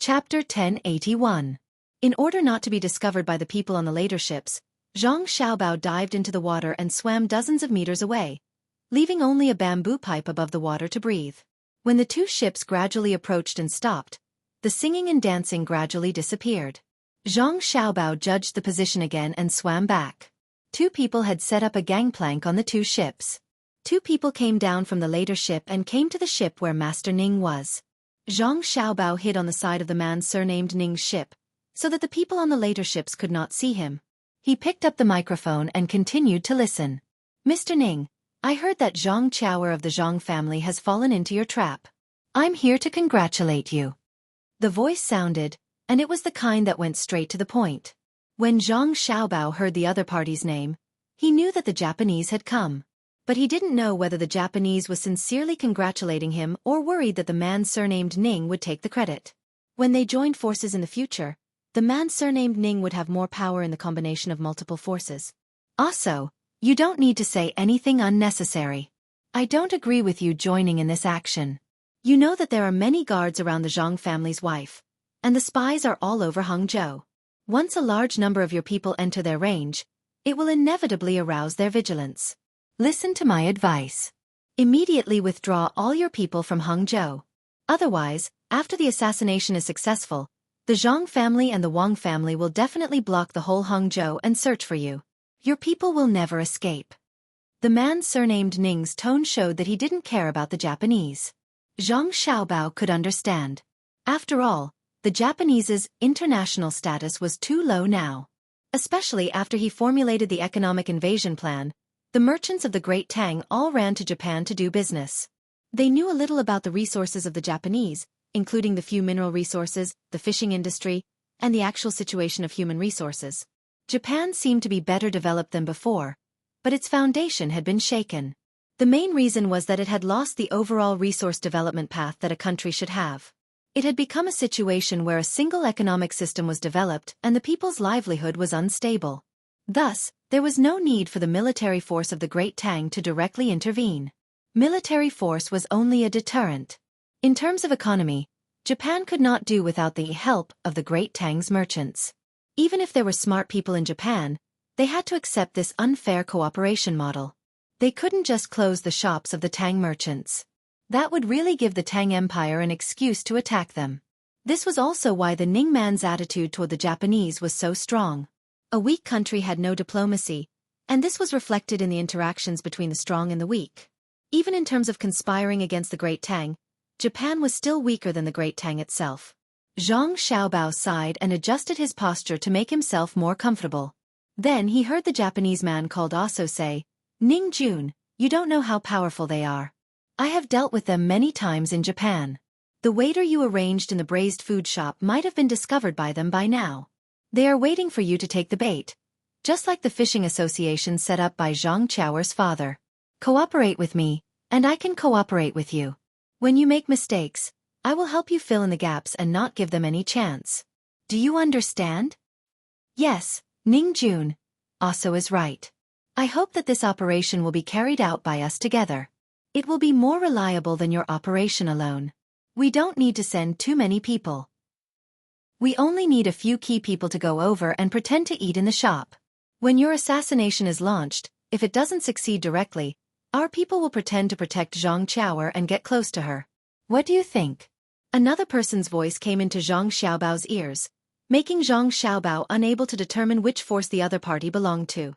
Chapter 1081. In order not to be discovered by the people on the later ships, Zhang Xiaobao dived into the water and swam dozens of meters away, leaving only a bamboo pipe above the water to breathe. When the two ships gradually approached and stopped, the singing and dancing gradually disappeared. Zhang Xiaobao judged the position again and swam back. Two people had set up a gangplank on the two ships. Two people came down from the later ship and came to the ship where Master Ning was. Zhang Xiaobao hid on the side of the man surnamed Ning's ship, so that the people on the later ships could not see him. He picked up the microphone and continued to listen. "Mr. Ning, I heard that Zhang Qiaoer of the Zhang family has fallen into your trap. I'm here to congratulate you." The voice sounded, and it was the kind that went straight to the point. When Zhang Xiaobao heard the other party's name, he knew that the Japanese had come. But he didn't know whether the Japanese was sincerely congratulating him or worried that the man surnamed Ning would take the credit. When they joined forces in the future, the man surnamed Ning would have more power in the combination of multiple forces. Also, you don't need to say anything unnecessary. I don't agree with you joining in this action. You know that there are many guards around the Zhang family's wife, and the spies are all over Hangzhou. Once a large number of your people enter their range, it will inevitably arouse their vigilance. Listen to my advice. Immediately withdraw all your people from Hangzhou. Otherwise, after the assassination is successful, the Zhang family and the Wang family will definitely block the whole Hangzhou and search for you. Your people will never escape. The man surnamed Ning's tone showed that he didn't care about the Japanese. Zhang Xiaobao could understand. After all, the Japanese's international status was too low now. Especially after he formulated the economic invasion plan, the merchants of the Great Tang all ran to Japan to do business. They knew a little about the resources of the Japanese, including the few mineral resources, the fishing industry, and the actual situation of human resources. Japan seemed to be better developed than before, but its foundation had been shaken. The main reason was that it had lost the overall resource development path that a country should have. It had become a situation where a single economic system was developed and the people's livelihood was unstable. Thus, there was no need for the military force of the Great Tang to directly intervene. Military force was only a deterrent. In terms of economy, Japan could not do without the help of the Great Tang's merchants. Even if there were smart people in Japan, they had to accept this unfair cooperation model. They couldn't just close the shops of the Tang merchants. That would really give the Tang Empire an excuse to attack them. This was also why the Ning man's attitude toward the Japanese was so strong. A weak country had no diplomacy, and this was reflected in the interactions between the strong and the weak. Even in terms of conspiring against the Great Tang, Japan was still weaker than the Great Tang itself. Zhang Xiaobao sighed and adjusted his posture to make himself more comfortable. Then he heard the Japanese man called Aso say, "Ning Jun, you don't know how powerful they are. I have dealt with them many times in Japan. The waiter you arranged in the braised food shop might have been discovered by them by now. They are waiting for you to take the bait, just like the fishing association set up by Zhang Qiaoer's father. Cooperate with me, and I can cooperate with you. When you make mistakes, I will help you fill in the gaps and not give them any chance. Do you understand?" "Yes, Ning Jun. Aso is right. I hope that this operation will be carried out by us together. It will be more reliable than your operation alone. We don't need to send too many people. We only need a few key people to go over and pretend to eat in the shop. When your assassination is launched, if it doesn't succeed directly, our people will pretend to protect Zhang Qiaoer and get close to her. What do you think?" Another person's voice came into Zhang Xiaobao's ears, making Zhang Xiaobao unable to determine which force the other party belonged to.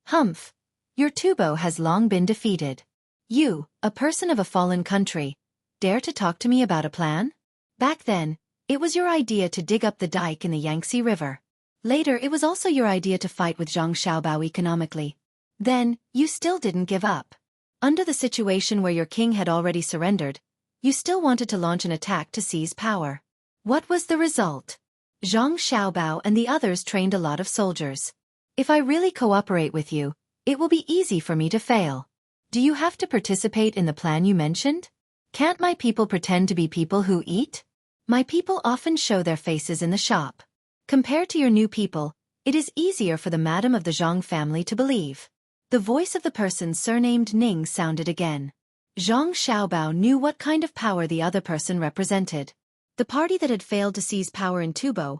"Humph! Your tubo has long been defeated. You, a person of a fallen country, dare to talk to me about a plan? Back then, it was your idea to dig up the dike in the Yangtze River. Later it was also your idea to fight with Zhang Xiaobao economically. Then, you still didn't give up. Under the situation where your king had already surrendered, you still wanted to launch an attack to seize power. What was the result? Zhang Xiaobao and the others trained a lot of soldiers. If I really cooperate with you, it will be easy for me to fail. Do you have to participate in the plan you mentioned? Can't my people pretend to be people who eat? My people often show their faces in the shop. Compared to your new people, it is easier for the madam of the Zhang family to believe." The voice of the person surnamed Ning sounded again. Zhang Xiaobao knew what kind of power the other person represented. The party that had failed to seize power in Tubo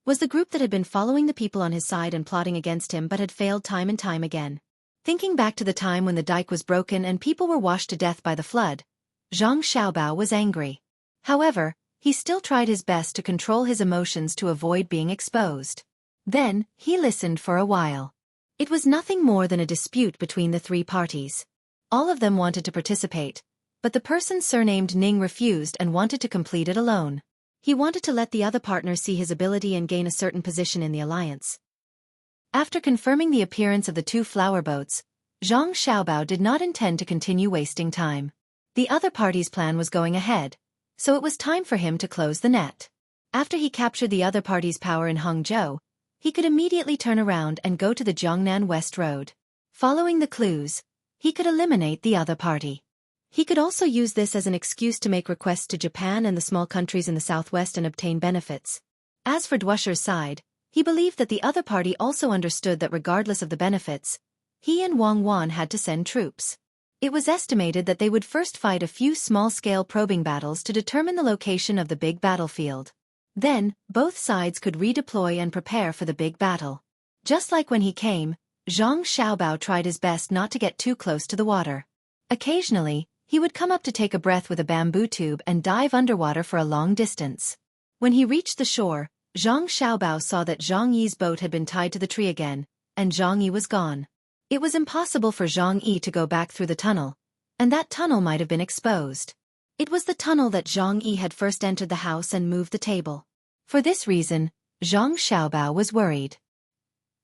was the group that had been following the people on his side and plotting against him but had failed time and time again. Thinking back to the time when the dike was broken and people were washed to death by the flood, Zhang Xiaobao was angry. However, he still tried his best to control his emotions to avoid being exposed. Then, he listened for a while. It was nothing more than a dispute between the three parties. All of them wanted to participate, but the person surnamed Ning refused and wanted to complete it alone. He wanted to let the other partner see his ability and gain a certain position in the alliance. After confirming the appearance of the two flower boats, Zhang Xiaobao did not intend to continue wasting time. The other party's plan was going ahead, so it was time for him to close the net. After he captured the other party's power in Hangzhou, he could immediately turn around and go to the Jiangnan West Road. Following the clues, he could eliminate the other party. He could also use this as an excuse to make requests to Japan and the small countries in the southwest and obtain benefits. As for Dwusher's side, he believed that the other party also understood that regardless of the benefits, he and Wang Wan had to send troops. It was estimated that they would first fight a few small-scale probing battles to determine the location of the big battlefield. Then, both sides could redeploy and prepare for the big battle. Just like when he came, Zhang Xiaobao tried his best not to get too close to the water. Occasionally, he would come up to take a breath with a bamboo tube and dive underwater for a long distance. When he reached the shore, Zhang Xiaobao saw that Zhang Yi's boat had been tied to the tree again, and Zhang Yi was gone. It was impossible for Zhang Yi to go back through the tunnel, and that tunnel might have been exposed. It was the tunnel that Zhang Yi had first entered the house and moved the table. For this reason, Zhang Xiaobao was worried.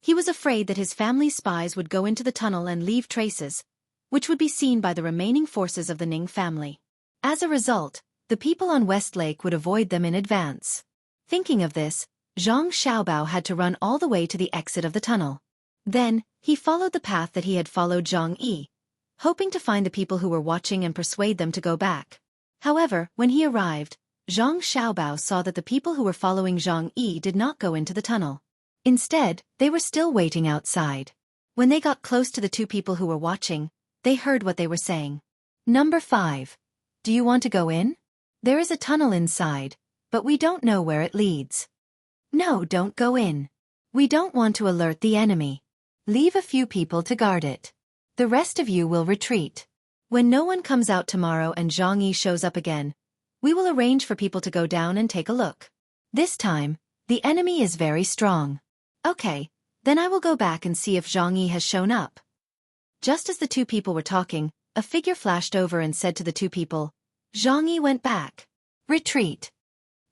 He was afraid that his family's spies would go into the tunnel and leave traces, which would be seen by the remaining forces of the Ning family. As a result, the people on West Lake would avoid them in advance. Thinking of this, Zhang Xiaobao had to run all the way to the exit of the tunnel. Then, he followed the path that he had followed Zhang Yi, hoping to find the people who were watching and persuade them to go back. However, when he arrived, Zhang Xiaobao saw that the people who were following Zhang Yi did not go into the tunnel. Instead, they were still waiting outside. When they got close to the two people who were watching, they heard what they were saying. Number 5. Do you want to go in? There is a tunnel inside, but we don't know where it leads. No, don't go in. We don't want to alert the enemy. Leave a few people to guard it. The rest of you will retreat. When no one comes out tomorrow and Zhang Yi shows up again, we will arrange for people to go down and take a look. This time, the enemy is very strong. Okay, then I will go back and see if Zhang Yi has shown up. Just as the two people were talking, a figure flashed over and said to the two people, Zhang Yi went back. Retreat.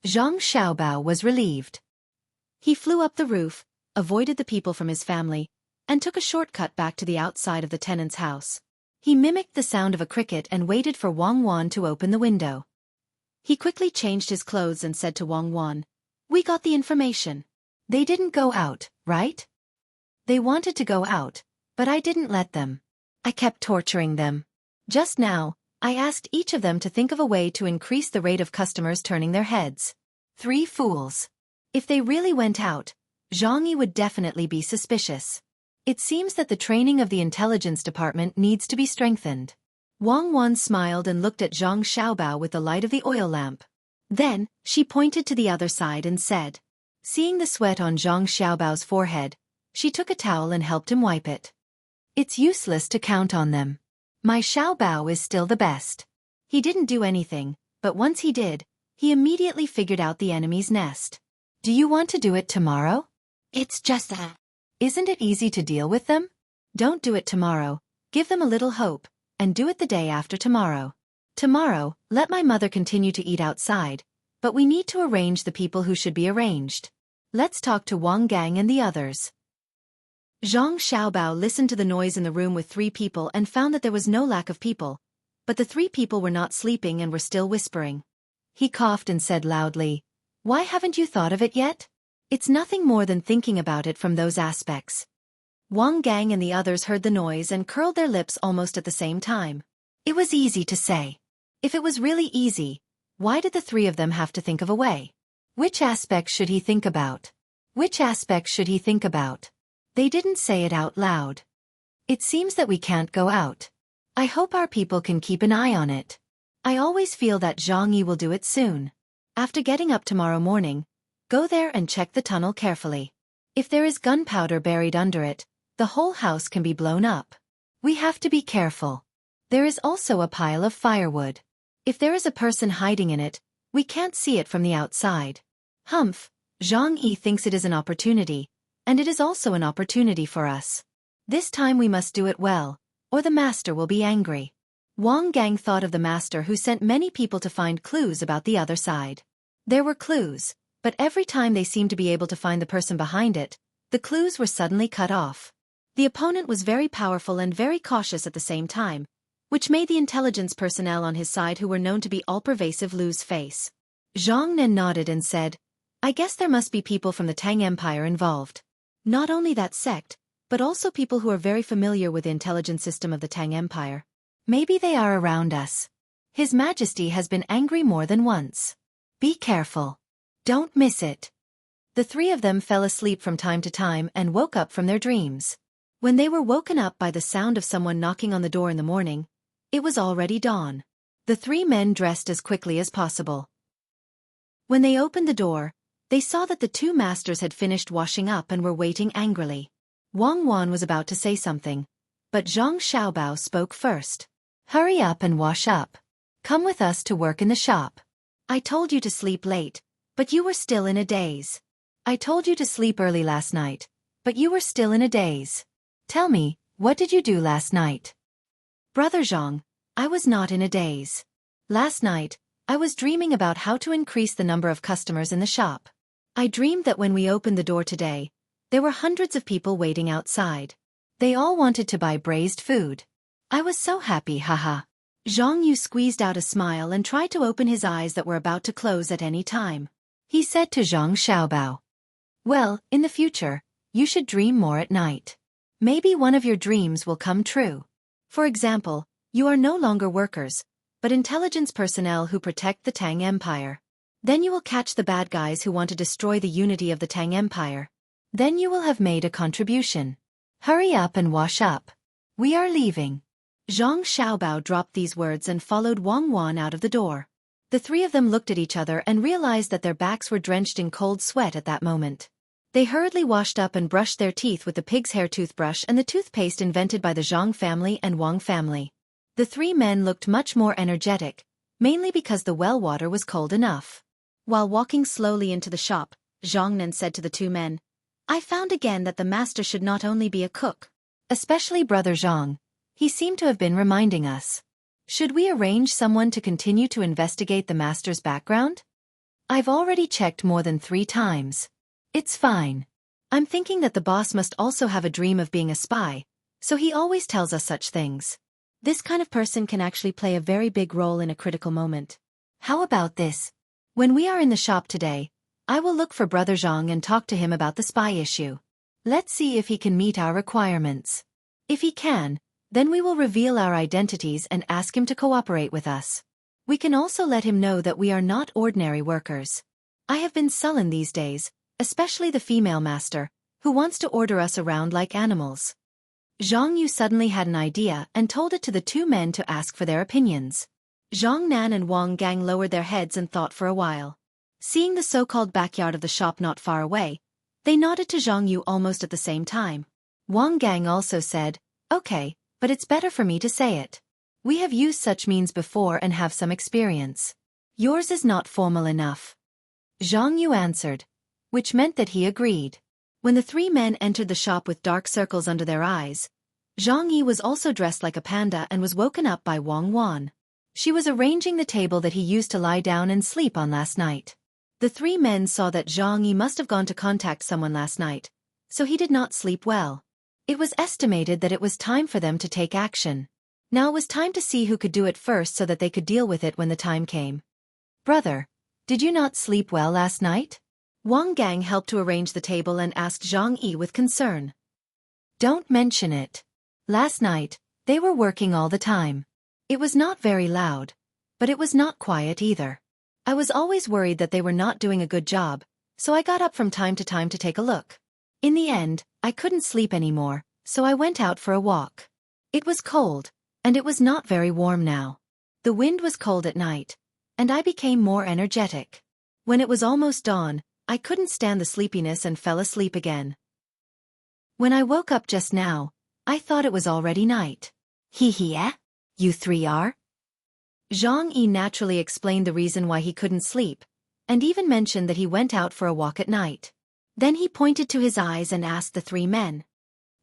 Zhang Xiaobao was relieved. He flew up the roof, avoided the people from his family, and took a shortcut back to the outside of the tenant's house. He mimicked the sound of a cricket and waited for Wang Wan to open the window. He quickly changed his clothes and said to Wang Wan, We got the information. They didn't go out, right? They wanted to go out, but I didn't let them. I kept torturing them. Just now, I asked each of them to think of a way to increase the rate of customers turning their heads. 3 fools. If they really went out, Zhang Yi would definitely be suspicious. It seems that the training of the intelligence department needs to be strengthened. Wang Wan smiled and looked at Zhang Xiaobao with the light of the oil lamp. Then, she pointed to the other side and said. Seeing the sweat on Zhang Xiaobao's forehead, she took a towel and helped him wipe it. It's useless to count on them. My Xiaobao is still the best. He didn't do anything, but once he did, he immediately figured out the enemy's nest. Do you want to do it tomorrow? It's just that. Isn't it easy to deal with them? Don't do it tomorrow, give them a little hope, and do it the day after tomorrow. Tomorrow, let my mother continue to eat outside, but we need to arrange the people who should be arranged. Let's talk to Wang Gang and the others. Zhang Xiaobao listened to the noise in the room with 3 people and found that there was no lack of people, but the 3 people were not sleeping and were still whispering. He coughed and said loudly, Why haven't you thought of it yet? It's nothing more than thinking about it from those aspects. Wang Gang and the others heard the noise and curled their lips almost at the same time. It was easy to say. If it was really easy, why did the 3 of them have to think of a way? Which aspect should he think about? Which aspect should he think about? They didn't say it out loud. It seems that we can't go out. I hope our people can keep an eye on it. I always feel that Zhang Yi will do it soon. After getting up tomorrow morning, go there and check the tunnel carefully. If there is gunpowder buried under it, the whole house can be blown up. We have to be careful. There is also a pile of firewood. If there is a person hiding in it, we can't see it from the outside. Humph, Zhang Yi thinks it is an opportunity, and it is also an opportunity for us. This time we must do it well, or the master will be angry. Wang Gang thought of the master who sent many people to find clues about the other side. There were clues, but every time they seemed to be able to find the person behind it, the clues were suddenly cut off. The opponent was very powerful and very cautious at the same time, which made the intelligence personnel on his side who were known to be all-pervasive lose face. Zhang Nan nodded and said, I guess there must be people from the Tang Empire involved. Not only that sect, but also people who are very familiar with the intelligence system of the Tang Empire. Maybe they are around us. His Majesty has been angry more than once. Be careful. Don't miss it. The three of them fell asleep from time to time and woke up from their dreams. When they were woken up by the sound of someone knocking on the door in the morning, it was already dawn. The three men dressed as quickly as possible. When they opened the door, they saw that the two masters had finished washing up and were waiting angrily. Wang Wan was about to say something, but Zhang Xiaobao spoke first. Hurry up and wash up. Come with us to work in the shop. I told you to sleep late, but you were still in a daze. I told you to sleep early last night, but you were still in a daze. Tell me, what did you do last night? Brother Zhang, I was not in a daze. Last night, I was dreaming about how to increase the number of customers in the shop. I dreamed that when we opened the door today, there were hundreds of people waiting outside. They all wanted to buy braised food. I was so happy, haha. Zhang Yu squeezed out a smile and tried to open his eyes that were about to close at any time. He said to Zhang Xiaobao, well, in the future, you should dream more at night. Maybe one of your dreams will come true. For example, you are no longer workers, but intelligence personnel who protect the Tang Empire. Then you will catch the bad guys who want to destroy the unity of the Tang Empire. Then you will have made a contribution. Hurry up and wash up. We are leaving. Zhang Xiaobao dropped these words and followed Wang Wan out of the door. The three of them looked at each other and realized that their backs were drenched in cold sweat at that moment. They hurriedly washed up and brushed their teeth with the pig's hair toothbrush and the toothpaste invented by the Zhang family and Wang family. The three men looked much more energetic, mainly because the well water was cold enough. While walking slowly into the shop, Zhang Nan said to the two men, I found again that the master should not only be a cook. Especially Brother Zhang. He seemed to have been reminding us. Should we arrange someone to continue to investigate the master's background? I've already checked more than 3 times. It's fine. I'm thinking that the boss must also have a dream of being a spy, so he always tells us such things. This kind of person can actually play a very big role in a critical moment. How about this? When we are in the shop today, I will look for Brother Zhang and talk to him about the spy issue. Let's see if he can meet our requirements. If he can, then we will reveal our identities and ask him to cooperate with us. We can also let him know that we are not ordinary workers. I have been sullen these days, especially the female master, who wants to order us around like animals. Zhang Yu suddenly had an idea and told it to the two men to ask for their opinions. Zhang Nan and Wang Gang lowered their heads and thought for a while. Seeing the so-called backyard of the shop not far away, they nodded to Zhang Yu almost at the same time. Wang Gang also said, okay, but it's better for me to say it. We have used such means before and have some experience. Yours is not formal enough. Zhang Yu answered, which meant that he agreed. When the three men entered the shop with dark circles under their eyes, Zhang Yi was also dressed like a panda and was woken up by Wang Wan. She was arranging the table that he used to lie down and sleep on last night. The three men saw that Zhang Yi must have gone to contact someone last night, so he did not sleep well. It was estimated that it was time for them to take action. Now it was time to see who could do it first so that they could deal with it when the time came. Brother, did you not sleep well last night? Wang Gang helped to arrange the table and asked Zhang Yi with concern. Don't mention it. Last night, they were working all the time. It was not very loud, but it was not quiet either. I was always worried that they were not doing a good job, so I got up from time to time to take a look. In the end, I couldn't sleep anymore, so I went out for a walk. It was cold, and it was not very warm now. The wind was cold at night, and I became more energetic. When it was almost dawn, I couldn't stand the sleepiness and fell asleep again. When I woke up just now, I thought it was already night. Eh? You three are? Xueqi naturally explained the reason why he couldn't sleep, and even mentioned that he went out for a walk at night. Then he pointed to his eyes and asked the three men.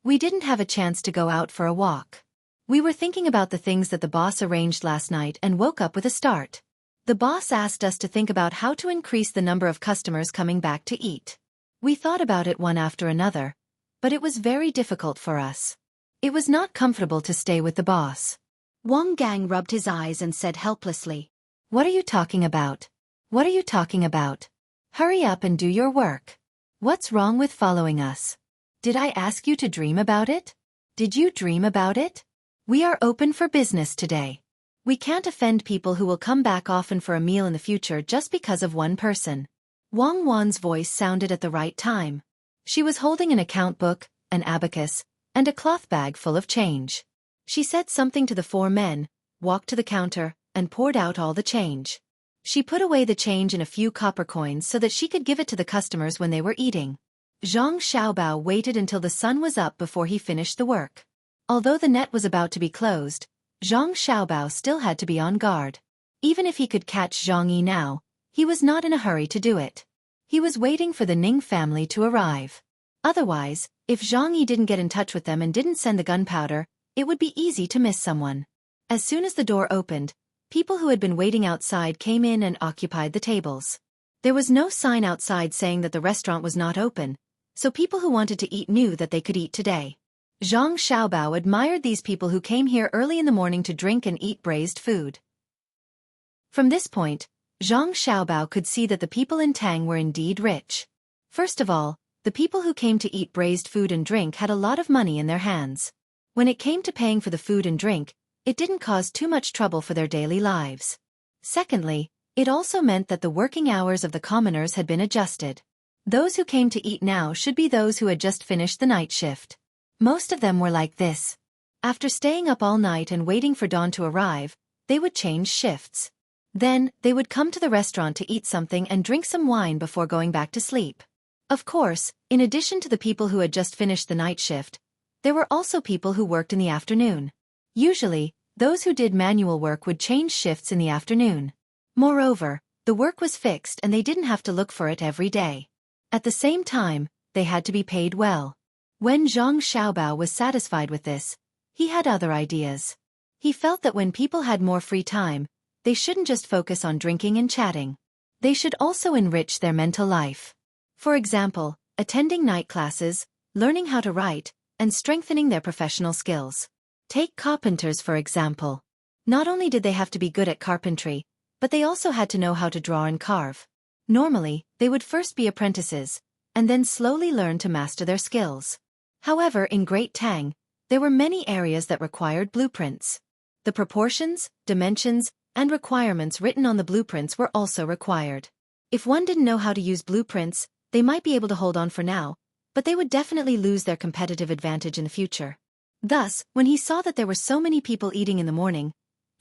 We didn't have a chance to go out for a walk. We were thinking about the things that the boss arranged last night and woke up with a start. The boss asked us to think about how to increase the number of customers coming back to eat. We thought about it one after another, but it was very difficult for us. It was not comfortable to stay with the boss. Wang Gang rubbed his eyes and said helplessly, What are you talking about? What are you talking about? Hurry up and do your work. What's wrong with following us? Did I ask you to dream about it? Did you dream about it? We are open for business today. We can't offend people who will come back often for a meal in the future just because of one person. Wang Wan's voice sounded at the right time. She was holding an account book, an abacus, and a cloth bag full of change. She said something to the four men, walked to the counter, and poured out all the change. She put away the change in a few copper coins so that she could give it to the customers when they were eating. Zhang Xiaobao waited until the sun was up before he finished the work. Although the net was about to be closed, Zhang Xiaobao still had to be on guard. Even if he could catch Zhang Yi now, he was not in a hurry to do it. He was waiting for the Ning family to arrive. Otherwise, if Zhang Yi didn't get in touch with them and didn't send the gunpowder, it would be easy to miss someone. As soon as the door opened, people who had been waiting outside came in and occupied the tables. There was no sign outside saying that the restaurant was not open, so people who wanted to eat knew that they could eat today. Zhang Xiaobao admired these people who came here early in the morning to drink and eat braised food. From this point, Zhang Xiaobao could see that the people in Tang were indeed rich. First of all, the people who came to eat braised food and drink had a lot of money in their hands. When it came to paying for the food and drink, it didn't cause too much trouble for their daily lives. Secondly, it also meant that the working hours of the commoners had been adjusted. Those who came to eat now should be those who had just finished the night shift. Most of them were like this. After staying up all night and waiting for dawn to arrive, they would change shifts. Then, they would come to the restaurant to eat something and drink some wine before going back to sleep. Of course, in addition to the people who had just finished the night shift, there were also people who worked in the afternoon. Usually, those who did manual work would change shifts in the afternoon. Moreover, the work was fixed and they didn't have to look for it every day. At the same time, they had to be paid well. When Zhang Xiaobao was satisfied with this, he had other ideas. He felt that when people had more free time, they shouldn't just focus on drinking and chatting. They should also enrich their mental life. For example, attending night classes, learning how to write, and strengthening their professional skills. Take carpenters for example. Not only did they have to be good at carpentry, but they also had to know how to draw and carve. Normally, they would first be apprentices, and then slowly learn to master their skills. However, in Great Tang, there were many areas that required blueprints. The proportions, dimensions, and requirements written on the blueprints were also required. If one didn't know how to use blueprints, they might be able to hold on for now, but they would definitely lose their competitive advantage in the future. Thus, when he saw that there were so many people eating in the morning,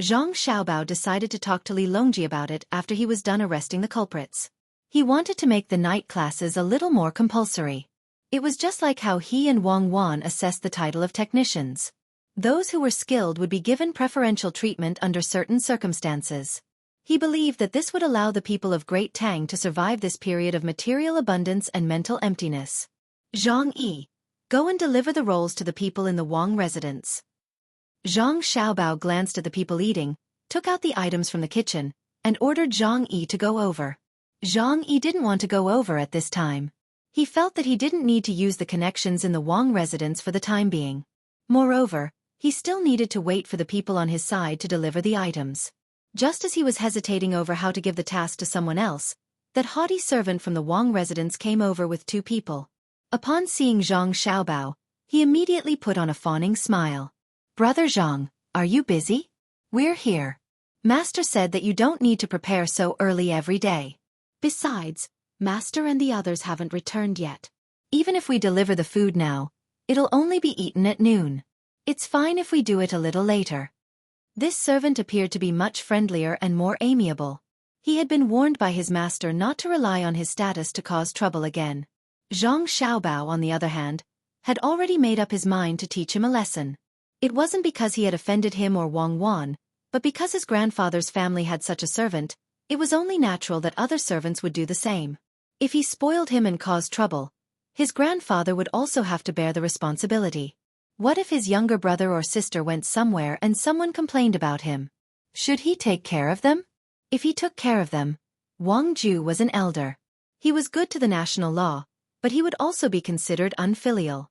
Zhang Xiaobao decided to talk to Li Longji about it after he was done arresting the culprits. He wanted to make the night classes a little more compulsory. It was just like how he and Wang Wan assessed the title of technicians. Those who were skilled would be given preferential treatment under certain circumstances. He believed that this would allow the people of Great Tang to survive this period of material abundance and mental emptiness. Zhang Yi, go and deliver the rolls to the people in the Wang residence. Zhang Xiaobao glanced at the people eating, took out the items from the kitchen, and ordered Zhang Yi to go over. Zhang Yi didn't want to go over at this time. He felt that he didn't need to use the connections in the Wang residence for the time being. Moreover, he still needed to wait for the people on his side to deliver the items. Just as he was hesitating over how to give the task to someone else, that haughty servant from the Wang residence came over with two people. Upon seeing Zhang Xiaobao, he immediately put on a fawning smile. Brother Zhang, are you busy? We're here. Master said that you don't need to prepare so early every day. Besides, Master and the others haven't returned yet. Even if we deliver the food now, it'll only be eaten at noon. It's fine if we do it a little later. This servant appeared to be much friendlier and more amiable. He had been warned by his master not to rely on his status to cause trouble again. Zhang Xiaobao, on the other hand, had already made up his mind to teach him a lesson. It wasn't because he had offended him or Wang Wan, but because his grandfather's family had such a servant, it was only natural that other servants would do the same. If he spoiled him and caused trouble, his grandfather would also have to bear the responsibility. What if his younger brother or sister went somewhere and someone complained about him? Should he take care of them? If he took care of them, Wang Ju was an elder. He was good to the national law, but he would also be considered unfilial.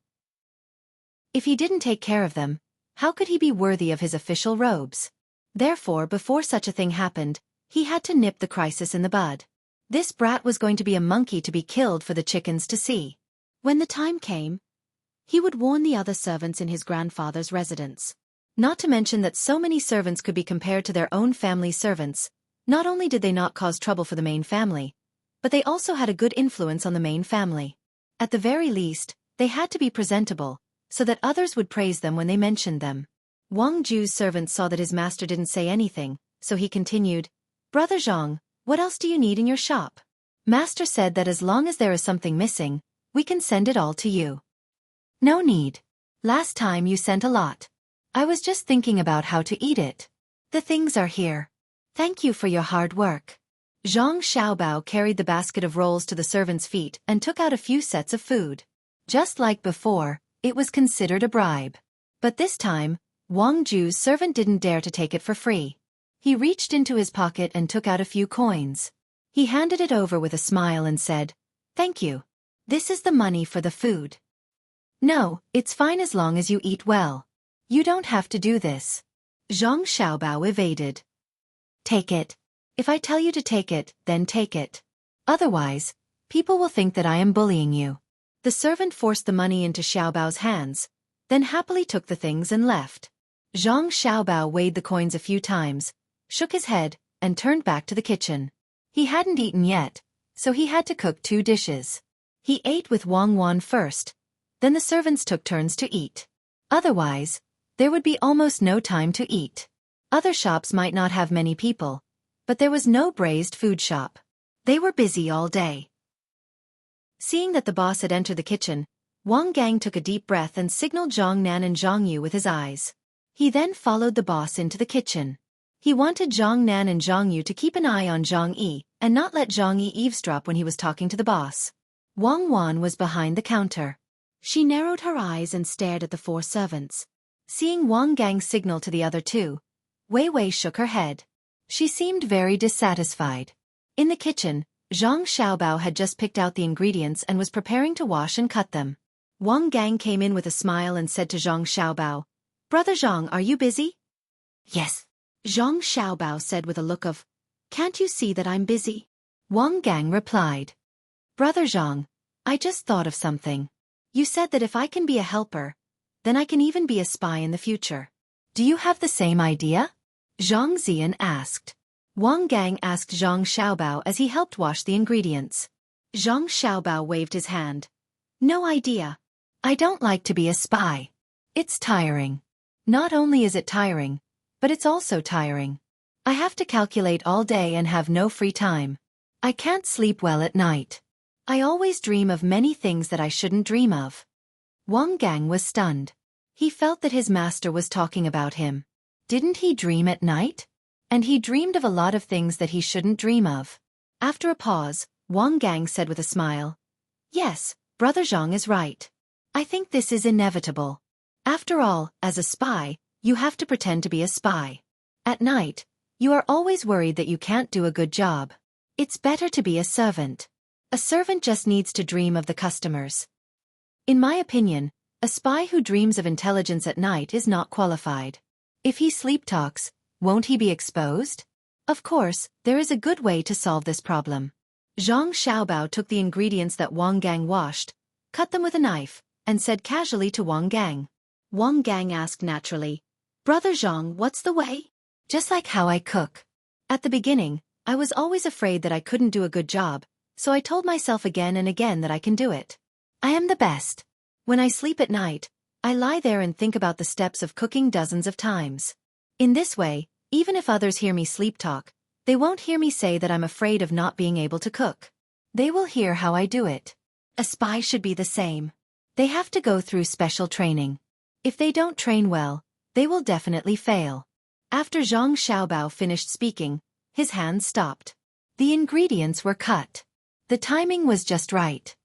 If he didn't take care of them, how could he be worthy of his official robes? Therefore, before such a thing happened, he had to nip the crisis in the bud. This brat was going to be a monkey to be killed for the chickens to see. When the time came, he would warn the other servants in his grandfather's residence. Not to mention that so many servants could be compared to their own family servants. Not only did they not cause trouble for the main family, but they also had a good influence on the main family. At the very least, they had to be presentable, so that others would praise them when they mentioned them. Wang Ju's servant saw that his master didn't say anything, so he continued, "Brother Zhang, what else do you need in your shop? Master said that as long as there is something missing, we can send it all to you." "No need. Last time you sent a lot. I was just thinking about how to eat it. The things are here. Thank you for your hard work." Zhang Xiaobao carried the basket of rolls to the servant's feet and took out a few sets of food. Just like before, it was considered a bribe. But this time, Wang Ju's servant didn't dare to take it for free. He reached into his pocket and took out a few coins. He handed it over with a smile and said, "Thank you. This is the money for the food." "No, it's fine as long as you eat well. You don't have to do this." Zhang Xiaobao evaded. "Take it. If I tell you to take it, then take it. Otherwise, people will think that I am bullying you." The servant forced the money into Xiaobao's hands, then happily took the things and left. Zhang Xiaobao weighed the coins a few times, shook his head, and turned back to the kitchen. He hadn't eaten yet, so he had to cook 2 dishes. He ate with Wang Wan first, then the servants took turns to eat. Otherwise, there would be almost no time to eat. Other shops might not have many people, but there was no braised food shop. They were busy all day. Seeing that the boss had entered the kitchen, Wang Gang took a deep breath and signaled Zhang Nan and Zhang Yu with his eyes. He then followed the boss into the kitchen. He wanted Zhang Nan and Zhang Yu to keep an eye on Zhang Yi and not let Zhang Yi eavesdrop when he was talking to the boss. Wang Wan was behind the counter. She narrowed her eyes and stared at the 4 servants. Seeing Wang Gang signal to the other 2, Wei Wei shook her head. She seemed very dissatisfied. In the kitchen, Zhang Xiaobao had just picked out the ingredients and was preparing to wash and cut them. Wang Gang came in with a smile and said to Zhang Xiaobao, "Brother Zhang, are you busy?" "Yes," Zhang Xiaobao said with a look of, "Can't you see that I'm busy?" Wang Gang replied, "Brother Zhang, I just thought of something. You said that if I can be a helper, then I can even be a spy in the future. Do you have the same idea?" Zhang Ziyan asked. Wang Gang asked Zhang Xiaobao as he helped wash the ingredients. Zhang Xiaobao waved his hand. "No idea. I don't like to be a spy. It's tiring. Not only is it tiring, but it's also tiring. I have to calculate all day and have no free time. I can't sleep well at night. I always dream of many things that I shouldn't dream of." Wang Gang was stunned. He felt that his master was talking about him. Didn't he dream at night? And he dreamed of a lot of things that he shouldn't dream of. After a pause, Wang Gang said with a smile, "Yes, Brother Zhang is right. I think this is inevitable. After all, as a spy, you have to pretend to be a spy. At night, you are always worried that you can't do a good job. It's better to be a servant. A servant just needs to dream of the customers. In my opinion, a spy who dreams of intelligence at night is not qualified. If he sleep talks, won't he be exposed? Of course, there is a good way to solve this problem." Zhang Xiaobao took the ingredients that Wang Gang washed, cut them with a knife, and said casually to Wang Gang. Wang Gang asked naturally, "Brother Zhang, what's the way?" "Just like how I cook. At the beginning, I was always afraid that I couldn't do a good job, so I told myself again and again that I can do it. I am the best. When I sleep at night, I lie there and think about the steps of cooking dozens of times. In this way, even if others hear me sleep talk, They won't hear me say that I'm afraid of not being able to cook. They will hear how I do it. A spy should be the same. They have to go through special training. If they don't train well, they will definitely fail. After Zhang Xiaobao finished speaking, his hands stopped. The ingredients were cut. The timing was just right.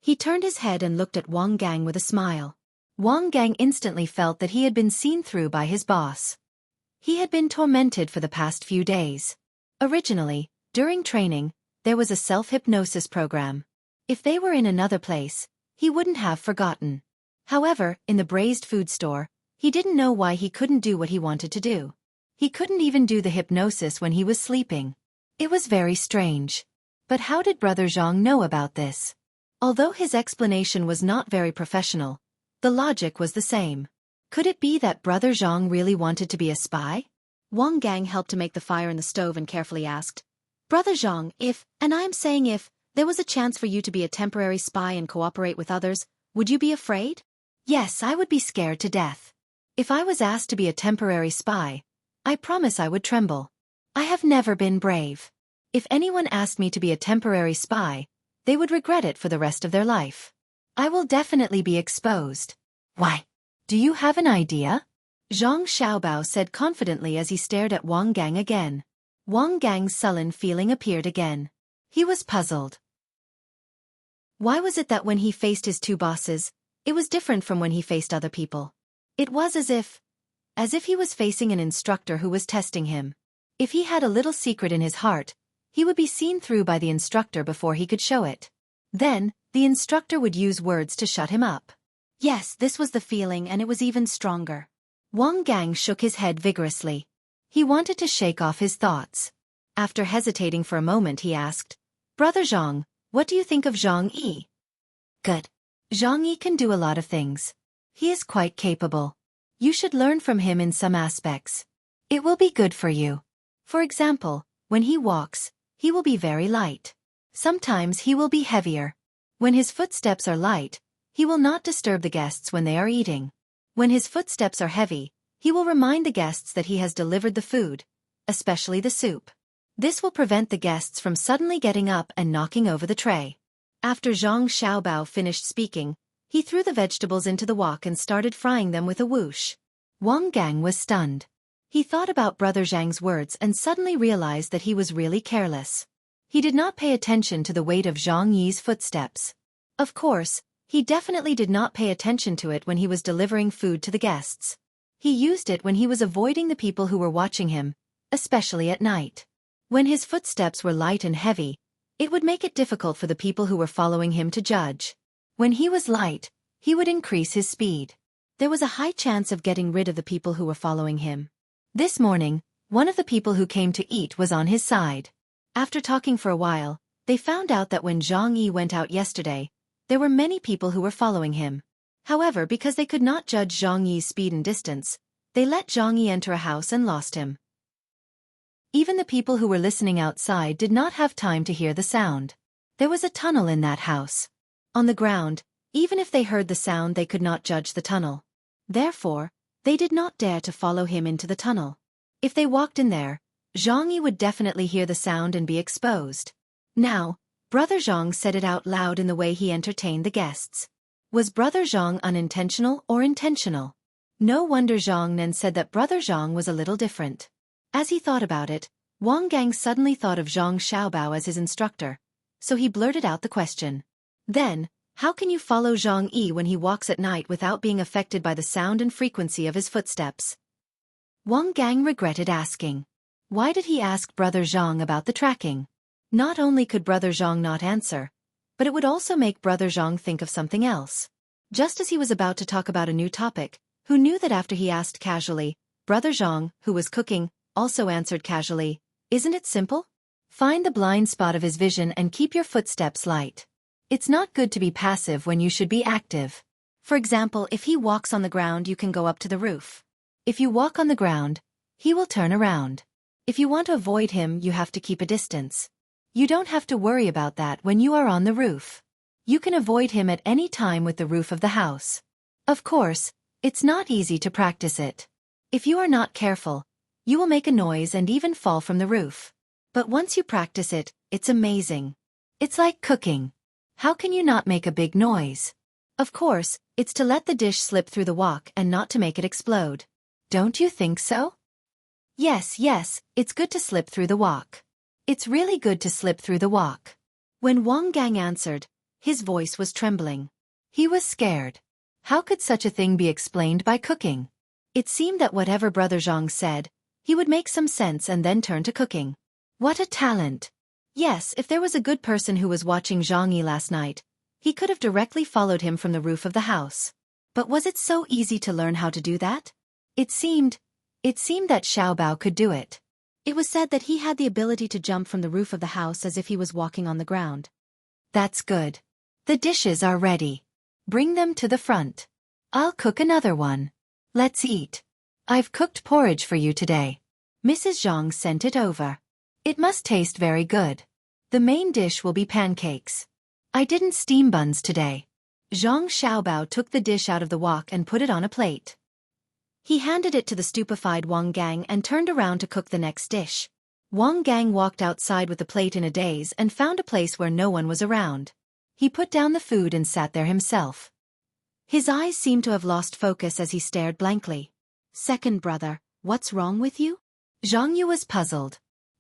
He turned his head and looked at Wang Gang with a smile. Wang Gang instantly felt that he had been seen through by his boss. He had been tormented for the past few days. Originally, during training, there was a self-hypnosis program. If they were in another place, he wouldn't have forgotten. However, in the braised food store, he didn't know why he couldn't do what he wanted to do. He couldn't even do the hypnosis when he was sleeping. It was very strange. But how did Brother Zhang know about this? Although his explanation was not very professional, the logic was the same. Could it be that Brother Zhang really wanted to be a spy? Wang Gang helped to make the fire in the stove and carefully asked, Brother Zhang, and I'm saying if, there was a chance for you to be a temporary spy and cooperate with others, would you be afraid? Yes, I would be scared to death. If I was asked to be a temporary spy, I promise I would tremble. I have never been brave. If anyone asked me to be a temporary spy, they would regret it for the rest of their life. I will definitely be exposed. Why? Do you have an idea? Zhang Xiaobao said confidently as he stared at Wang Gang again. Wang Gang's sullen feeling appeared again. He was puzzled. Why was it that when he faced his two bosses, it was different from when he faced other people? It was as if he was facing an instructor who was testing him. If he had a little secret in his heart, he would be seen through by the instructor before he could show it. Then, the instructor would use words to shut him up. Yes, this was the feeling, and it was even stronger. Wang Gang shook his head vigorously. He wanted to shake off his thoughts. After hesitating for a moment, he asked, Brother Zhang, what do you think of Zhang Yi? Good. Zhang Yi can do a lot of things. He is quite capable. You should learn from him in some aspects. It will be good for you. For example, when he walks, he will be very light. Sometimes he will be heavier. When his footsteps are light, he will not disturb the guests when they are eating. When his footsteps are heavy, he will remind the guests that he has delivered the food, especially the soup. This will prevent the guests from suddenly getting up and knocking over the tray. After Zhang Xiaobao finished speaking, he threw the vegetables into the wok and started frying them with a whoosh. Wang Gang was stunned. He thought about Brother Zhang's words and suddenly realized that he was really careless. He did not pay attention to the weight of Zhang Yi's footsteps. Of course, he definitely did not pay attention to it when he was delivering food to the guests. He used it when he was avoiding the people who were watching him, especially at night. When his footsteps were light and heavy, it would make it difficult for the people who were following him to judge. When he was light, he would increase his speed. There was a high chance of getting rid of the people who were following him. This morning, one of the people who came to eat was on his side. After talking for a while, they found out that when Zhang Yi went out yesterday, there were many people who were following him. However, because they could not judge Zhang Yi's speed and distance, they let Zhang Yi enter a house and lost him. Even the people who were listening outside did not have time to hear the sound. There was a tunnel in that house. On the ground, even if they heard the sound, they could not judge the tunnel. Therefore, they did not dare to follow him into the tunnel. If they walked in there, Zhang Yi would definitely hear the sound and be exposed. Now, Brother Zhang said it out loud in the way he entertained the guests. Was Brother Zhang unintentional or intentional? No wonder Zhang Nan said that Brother Zhang was a little different. As he thought about it, Wang Gang suddenly thought of Zhang Xiaobao as his instructor, so he blurted out the question. Then, how can you follow Zhang Yi when he walks at night without being affected by the sound and frequency of his footsteps? Wang Gang regretted asking. Why did he ask Brother Zhang about the tracking? Not only could Brother Zhang not answer, but it would also make Brother Zhang think of something else. Just as he was about to talk about a new topic, who knew that after he asked casually, Brother Zhang, who was cooking, also answered casually, Isn't it simple? Find the blind spot of his vision and keep your footsteps light. It's not good to be passive when you should be active. For example, if he walks on the ground, you can go up to the roof. If you walk on the ground, he will turn around. If you want to avoid him, you have to keep a distance. You don't have to worry about that when you are on the roof. You can avoid him at any time with the roof of the house. Of course, it's not easy to practice it. If you are not careful, you will make a noise and even fall from the roof. But once you practice it, it's amazing. It's like cooking. How can you not make a big noise? Of course, it's to let the dish slip through the wok and not to make it explode. Don't you think so? Yes, it's good to slip through the wok. It's really good to slip through the wok. When Wang Gang answered, his voice was trembling. He was scared. How could such a thing be explained by cooking? It seemed that whatever Brother Zhang said, he would make some sense and then turn to cooking. What a talent! Yes, if there was a good person who was watching Xueqi last night, he could have directly followed him from the roof of the house. But was it so easy to learn how to do that? It seemed that Xiaobao could do it. It was said that he had the ability to jump from the roof of the house as if he was walking on the ground. That's good. The dishes are ready. Bring them to the front. I'll cook another one. Let's eat. I've cooked porridge for you today. Mrs. Zhang sent it over. It must taste very good. The main dish will be pancakes. I didn't steam buns today. Zhang Xiaobao took the dish out of the wok and put it on a plate. He handed it to the stupefied Wang Gang and turned around to cook the next dish. Wang Gang walked outside with the plate in a daze and found a place where no one was around. He put down the food and sat there himself. His eyes seemed to have lost focus as he stared blankly. Second brother, what's wrong with you? Zhang Yu was puzzled.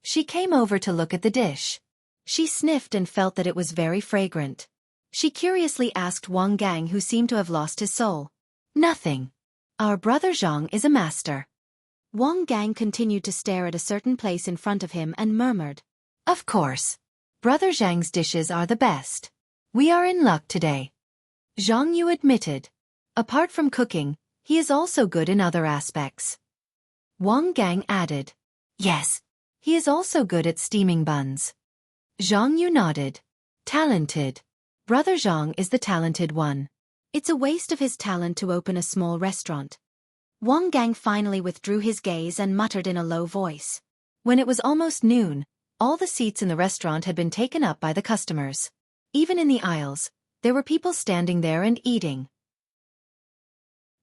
She came over to look at the dish. She sniffed and felt that it was very fragrant. She curiously asked Wang Gang, who seemed to have lost his soul. Nothing. Our brother Zhang is a master. Wang Gang continued to stare at a certain place in front of him and murmured. Of course. Brother Zhang's dishes are the best. We are in luck today. Zhang Yu admitted. Apart from cooking, he is also good in other aspects. Wang Gang added. Yes. He is also good at steaming buns. Zhang Yu nodded. Talented. Brother Zhang is the talented one. It's a waste of his talent to open a small restaurant. Wang Gang finally withdrew his gaze and muttered in a low voice. When it was almost noon, all the seats in the restaurant had been taken up by the customers. Even in the aisles, there were people standing there and eating.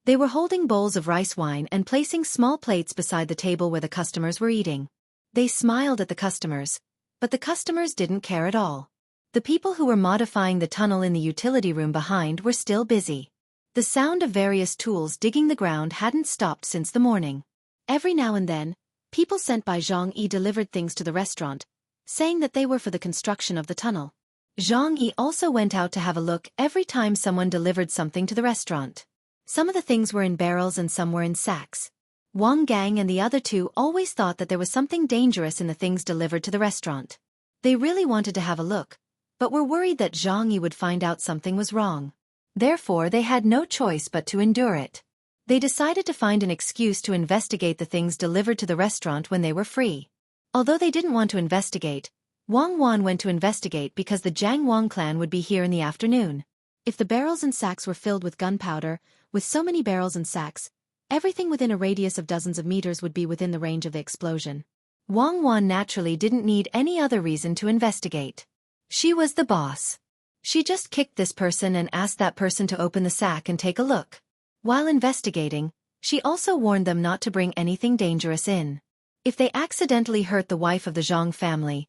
They were holding bowls of rice wine and placing small plates beside the table where the customers were eating. They smiled at the customers, but the customers didn't care at all. The people who were modifying the tunnel in the utility room behind were still busy. The sound of various tools digging the ground hadn't stopped since the morning. Every now and then, people sent by Zhang Yi delivered things to the restaurant, saying that they were for the construction of the tunnel. Zhang Yi also went out to have a look every time someone delivered something to the restaurant. Some of the things were in barrels and some were in sacks. Wang Gang and the other two always thought that there was something dangerous in the things delivered to the restaurant. They really wanted to have a look, but were worried that Zhang Yi would find out something was wrong. Therefore they had no choice but to endure it. They decided to find an excuse to investigate the things delivered to the restaurant when they were free. Although they didn't want to investigate, Wang Wan went to investigate because the Jiang Wang clan would be here in the afternoon. If the barrels and sacks were filled with gunpowder, with so many barrels and sacks, everything within a radius of dozens of meters would be within the range of the explosion. Wang Wan naturally didn't need any other reason to investigate. She was the boss. She just kicked this person and asked that person to open the sack and take a look. While investigating, she also warned them not to bring anything dangerous in. If they accidentally hurt the wife of the Zhang family,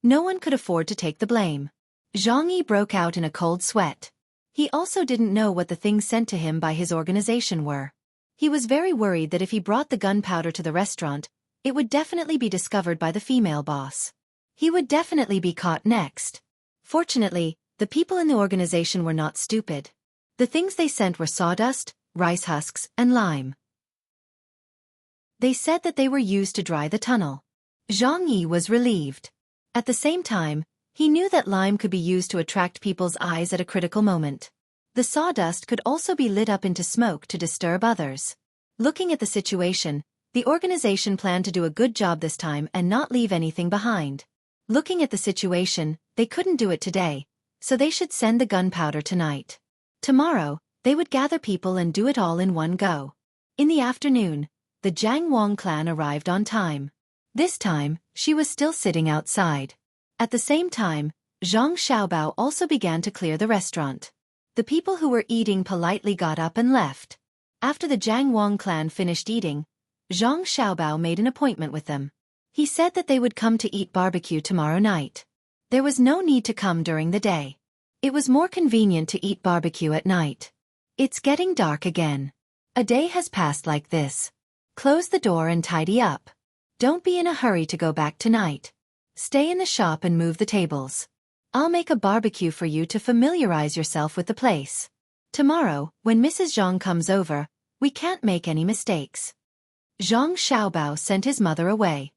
no one could afford to take the blame. Zhang Yi broke out in a cold sweat. He also didn't know what the things sent to him by his organization were. He was very worried that if he brought the gunpowder to the restaurant, it would definitely be discovered by the female boss. He would definitely be caught next. Fortunately, the people in the organization were not stupid. The things they sent were sawdust, rice husks, and lime. They said that they were used to dry the tunnel. Zhang Yi was relieved. At the same time, he knew that lime could be used to attract people's eyes at a critical moment. The sawdust could also be lit up into smoke to disturb others. Looking at the situation, the organization planned to do a good job this time and not leave anything behind. Looking at the situation, they couldn't do it today, so they should send the gunpowder tonight. Tomorrow, they would gather people and do it all in one go. In the afternoon, the Jiang Wang clan arrived on time. This time, she was still sitting outside. At the same time, Zhang Xiaobao also began to clear the restaurant. The people who were eating politely got up and left. After the Jiang Wang clan finished eating, Zhang Xiaobao made an appointment with them. He said that they would come to eat barbecue tomorrow night. There was no need to come during the day. It was more convenient to eat barbecue at night. It's getting dark again. A day has passed like this. Close the door and tidy up. Don't be in a hurry to go back tonight. Stay in the shop and move the tables. I'll make a barbecue for you to familiarize yourself with the place. Tomorrow, when Mrs. Zhang comes over, we can't make any mistakes. Zhang Xiaobao sent his mother away.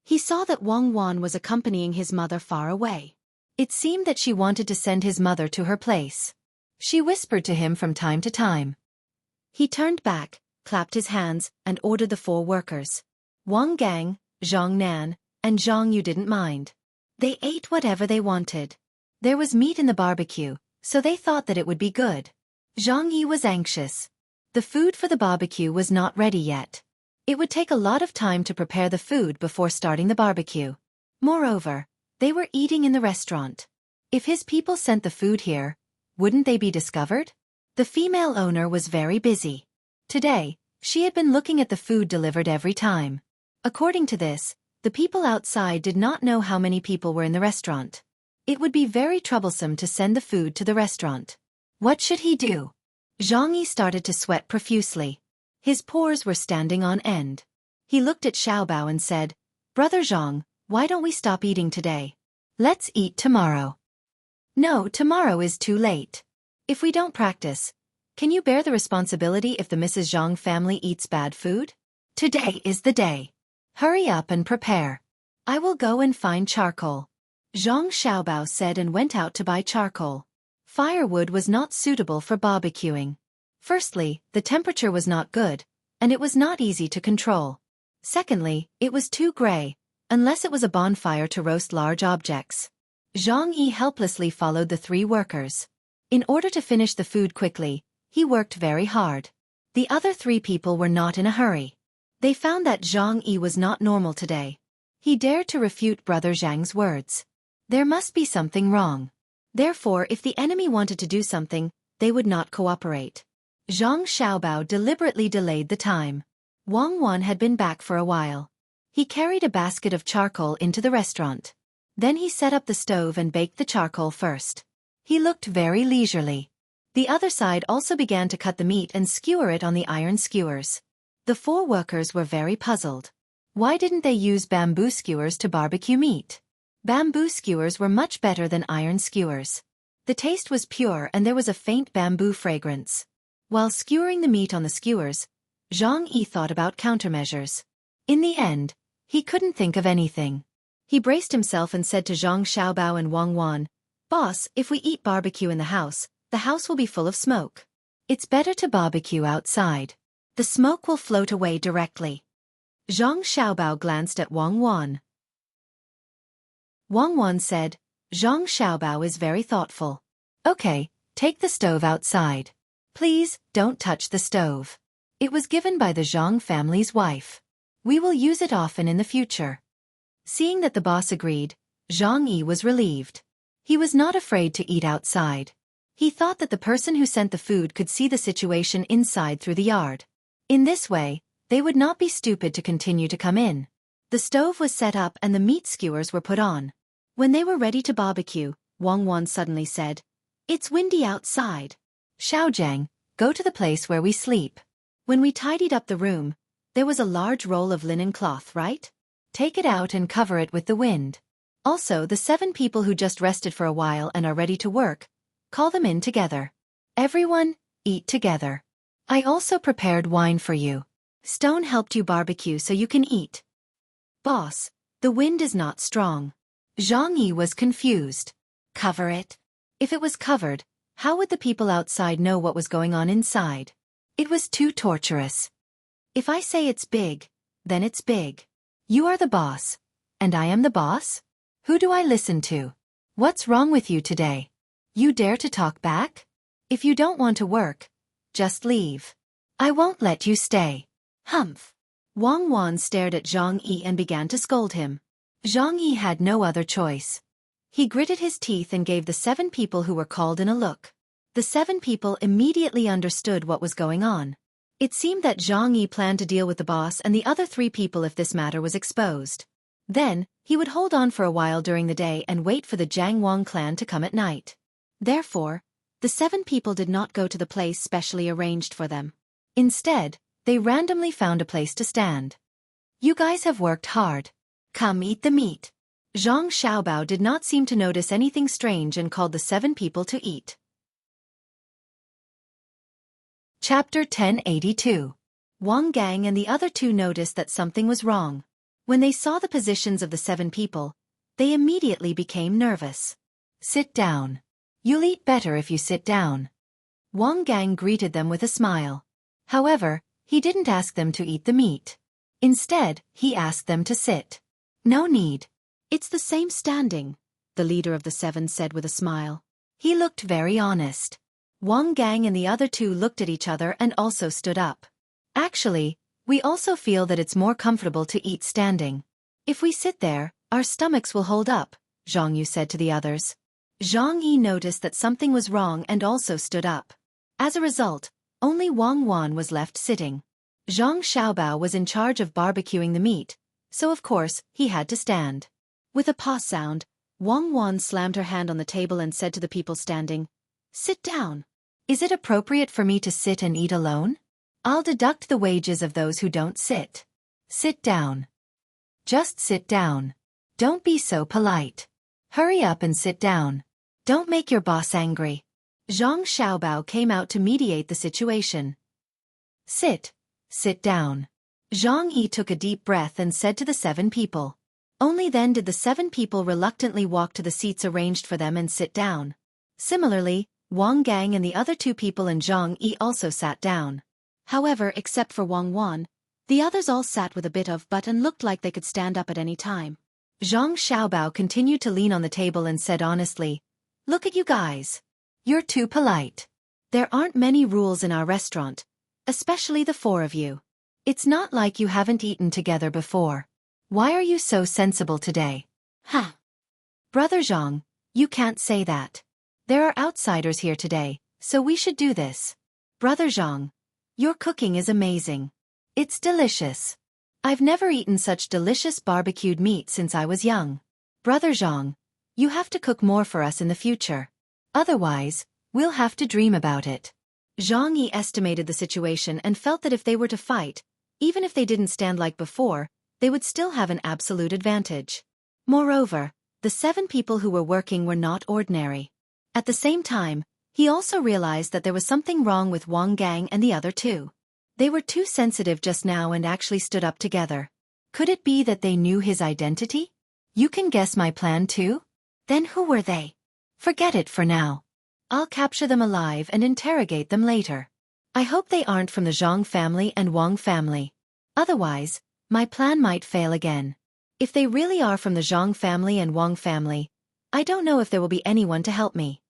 He saw that Wang Wan was accompanying his mother far away. It seemed that she wanted to send his mother to her place. She whispered to him from time to time. He turned back, clapped his hands, and ordered the 4 workers. Wang Gang, Zhang Nan, and Zhang Yu didn't mind. They ate whatever they wanted. There was meat in the barbecue, so they thought that it would be good. Zhang Yi was anxious. The food for the barbecue was not ready yet. It would take a lot of time to prepare the food before starting the barbecue. Moreover, they were eating in the restaurant. If his people sent the food here, wouldn't they be discovered? The female owner was very busy. Today, she had been looking at the food delivered every time. According to this, the people outside did not know how many people were in the restaurant. It would be very troublesome to send the food to the restaurant. What should he do? Zhang Yi started to sweat profusely. His pores were standing on end. He looked at Xiaobao and said, "Brother Zhang, why don't we stop eating today? Let's eat tomorrow." "No, tomorrow is too late. If we don't practice, can you bear the responsibility if the Mrs. Zhang family eats bad food? Today is the day. Hurry up and prepare. I will go and find charcoal." Zhang Xiaobao said and went out to buy charcoal. Firewood was not suitable for barbecuing. Firstly, the temperature was not good, and it was not easy to control. Secondly, it was too gray, unless it was a bonfire to roast large objects. Zhang Yi helplessly followed the 3 workers. In order to finish the food quickly, he worked very hard. The other 3 people were not in a hurry. They found that Zhang Yi was not normal today. He dared to refute Brother Zhang's words. There must be something wrong. Therefore, if the enemy wanted to do something, they would not cooperate. Zhang Xiaobao deliberately delayed the time. Wang Wan had been back for a while. He carried a basket of charcoal into the restaurant. Then he set up the stove and baked the charcoal first. He looked very leisurely. The other side also began to cut the meat and skewer it on the iron skewers. The 4 workers were very puzzled. Why didn't they use bamboo skewers to barbecue meat? Bamboo skewers were much better than iron skewers. The taste was pure and there was a faint bamboo fragrance. While skewering the meat on the skewers, Zhang Yi thought about countermeasures. In the end, he couldn't think of anything. He braced himself and said to Zhang Xiaobao and Wang Wan, "Boss, if we eat barbecue in the house will be full of smoke. It's better to barbecue outside. The smoke will float away directly." Zhang Xiaobao glanced at Wang Wan. Wang Wan said, "Zhang Xiaobao is very thoughtful. Okay, take the stove outside. Please, don't touch the stove. It was given by the Zhang family's wife. We will use it often in the future." Seeing that the boss agreed, Zhang Yi was relieved. He was not afraid to eat outside. He thought that the person who sent the food could see the situation inside through the yard. In this way, they would not be stupid to continue to come in. The stove was set up and the meat skewers were put on. When they were ready to barbecue, Wang Wan suddenly said, "It's windy outside. Xiaojiang, go to the place where we sleep. When we tidied up the room, there was a large roll of linen cloth, right? Take it out and cover it with the wind. Also, the 7 people who just rested for a while and are ready to work, call them in together. Everyone, eat together. I also prepared wine for you. Stone helped you barbecue so you can eat." "Boss, the wind is not strong." Zhang Yi was confused. Cover it? If it was covered, how would the people outside know what was going on inside? It was too torturous. If I say it's big, then it's big. You are the boss, and I am the boss? Who do I listen to? What's wrong with you today? You dare to talk back? If you don't want to work, just leave. I won't let you stay. Humph. Wang Wan stared at Zhang Yi and began to scold him. Zhang Yi had no other choice. He gritted his teeth and gave the 7 people who were called in a look. The 7 people immediately understood what was going on. It seemed that Zhang Yi planned to deal with the boss and the other 3 people if this matter was exposed. Then, he would hold on for a while during the day and wait for the Jiang Wang clan to come at night. Therefore, the 7 people did not go to the place specially arranged for them. Instead, they randomly found a place to stand. You guys have worked hard. Come eat the meat. Zhang Xiaobao did not seem to notice anything strange and called the 7 people to eat. Chapter 1082. Wang Gang and the other 2 noticed that something was wrong. When they saw the positions of the 7 people, they immediately became nervous. Sit down. You'll eat better if you sit down. Wang Gang greeted them with a smile. However, he didn't ask them to eat the meat. Instead, he asked them to sit. No need. It's the same standing, the leader of the 7 said with a smile. He looked very honest. Wang Gang and the other 2 looked at each other and also stood up. Actually, we also feel that it's more comfortable to eat standing. If we sit there, our stomachs will hold up, Zhang Yu said to the others. Zhang Yi noticed that something was wrong and also stood up. As a result, only Wang Wan was left sitting. Zhang Xiaobao was in charge of barbecuing the meat, so of course, he had to stand. With a pause sound, Wang Wan slammed her hand on the table and said to the people standing, "Sit down. Is it appropriate for me to sit and eat alone? I'll deduct the wages of those who don't sit. Sit down. Just sit down. Don't be so polite. Hurry up and sit down. Don't make your boss angry." Zhang Xiaobao came out to mediate the situation. Sit down. Zhang Yi took a deep breath and said to the 7 people. Only then did the 7 people reluctantly walk to the seats arranged for them and sit down. Similarly, Wang Gang and the other 2 people and Zhang Yi also sat down. However, except for Wang Wan, the others all sat with a bit of butt and looked like they could stand up at any time. Zhang Xiaobao continued to lean on the table and said honestly, "Look at you guys. You're too polite. There aren't many rules in our restaurant, especially the 4 of you. It's not like you haven't eaten together before. Why are you so sensible today?" "Huh. Brother Zhang, you can't say that. There are outsiders here today, so we should do this. Brother Zhang, your cooking is amazing. It's delicious. I've never eaten such delicious barbecued meat since I was young. Brother Zhang, you have to cook more for us in the future. Otherwise, we'll have to dream about it." Zhang Yi estimated the situation and felt that if they were to fight, even if they didn't stand like before, they would still have an absolute advantage. Moreover, the 7 people who were working were not ordinary. At the same time, he also realized that there was something wrong with Wang Gang and the other 2. They were too sensitive just now and actually stood up together. Could it be that they knew his identity? You can guess my plan too? Then who were they? Forget it for now. I'll capture them alive and interrogate them later. I hope they aren't from the Zhang family and Wang family. Otherwise, my plan might fail again. If they really are from the Zhang family and Wang family, I don't know if there will be anyone to help me.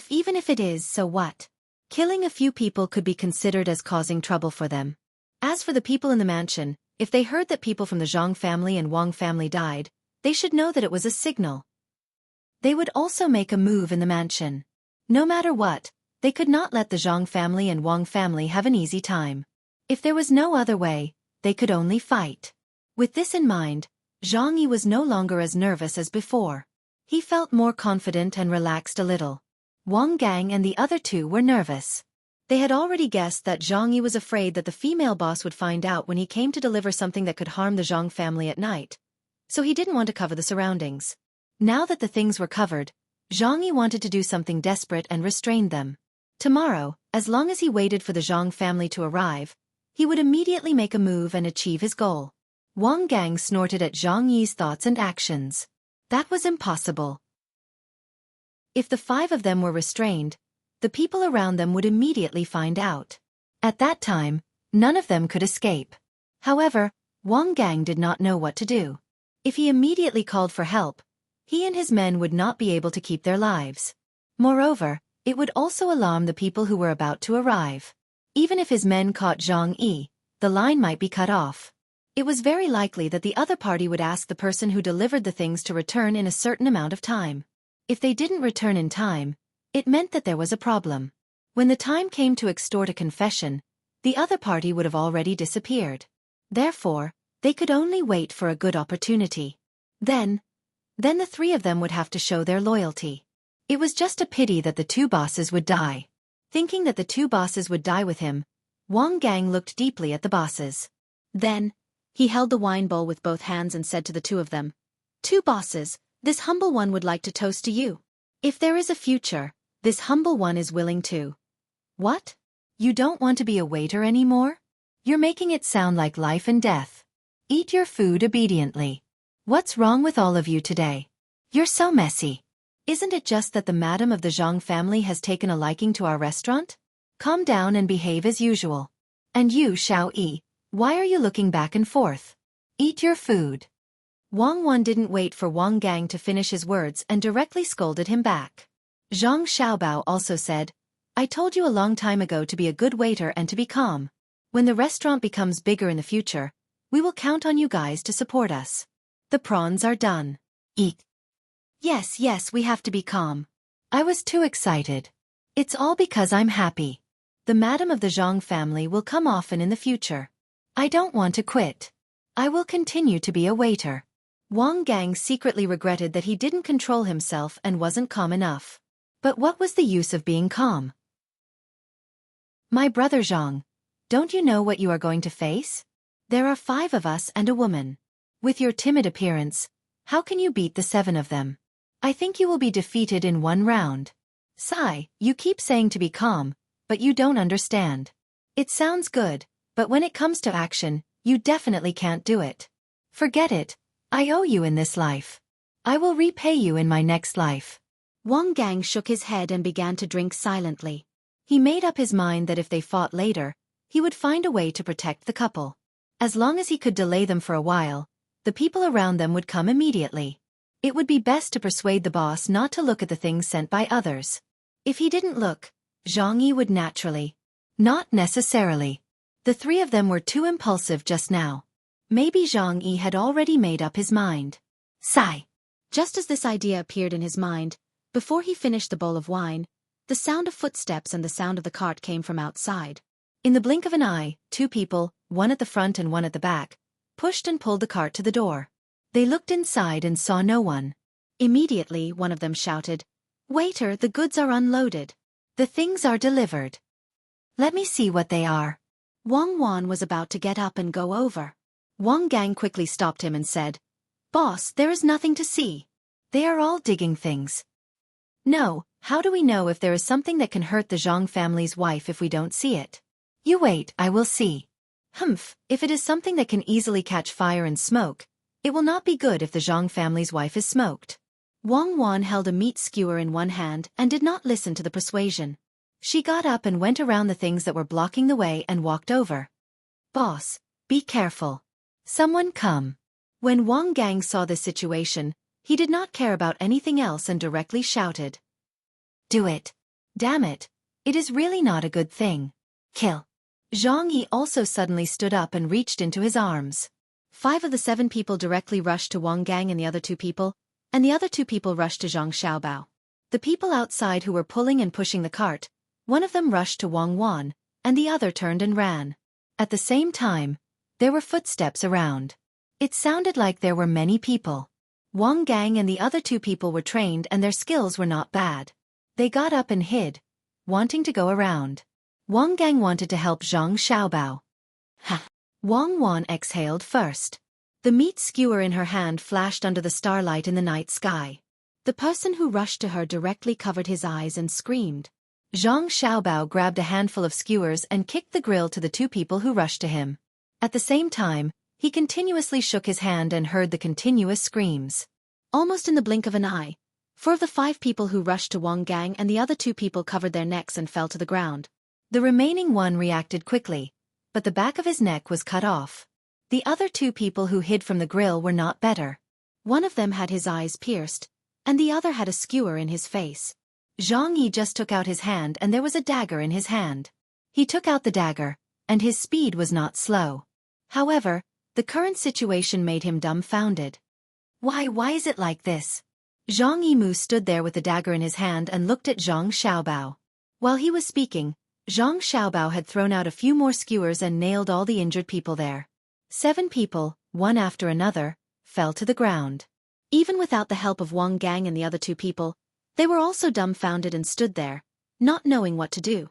Even if it is, so what? Killing a few people could be considered as causing trouble for them. As for the people in the mansion, if they heard that people from the Zhang family and Wang family died, they should know that it was a signal. They would also make a move in the mansion. No matter what, they could not let the Zhang family and Wang family have an easy time. If there was no other way, they could only fight. With this in mind, Zhang Yi was no longer as nervous as before. He felt more confident and relaxed a little. Wang Gang and the other 2 were nervous. They had already guessed that Zhang Yi was afraid that the female boss would find out when he came to deliver something that could harm the Zhang family at night, so he didn't want to cover the surroundings. Now that the things were covered, Zhang Yi wanted to do something desperate and restrained them. Tomorrow, as long as he waited for the Zhang family to arrive, he would immediately make a move and achieve his goal. Wang Gang snorted at Zhang Yi's thoughts and actions. That was impossible. If the 5 of them were restrained, the people around them would immediately find out. At that time, none of them could escape. However, Wang Gang did not know what to do. If he immediately called for help, he and his men would not be able to keep their lives. Moreover, it would also alarm the people who were about to arrive. Even if his men caught Zhang Yi, the line might be cut off. It was very likely that the other party would ask the person who delivered the things to return in a certain amount of time. If they didn't return in time, it meant that there was a problem. When the time came to extort a confession, the other party would have already disappeared. Therefore, they could only wait for a good opportunity. Then the three of them would have to show their loyalty. It was just a pity that the two bosses would die. Thinking that the two bosses would die with him, Wang Gang looked deeply at the bosses. Then, he held the wine bowl with both hands and said to the two of them, "Two bosses, this humble one would like to toast to you. If there is a future, this humble one is willing to." "What? You don't want to be a waiter anymore? You're making it sound like life and death. Eat your food obediently. What's wrong with all of you today? You're so messy. Isn't it just that the madam of the Zhang family has taken a liking to our restaurant? Calm down and behave as usual. And you, Xueqi, why are you looking back and forth? Eat your food." Wang Wan didn't wait for Wang Gang to finish his words and directly scolded him back. Zhang Xiaobao also said, "I told you a long time ago to be a good waiter and to be calm. When the restaurant becomes bigger in the future, we will count on you guys to support us. The prawns are done. Eat." Yes, we have to be calm. I was too excited. It's all because I'm happy. The madam of the Zhang family will come often in the future. I don't want to quit. I will continue to be a waiter. Wang Gang secretly regretted that he didn't control himself and wasn't calm enough. But what was the use of being calm? "My brother Zhang, don't you know what you are going to face? There are 5 of us and a woman. With your timid appearance, how can you beat the 7 of them? I think you will be defeated in 1 round. Sigh, you keep saying to be calm, but you don't understand. It sounds good, but when it comes to action, you definitely can't do it. Forget it. I owe you in this life. I will repay you in my next life." Wang Gang shook his head and began to drink silently. He made up his mind that if they fought later, he would find a way to protect the couple. As long as he could delay them for a while, the people around them would come immediately. It would be best to persuade the boss not to look at the things sent by others. If he didn't look, Zhang Yi would naturally. Not necessarily. The 3 of them were too impulsive just now. Maybe Zhang Yi had already made up his mind. Sigh. Just as this idea appeared in his mind, before he finished the bowl of wine, the sound of footsteps and the sound of the cart came from outside. In the blink of an eye, 2 people, one at the front and one at the back, pushed and pulled the cart to the door. They looked inside and saw no one. Immediately, one of them shouted, "Waiter, the goods are unloaded. The things are delivered. Let me see what they are." Wang Wan was about to get up and go over. Wang Gang quickly stopped him and said, "Boss, there is nothing to see. They are all digging things." "No, how do we know if there is something that can hurt the Zhang family's wife if we don't see it?" "You wait, I will see." "Humph, if it is something that can easily catch fire and smoke, it will not be good if the Zhang family's wife is smoked." Wang Wan held a meat skewer in one hand and did not listen to the persuasion. She got up and went around the things that were blocking the way and walked over. "Boss, be careful. Someone come." When Wang Gang saw this situation, he did not care about anything else and directly shouted, "Do it. Damn it. It is really not a good thing. Kill." Zhang Yi also suddenly stood up and reached into his arms. 5 of the 7 people directly rushed to Wang Gang and the other 2 people rushed to Zhang Xiaobao. The people outside who were pulling and pushing the cart, one of them rushed to Wang Wan, and the other turned and ran. At the same time, there were footsteps around. It sounded like there were many people. Wang Gang and the other 2 people were trained and their skills were not bad. They got up and hid, wanting to go around. Wang Gang wanted to help Zhang Xiaobao. Ha! Wang Wan exhaled first. The meat skewer in her hand flashed under the starlight in the night sky. The person who rushed to her directly covered his eyes and screamed. Zhang Xiaobao grabbed a handful of skewers and kicked the grill to the 2 people who rushed to him. At the same time, he continuously shook his hand and heard the continuous screams. Almost in the blink of an eye, 4 of the 5 people who rushed to Wang Gang and the other 2 people covered their necks and fell to the ground. The remaining one reacted quickly, but the back of his neck was cut off. The other 2 people who hid from the grill were not better. One of them had his eyes pierced, and the other had a skewer in his face. Zhang Yi just took out his hand and there was a dagger in his hand. He took out the dagger, and his speed was not slow. However, the current situation made him dumbfounded. Why is it like this? Zhang Yimou stood there with the dagger in his hand and looked at Zhang Xiaobao. While he was speaking, Zhang Xiaobao had thrown out a few more skewers and nailed all the injured people there. 7 people, one after another, fell to the ground. Even without the help of Wang Gang and the other 2 people, they were also dumbfounded and stood there, not knowing what to do.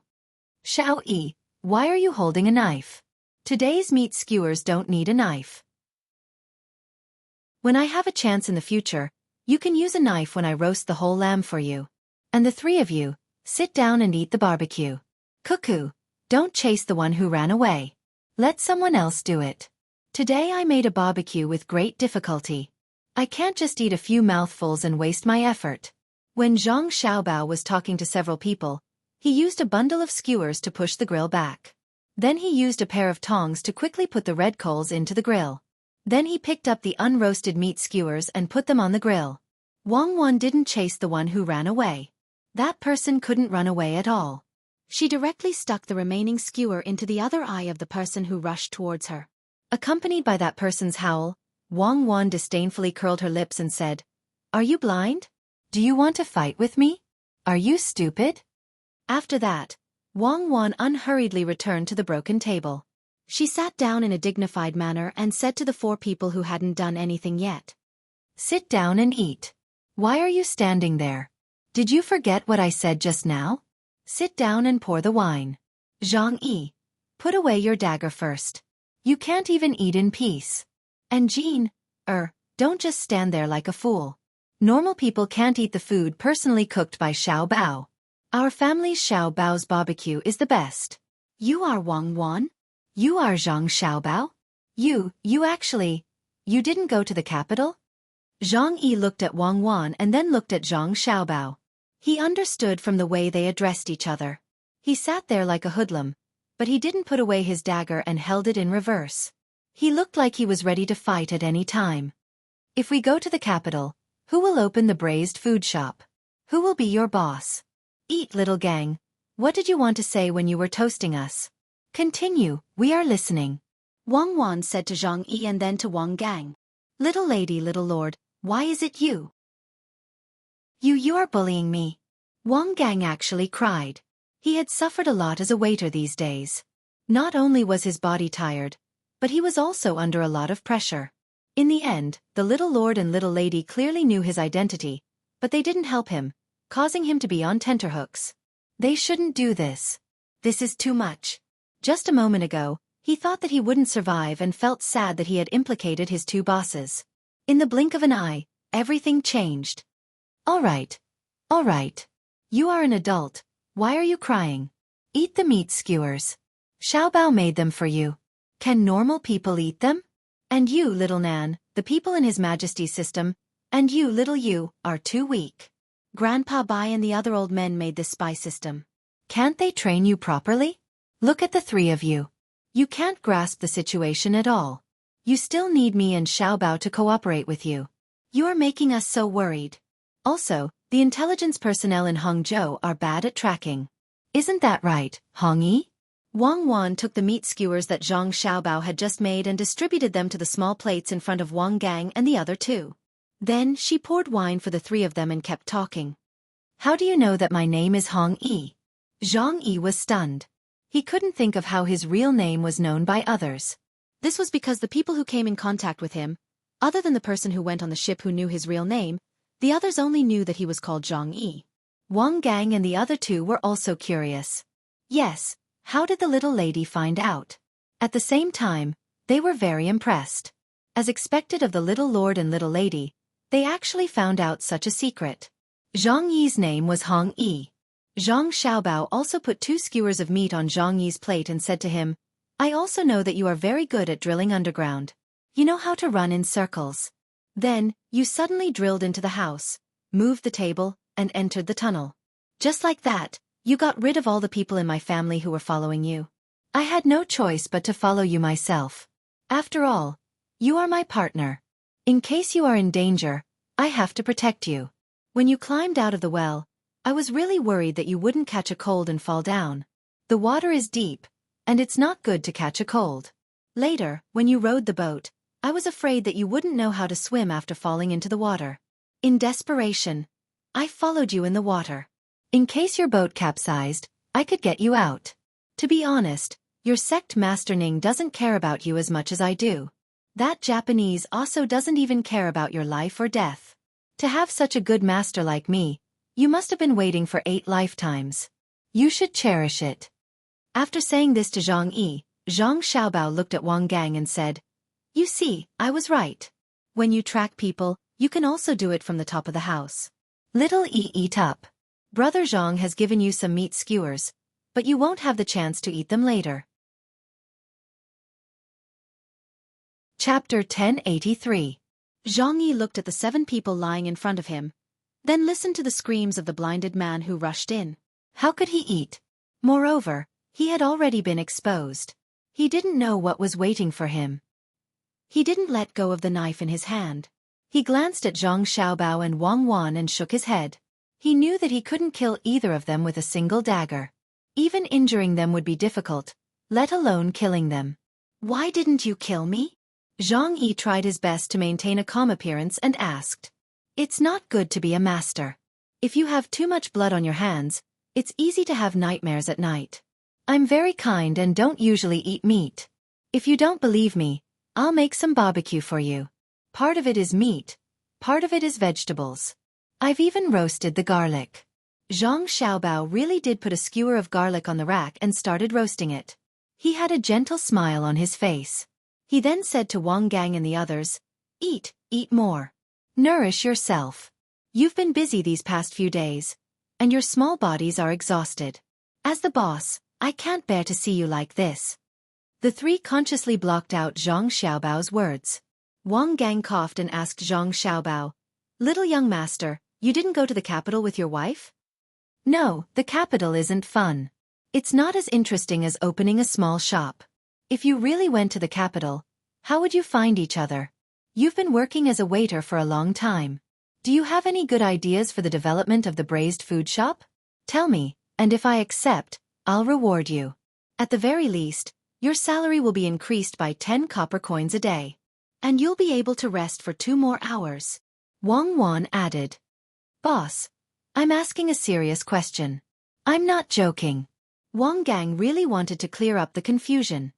Xueqi, why are you holding a knife? Today's meat skewers don't need a knife. When I have a chance in the future, you can use a knife when I roast the whole lamb for you. And the 3 of you, sit down and eat the barbecue. Cuckoo, don't chase the one who ran away. Let someone else do it. Today I made a barbecue with great difficulty. I can't just eat a few mouthfuls and waste my effort. When Zhang Xiaobao was talking to several people, he used a bundle of skewers to push the grill back. Then he used a pair of tongs to quickly put the red coals into the grill. Then he picked up the unroasted meat skewers and put them on the grill. Wang Wan didn't chase the one who ran away. That person couldn't run away at all. She directly stuck the remaining skewer into the other eye of the person who rushed towards her. Accompanied by that person's howl, Wang Wan disdainfully curled her lips and said, "Are you blind? Do you want to fight with me? Are you stupid?" After that, Wang Wan unhurriedly returned to the broken table. She sat down in a dignified manner and said to the 4 people who hadn't done anything yet, "Sit down and eat. Why are you standing there? Did you forget what I said just now? Sit down and pour the wine. Zhang Yi, put away your dagger first. You can't even eat in peace. And Jean, don't just stand there like a fool. Normal people can't eat the food personally cooked by Xiao Bao. Our family's Xiao Bao's barbecue is the best. You are Wang Wan? You are Zhang Xiaobao? You didn't go to the capital?" Zhang Yi looked at Wang Wan and then looked at Zhang Xiaobao. He understood from the way they addressed each other. He sat there like a hoodlum, but he didn't put away his dagger and held it in reverse. He looked like he was ready to fight at any time. "If we go to the capital, who will open the braised food shop? Who will be your boss? Eat, little gang. What did you want to say when you were toasting us? Continue, we are listening." Wang Wan said to Zhang Yi and then to Wang Gang, "Little lady, little lord, why is it you? You are bullying me." Wang Gang actually cried. He had suffered a lot as a waiter these days. Not only was his body tired, but he was also under a lot of pressure. In the end, the little lord and little lady clearly knew his identity, but they didn't help him, causing him to be on tenterhooks. They shouldn't do this. This is too much. Just a moment ago, he thought that he wouldn't survive and felt sad that he had implicated his 2 bosses. In the blink of an eye, everything changed. All right. You are an adult. Why are you crying? Eat the meat skewers. Xiaobao made them for you. Can normal people eat them? And you, little Nan, the people in His Majesty's system, and you, little you, are too weak. Grandpa Bai and the other old men made this spy system. Can't they train you properly? Look at the 3 of you. You can't grasp the situation at all. You still need me and Xiaobao to cooperate with you. You are making us so worried. Also, the intelligence personnel in Hangzhou are bad at tracking. Isn't that right, Hong Yi? Wang Wan took the meat skewers that Zhang Xiaobao had just made and distributed them to the small plates in front of Wang Gang and the other 2. Then she poured wine for the 3 of them and kept talking. "How do you know that my name is Hong Yi?" Zhang Yi was stunned. He couldn't think of how his real name was known by others. This was because the people who came in contact with him, other than the person who went on the ship who knew his real name, the others only knew that he was called Zhang Yi. Wang Gang and the other 2 were also curious. Yes, how did the little lady find out? At the same time, they were very impressed. As expected of the little lord and little lady, they actually found out such a secret. Zhang Yi's name was Hong Yi. Zhang Xiaobao also put 2 skewers of meat on Zhang Yi's plate and said to him, "I also know that you are very good at drilling underground. You know how to run in circles." Then, you suddenly drilled into the house, moved the table, and entered the tunnel. Just like that, you got rid of all the people in my family who were following you. I had no choice but to follow you myself. After all, you are my partner. In case you are in danger, I have to protect you. When you climbed out of the well, I was really worried that you wouldn't catch a cold and fall down. The water is deep, and it's not good to catch a cold. Later, when you rowed the boat, I was afraid that you wouldn't know how to swim after falling into the water. In desperation, I followed you in the water. In case your boat capsized, I could get you out. To be honest, your sect master Ning doesn't care about you as much as I do. That Japanese also doesn't even care about your life or death. To have such a good master like me, you must have been waiting for 8 lifetimes. You should cherish it. After saying this to Zhang Yi, Zhang Xiaobao looked at Wang Gang and said, "You see, I was right. When you track people, you can also do it from the top of the house. Little eat up. Brother Zhang has given you some meat skewers, but you won't have the chance to eat them later." Chapter 1083. Zhang Yi looked at the 7 people lying in front of him, then listened to the screams of the blinded man who rushed in. How could he eat? Moreover, he had already been exposed. He didn't know what was waiting for him. He didn't let go of the knife in his hand. He glanced at Zhang Xiaobao and Wang Wan and shook his head. He knew that he couldn't kill either of them with a single dagger. Even injuring them would be difficult, let alone killing them. "Why didn't you kill me?" Zhang Yi tried his best to maintain a calm appearance and asked. "It's not good to be a master. If you have too much blood on your hands, it's easy to have nightmares at night. I'm very kind and don't usually eat meat. If you don't believe me, I'll make some barbecue for you. Part of it is meat, part of it is vegetables. I've even roasted the garlic." Zhang Xiaobao really did put a skewer of garlic on the rack and started roasting it. He had a gentle smile on his face. He then said to Wang Gang and the others, "Eat more. Nourish yourself. You've been busy these past few days, and your small bodies are exhausted. As the boss, I can't bear to see you like this." The 3 consciously blocked out Zhang Xiaobao's words. Wang Gang coughed and asked Zhang Xiaobao, "Little young master, you didn't go to the capital with your wife?" "No, the capital isn't fun. It's not as interesting as opening a small shop. If you really went to the capital, how would you find each other? You've been working as a waiter for a long time. Do you have any good ideas for the development of the braised food shop? Tell me, and if I accept, I'll reward you. At the very least, your salary will be increased by 10 copper coins a day. And you'll be able to rest for 2 more hours." Wang Wan added. "Boss, I'm asking a serious question. I'm not joking." Wang Gang really wanted to clear up the confusion.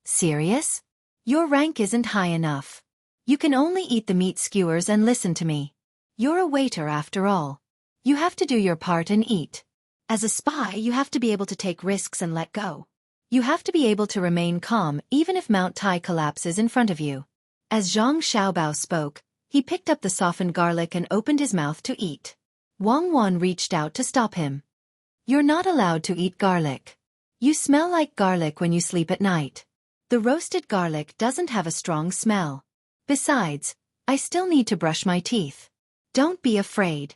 "Serious? Your rank isn't high enough. You can only eat the meat skewers and listen to me. You're a waiter after all. You have to do your part and eat. As a spy, you have to be able to take risks and let go. You have to be able to remain calm even if Mount Tai collapses in front of you." As Zhang Xiaobao spoke, he picked up the softened garlic and opened his mouth to eat. Wang Wan reached out to stop him. "You're not allowed to eat garlic. You smell like garlic when you sleep at night. The roasted garlic doesn't have a strong smell. Besides, I still need to brush my teeth. Don't be afraid."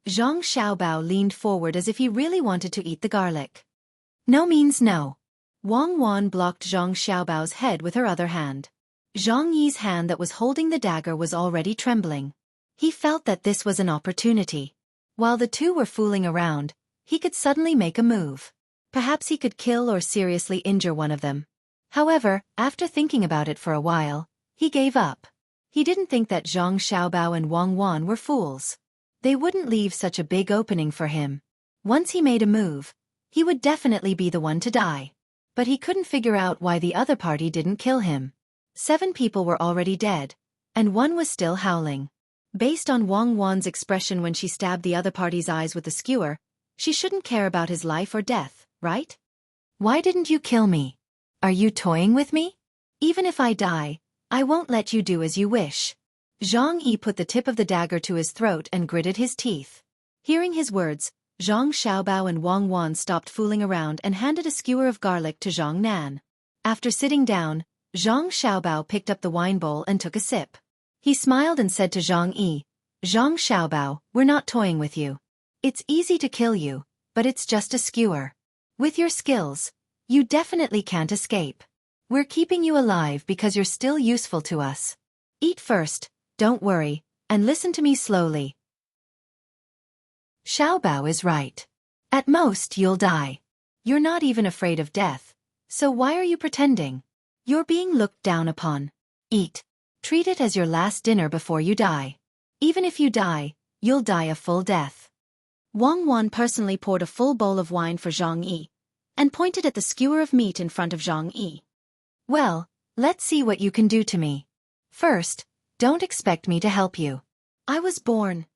Zhang Xiaobao leaned forward as if he really wanted to eat the garlic. "No means no." Wang Wan blocked Zhang Xiaobao's head with her other hand. Zhang Yi's hand that was holding the dagger was already trembling. He felt that this was an opportunity. While the 2 were fooling around, he could suddenly make a move. Perhaps he could kill or seriously injure one of them. However, after thinking about it for a while, he gave up. He didn't think that Zhang Xiaobao and Wang Wan were fools. They wouldn't leave such a big opening for him. Once he made a move, he would definitely be the one to die. But he couldn't figure out why the other party didn't kill him. 7 people were already dead, and 1 was still howling. Based on Wang Wan's expression when she stabbed the other party's eyes with the skewer, she shouldn't care about his life or death, right? "Why didn't you kill me? Are you toying with me? Even if I die, I won't let you do as you wish." Zhang Yi put the tip of the dagger to his throat and gritted his teeth. Hearing his words, Zhang Xiaobao and Wang Wan stopped fooling around and handed a skewer of garlic to Zhang Nan. After sitting down, Zhang Xiaobao picked up the wine bowl and took a sip. He smiled and said to Zhang Yi, "Zhang Xiaobao, we're not toying with you. It's easy to kill you, but it's just a skewer. With your skills, you definitely can't escape. We're keeping you alive because you're still useful to us. Eat first, don't worry, and listen to me slowly." Xiaobao is right. At most you'll die. You're not even afraid of death, so why are you pretending? You're being looked down upon. Eat. Treat it as your last dinner before you die. Even if you die, you'll die a full death. Wang Wan personally poured a full bowl of wine for Zhang Yi, and pointed at the skewer of meat in front of Zhang Yi. Well, let's see what you can do to me. First, don't expect me to help you. I was born.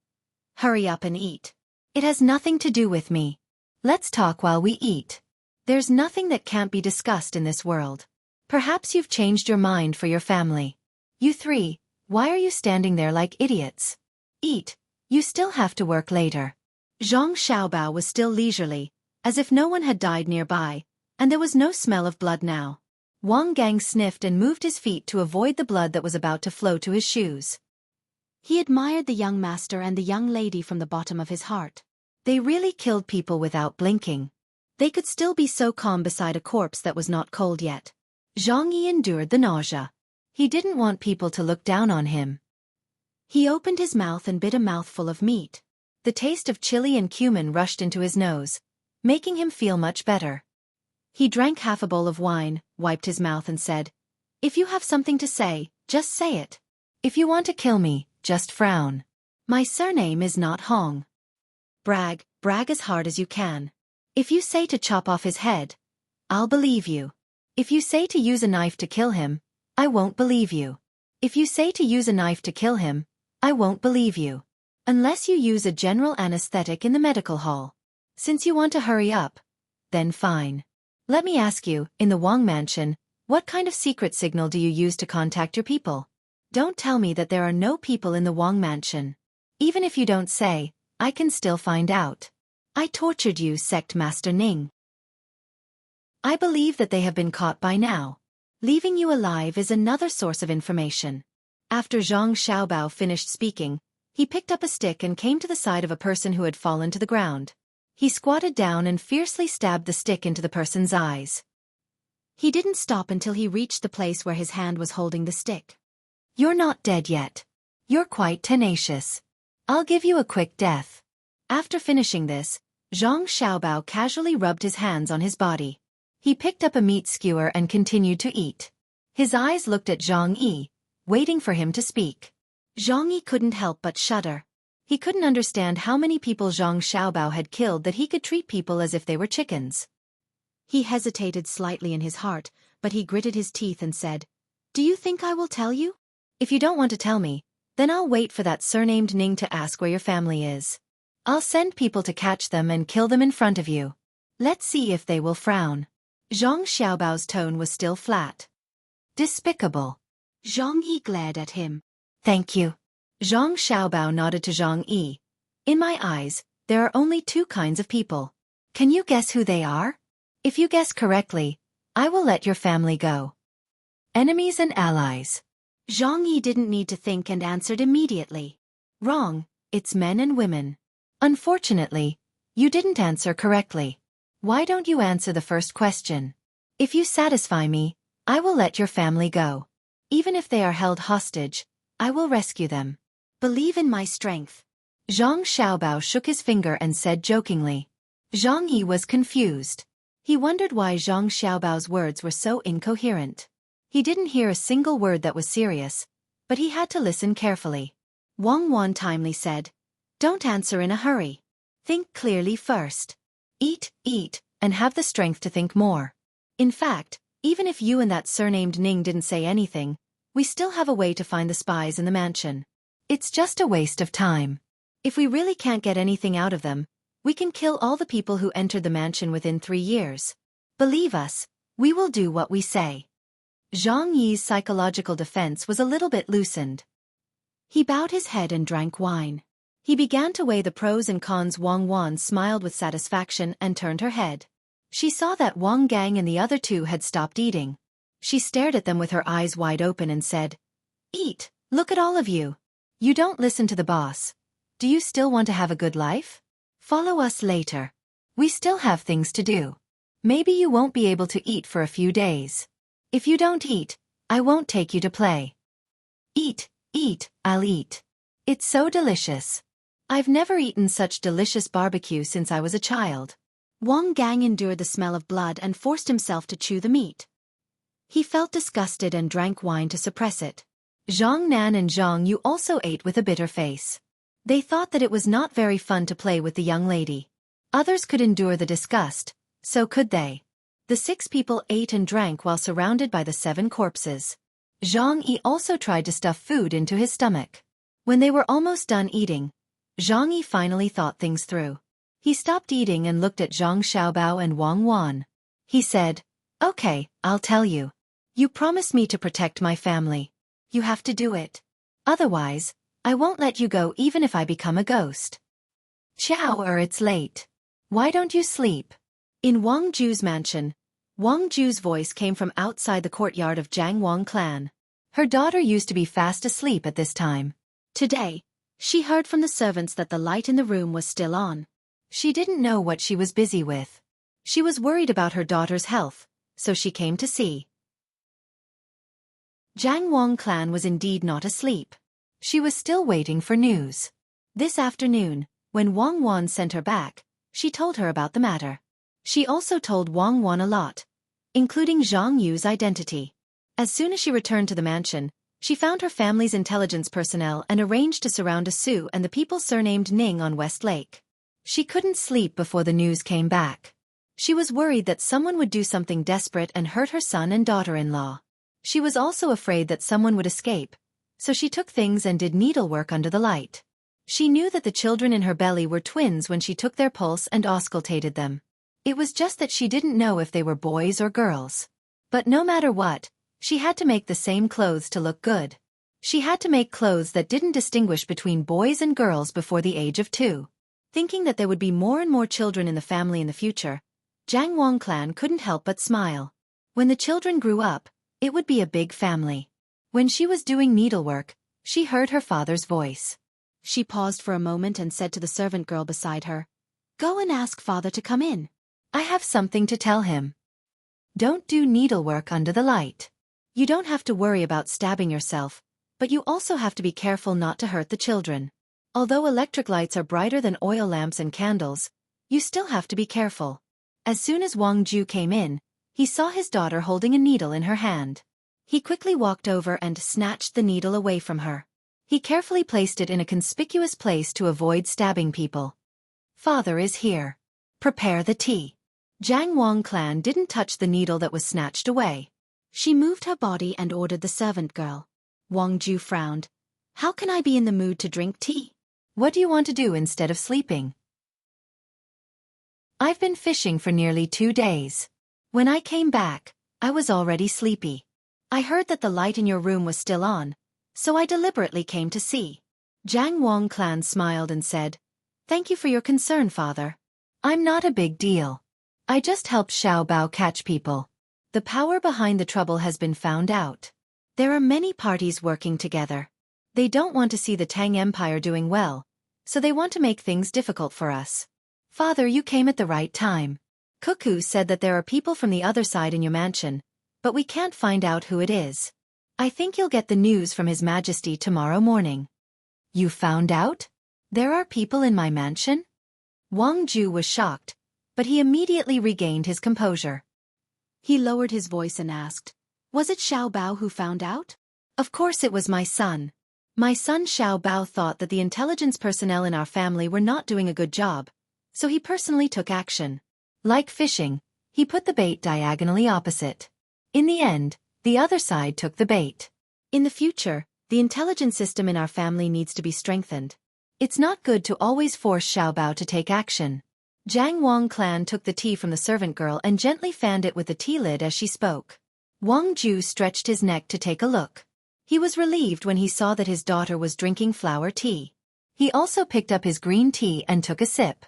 Hurry up and eat. It has nothing to do with me. Let's talk while we eat. There's nothing that can't be discussed in this world. Perhaps you've changed your mind for your family. You three, why are you standing there like idiots? Eat. You still have to work later. Zhang Xiaobao was still leisurely, as if no one had died nearby, and there was no smell of blood now. Wang Gang sniffed and moved his feet to avoid the blood that was about to flow to his shoes. He admired the young master and the young lady from the bottom of his heart. They really killed people without blinking. They could still be so calm beside a corpse that was not cold yet. Zhang Yi endured the nausea. He didn't want people to look down on him. He opened his mouth and bit a mouthful of meat. The taste of chili and cumin rushed into his nose, making him feel much better. He drank half a bowl of wine, wiped his mouth and said, "If you have something to say, just say it. If you want to kill me, just frown. My surname is not Hong. Brag as hard as you can. If you say to chop off his head, I'll believe you. If you say to use a knife to kill him, I won't believe you. If you say to use a knife to kill him, I won't believe you. Unless you use a general anesthetic in the medical hall. Since you want to hurry up, then fine. Let me ask you, in the Wang mansion, what kind of secret signal do you use to contact your people? Don't tell me that there are no people in the Wang mansion. Even if you don't say, I can still find out. I tortured you, Sect Master Ning. I believe that they have been caught by now. Leaving you alive is another source of information." After Zhang Xiaobao finished speaking, he picked up a stick and came to the side of a person who had fallen to the ground. He squatted down and fiercely stabbed the stick into the person's eyes. He didn't stop until he reached the place where his hand was holding the stick. "You're not dead yet. You're quite tenacious. I'll give you a quick death." After finishing this, Zhang Xiaobao casually rubbed his hands on his body. He picked up a meat skewer and continued to eat. His eyes looked at Zhang Yi, waiting for him to speak. Zhang Yi couldn't help but shudder. He couldn't understand how many people Zhang Xiaobao had killed that he could treat people as if they were chickens. He hesitated slightly in his heart, but he gritted his teeth and said, "Do you think I will tell you? If you don't want to tell me, then I'll wait for that surnamed Ning to ask where your family is. I'll send people to catch them and kill them in front of you. Let's see if they will frown." Zhang Xiaobao's tone was still flat. "Despicable." Zhang Yi glared at him. "Thank you." Zhang Xiaobao nodded to Zhang Yi. "In my eyes, there are only two kinds of people. Can you guess who they are? If you guess correctly, I will let your family go. Enemies and allies." Zhang Yi didn't need to think and answered immediately. "Wrong, it's men and women. Unfortunately, you didn't answer correctly. Why don't you answer the first question? If you satisfy me, I will let your family go. Even if they are held hostage, I will rescue them. Believe in my strength." Zhang Xiaobao shook his finger and said jokingly. Zhang Yi was confused. He wondered why Zhang Xiaobao's words were so incoherent. He didn't hear a single word that was serious, but he had to listen carefully. Wang Wan timely said, "Don't answer in a hurry. Think clearly first. Eat, and have the strength to think more. In fact, even if you and that surnamed Ning didn't say anything, we still have a way to find the spies in the mansion. It's just a waste of time. If we really can't get anything out of them, we can kill all the people who entered the mansion within 3 years. Believe us, we will do what we say." Zhang Yi's psychological defense was a little bit loosened. He bowed his head and drank wine. He began to weigh the pros and cons. Wang Wan smiled with satisfaction and turned her head. She saw that Wang Gang and the other two had stopped eating. She stared at them with her eyes wide open and said, "Eat, look at all of you. You don't listen to the boss. Do you still want to have a good life? Follow us later. We still have things to do. Maybe you won't be able to eat for a few days. If you don't eat, I won't take you to play. Eat, I'll eat. It's so delicious. I've never eaten such delicious barbecue since I was a child." Wang Gang endured the smell of blood and forced himself to chew the meat. He felt disgusted and drank wine to suppress it. Zhang Nan and Zhang Yu also ate with a bitter face. They thought that it was not very fun to play with the young lady. Others could endure the disgust, so could they. The 6 people ate and drank while surrounded by the 7 corpses. Zhang Yi also tried to stuff food into his stomach. When they were almost done eating, Zhang Yi finally thought things through. He stopped eating and looked at Zhang Xiaobao and Wang Wan. He said, "Okay, I'll tell you. You promised me to protect my family. You have to do it. Otherwise, I won't let you go even if I become a ghost." "Ciao, it's late. Why don't you sleep?" In Wang Ju's mansion, Wang Ju's voice came from outside the courtyard of Jiang Wang clan. Her daughter used to be fast asleep at this time. Today, she heard from the servants that the light in the room was still on. She didn't know what she was busy with. She was worried about her daughter's health, so she came to see. Jiang Wang clan was indeed not asleep. She was still waiting for news. This afternoon, when Wang Wan sent her back, she told her about the matter. She also told Wang Wan a lot, including Zhang Yu's identity. As soon as she returned to the mansion, she found her family's intelligence personnel and arranged to surround Su and the people surnamed Ning on West Lake. She couldn't sleep before the news came back. She was worried that someone would do something desperate and hurt her son and daughter-in-law. She was also afraid that someone would escape, so she took things and did needlework under the light. She knew that the children in her belly were twins when she took their pulse and auscultated them. It was just that she didn't know if they were boys or girls. But no matter what, she had to make the same clothes to look good. She had to make clothes that didn't distinguish between boys and girls before the age of 2. Thinking that there would be more and more children in the family in the future, Jiang Wang clan couldn't help but smile. When the children grew up, it would be a big family. When she was doing needlework, she heard her father's voice. She paused for a moment and said to the servant girl beside her, "Go and ask father to come in. I have something to tell him." Don't do needlework under the light. You don't have to worry about stabbing yourself, but you also have to be careful not to hurt the children. Although electric lights are brighter than oil lamps and candles, you still have to be careful. As soon as Wang Ju came in, he saw his daughter holding a needle in her hand. He quickly walked over and snatched the needle away from her. He carefully placed it in a conspicuous place to avoid stabbing people. "Father is here. Prepare the tea." Jiang Wang clan didn't touch the needle that was snatched away. She moved her body and ordered the servant girl. Wang Ju frowned. "How can I be in the mood to drink tea? What do you want to do instead of sleeping?" "I've been fishing for nearly 2 days. When I came back, I was already sleepy. I heard that the light in your room was still on, so I deliberately came to see." Jiang Wang clan smiled and said, "Thank you for your concern, father. I'm not a big deal. I just helped Xiao Bao catch people. The power behind the trouble has been found out. There are many parties working together. They don't want to see the Tang Empire doing well, so they want to make things difficult for us. Father, you came at the right time. Cuckoo said that there are people from the other side in your mansion, but we can't find out who it is. I think you'll get the news from His Majesty tomorrow morning." "You found out? There are people in my mansion?" Wang Ju was shocked, but he immediately regained his composure. He lowered his voice and asked, "Was it Xiao Bao who found out?" "Of course it was my son. My son Xiao Bao thought that the intelligence personnel in our family were not doing a good job, so he personally took action. Like fishing, he put the bait diagonally opposite. In the end, the other side took the bait. In the future, the intelligence system in our family needs to be strengthened. It's not good to always force Xiao Bao to take action." Jiang Wang clan took the tea from the servant girl and gently fanned it with the tea lid as she spoke. Wang Ju stretched his neck to take a look. He was relieved when he saw that his daughter was drinking flower tea. He also picked up his green tea and took a sip.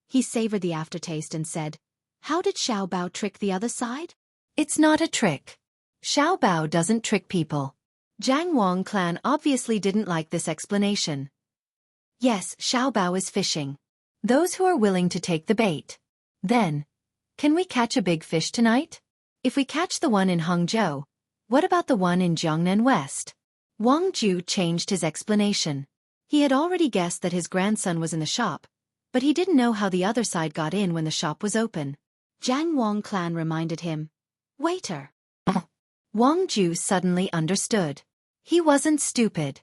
He savored the aftertaste and said, "How did Xiao Bao trick the other side?" "It's not a trick. Xiao Bao doesn't trick people." Jiang Wang clan obviously didn't like this explanation. "Yes, Xiao Bao is fishing. Those who are willing to take the bait. Then, can we catch a big fish tonight? If we catch the one in Hangzhou, what about the one in Jiangnan West?" Wang Ju changed his explanation. He had already guessed that his grandson was in the shop, but he didn't know how the other side got in when the shop was open. Jiang Wang clan reminded him, "Waiter." Wang Ju suddenly understood. He wasn't stupid.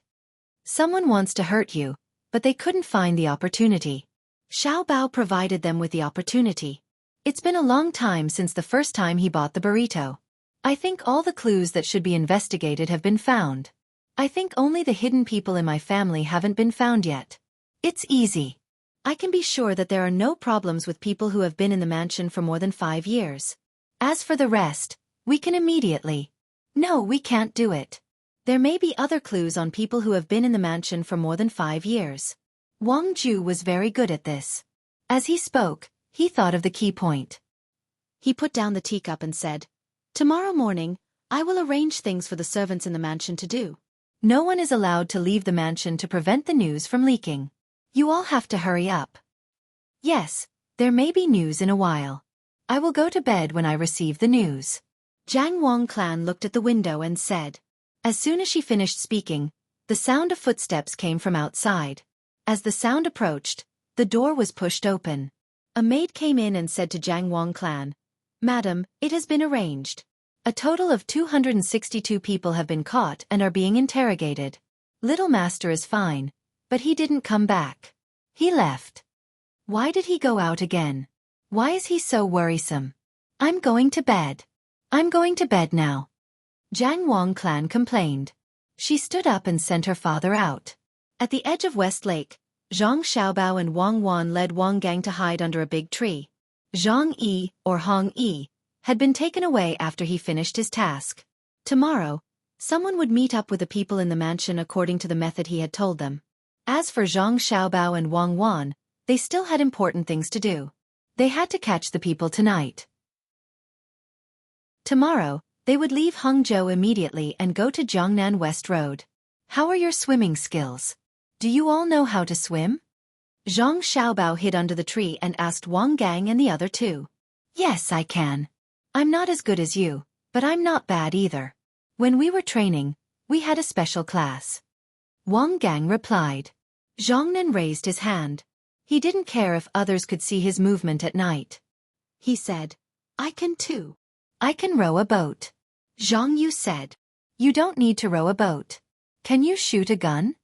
Someone wants to hurt you, but they couldn't find the opportunity. Xiao Bao provided them with the opportunity. It's been a long time since the first time he bought the burrito. I think all the clues that should be investigated have been found. I think only the hidden people in my family haven't been found yet. It's easy. I can be sure that there are no problems with people who have been in the mansion for more than 5 years. As for the rest, we can immediately. No, we can't do it. There may be other clues on people who have been in the mansion for more than 5 years. Wang Ju was very good at this. As he spoke, he thought of the key point. He put down the teacup and said, "Tomorrow morning, I will arrange things for the servants in the mansion to do. No one is allowed to leave the mansion to prevent the news from leaking. You all have to hurry up. Yes, there may be news in a while. I will go to bed when I receive the news." Jiang Wang Clan looked at the window and said. As soon as she finished speaking, the sound of footsteps came from outside. As the sound approached, the door was pushed open. A maid came in and said to Jiang Wang Clan, "Madam, it has been arranged. A total of 262 people have been caught and are being interrogated. Little Master is fine, but he didn't come back. He left. Why did he go out again? Why is he so worrisome? I'm going to bed. I'm going to bed now." Jiang Wang Clan complained. She stood up and sent her father out. At the edge of West Lake, Zhang Xiaobao and Wang Wan led Wang Gang to hide under a big tree. Zhang Yi, or Hong Yi, had been taken away after he finished his task. Tomorrow, someone would meet up with the people in the mansion according to the method he had told them. As for Zhang Xiaobao and Wang Wan, they still had important things to do. They had to catch the people tonight. Tomorrow, they would leave Hangzhou immediately and go to Jiangnan West Road. "How are your swimming skills? Do you all know how to swim?" Zhang Xiaobao hid under the tree and asked Wang Gang and the other two. "Yes, I can. I'm not as good as you, but I'm not bad either. When we were training, we had a special class." Wang Gang replied. Zhangnan raised his hand. He didn't care if others could see his movement at night. He said, "I can too. I can row a boat." Zhang Yu said, "You don't need to row a boat. Can you shoot a gun?"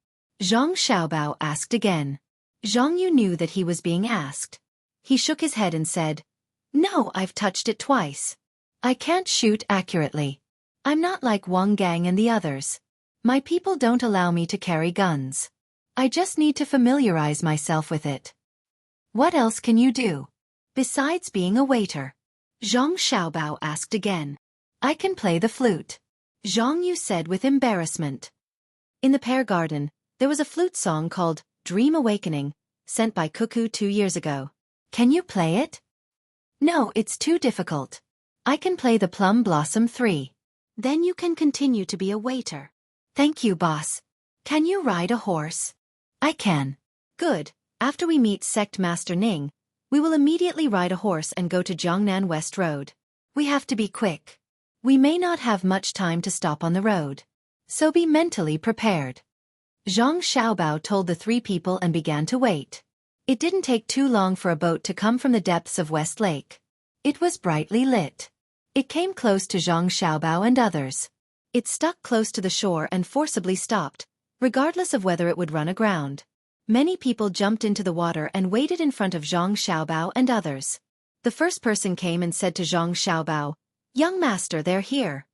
Zhang Xiaobao asked again. Zhang Yu knew that he was being asked. He shook his head and said, "No, I've touched it twice. I can't shoot accurately. I'm not like Wang Gang and the others. My people don't allow me to carry guns. I just need to familiarize myself with it." "What else can you do? Besides being a waiter?" Zhang Xiaobao asked again. "I can play the flute," Zhang Yu said with embarrassment. In the pear garden, there was a flute song called Dream Awakening, sent by Cuckoo 2 years ago. "Can you play it?" "No, it's too difficult. I can play the Plum Blossom 3. Then you can continue to be a waiter." "Thank you, boss. Can you ride a horse?" "I can." "Good. After we meet Sect Master Ning, we will immediately ride a horse and go to Jiangnan West Road. We have to be quick. We may not have much time to stop on the road. So be mentally prepared." Zhang Xiaobao told the 3 people and began to wait. It didn't take too long for a boat to come from the depths of West Lake. It was brightly lit. It came close to Zhang Xiaobao and others. It stuck close to the shore and forcibly stopped, regardless of whether it would run aground. Many people jumped into the water and waited in front of Zhang Xiaobao and others. The first person came and said to Zhang Xiaobao, "Young master, they're here."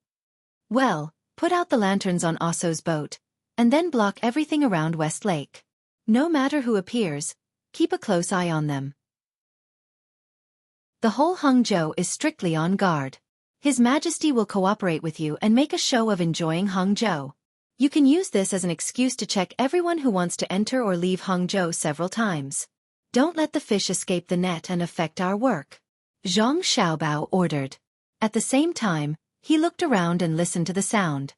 "Well, put out the lanterns on Oso's boat, and then block everything around West Lake. No matter who appears, keep a close eye on them." The whole Hangzhou is strictly on guard. His Majesty will cooperate with you and make a show of enjoying Hangzhou. You can use this as an excuse to check everyone who wants to enter or leave Hangzhou several times. Don't let the fish escape the net and affect our work, Zhang Xiaobao ordered. At the same time, he looked around and listened to the sound.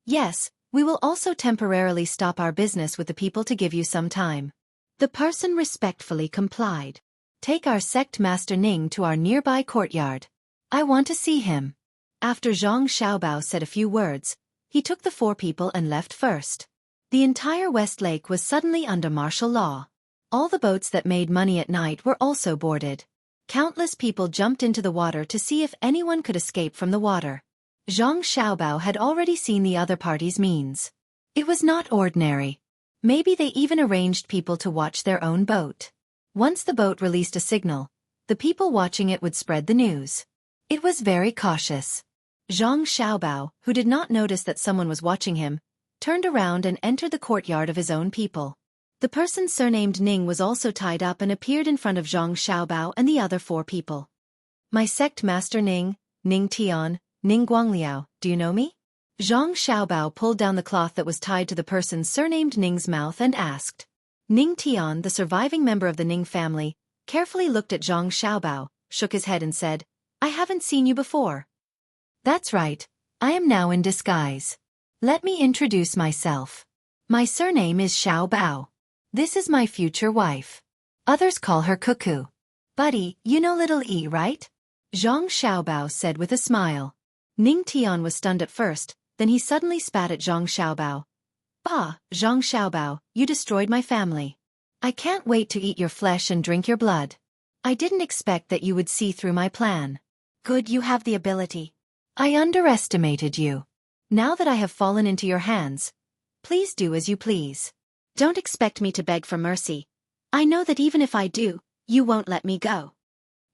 "Yes, we will also temporarily stop our business with the people to give you some time." The person respectfully complied. "Take our sect master Ning to our nearby courtyard. I want to see him." After Zhang Xiaobao said a few words, he took the 4 people and left first. The entire West Lake was suddenly under martial law. All the boats that made money at night were also boarded. Countless people jumped into the water to see if anyone could escape from the water. Zhang Xiaobao had already seen the other party's means. It was not ordinary. Maybe they even arranged people to watch their own boat. Once the boat released a signal, The people watching it would spread the news. It was very cautious. Zhang Xiaobao, who did not notice that someone was watching him, turned around and entered the courtyard of his own people. The person surnamed Ning was also tied up and appeared in front of Zhang Xiaobao and the other 4 people. My sect master Ning, Ning Tian, Ning Guangliao, do you know me? Zhang Xiaobao pulled down the cloth that was tied to the person surnamed Ning's mouth and asked. Ning Tian, the surviving member of the Ning family, carefully looked at Zhang Xiaobao, shook his head and said, I haven't seen you before. That's right, I am now in disguise. Let me introduce myself. My surname is Xiaobao. This is my future wife. Others call her Cuckoo. Buddy, you know little E, right? Zhang Xiaobao said with a smile. Ning Tian was stunned at first, then he suddenly spat at Zhang Xiaobao. Bah, Zhang Xiaobao, you destroyed my family. I can't wait to eat your flesh and drink your blood. I didn't expect that you would see through my plan. Good, you have the ability. I underestimated you. Now that I have fallen into your hands, please do as you please. Don't expect me to beg for mercy. I know that even if I do, you won't let me go.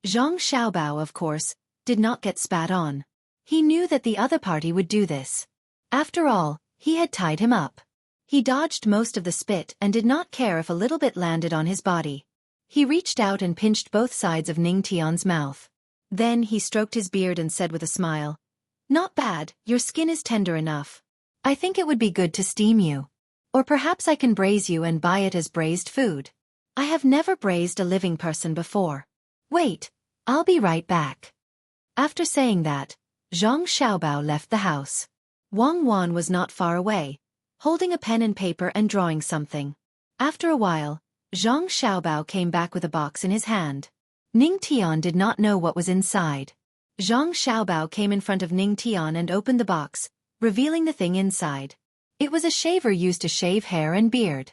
Zhang Xiaobao, of course, did not get spat on. He knew that the other party would do this. After all, he had tied him up. He dodged most of the spit and did not care if a little bit landed on his body. He reached out and pinched both sides of Ning Tian's mouth. Then he stroked his beard and said with a smile, Not bad, your skin is tender enough. I think it would be good to steam you. Or perhaps I can braise you and buy it as braised food. I have never braised a living person before. Wait, I'll be right back. After saying that, Zhang Xiaobao left the house. Wang Wan was not far away, holding a pen and paper and drawing something. After a while, Zhang Xiaobao came back with a box in his hand. Ning Tian did not know what was inside. Zhang Xiaobao came in front of Ning Tian and opened the box, revealing the thing inside. It was a shaver used to shave hair and beard.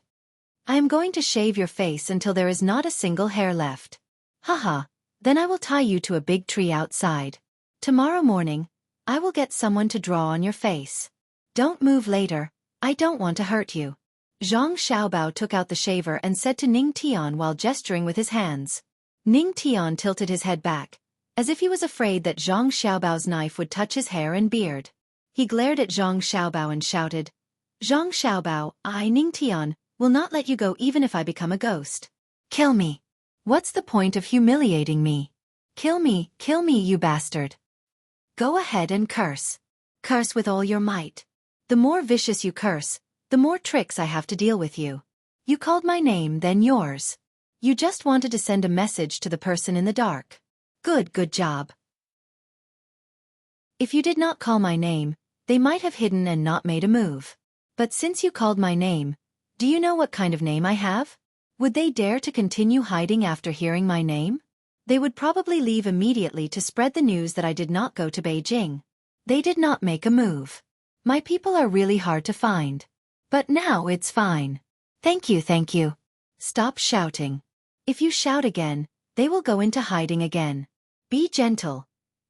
I am going to shave your face until there is not a single hair left. Haha, then I will tie you to a big tree outside. Tomorrow morning, I will get someone to draw on your face. Don't move later, I don't want to hurt you. Zhang Xiaobao took out the shaver and said to Ning Tian while gesturing with his hands. Ning Tian tilted his head back, as if he was afraid that Zhang Xiaobao's knife would touch his hair and beard. He glared at Zhang Xiaobao and shouted, Zhang Xiaobao, I, Ning Tian, will not let you go even if I become a ghost. Kill me. What's the point of humiliating me? Kill me, you bastard. Go ahead and curse. Curse with all your might. The more vicious you curse, the more tricks I have to deal with you. You called my name, then yours. You just wanted to send a message to the person in the dark. Good job. If you did not call my name, they might have hidden and not made a move. But since you called my name, do you know what kind of name I have? Would they dare to continue hiding after hearing my name? They would probably leave immediately to spread the news that I did not go to Beijing. They did not make a move. My people are really hard to find. But now it's fine. Thank you. Stop shouting. If you shout again, they will go into hiding again. Be gentle.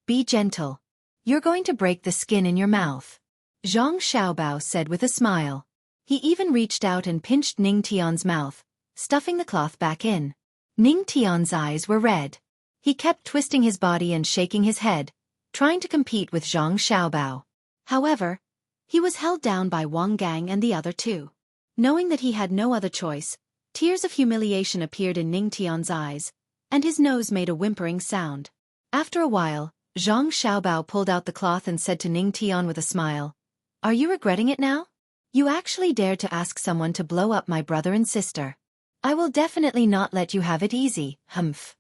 Be gentle. You're going to break the skin in your mouth. Zhang Xiaobao said with a smile. He even reached out and pinched Ning Tian's mouth, stuffing the cloth back in. Ning Tian's eyes were red. He kept twisting his body and shaking his head, trying to compete with Zhang Xiaobao. However, he was held down by Wang Gang and the other 2. Knowing that he had no other choice, tears of humiliation appeared in Ning Tian's eyes, and his nose made a whimpering sound. After a while, Zhang Xiaobao pulled out the cloth and said to Ning Tian with a smile, Are you regretting it now? You actually dared to ask someone to blow up my brother and sister. I will definitely not let you have it easy, humph.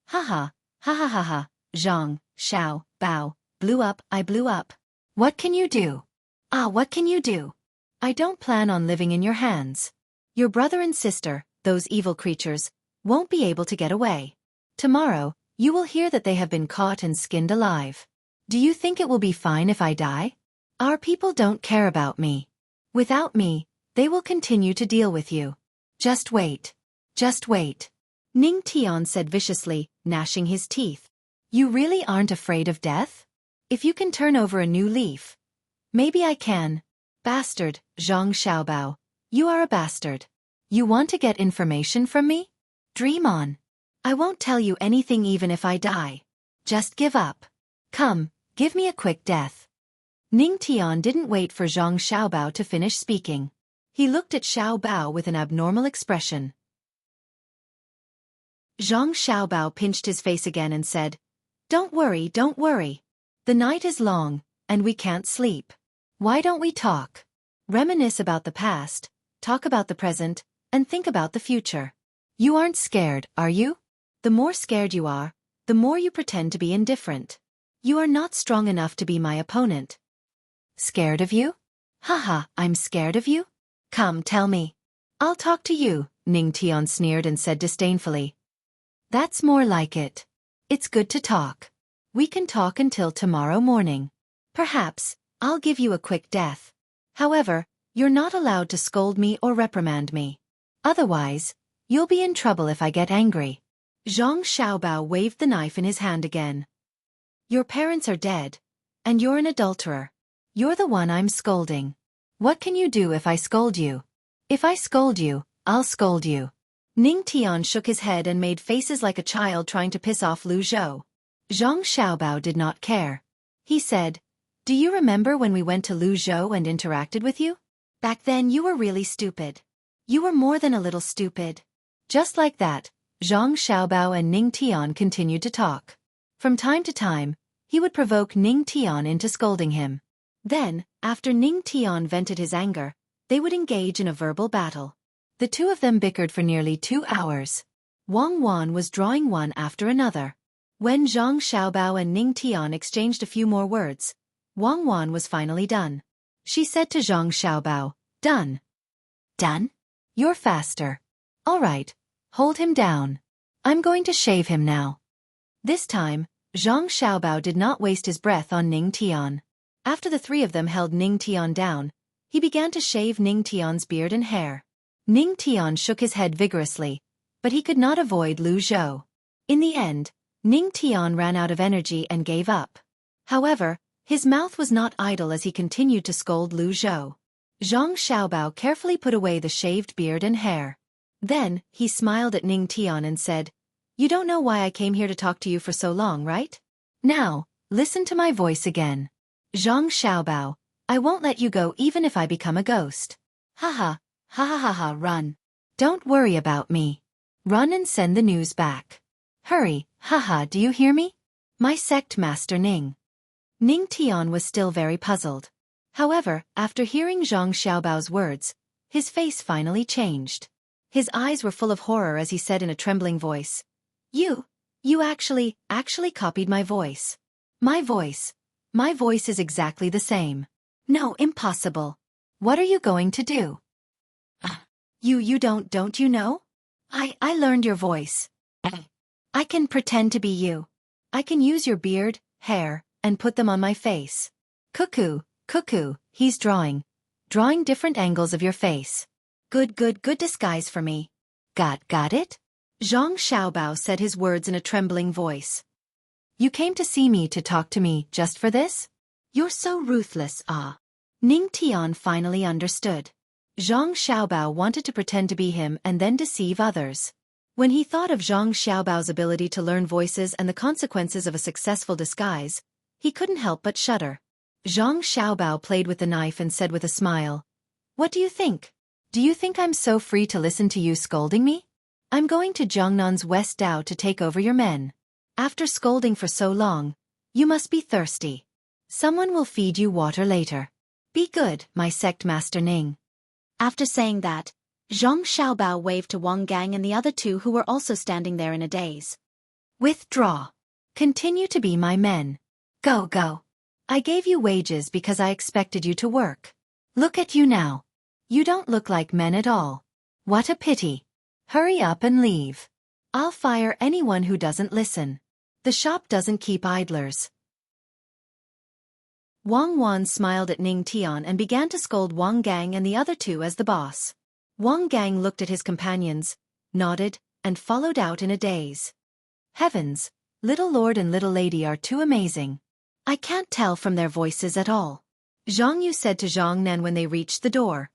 Ha, Zhang, Xiao, Bao, I blew up. What can you do? What can you do? I don't plan on living in your hands. Your brother and sister, those evil creatures, won't be able to get away. Tomorrow, you will hear that they have been caught and skinned alive. Do you think it will be fine if I die? Our people don't care about me. Without me, they will continue to deal with you. Just wait. Ning Tian said viciously, gnashing his teeth. You really aren't afraid of death? If you can turn over a new leaf. Maybe I can. Bastard, Zhang Xiaobao. You are a bastard. You want to get information from me? Dream on. I won't tell you anything even if I die. Just give up. Come, give me a quick death. Ning Tian didn't wait for Zhang Xiaobao to finish speaking. He looked at Xiaobao with an abnormal expression. Zhang Xiaobao pinched his face again and said, Don't worry, don't worry. The night is long, and we can't sleep. Why don't we talk? Reminisce about the past, talk about the present, and think about the future. You aren't scared, are you? The more scared you are, the more you pretend to be indifferent. You are not strong enough to be my opponent. Scared of you? Haha, I'm scared of you? Come, tell me. I'll talk to you, Ning Tian sneered and said disdainfully. That's more like it. It's good to talk. We can talk until tomorrow morning. Perhaps, I'll give you a quick death. However, you're not allowed to scold me or reprimand me. Otherwise, you'll be in trouble if I get angry. Zhang Xiaobao waved the knife in his hand again. Your parents are dead, and you're an adulterer. You're the one I'm scolding. What can you do if I scold you? If I scold you, I'll scold you. Ning Tian shook his head and made faces like a child trying to piss off Lu Zhou. Zhang Xiaobao did not care. He said, Do you remember when we went to Lu Zhou and interacted with you? Back then you were really stupid. You were more than a little stupid. Just like that, Zhang Xiaobao and Ning Tian continued to talk. From time to time, he would provoke Ning Tian into scolding him. Then, after Ning Tian vented his anger, they would engage in a verbal battle. The two of them bickered for nearly 2 hours. Wang Wan was drawing one after another. When Zhang Xiaobao and Ning Tian exchanged a few more words, Wang Wan was finally done. She said to Zhang Xiaobao, Done. Done? You're faster. All right, hold him down. I'm going to shave him now. This time, Zhang Xiaobao did not waste his breath on Ning Tian. After the three of them held Ning Tian down, he began to shave Ning Tian's beard and hair. Ning Tian shook his head vigorously, but he could not avoid Lu Zhou. In the end, Ning Tian ran out of energy and gave up. However, his mouth was not idle as he continued to scold Lu Zhou. Zhang Xiaobao carefully put away the shaved beard and hair. Then, he smiled at Ning Tian and said, You don't know why I came here to talk to you for so long, right? Now, listen to my voice again. Zhang Xiaobao, I won't let you go even if I become a ghost. Ha ha, run. Don't worry about me. Run and send the news back. Hurry, haha, do you hear me? My sect master Ning. Ning Tian was still very puzzled. However, after hearing Zhang Xiaobao's words, his face finally changed. His eyes were full of horror as he said in a trembling voice, You actually copied my voice. My voice is exactly the same. No, impossible. What are you going to do? You don't you know? I learned your voice. I can pretend to be you. I can use your beard, hair, and put them on my face. Cuckoo, he's drawing different angles of your face. Good disguise for me. Got it? Zhang Xiaobao said his words in a trembling voice. You came to see me to talk to me just for this? You're so ruthless, ah. Ning Tian finally understood. Zhang Xiaobao wanted to pretend to be him and then deceive others. When he thought of Zhang Xiaobao's ability to learn voices and the consequences of a successful disguise, he couldn't help but shudder. Zhang Xiaobao played with the knife and said with a smile, What do you think? Do you think I'm so free to listen to you scolding me? I'm going to Jiangnan's West Dao to take over your men. After scolding for so long, you must be thirsty. Someone will feed you water later. Be good, my sect master Ning. After saying that, Zhang Xiaobao waved to Wang Gang and the other two who were also standing there in a daze. Withdraw. Continue to be my men. Go. I gave you wages because I expected you to work. Look at you now. You don't look like men at all. What a pity. Hurry up and leave. I'll fire anyone who doesn't listen. The shop doesn't keep idlers. Wang Wan smiled at Ning Tian and began to scold Wang Gang and the other two as the boss. Wang Gang looked at his companions, nodded, and followed out in a daze. Heavens, little lord and little lady are too amazing. I can't tell from their voices at all. Zhang Yu said to Zhang Nan when they reached the door.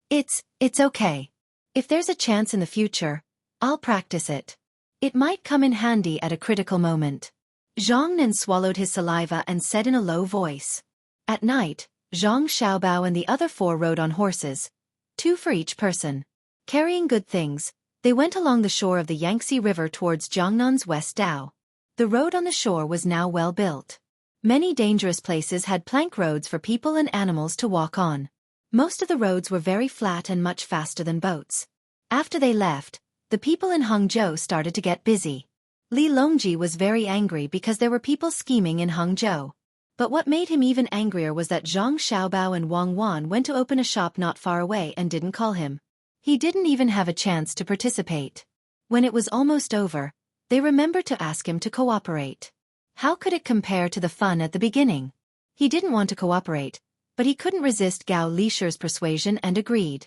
It's okay. If there's a chance in the future, I'll practice it. It might come in handy at a critical moment. Zhang Nan swallowed his saliva and said in a low voice. At night, Zhang Xiaobao and the other 4 rode on horses, 2 for each person. Carrying good things, they went along the shore of the Yangtze River towards Jiangnan's West Dao. The road on the shore was now well built. Many dangerous places had plank roads for people and animals to walk on. Most of the roads were very flat and much faster than boats. After they left, the people in Hangzhou started to get busy. Li Longji was very angry because there were people scheming in Hangzhou. But what made him even angrier was that Zhang Xiaobao and Wang Wan went to open a shop not far away and didn't call him. He didn't even have a chance to participate. When it was almost over, they remembered to ask him to cooperate. How could it compare to the fun at the beginning? He didn't want to cooperate, but he couldn't resist Gao Lisher's persuasion and agreed.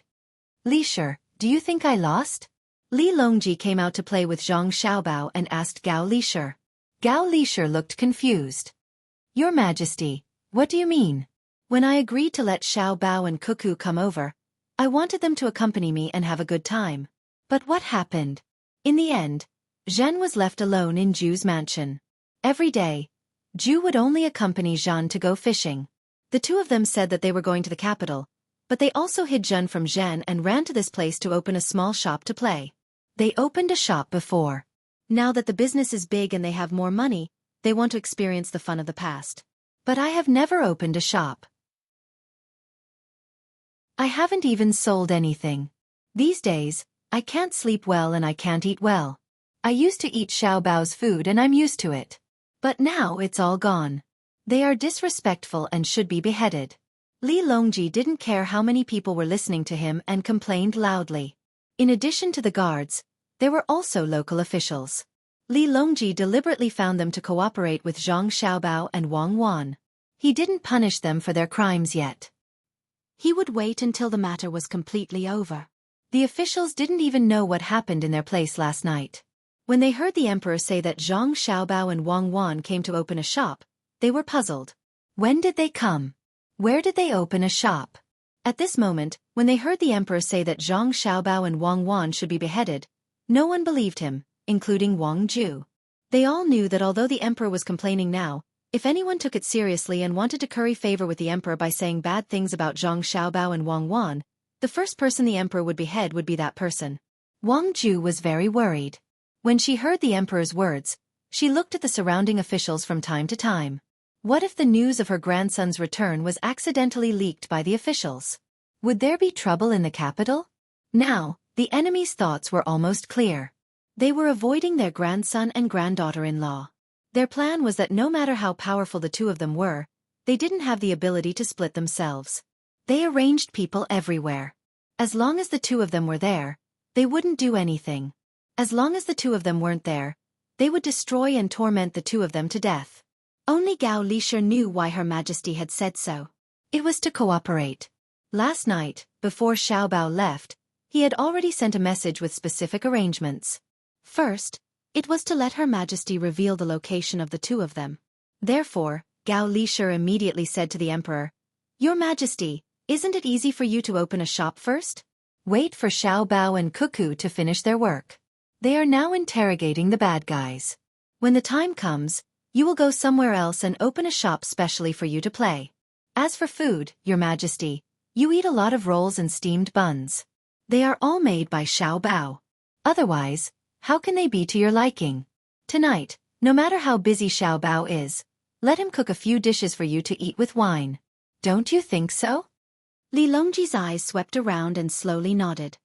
Lisher, do you think I lost? Li Longji came out to play with Zhang Xiaobao and asked Gao Lisher. Gao Lisher looked confused. Your Majesty, what do you mean? When I agreed to let Xiaobao and Cuckoo come over, I wanted them to accompany me and have a good time. But what happened? In the end, Zhen was left alone in Ju's mansion. Every day, Ju would only accompany Zhen to go fishing. The 2 of them said that they were going to the capital, but they also hid Zhen from Zhen and ran to this place to open a small shop to play. They opened a shop before. Now that the business is big and they have more money, they want to experience the fun of the past. But I have never opened a shop. I haven't even sold anything. These days, I can't sleep well and I can't eat well. I used to eat Xiaobao's food and I'm used to it. But now it's all gone. They are disrespectful and should be beheaded. Li Longji didn't care how many people were listening to him and complained loudly. In addition to the guards, there were also local officials. Li Longji deliberately found them to cooperate with Zhang Xiaobao and Wang Wan. He didn't punish them for their crimes yet. He would wait until the matter was completely over. The officials didn't even know what happened in their place last night. When they heard the emperor say that Zhang Xiaobao and Wang Wan came to open a shop, they were puzzled. When did they come? Where did they open a shop? At this moment, when they heard the emperor say that Zhang Xiaobao and Wang Wan should be beheaded, no one believed him, including Wang Ju. They all knew that although the emperor was complaining now, if anyone took it seriously and wanted to curry favor with the emperor by saying bad things about Zhang Xiaobao and Wang Wan, the first person the emperor would behead would be that person. Wang Ju was very worried. When she heard the emperor's words, she looked at the surrounding officials from time to time. What if the news of her grandson's return was accidentally leaked by the officials? Would there be trouble in the capital? Now, the enemy's thoughts were almost clear. They were avoiding their grandson and granddaughter-in-law. Their plan was that no matter how powerful the 2 of them were, they didn't have the ability to split themselves. They arranged people everywhere. As long as the 2 of them were there, they wouldn't do anything. As long as the 2 of them weren't there, they would destroy and torment the 2 of them to death. Only Gao Lisher knew why Her Majesty had said so. It was to cooperate. Last night, before Xiaobao left, he had already sent a message with specific arrangements. First, it was to let Her Majesty reveal the location of the 2 of them. Therefore, Gao Lisher immediately said to the emperor, Your Majesty, isn't it easy for you to open a shop first? Wait for Xiaobao and Cuckoo to finish their work. They are now interrogating the bad guys. When the time comes, you will go somewhere else and open a shop specially for you to play. As for food, Your Majesty, you eat a lot of rolls and steamed buns. They are all made by Xiaobao. Otherwise, how can they be to your liking? Tonight, no matter how busy Xiaobao is, let him cook a few dishes for you to eat with wine. Don't you think so? Li Longji's eyes swept around and slowly nodded.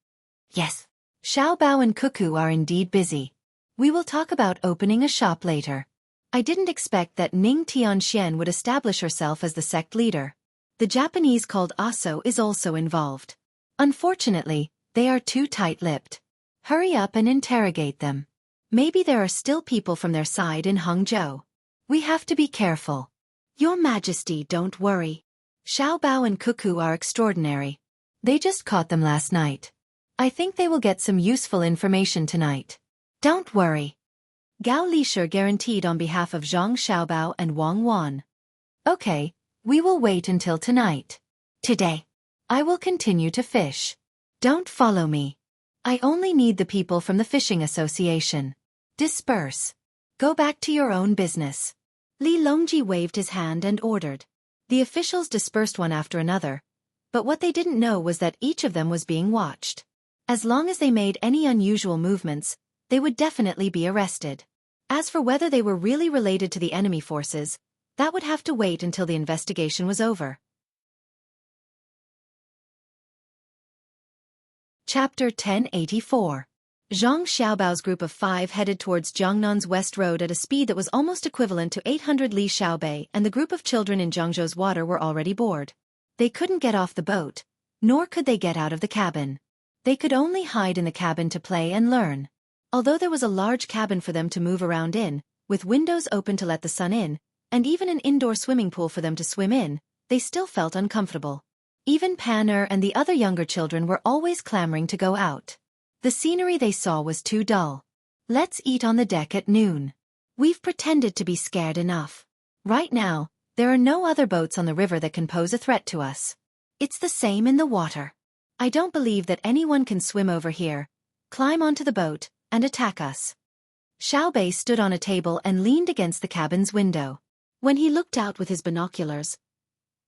Yes. Xiaobao and Cuckoo are indeed busy. We will talk about opening a shop later. I didn't expect that Ning Tianxian would establish herself as the sect leader. The Japanese called Aso is also involved. Unfortunately, they are too tight-lipped. Hurry up and interrogate them. Maybe there are still people from their side in Hangzhou. We have to be careful. Your Majesty, don't worry. Xiaobao and Cuckoo are extraordinary. They just caught them last night. I think they will get some useful information tonight. Don't worry. Gao Lisher guaranteed on behalf of Zhang Xiaobao and Wang Wan. Okay, we will wait until tonight. Today, I will continue to fish. Don't follow me. I only need the people from the fishing association. Disperse. Go back to your own business. Li Longji waved his hand and ordered. The officials dispersed one after another, but what they didn't know was that each of them was being watched. As long as they made any unusual movements, they would definitely be arrested. As for whether they were really related to the enemy forces, that would have to wait until the investigation was over. Chapter 1084. Zhang Xiaobao's group of 5 headed towards Jiangnan's West Road at a speed that was almost equivalent to 800 li Xiaobei, and the group of children in Jiangzhou's water were already bored. They couldn't get off the boat, nor could they get out of the cabin. They could only hide in the cabin to play and learn. Although there was a large cabin for them to move around in, with windows open to let the sun in, and even an indoor swimming pool for them to swim in, they still felt uncomfortable. Even Pan-er and the other younger children were always clamoring to go out. The scenery they saw was too dull. Let's eat on the deck at noon. We've pretended to be scared enough. Right now, there are no other boats on the river that can pose a threat to us. It's the same in the water. I don't believe that anyone can swim over here, climb onto the boat, and attack us. Xiaobei stood on a table and leaned against the cabin's window. When he looked out with his binoculars,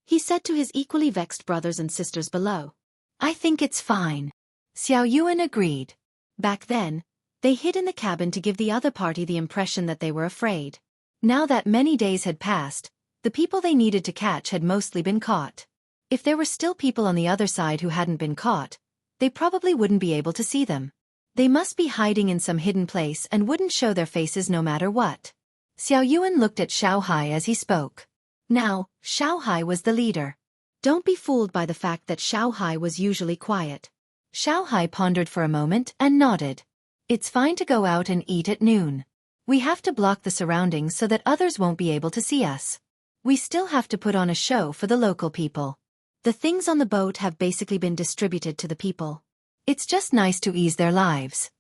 he said to his equally vexed brothers and sisters below, "I think it's fine." Xiao Yuan agreed. Back then, they hid in the cabin to give the other party the impression that they were afraid. Now that many days had passed, the people they needed to catch had mostly been caught. If there were still people on the other side who hadn't been caught, they probably wouldn't be able to see them. They must be hiding in some hidden place and wouldn't show their faces no matter what. Xiao Yuan looked at Xiao Hai as he spoke. Now, Xiao Hai was the leader. Don't be fooled by the fact that Xiao Hai was usually quiet. Xiao Hai pondered for a moment and nodded. It's fine to go out and eat at noon. We have to block the surroundings so that others won't be able to see us. We still have to put on a show for the local people. The things on the boat have basically been distributed to the people. It's just nice to ease their lives.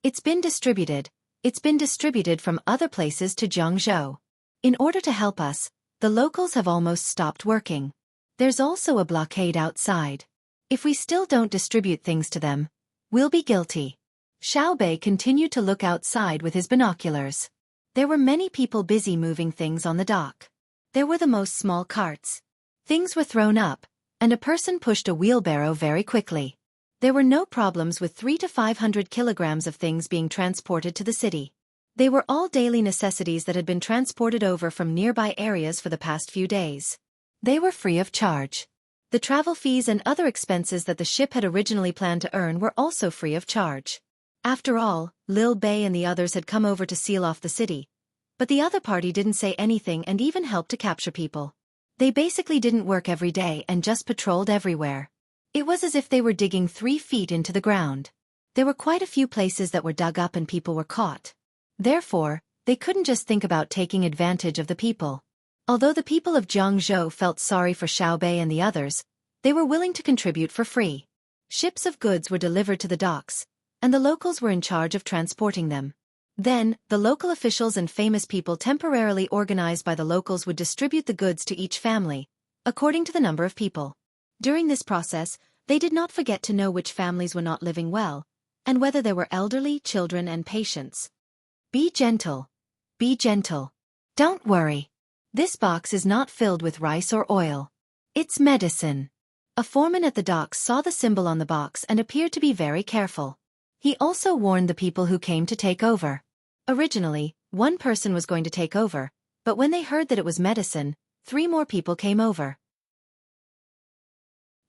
It's been distributed from other places to Jiangzhou. In order to help us, the locals have almost stopped working. There's also a blockade outside. If we still don't distribute things to them, we'll be guilty. Xiaobei continued to look outside with his binoculars. There were many people busy moving things on the dock. There were the most small carts. Things were thrown up, and a person pushed a wheelbarrow very quickly. There were no problems with 300 to 500 kilograms of things being transported to the city. They were all daily necessities that had been transported over from nearby areas for the past few days. They were free of charge. The travel fees and other expenses that the ship had originally planned to earn were also free of charge. After all, Lil Bei and the others had come over to seal off the city. But the other party didn't say anything and even helped to capture people. They basically didn't work every day and just patrolled everywhere. It was as if they were digging 3 feet into the ground. There were quite a few places that were dug up and people were caught. Therefore, they couldn't just think about taking advantage of the people. Although the people of Jiangzhou felt sorry for Xiaobei and the others, they were willing to contribute for free. Ships of goods were delivered to the docks, and the locals were in charge of transporting them. Then, the local officials and famous people temporarily organized by the locals would distribute the goods to each family, according to the number of people. During this process, they did not forget to know which families were not living well, and whether there were elderly, children, and patients. Be gentle. Be gentle. Don't worry. This box is not filled with rice or oil. It's medicine. A foreman at the docks saw the symbol on the box and appeared to be very careful. He also warned the people who came to take over. Originally, one person was going to take over, but when they heard that it was medicine, 3 more people came over.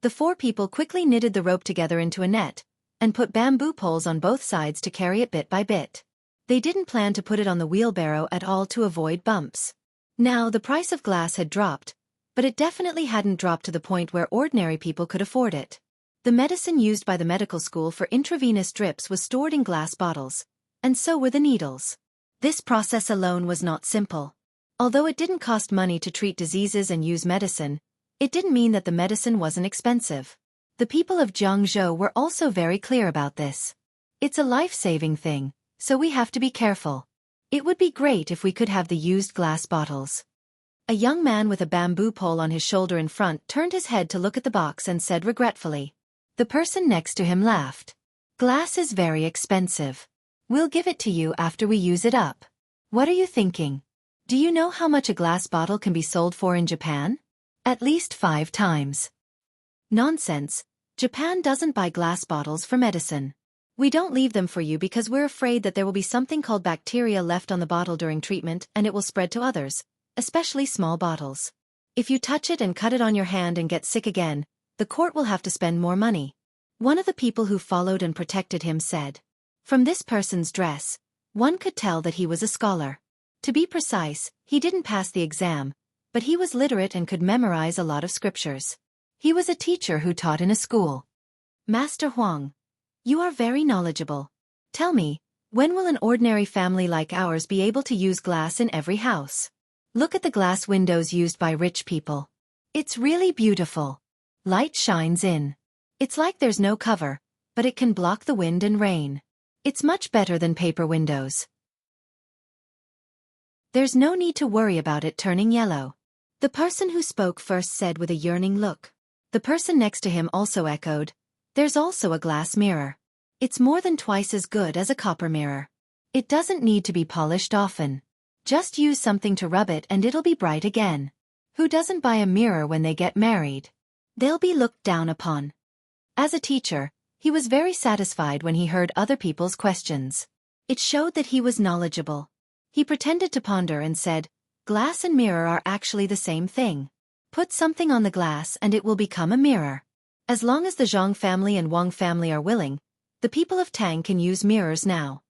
The 4 people quickly knitted the rope together into a net, and put bamboo poles on both sides to carry it bit by bit. They didn't plan to put it on the wheelbarrow at all to avoid bumps. Now the price of glass had dropped, but it definitely hadn't dropped to the point where ordinary people could afford it. The medicine used by the medical school for intravenous drips was stored in glass bottles, and so were the needles. This process alone was not simple. Although it didn't cost money to treat diseases and use medicine, it didn't mean that the medicine wasn't expensive. The people of Jiangzhou were also very clear about this. It's a life-saving thing, so we have to be careful. It would be great if we could have the used glass bottles. A young man with a bamboo pole on his shoulder in front turned his head to look at the box and said regretfully. The person next to him laughed. Glass is very expensive. We'll give it to you after we use it up. What are you thinking? Do you know how much a glass bottle can be sold for in Japan? At least 5 times. Nonsense. Japan doesn't buy glass bottles for medicine. We don't leave them for you because we're afraid that there will be something called bacteria left on the bottle during treatment and it will spread to others, especially small bottles. If you touch it and cut it on your hand and get sick again, the court will have to spend more money. One of the people who followed and protected him said. From this person's dress, one could tell that he was a scholar. To be precise, he didn't pass the exam, but he was literate and could memorize a lot of scriptures. He was a teacher who taught in a school. Master Huang, you are very knowledgeable. Tell me, when will an ordinary family like ours be able to use glass in every house? Look at the glass windows used by rich people. It's really beautiful. Light shines in. It's like there's no cover, but it can block the wind and rain. It's much better than paper windows. There's no need to worry about it turning yellow. The person who spoke first said with a yearning look. The person next to him also echoed, there's also a glass mirror. It's more than twice as good as a copper mirror. It doesn't need to be polished often. Just use something to rub it and it'll be bright again. Who doesn't buy a mirror when they get married? They'll be looked down upon. As a teacher, he was very satisfied when he heard other people's questions. It showed that he was knowledgeable. He pretended to ponder and said, glass and mirror are actually the same thing. Put something on the glass and it will become a mirror. As long as the Zhang family and Wang family are willing, the people of Tang can use mirrors now.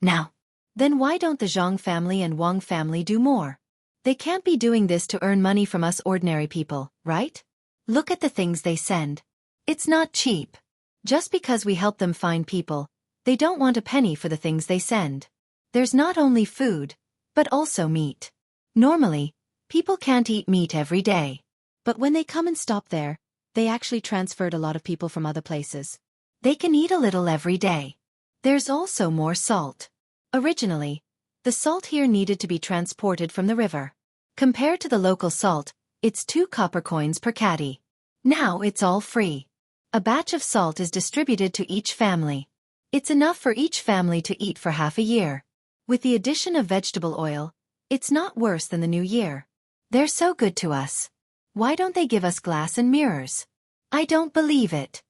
Now. Then why don't the Zhang family and Wang family do more? They can't be doing this to earn money from us ordinary people, right? Look at the things they send. It's not cheap. Just because we help them find people, they don't want a penny for the things they send. There's not only food, but also meat. Normally, people can't eat meat every day. But when they come and stop there, they actually transferred a lot of people from other places. They can eat a little every day. There's also more salt. Originally, the salt here needed to be transported from the river. Compared to the local salt, it's 2 copper coins per caddy. Now it's all free. A batch of salt is distributed to each family. It's enough for each family to eat for half a year. With the addition of vegetable oil, it's not worse than the new year. They're so good to us. Why don't they give us glass and mirrors? I don't believe it.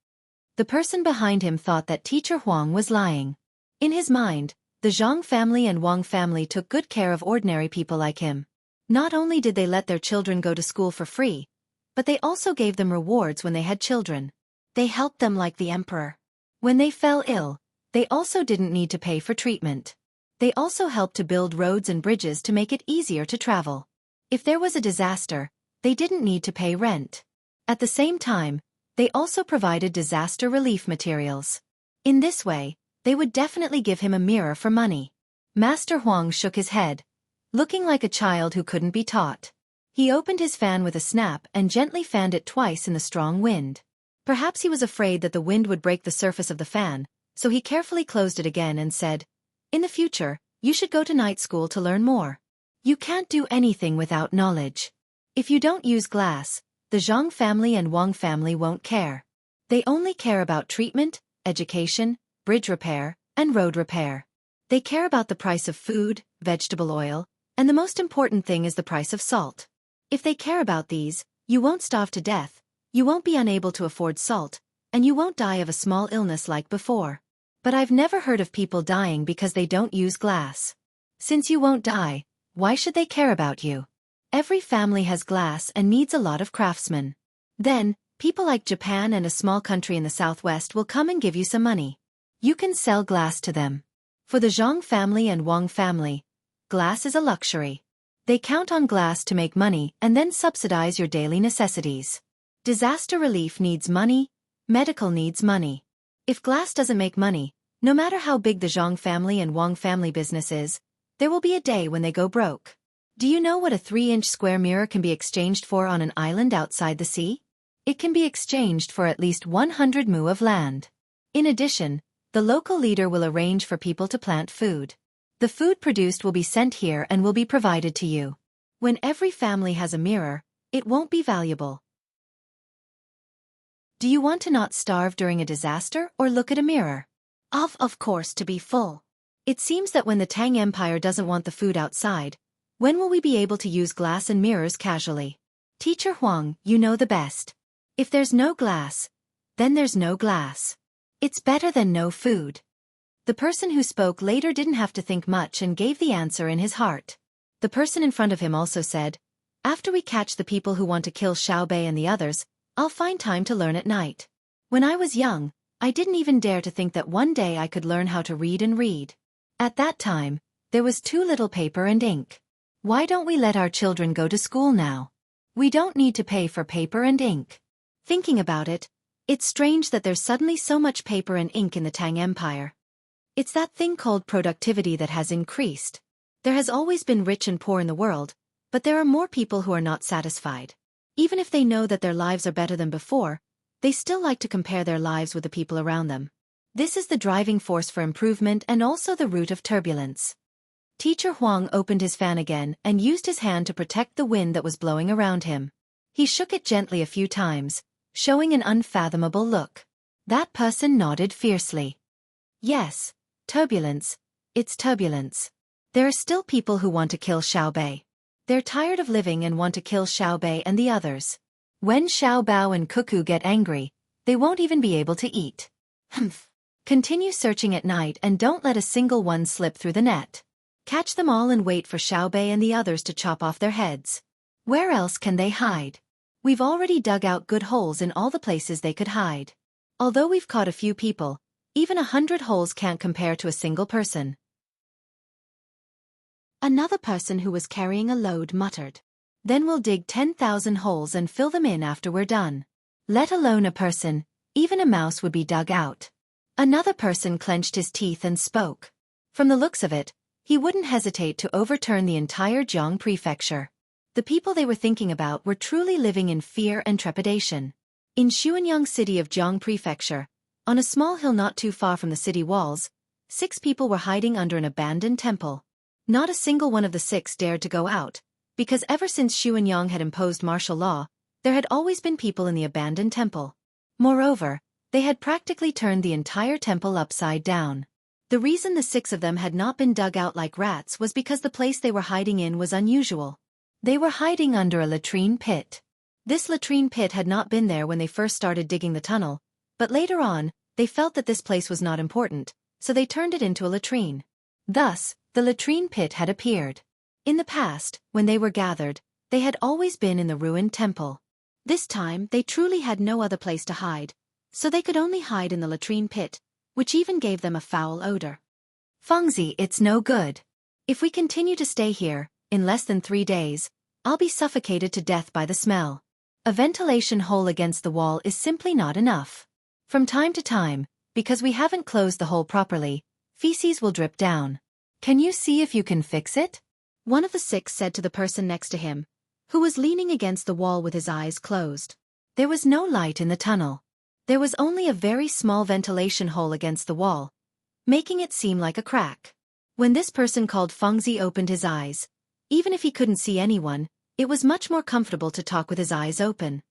The person behind him thought that Teacher Huang was lying. In his mind, the Zhang family and Wang family took good care of ordinary people like him. Not only did they let their children go to school for free, but they also gave them rewards when they had children. They helped them like the emperor. When they fell ill, they also didn't need to pay for treatment. They also helped to build roads and bridges to make it easier to travel. If there was a disaster, they didn't need to pay rent. At the same time, they also provided disaster relief materials. In this way, they would definitely give him a mirror for money. Master Huang shook his head, looking like a child who couldn't be taught. He opened his fan with a snap and gently fanned it twice in the strong wind. Perhaps he was afraid that the wind would break the surface of the fan, so he carefully closed it again and said, in the future, you should go to night school to learn more. You can't do anything without knowledge. If you don't use glass, the Zhang family and Wang family won't care. They only care about treatment, education, bridge repair, and road repair. They care about the price of food, vegetable oil, and the most important thing is the price of salt. If they care about these, you won't starve to death, you won't be unable to afford salt, and you won't die of a small illness like before. But I've never heard of people dying because they don't use glass. Since you won't die, why should they care about you? Every family has glass and needs a lot of craftsmen. Then, people like Japan and a small country in the southwest will come and give you some money. You can sell glass to them. For the Zhang family and Wang family, glass is a luxury. They count on glass to make money and then subsidize your daily necessities. Disaster relief needs money, medical needs money. If glass doesn't make money, no matter how big the Zhang family and Wang family business is, there will be a day when they go broke. Do you know what a 3-inch square mirror can be exchanged for on an island outside the sea? It can be exchanged for at least 100 mu of land. In addition, the local leader will arrange for people to plant food. The food produced will be sent here and will be provided to you. When every family has a mirror, it won't be valuable. Do you want to not starve during a disaster or look at a mirror? Of course, to be full. It seems that when the Tang Empire doesn't want the food outside, when will we be able to use glass and mirrors casually? Teacher Huang, you know the best. If there's no glass, then there's no glass. It's better than no food. The person who spoke later didn't have to think much and gave the answer in his heart. The person in front of him also said, after we catch the people who want to kill Xiaobei and the others, I'll find time to learn at night. When I was young, I didn't even dare to think that one day I could learn how to read and read. At that time, there was too little paper and ink. Why don't we let our children go to school now? We don't need to pay for paper and ink. Thinking about it, it's strange that there's suddenly so much paper and ink in the Tang Empire. It's that thing called productivity that has increased. There has always been rich and poor in the world, but there are more people who are not satisfied. Even if they know that their lives are better than before, they still like to compare their lives with the people around them. This is the driving force for improvement and also the root of turbulence. Teacher Huang opened his fan again and used his hand to protect the wind that was blowing around him. He shook it gently a few times, showing an unfathomable look. That person nodded fiercely. Yes, turbulence, it's turbulence. There are still people who want to kill Xiaobei. They're tired of living and want to kill Xiaobei and the others. When Xiaobao and Cuckoo get angry, they won't even be able to eat. Humph. Continue searching at night and don't let a single one slip through the net. Catch them all and wait for Xiaobei and the others to chop off their heads. Where else can they hide? We've already dug out good holes in all the places they could hide. Although we've caught a few people, even 100 holes can't compare to a single person. Another person who was carrying a load muttered. Then we'll dig 10,000 holes and fill them in after we're done. Let alone a person, even a mouse would be dug out. Another person clenched his teeth and spoke. From the looks of it, he wouldn't hesitate to overturn the entire Jiang prefecture. The people they were thinking about were truly living in fear and trepidation. In Xuanyang city of Jiang prefecture, on a small hill not too far from the city walls, 6 people were hiding under an abandoned temple. Not a single one of the 6 dared to go out, because ever since Xuanyang had imposed martial law, there had always been people in the abandoned temple. Moreover, they had practically turned the entire temple upside down. The reason the 6 of them had not been dug out like rats was because the place they were hiding in was unusual. They were hiding under a latrine pit. This latrine pit had not been there when they first started digging the tunnel, but later on, they felt that this place was not important, so they turned it into a latrine. Thus, the latrine pit had appeared. In the past, when they were gathered, they had always been in the ruined temple. This time, they truly had no other place to hide, so they could only hide in the latrine pit, which even gave them a foul odor. Fengzi, it's no good. If we continue to stay here, in less than 3 days, I'll be suffocated to death by the smell. A ventilation hole against the wall is simply not enough. From time to time, because we haven't closed the hole properly, feces will drip down. Can you see if you can fix it? One of the 6 said to the person next to him, who was leaning against the wall with his eyes closed. There was no light in the tunnel. There was only a very small ventilation hole against the wall, making it seem like a crack. When this person called Fengzi opened his eyes, even if he couldn't see anyone, it was much more comfortable to talk with his eyes open.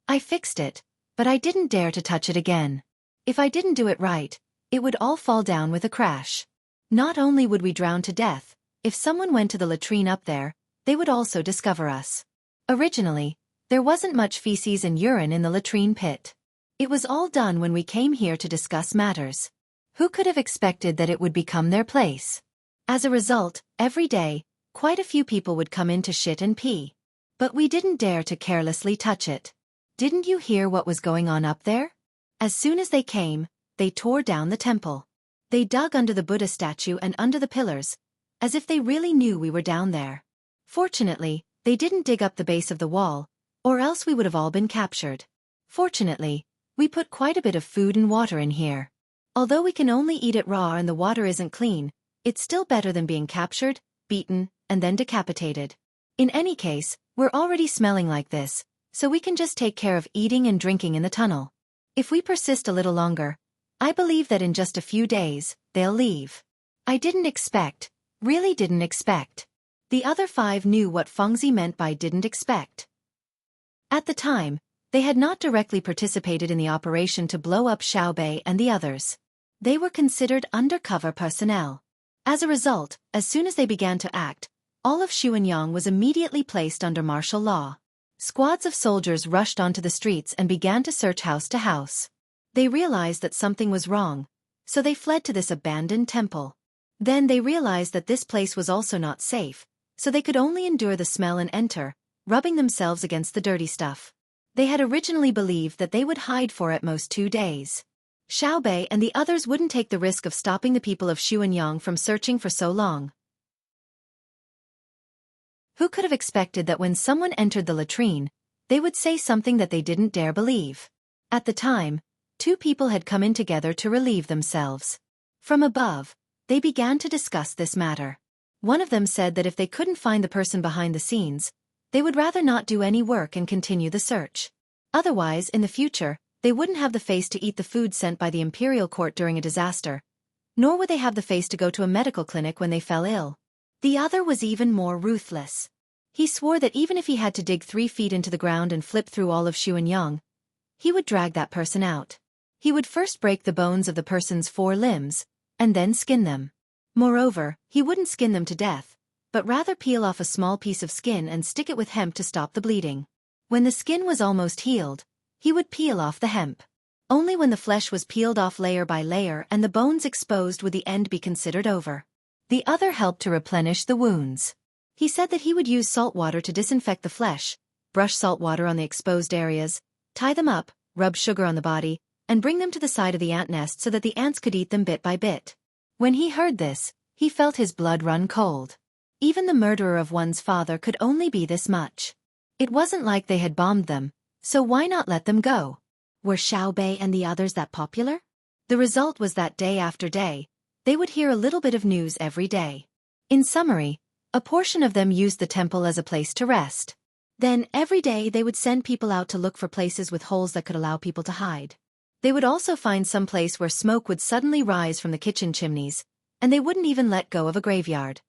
I fixed it, but I didn't dare to touch it again. If I didn't do it right, it would all fall down with a crash. Not only would we drown to death, if someone went to the latrine up there, they would also discover us. Originally, there wasn't much feces and urine in the latrine pit. It was all done when we came here to discuss matters. Who could have expected that it would become their place? As a result, every day, quite a few people would come in to shit and pee. But we didn't dare to carelessly touch it. Didn't you hear what was going on up there? As soon as they came, they tore down the temple. They dug under the Buddha statue and under the pillars, as if they really knew we were down there. Fortunately, they didn't dig up the base of the wall, or else we would have all been captured. Fortunately, we put quite a bit of food and water in here. Although we can only eat it raw and the water isn't clean, it's still better than being captured, beaten, and then decapitated. In any case, we're already smelling like this, so we can just take care of eating and drinking in the tunnel. If we persist a little longer, I believe that in just a few days, they'll leave. I really didn't expect. The other 5 knew what Fengzi meant by didn't expect. At the time, they had not directly participated in the operation to blow up Xiaobei and the others. They were considered undercover personnel. As a result, as soon as they began to act, all of Xuenyang was immediately placed under martial law. Squads of soldiers rushed onto the streets and began to search house to house. They realized that something was wrong, so they fled to this abandoned temple. Then they realized that this place was also not safe, so they could only endure the smell and enter, rubbing themselves against the dirty stuff. They had originally believed that they would hide for at most 2 days. Xiaobei and the others wouldn't take the risk of stopping the people of Xuenyang from searching for so long. Who could have expected that when someone entered the latrine, they would say something that they didn't dare believe? At the time, 2 people had come in together to relieve themselves. From above, they began to discuss this matter. One of them said that if they couldn't find the person behind the scenes, they would rather not do any work and continue the search. Otherwise, in the future, they wouldn't have the face to eat the food sent by the imperial court during a disaster, nor would they have the face to go to a medical clinic when they fell ill. The other was even more ruthless. He swore that even if he had to dig 3 feet into the ground and flip through all of Xuenyang, he would drag that person out. He would first break the bones of the person's 4 limbs, and then skin them. Moreover, he wouldn't skin them to death, but rather peel off a small piece of skin and stick it with hemp to stop the bleeding. When the skin was almost healed, he would peel off the hemp. Only when the flesh was peeled off layer by layer and the bones exposed would the end be considered over. The other helped to replenish the wounds. He said that he would use salt water to disinfect the flesh, brush salt water on the exposed areas, tie them up, rub sugar on the body, and bring them to the side of the ant nest so that the ants could eat them bit by bit. When he heard this, he felt his blood run cold. Even the murderer of one's father could only be this much. It wasn't like they had bombed them, so why not let them go? Were Xiaobei and the others that popular? The result was that day after day, they would hear a little bit of news every day. In summary, a portion of them used the temple as a place to rest. Then, every day they would send people out to look for places with holes that could allow people to hide. They would also find some place where smoke would suddenly rise from the kitchen chimneys, and they wouldn't even let go of a graveyard.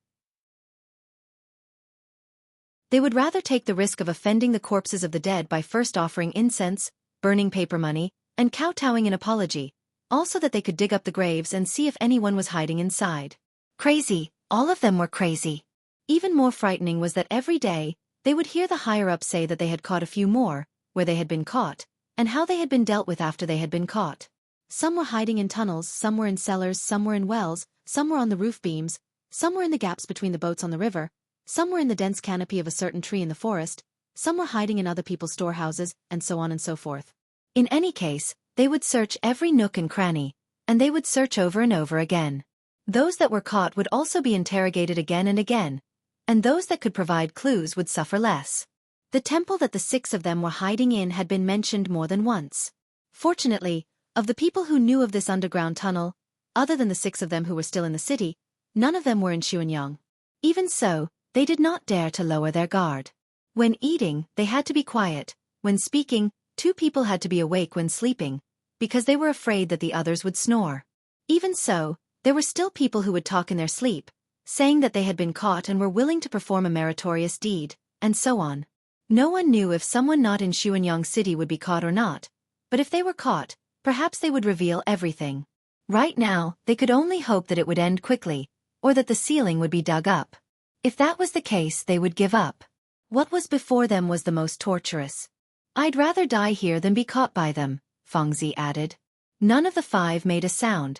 They would rather take the risk of offending the corpses of the dead by first offering incense, burning paper money, and kowtowing in apology, also that they could dig up the graves and see if anyone was hiding inside. Crazy, all of them were crazy. Even more frightening was that every day, they would hear the higher-ups say that they had caught a few more, where they had been caught, and how they had been dealt with after they had been caught. Some were hiding in tunnels, some were in cellars, some were in wells, some were on the roof beams, some were in the gaps between the boats on the river, some were in the dense canopy of a certain tree in the forest, some were hiding in other people's storehouses, and so on and so forth. In any case, they would search every nook and cranny, and they would search over and over again. Those that were caught would also be interrogated again and again, and those that could provide clues would suffer less. The temple that the 6 of them were hiding in had been mentioned more than once. Fortunately, of the people who knew of this underground tunnel, other than the 6 of them who were still in the city, none of them were in Xuenyang. Even so, they did not dare to lower their guard. When eating, they had to be quiet. When speaking, 2 people had to be awake when sleeping, because they were afraid that the others would snore. Even so, there were still people who would talk in their sleep, saying that they had been caught and were willing to perform a meritorious deed, and so on. No one knew if someone not in Xuenyang City would be caught or not, but if they were caught, perhaps they would reveal everything. Right now, they could only hope that it would end quickly, or that the ceiling would be dug up. If that was the case, they would give up. What was before them was the most torturous. "I'd rather die here than be caught by them," Fengzi added. None of the 5 made a sound,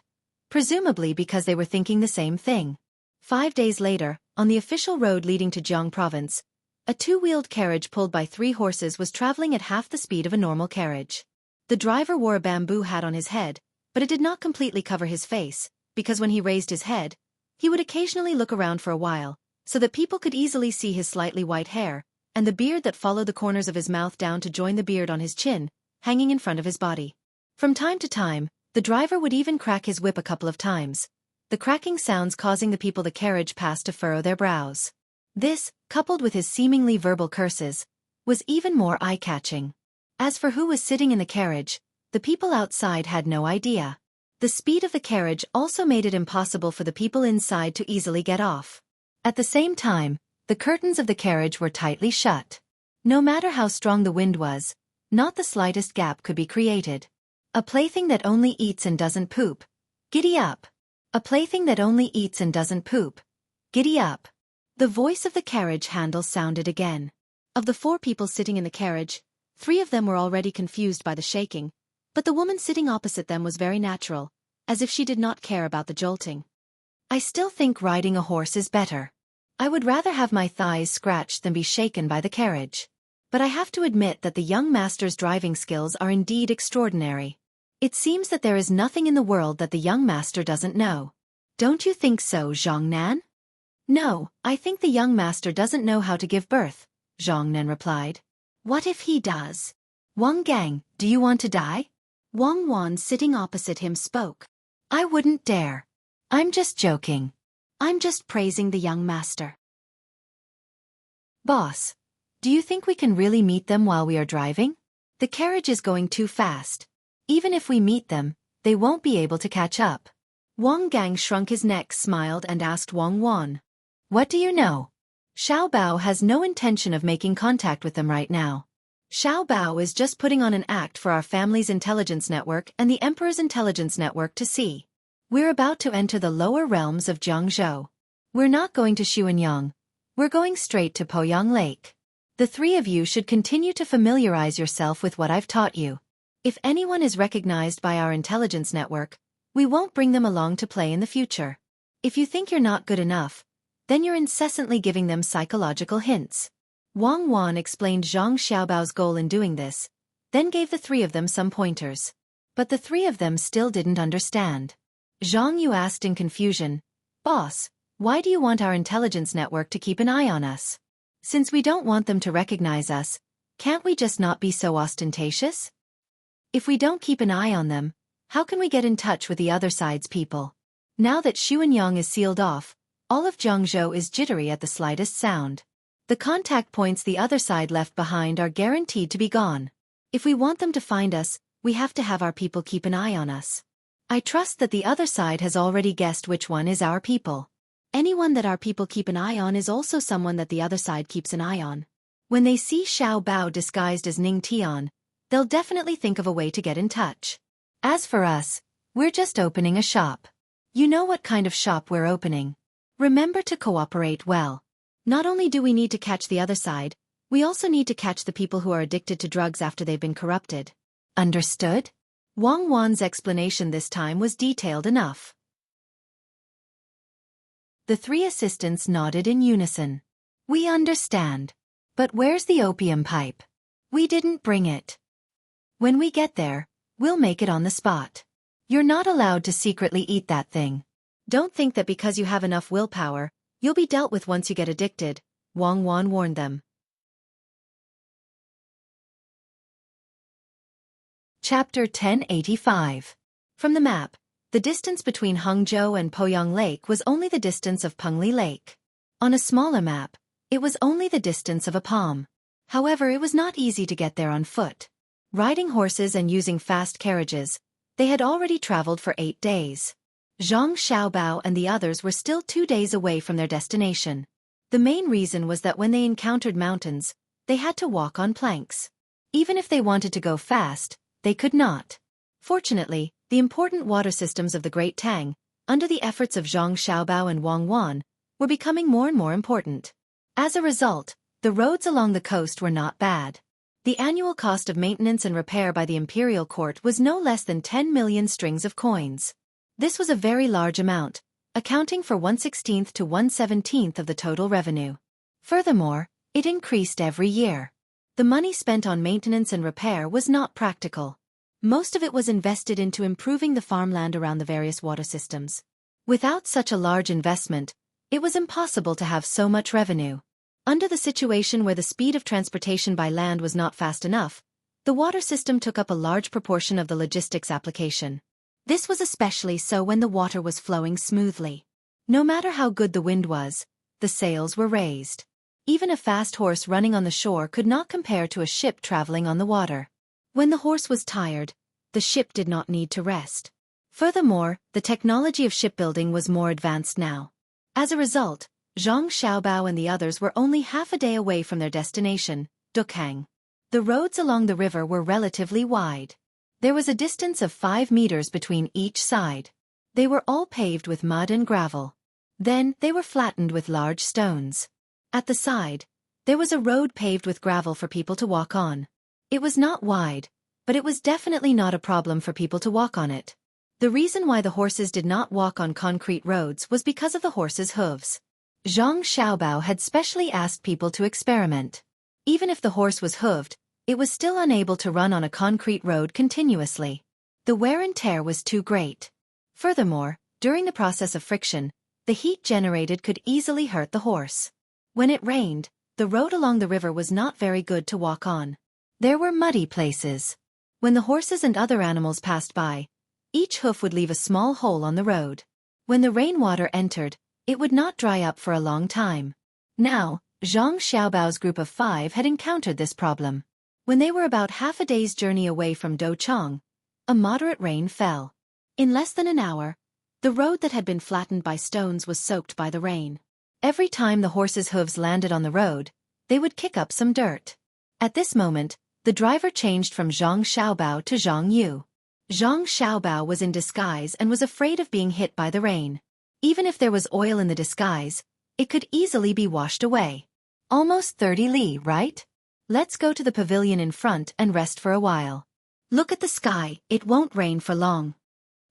presumably because they were thinking the same thing. 5 days later, on the official road leading to Jiang Province, a 2-wheeled carriage pulled by 3 horses was traveling at half the speed of a normal carriage. The driver wore a bamboo hat on his head, but it did not completely cover his face, because when he raised his head, he would occasionally look around for a while, so that people could easily see his slightly white hair, and the beard that followed the corners of his mouth down to join the beard on his chin, hanging in front of his body. From time to time, the driver would even crack his whip a couple of times, the cracking sounds causing the people the carriage passed to furrow their brows. This, coupled with his seemingly verbal curses, was even more eye-catching. As for who was sitting in the carriage, the people outside had no idea. The speed of the carriage also made it impossible for the people inside to easily get off. At the same time, the curtains of the carriage were tightly shut. No matter how strong the wind was, not the slightest gap could be created. A plaything that only eats and doesn't poop, Giddy up. A plaything that only eats and doesn't poop. Giddy up. The voice of the carriage handle sounded again. Of the 4 people sitting in the carriage, 3 of them were already confused by the shaking, but the woman sitting opposite them was very natural, as if she did not care about the jolting. I still think riding a horse is better. I would rather have my thighs scratched than be shaken by the carriage. But I have to admit that the young master's driving skills are indeed extraordinary. It seems that there is nothing in the world that the young master doesn't know. Don't you think so, Zhongnan? No, I think the young master doesn't know how to give birth, Zhongnan replied. What if he does? Wang Gang, do you want to die? Wang Wan sitting opposite him spoke. I wouldn't dare. I'm just joking. I'm just praising the young master. Boss, do you think we can really meet them while we are driving? The carriage is going too fast. Even if we meet them, they won't be able to catch up. Wang Gang shrunk his neck, smiled and asked Wang Wan. What do you know? Xiao Bao has no intention of making contact with them right now. Xiao Bao is just putting on an act for our family's intelligence network and the Emperor's intelligence network to see. We're about to enter the lower realms of Jiangzhou. We're not going to Xuenyang. We're going straight to Poyang Lake. The 3 of you should continue to familiarize yourself with what I've taught you. If anyone is recognized by our intelligence network, we won't bring them along to play in the future. If you think you're not good enough, then you're incessantly giving them psychological hints. Wang Wan explained Zhang Xiaobao's goal in doing this, then gave the 3 of them some pointers. But the 3 of them still didn't understand. Zhang Yu asked in confusion, Boss, why do you want our intelligence network to keep an eye on us? Since we don't want them to recognize us, can't we just not be so ostentatious? If we don't keep an eye on them, how can we get in touch with the other side's people? Now that Xuenyang is sealed off, all of Jiangzhou is jittery at the slightest sound. The contact points the other side left behind are guaranteed to be gone. If we want them to find us, we have to have our people keep an eye on us. I trust that the other side has already guessed which one is our people. Anyone that our people keep an eye on is also someone that the other side keeps an eye on. When they see Xiao Bao disguised as Ning Tian, they'll definitely think of a way to get in touch. As for us, we're just opening a shop. You know what kind of shop we're opening. Remember to cooperate well. Not only do we need to catch the other side, we also need to catch the people who are addicted to drugs after they've been corrupted. Understood? Wang Wan's explanation this time was detailed enough. The 3 assistants nodded in unison. We understand. But where's the opium pipe? We didn't bring it. When we get there, we'll make it on the spot. You're not allowed to secretly eat that thing. Don't think that because you have enough willpower, you'll be dealt with once you get addicted, Wang Wan warned them. Chapter 1085. From the map, the distance between Hangzhou and Poyang Lake was only the distance of Pengli Lake. On a smaller map, it was only the distance of a palm. However, it was not easy to get there on foot. Riding horses and using fast carriages, they had already traveled for 8 days. Zhang Xiaobao and the others were still 2 days away from their destination. The main reason was that when they encountered mountains, they had to walk on planks. Even if they wanted to go fast, they could not. Fortunately, the important water systems of the Great Tang, under the efforts of Zhang Xiaobao and Wang Wan, were becoming more and more important. As a result, the roads along the coast were not bad. The annual cost of maintenance and repair by the imperial court was no less than 10 million strings of coins. This was a very large amount, accounting for 1/16 to 1/17 of the total revenue. Furthermore, it increased every year. The money spent on maintenance and repair was not practical. Most of it was invested into improving the farmland around the various water systems. Without such a large investment, it was impossible to have so much revenue. Under the situation where the speed of transportation by land was not fast enough, the water system took up a large proportion of the logistics application. This was especially so when the water was flowing smoothly. No matter how good the wind was, the sails were raised. Even a fast horse running on the shore could not compare to a ship traveling on the water. When the horse was tired, the ship did not need to rest. Furthermore, the technology of shipbuilding was more advanced now. As a result, Zhang Xiaobao and the others were only half a day away from their destination, Dukang. The roads along the river were relatively wide. There was a distance of 5 meters between each side. They were all paved with mud and gravel. Then, they were flattened with large stones. At the side, there was a road paved with gravel for people to walk on. It was not wide, but it was definitely not a problem for people to walk on it. The reason why the horses did not walk on concrete roads was because of the horses' hooves. Zhang Xiaobao had specially asked people to experiment. Even if the horse was hooved, it was still unable to run on a concrete road continuously. The wear and tear was too great. Furthermore, during the process of friction, the heat generated could easily hurt the horse. When it rained, the road along the river was not very good to walk on. There were muddy places. When the horses and other animals passed by, each hoof would leave a small hole on the road. When the rainwater entered, it would not dry up for a long time. Now, Zhang Xiaobao's group of 5 had encountered this problem. When they were about half a day's journey away from Douchong, a moderate rain fell. In less than an hour, the road that had been flattened by stones was soaked by the rain. Every time the horses' hooves landed on the road, they would kick up some dirt. At this moment, the driver changed from Zhang Xiaobao to Zhang Yu. Zhang Xiaobao was in disguise and was afraid of being hit by the rain. Even if there was oil in the disguise, it could easily be washed away. Almost 30 li, right? Let's go to the pavilion in front and rest for a while. Look at the sky, it won't rain for long.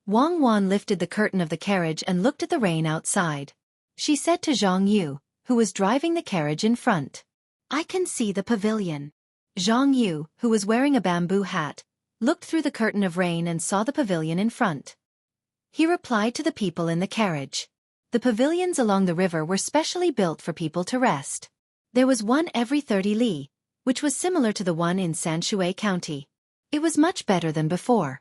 Wang Wan lifted the curtain of the carriage and looked at the rain outside. She said to Zhang Yu, who was driving the carriage in front. I can see the pavilion. Zhang Yu, who was wearing a bamboo hat, looked through the curtain of rain and saw the pavilion in front. He replied to the people in the carriage. The pavilions along the river were specially built for people to rest. There was one every 30 li, which was similar to the one in Sanshui County. It was much better than before.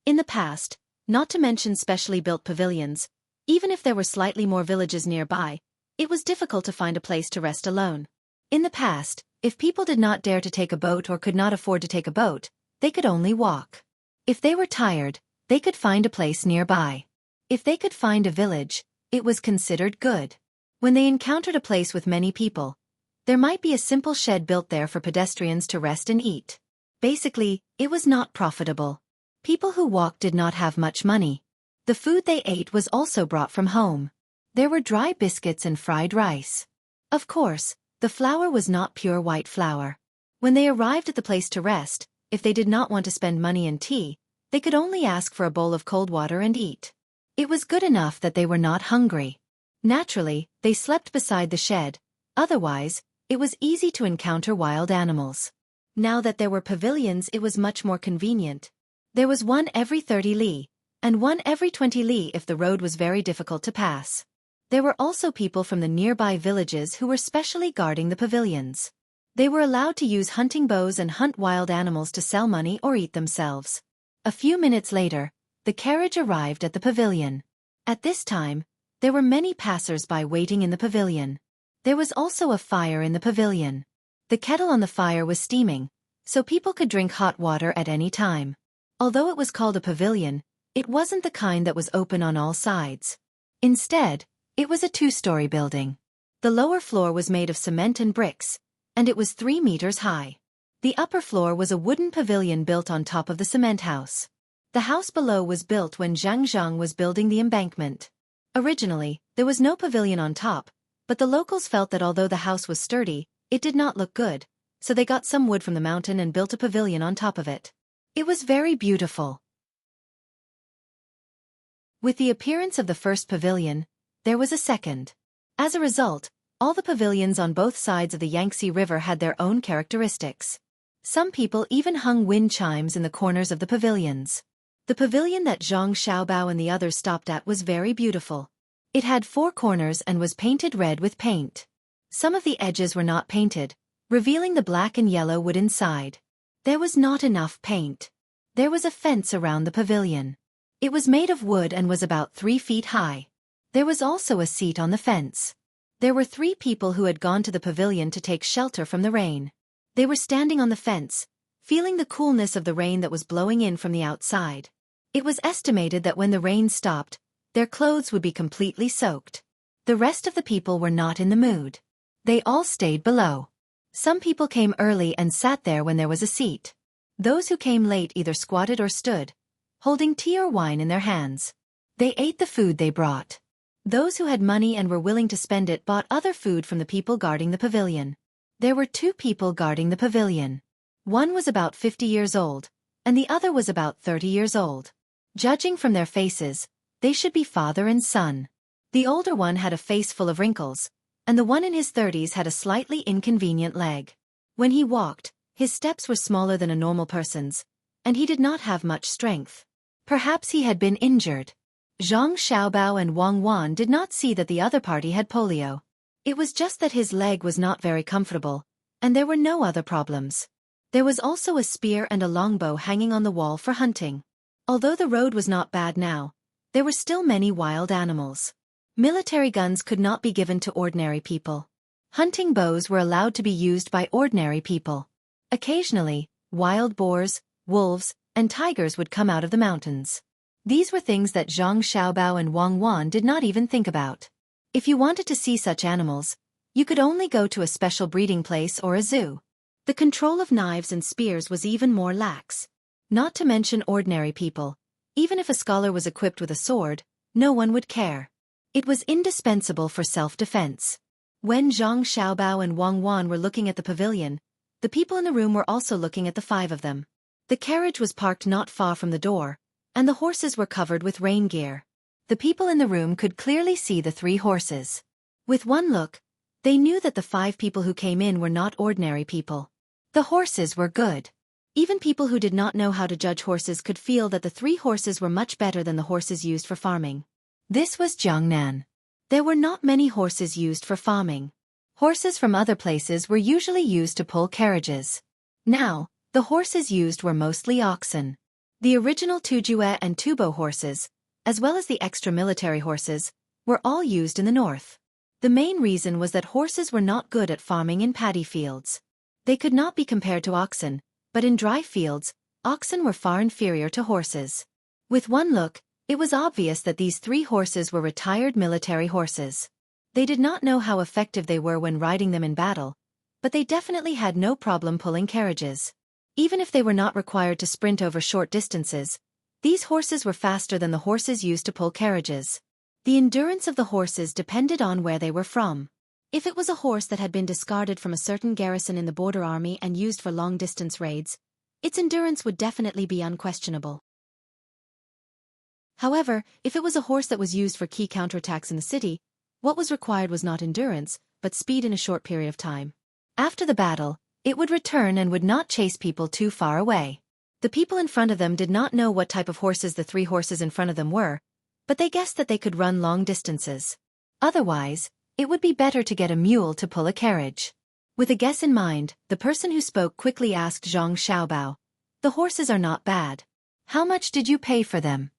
In the past, not to mention specially built pavilions, even if there were slightly more villages nearby, it was difficult to find a place to rest alone. In the past, if people did not dare to take a boat or could not afford to take a boat, they could only walk. If they were tired, they could find a place nearby. If they could find a village, it was considered good. When they encountered a place with many people, there might be a simple shed built there for pedestrians to rest and eat. Basically, it was not profitable. People who walked did not have much money. The food they ate was also brought from home. There were dry biscuits and fried rice. Of course, the flour was not pure white flour. When they arrived at the place to rest, if they did not want to spend money in tea, they could only ask for a bowl of cold water and eat. It was good enough that they were not hungry. Naturally, they slept beside the shed. Otherwise, it was easy to encounter wild animals. Now that there were pavilions, it was much more convenient. There was one every 30 li, and one every 20 li if the road was very difficult to pass. There were also people from the nearby villages who were specially guarding the pavilions. They were allowed to use hunting bows and hunt wild animals to sell money or eat themselves. A few minutes later, the carriage arrived at the pavilion. At this time, there were many passers-by waiting in the pavilion. There was also a fire in the pavilion. The kettle on the fire was steaming, so people could drink hot water at any time. Although it was called a pavilion, it wasn't the kind that was open on all sides. Instead, it was a 2-story building. The lower floor was made of cement and bricks, and it was 3 meters high. The upper floor was a wooden pavilion built on top of the cement house. The house below was built when Zhang Zhang was building the embankment. Originally, there was no pavilion on top, but the locals felt that although the house was sturdy, it did not look good, so they got some wood from the mountain and built a pavilion on top of it. It was very beautiful. With the appearance of the first pavilion, there was a second. As a result, all the pavilions on both sides of the Yangtze River had their own characteristics. Some people even hung wind chimes in the corners of the pavilions. The pavilion that Zhang Xiaobao and the others stopped at was very beautiful. It had 4 corners and was painted red with paint. Some of the edges were not painted, revealing the black and yellow wood inside. There was not enough paint. There was a fence around the pavilion. It was made of wood and was about 3 feet high. There was also a seat on the fence. There were 3 people who had gone to the pavilion to take shelter from the rain. They were standing on the fence, feeling the coolness of the rain that was blowing in from the outside. It was estimated that when the rain stopped, their clothes would be completely soaked. The rest of the people were not in the mood. They all stayed below. Some people came early and sat there when there was a seat. Those who came late either squatted or stood, holding tea or wine in their hands. They ate the food they brought. Those who had money and were willing to spend it bought other food from the people guarding the pavilion. There were 2 people guarding the pavilion. One was about 50 years old, and the other was about 30 years old. Judging from their faces, they should be father and son. The older one had a face full of wrinkles, and the one in his 30s had a slightly inconvenient leg. When he walked, his steps were smaller than a normal person's, and he did not have much strength. Perhaps he had been injured. Zhang Xiaobao and Wang Wan did not see that the other party had polio. It was just that his leg was not very comfortable, and there were no other problems. There was also a spear and a longbow hanging on the wall for hunting. Although the road was not bad now, there were still many wild animals. Military guns could not be given to ordinary people. Hunting bows were allowed to be used by ordinary people. Occasionally, wild boars, wolves, and tigers would come out of the mountains. These were things that Zhang Xiaobao and Wang Wan did not even think about. If you wanted to see such animals, you could only go to a special breeding place or a zoo. The control of knives and spears was even more lax. Not to mention ordinary people. Even if a scholar was equipped with a sword, no one would care. It was indispensable for self-defense. When Zhang Xiaobao and Wang Wan were looking at the pavilion, the people in the room were also looking at the 5 of them. The carriage was parked not far from the door, and the horses were covered with rain gear. The people in the room could clearly see the 3 horses. With one look, they knew that the 5 people who came in were not ordinary people. The horses were good. Even people who did not know how to judge horses could feel that the 3 horses were much better than the horses used for farming. This was Jiangnan. There were not many horses used for farming. Horses from other places were usually used to pull carriages. Now, the horses used were mostly oxen. The original Tujue and Tubo horses, as well as the extra military horses, were all used in the north. The main reason was that horses were not good at farming in paddy fields. They could not be compared to oxen, but in dry fields, oxen were far inferior to horses. With one look, it was obvious that these 3 horses were retired military horses. They did not know how effective they were when riding them in battle, but they definitely had no problem pulling carriages. Even if they were not required to sprint over short distances, these horses were faster than the horses used to pull carriages. The endurance of the horses depended on where they were from. If it was a horse that had been discarded from a certain garrison in the border army and used for long-distance raids, its endurance would definitely be unquestionable. However, if it was a horse that was used for key counterattacks in the city, what was required was not endurance, but speed in a short period of time. After the battle, it would return and would not chase people too far away. The people in front of them did not know what type of horses the 3 horses in front of them were, but they guessed that they could run long distances. Otherwise, it would be better to get a mule to pull a carriage. With a guess in mind, the person who spoke quickly asked Zhang Xiaobao, "The horses are not bad. How much did you pay for them?"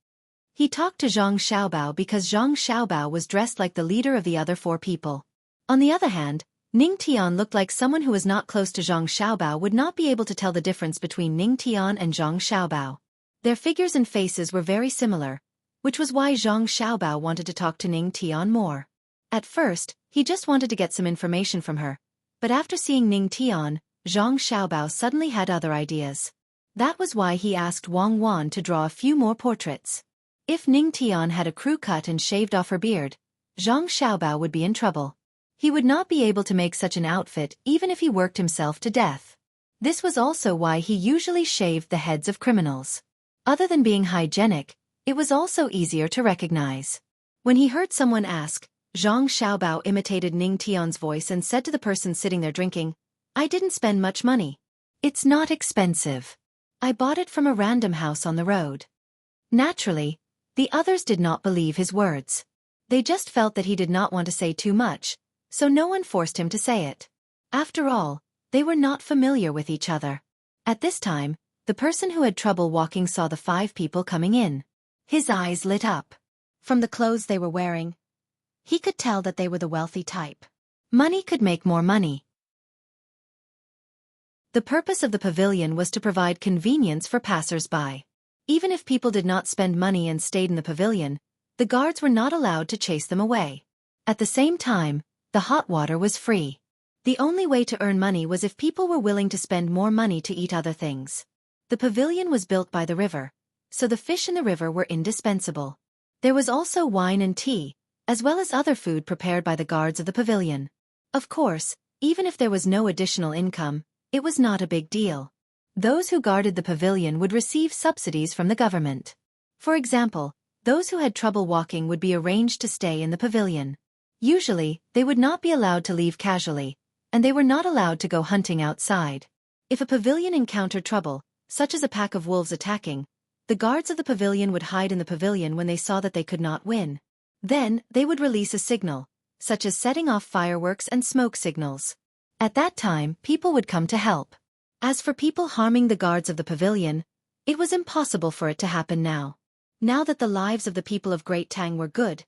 He talked to Zhang Xiaobao because Zhang Xiaobao was dressed like the leader of the other 4 people. On the other hand, Ning Tian looked like someone who was not close to Zhang Xiaobao would not be able to tell the difference between Ning Tian and Zhang Xiaobao. Their figures and faces were very similar, which was why Zhang Xiaobao wanted to talk to Ning Tian more. At first, he just wanted to get some information from her, but after seeing Ning Tian, Zhang Xiaobao suddenly had other ideas. That was why he asked Wang Wan to draw a few more portraits. If Ning Tian had a crew cut and shaved off her beard, Zhang Xiaobao would be in trouble. He would not be able to make such an outfit even if he worked himself to death. This was also why he usually shaved the heads of criminals. Other than being hygienic, it was also easier to recognize. When he heard someone ask, Zhang Xiaobao imitated Ning Tian's voice and said to the person sitting there drinking, "I didn't spend much money. It's not expensive. I bought it from a random house on the road." Naturally, the others did not believe his words. They just felt that he did not want to say too much, so no one forced him to say it. After all, they were not familiar with each other. At this time, the person who had trouble walking saw the 5 people coming in. His eyes lit up. From the clothes they were wearing, he could tell that they were the wealthy type. Money could make more money. The purpose of the pavilion was to provide convenience for passers-by. Even if people did not spend money and stayed in the pavilion, the guards were not allowed to chase them away. At the same time, the hot water was free. The only way to earn money was if people were willing to spend more money to eat other things. The pavilion was built by the river, so the fish in the river were indispensable. There was also wine and tea, as well as other food prepared by the guards of the pavilion. Of course, even if there was no additional income, it was not a big deal. Those who guarded the pavilion would receive subsidies from the government. For example, those who had trouble walking would be arranged to stay in the pavilion. Usually, they would not be allowed to leave casually, and they were not allowed to go hunting outside. If a pavilion encountered trouble, such as a pack of wolves attacking, the guards of the pavilion would hide in the pavilion when they saw that they could not win. Then, they would release a signal, such as setting off fireworks and smoke signals. At that time, people would come to help. As for people harming the guards of the pavilion, it was impossible for it to happen now. Now that the lives of the people of Great Tang were good,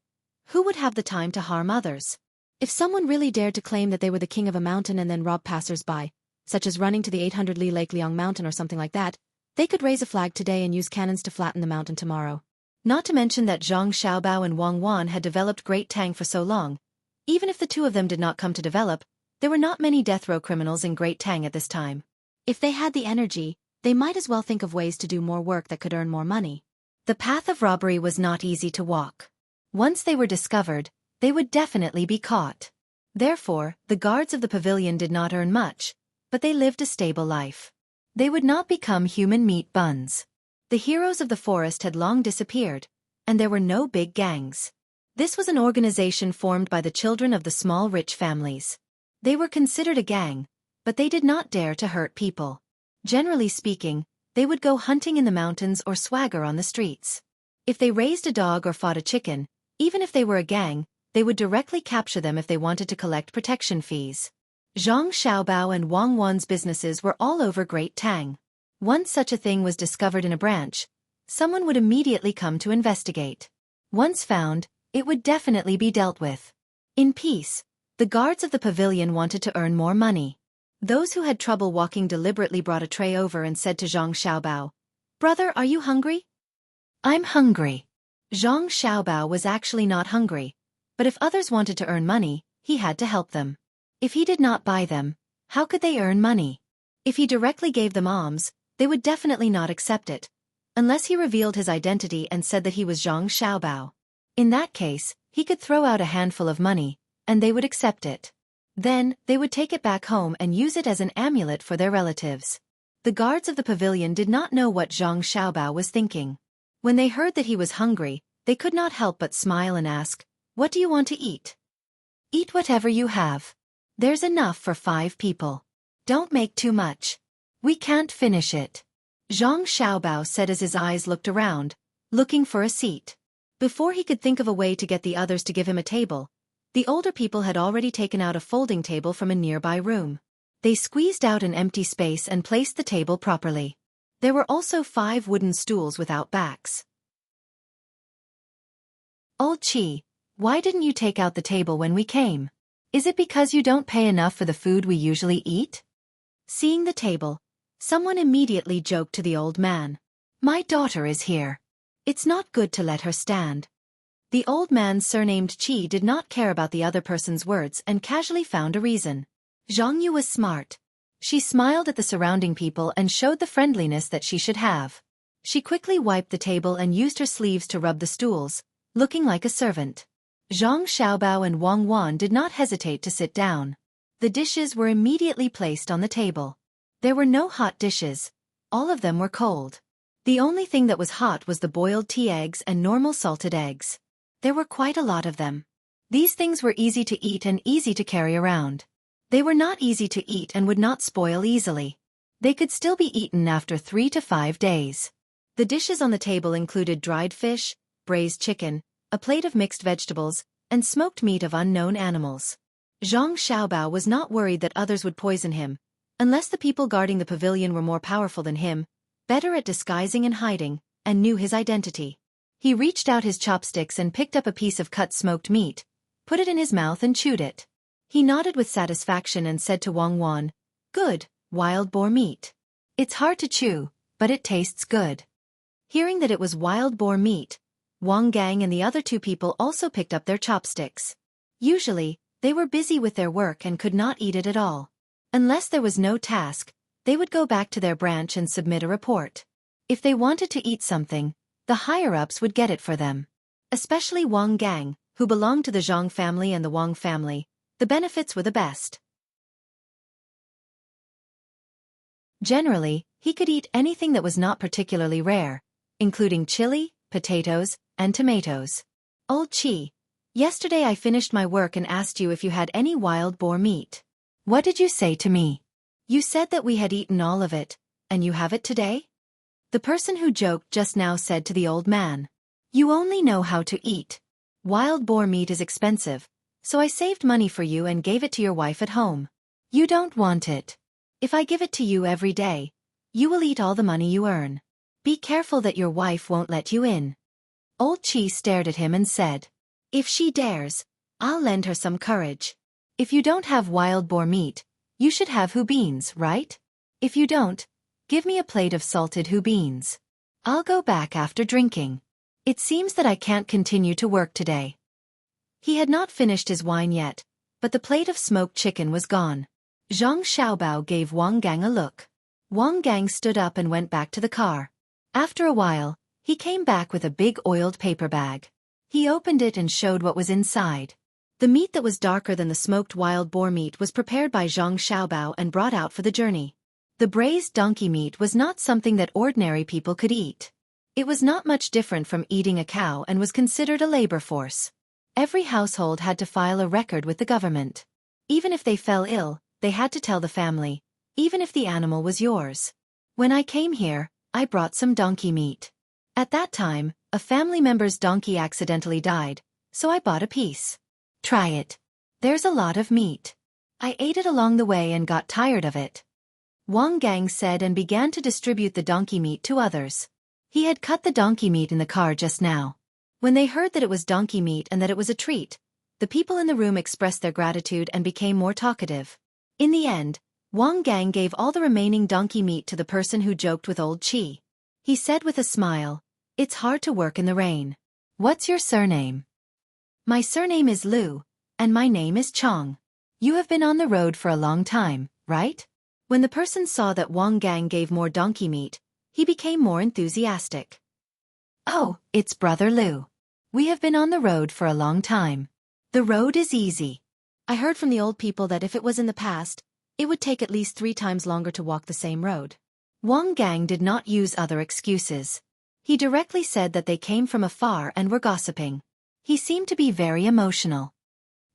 who would have the time to harm others? If someone really dared to claim that they were the king of a mountain and then rob passers-by, such as running to the 800 Li Lake Liang mountain or something like that, they could raise a flag today and use cannons to flatten the mountain tomorrow. Not to mention that Zhang Xiaobao and Wang Wan had developed Great Tang for so long. Even if the two of them did not come to develop, there were not many death row criminals in Great Tang at this time. If they had the energy, they might as well think of ways to do more work that could earn more money. The path of robbery was not easy to walk. Once they were discovered, they would definitely be caught. Therefore, the guards of the pavilion did not earn much, but they lived a stable life. They would not become human meat buns. The heroes of the forest had long disappeared, and there were no big gangs. This was an organization formed by the children of the small rich families. They were considered a gang, but they did not dare to hurt people. Generally speaking, they would go hunting in the mountains or swagger on the streets. If they raised a dog or fought a chicken, even if they were a gang, they would directly capture them if they wanted to collect protection fees. Zhang Xiaobao and Wang Wan's businesses were all over Great Tang. Once such a thing was discovered in a branch, someone would immediately come to investigate. Once found, it would definitely be dealt with. In peace, the guards of the pavilion wanted to earn more money. Those who had trouble walking deliberately brought a tray over and said to Zhang Xiaobao, "Brother, are you hungry?" "I'm hungry." Zhang Xiaobao was actually not hungry, but if others wanted to earn money, he had to help them. If he did not buy them, how could they earn money? If he directly gave them alms, they would definitely not accept it, unless he revealed his identity and said that he was Zhang Xiaobao. In that case, he could throw out a handful of money, and they would accept it. Then, they would take it back home and use it as an amulet for their relatives. The guards of the pavilion did not know what Zhang Xiaobao was thinking. When they heard that he was hungry, they could not help but smile and ask, "What do you want to eat?" "Eat whatever you have. There's enough for 5 people. Don't make too much. We can't finish it," Zhang Xiaobao said as his eyes looked around, looking for a seat. Before he could think of a way to get the others to give him a table, the older people had already taken out a folding table from a nearby room. They squeezed out an empty space and placed the table properly. There were also 5 wooden stools without backs. "Old Qi, why didn't you take out the table when we came? Is it because you don't pay enough for the food we usually eat?" Seeing the table, someone immediately joked to the old man. "My daughter is here. It's not good to let her stand." The old man surnamed Qi did not care about the other person's words and casually found a reason. Zhang Yu was smart. She smiled at the surrounding people and showed the friendliness that she should have. She quickly wiped the table and used her sleeves to rub the stools, looking like a servant. Zhang Xiaobao and Wang Wan did not hesitate to sit down. The dishes were immediately placed on the table. There were no hot dishes. All of them were cold. The only thing that was hot was the boiled tea eggs and normal salted eggs. There were quite a lot of them. These things were easy to eat and easy to carry around. They were not easy to eat and would not spoil easily. They could still be eaten after 3 to 5 days. The dishes on the table included dried fish, braised chicken, a plate of mixed vegetables, and smoked meat of unknown animals. Zhang Xiaobao was not worried that others would poison him, unless the people guarding the pavilion were more powerful than him, better at disguising and hiding, and knew his identity. He reached out his chopsticks and picked up a piece of cut smoked meat, put it in his mouth and chewed it. He nodded with satisfaction and said to Wang Wan, "Good, wild boar meat. It's hard to chew, but it tastes good." Hearing that it was wild boar meat, Wang Gang and the other 2 people also picked up their chopsticks. Usually, they were busy with their work and could not eat it at all. Unless there was no task, they would go back to their branch and submit a report. If they wanted to eat something, the higher-ups would get it for them. Especially Wang Gang, who belonged to the Zhang family and the Wang family, the benefits were the best. Generally, he could eat anything that was not particularly rare, including chili, potatoes, and tomatoes. Old Chi, yesterday I finished my work and asked you if you had any wild boar meat. What did you say to me? You said that we had eaten all of it, and you have it today? The person who joked just now said to the old man. You only know how to eat. Wild boar meat is expensive, so I saved money for you and gave it to your wife at home. You don't want it. If I give it to you every day, you will eat all the money you earn. Be careful that your wife won't let you in. Old Chi stared at him and said, If she dares, I'll lend her some courage. If you don't have wild boar meat, you should have hu beans, right? If you don't, give me a plate of salted hu beans. I'll go back after drinking. It seems that I can't continue to work today. He had not finished his wine yet, but the plate of smoked chicken was gone. Zhang Xiaobao gave Wang Gang a look. Wang Gang stood up and went back to the car. After a while, he came back with a big oiled paper bag. He opened it and showed what was inside. The meat that was darker than the smoked wild boar meat was prepared by Zhang Xiaobao and brought out for the journey. The braised donkey meat was not something that ordinary people could eat. It was not much different from eating a cow and was considered a labor force. Every household had to file a record with the government. Even if they fell ill, they had to tell the family, even if the animal was yours. When I came here, I brought some donkey meat. At that time, a family member's donkey accidentally died, so I bought a piece. Try it. There's a lot of meat. I ate it along the way and got tired of it. Wang Gang said and began to distribute the donkey meat to others. He had cut the donkey meat in the car just now. When they heard that it was donkey meat and that it was a treat, the people in the room expressed their gratitude and became more talkative. In the end, Wang Gang gave all the remaining donkey meat to the person who joked with Old Chi. He said with a smile, It's hard to work in the rain. What's your surname? My surname is Liu, and my name is Chong. You have been on the road for a long time, right? When the person saw that Wang Gang gave more donkey meat, he became more enthusiastic. Oh, it's Brother Liu. We have been on the road for a long time. The road is easy. I heard from the old people that if it was in the past, it would take at least 3 times longer to walk the same road. Wang Gang did not use other excuses. He directly said that they came from afar and were gossiping. He seemed to be very emotional.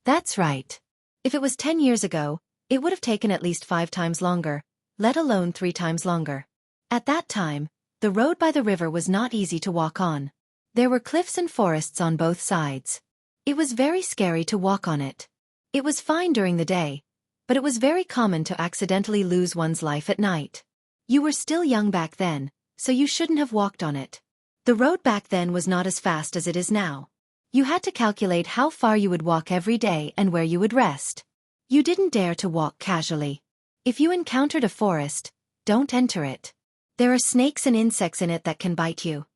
That's right. If it was 10 years ago, it would have taken at least 5 times longer, let alone 3 times longer. At that time, the road by the river was not easy to walk on. There were cliffs and forests on both sides. It was very scary to walk on it. It was fine during the day, but it was very common to accidentally lose one's life at night. You were still young back then, so you shouldn't have walked on it. The road back then was not as fast as it is now. You had to calculate how far you would walk every day and where you would rest. You didn't dare to walk casually. If you encountered a forest, don't enter it. There are snakes and insects in it that can bite you.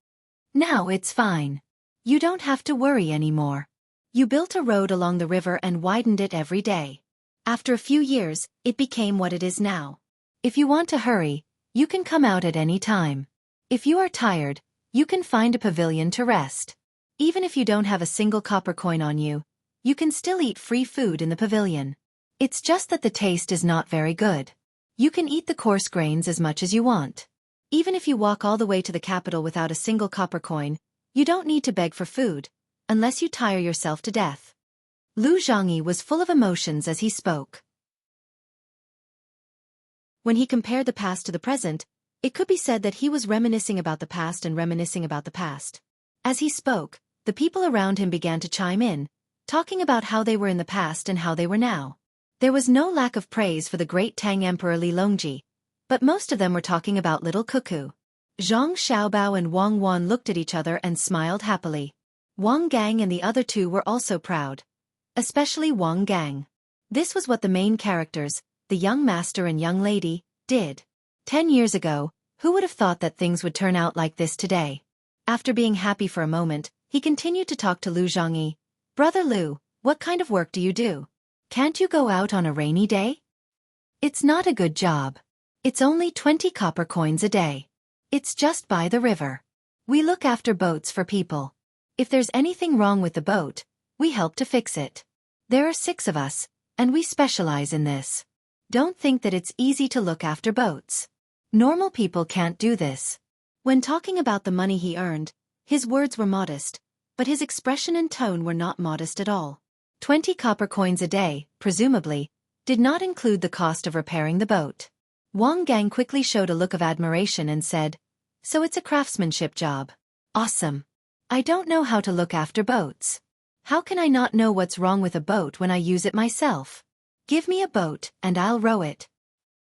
Now it's fine. You don't have to worry anymore. You built a road along the river and widened it every day. After a few years, it became what it is now. If you want to hurry, you can come out at any time. If you are tired, you can find a pavilion to rest. Even if you don't have a single copper coin on you, you can still eat free food in the pavilion. It's just that the taste is not very good. You can eat the coarse grains as much as you want. Even if you walk all the way to the capital without a single copper coin, you don't need to beg for food, unless you tire yourself to death. Lu Zhangyi was full of emotions as he spoke. When he compared the past to the present, it could be said that he was reminiscing about the past and reminiscing about the past. As he spoke, the people around him began to chime in, talking about how they were in the past and how they were now. There was no lack of praise for the great Tang Emperor Li Longji, but most of them were talking about little Cuckoo. Zhang Xiaobao and Wang Wan looked at each other and smiled happily. Wang Gang and the other two were also proud. Especially Wang Gang. This was what the main characters, the young master and young lady, did. 10 years ago, who would have thought that things would turn out like this today? After being happy for a moment, he continued to talk to Lu Zhangyi. Brother Lu, what kind of work do you do? Can't you go out on a rainy day? It's not a good job. It's only 20 copper coins a day. It's just by the river. We look after boats for people. If there's anything wrong with the boat, we help to fix it. There are 6 of us, and we specialize in this. Don't think that it's easy to look after boats. Normal people can't do this. When talking about the money he earned, his words were modest, but his expression and tone were not modest at all. 20 copper coins a day, presumably, did not include the cost of repairing the boat. Wang Gang quickly showed a look of admiration and said, "So it's a craftsmanship job. Awesome. I don't know how to look after boats. How can I not know what's wrong with a boat when I use it myself? Give me a boat, and I'll row it.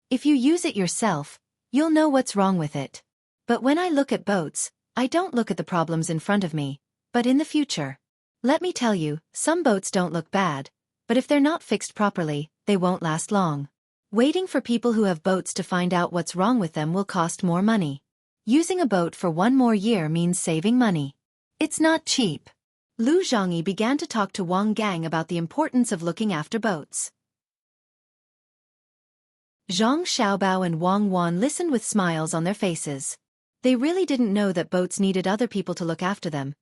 If you use it yourself, you'll know what's wrong with it. But when I look at boats, I don't look at the problems in front of me, but in the future. Let me tell you, some boats don't look bad, but if they're not fixed properly, they won't last long. Waiting for people who have boats to find out what's wrong with them will cost more money. Using a boat for 1 more year means saving money. It's not cheap." Lu Zhongyi began to talk to Wang Gang about the importance of looking after boats. Zhang Xiaobao and Wang Wan listened with smiles on their faces. They really didn't know that boats needed other people to look after them,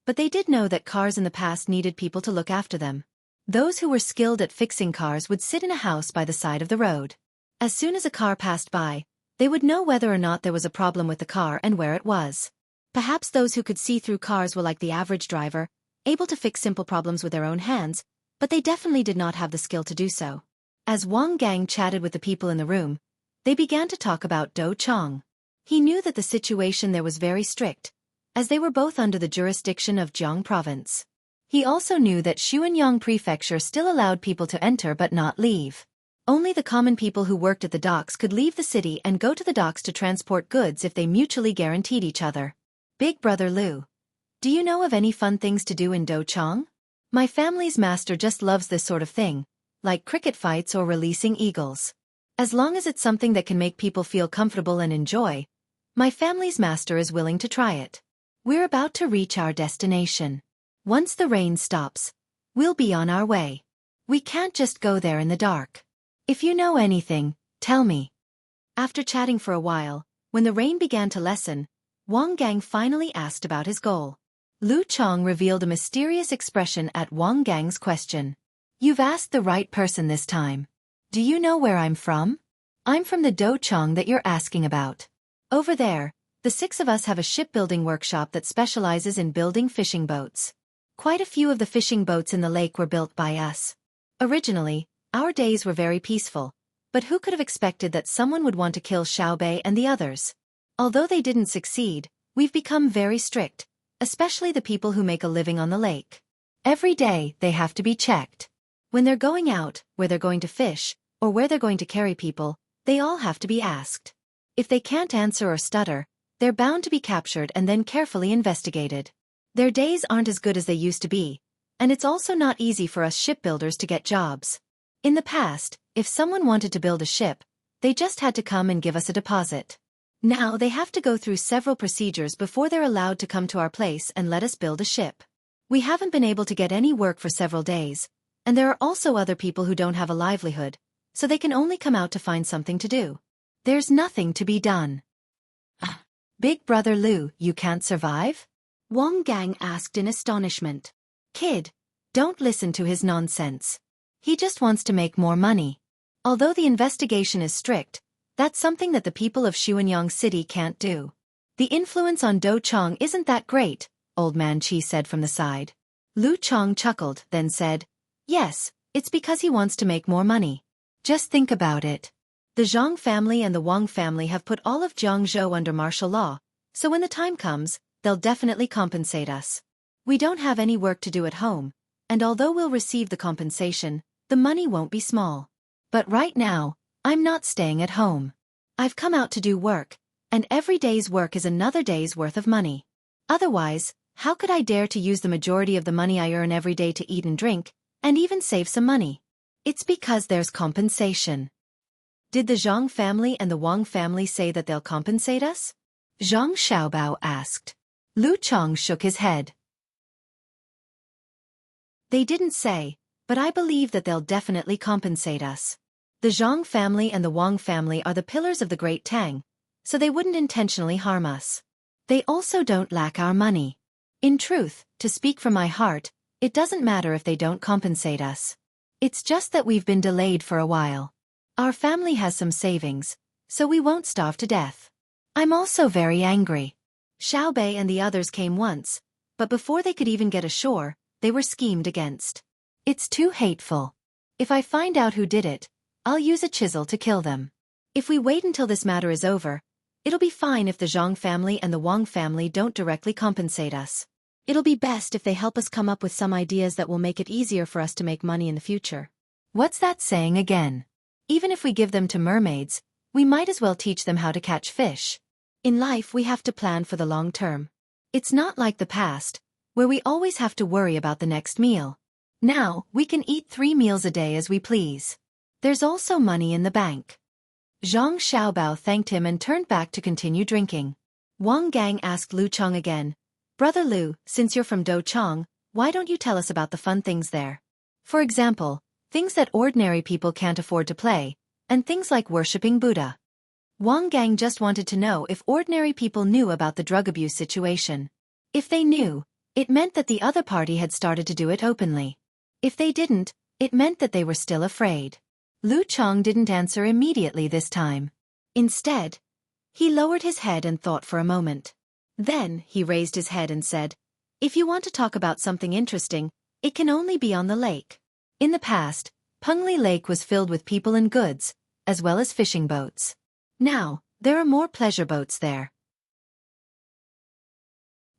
but they did know that cars in the past needed people to look after them. Those who were skilled at fixing cars would sit in a house by the side of the road. As soon as a car passed by, they would know whether or not there was a problem with the car and where it was. Perhaps those who could see through cars were like the average driver, able to fix simple problems with their own hands, but they definitely did not have the skill to do so. As Wang Gang chatted with the people in the room, they began to talk about Do Chong. He knew that the situation there was very strict, as they were both under the jurisdiction of Jiang Province. He also knew that Xuanyang Prefecture still allowed people to enter but not leave. Only the common people who worked at the docks could leave the city and go to the docks to transport goods if they mutually guaranteed each other. Big Brother Lu, do you know of any fun things to do in Do Chong? My family's master just loves this sort of thing, like cricket fights or releasing eagles. As long as it's something that can make people feel comfortable and enjoy, my family's master is willing to try it. We're about to reach our destination. Once the rain stops, we'll be on our way. We can't just go there in the dark. If you know anything, tell me." After chatting for a while, when the rain began to lessen, Wang Gang finally asked about his goal. Lu Chong revealed a mysterious expression at Wang Gang's question. "You've asked the right person this time. Do you know where I'm from? I'm from the Do Chong that you're asking about. Over there, the 6 of us have a shipbuilding workshop that specializes in building fishing boats. Quite a few of the fishing boats in the lake were built by us. Originally, our days were very peaceful, but who could have expected that someone would want to kill Xiaobei and the others? Although they didn't succeed, we've become very strict, especially the people who make a living on the lake. Every day, they have to be checked. When they're going out, where they're going to fish, or where they're going to carry people, they all have to be asked. If they can't answer or stutter, they're bound to be captured and then carefully investigated. Their days aren't as good as they used to be, and it's also not easy for us shipbuilders to get jobs. In the past, if someone wanted to build a ship, they just had to come and give us a deposit. Now they have to go through several procedures before they're allowed to come to our place and let us build a ship. We haven't been able to get any work for several days, and there are also other people who don't have a livelihood, so they can only come out to find something to do. There's nothing to be done." "Big Brother Lu, you can't survive?" Wang Gang asked in astonishment. "Kid, don't listen to his nonsense. He just wants to make more money. Although the investigation is strict, that's something that the people of Xuanyang City can't do. The influence on Do Chong isn't that great," Old Man Chi said from the side. Lu Chong chuckled, then said, "Yes, it's because he wants to make more money. Just think about it. The Zhang family and the Wang family have put all of Jiangzhou under martial law, so when the time comes, they'll definitely compensate us. We don't have any work to do at home, and although we'll receive the compensation, the money won't be small. But right now, I'm not staying at home. I've come out to do work, and every day's work is another day's worth of money. Otherwise, how could I dare to use the majority of the money I earn every day to eat and drink, and even save some money? It's because there's compensation." "Did the Zhang family and the Wang family say that they'll compensate us?" Zhang Xiaobao asked. Lu Chong shook his head. "They didn't say, but I believe that they'll definitely compensate us. The Zhang family and the Wang family are the pillars of the great Tang, so they wouldn't intentionally harm us. They also don't lack our money. In truth, to speak from my heart, it doesn't matter if they don't compensate us. It's just that we've been delayed for a while. Our family has some savings, so we won't starve to death. I'm also very angry. Xiaobei and the others came once, but before they could even get ashore, they were schemed against. It's too hateful. If I find out who did it, I'll use a chisel to kill them. If we wait until this matter is over, it'll be fine if the Zhang family and the Wang family don't directly compensate us. It'll be best if they help us come up with some ideas that will make it easier for us to make money in the future. What's that saying again? Even if we give them to mermaids, we might as well teach them how to catch fish. In life we have to plan for the long term. It's not like the past, where we always have to worry about the next meal. Now, we can eat 3 meals a day as we please. There's also money in the bank. Zhang Xiaobao thanked him and turned back to continue drinking. Wang Gang asked Lu Cheng again, "Brother Lu, since you're from Douchong, why don't you tell us about the fun things there? For example, things that ordinary people can't afford to play, and things like worshipping Buddha." Wang Gang just wanted to know if ordinary people knew about the drug abuse situation. If they knew, it meant that the other party had started to do it openly. If they didn't, it meant that they were still afraid. Lu Cheng didn't answer immediately this time. Instead, he lowered his head and thought for a moment. Then, he raised his head and said, "If you want to talk about something interesting, it can only be on the lake. In the past, Pengli Lake was filled with people and goods, as well as fishing boats. Now, there are more pleasure boats there.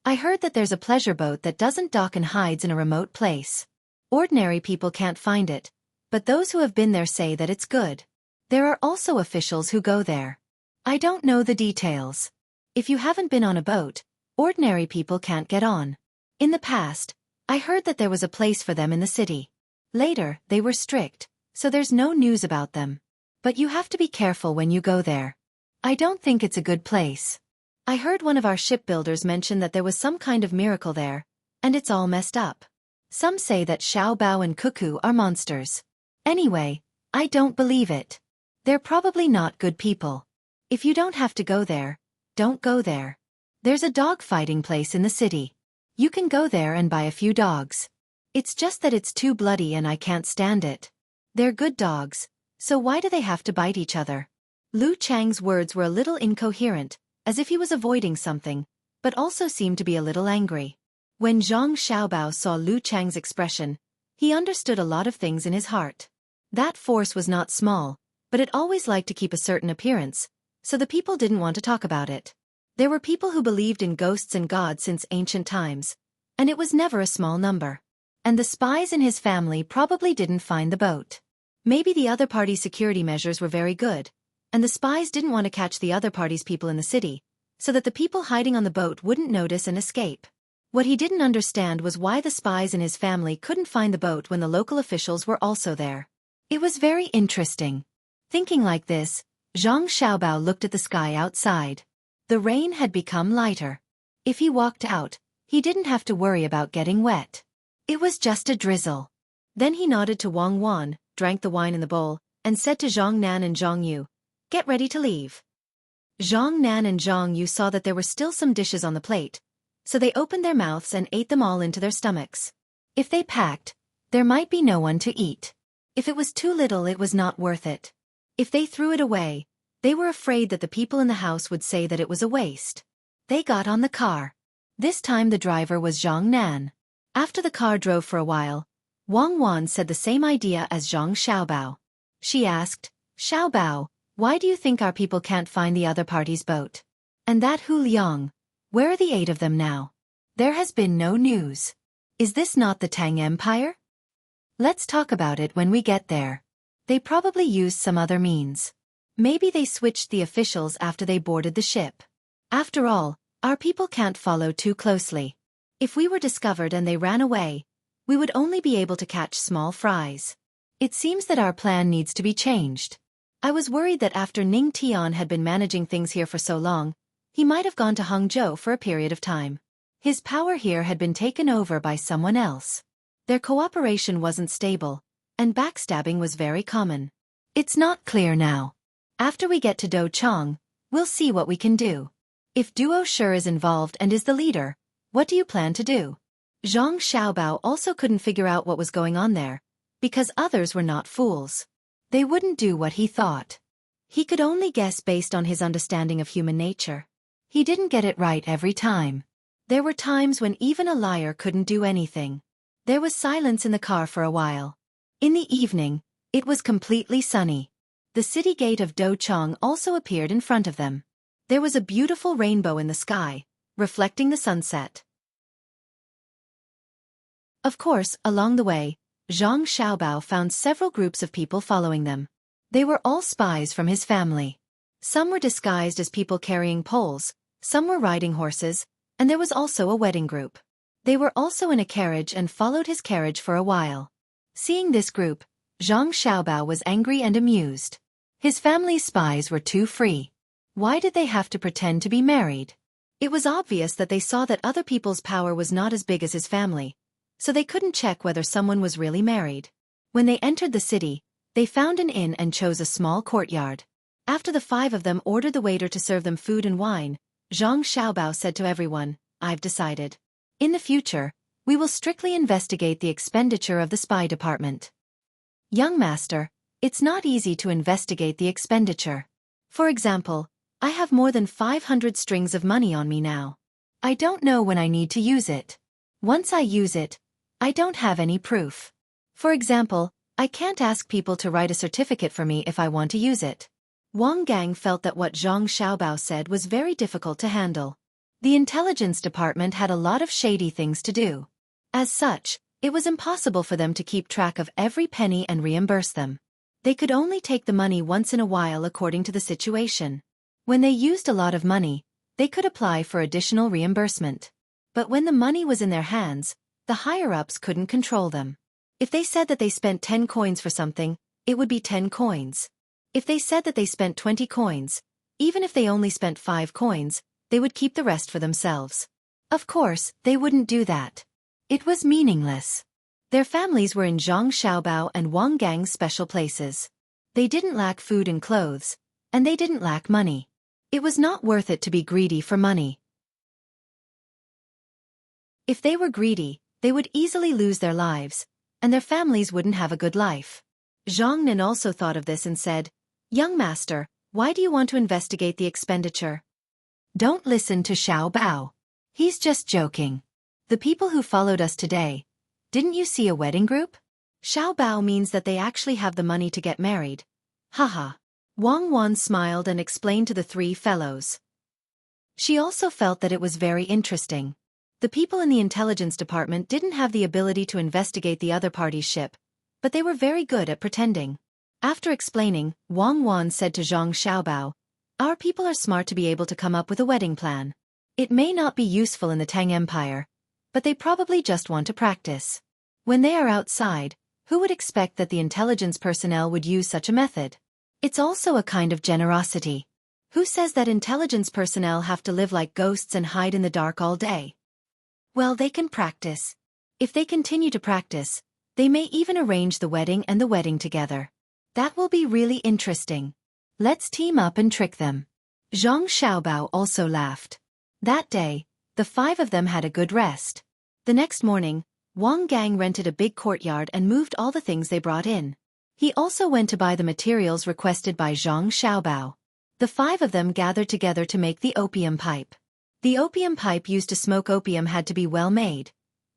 I heard that there's a pleasure boat that doesn't dock and hides in a remote place. Ordinary people can't find it, but those who have been there say that it's good. There are also officials who go there. I don't know the details. If you haven't been on a boat, ordinary people can't get on. In the past, I heard that there was a place for them in the city. Later, they were strict, so there's no news about them. But you have to be careful when you go there. I don't think it's a good place. I heard one of our shipbuilders mention that there was some kind of miracle there, and it's all messed up. Some say that Xiaobao and Cuckoo are monsters. Anyway, I don't believe it. They're probably not good people. If you don't have to go there, don't go there. There's a dog fighting place in the city. You can go there and buy a few dogs. It's just that it's too bloody and I can't stand it. They're good dogs, so why do they have to bite each other?" Lu Chang's words were a little incoherent, as if he was avoiding something, but also seemed to be a little angry. When Zhang Xiaobao saw Lu Chang's expression, he understood a lot of things in his heart. That force was not small, but it always liked to keep a certain appearance, so the people didn't want to talk about it. There were people who believed in ghosts and gods since ancient times, and it was never a small number. And the spies in his family probably didn't find the boat. Maybe the other party's security measures were very good, and the spies didn't want to catch the other party's people in the city, so that the people hiding on the boat wouldn't notice and escape. What he didn't understand was why the spies in his family couldn't find the boat when the local officials were also there. It was very interesting. Thinking like this, Zhang Xiaobao looked at the sky outside. The rain had become lighter. If he walked out, he didn't have to worry about getting wet. It was just a drizzle. Then he nodded to Wang Wan, drank the wine in the bowl, and said to Zhang Nan and Zhang Yu, "Get ready to leave." Zhang Nan and Zhang Yu saw that there were still some dishes on the plate, so they opened their mouths and ate them all into their stomachs. If they packed, there might be no one to eat. If it was too little, it was not worth it. If they threw it away, they were afraid that the people in the house would say that it was a waste. They got on the car. This time the driver was Zhang Nan. After the car drove for a while, Wang Wan said the same idea as Zhang Xiaobao. She asked, "Xiaobao, why do you think our people can't find the other party's boat? And that Hu Liang, where are the 8 of them now? There has been no news. Is this not the Tang Empire? Let's talk about it when we get there. They probably used some other means. Maybe they switched the officials after they boarded the ship. After all, our people can't follow too closely. If we were discovered and they ran away, we would only be able to catch small fries. It seems that our plan needs to be changed. I was worried that after Ning Tian had been managing things here for so long, he might have gone to Hangzhou for a period of time. His power here had been taken over by someone else. Their cooperation wasn't stable, and backstabbing was very common. It's not clear now. After we get to Douchong, we'll see what we can do." If Duo Shi is involved and is the leader, what do you plan to do? Zhang Xiaobao also couldn't figure out what was going on there, because others were not fools. They wouldn't do what he thought. He could only guess based on his understanding of human nature. He didn't get it right every time. There were times when even a liar couldn't do anything. There was silence in the car for a while. In the evening, it was completely sunny. The city gate of Dochong also appeared in front of them. There was a beautiful rainbow in the sky, reflecting the sunset. Of course, along the way, Zhang Xiaobao found several groups of people following them. They were all spies from his family. Some were disguised as people carrying poles, some were riding horses, and there was also a wedding group. They were also in a carriage and followed his carriage for a while. Seeing this group, Zhang Xiaobao was angry and amused. His family's spies were too free. Why did they have to pretend to be married? It was obvious that they saw that other people's power was not as big as his family, so they couldn't check whether someone was really married. When they entered the city, they found an inn and chose a small courtyard. After the 5 of them ordered the waiter to serve them food and wine, Zhang Xiaobao said to everyone, "I've decided. In the future, we will strictly investigate the expenditure of the spy department." Young master, it's not easy to investigate the expenditure. For example, I have more than 500 strings of money on me now. I don't know when I need to use it. Once I use it, I don't have any proof. For example, I can't ask people to write a certificate for me if I want to use it. Wang Gang felt that what Zhang Xiaobao said was very difficult to handle. The intelligence department had a lot of shady things to do. As such, it was impossible for them to keep track of every penny and reimburse them. They could only take the money once in a while according to the situation. When they used a lot of money, they could apply for additional reimbursement. But when the money was in their hands, the higher-ups couldn't control them. If they said that they spent 10 coins for something, it would be 10 coins. If they said that they spent 20 coins, even if they only spent 5 coins, they would keep the rest for themselves. Of course, they wouldn't do that. It was meaningless. Their families were in Zhang Xiaobao and Wang Gang's special places. They didn't lack food and clothes, and they didn't lack money. It was not worth it to be greedy for money. If they were greedy, they would easily lose their lives, and their families wouldn't have a good life. Zhang Nin also thought of this and said, "Young master, why do you want to investigate the expenditure? Don't listen to Xiao Bao. He's just joking. The people who followed us today, didn't you see a wedding group? Xiao Bao means that they actually have the money to get married. Haha." Wang Wan smiled and explained to the 3 fellows. She also felt that it was very interesting. The people in the intelligence department didn't have the ability to investigate the other party's ship, but they were very good at pretending. After explaining, Wang Wan said to Zhang Xiaobao, "Our people are smart to be able to come up with a wedding plan. It may not be useful in the Tang Empire, but they probably just want to practice. When they are outside, who would expect that the intelligence personnel would use such a method? It's also a kind of generosity. Who says that intelligence personnel have to live like ghosts and hide in the dark all day? Well, they can practice. If they continue to practice, they may even arrange the wedding and the wedding together. That will be really interesting. Let's team up and trick them." Zhang Xiaobao also laughed. That day, the 5 of them had a good rest. The next morning, Wang Gang rented a big courtyard and moved all the things they brought in. He also went to buy the materials requested by Zhang Xiaobao. The 5 of them gathered together to make the opium pipe. The opium pipe used to smoke opium had to be well made,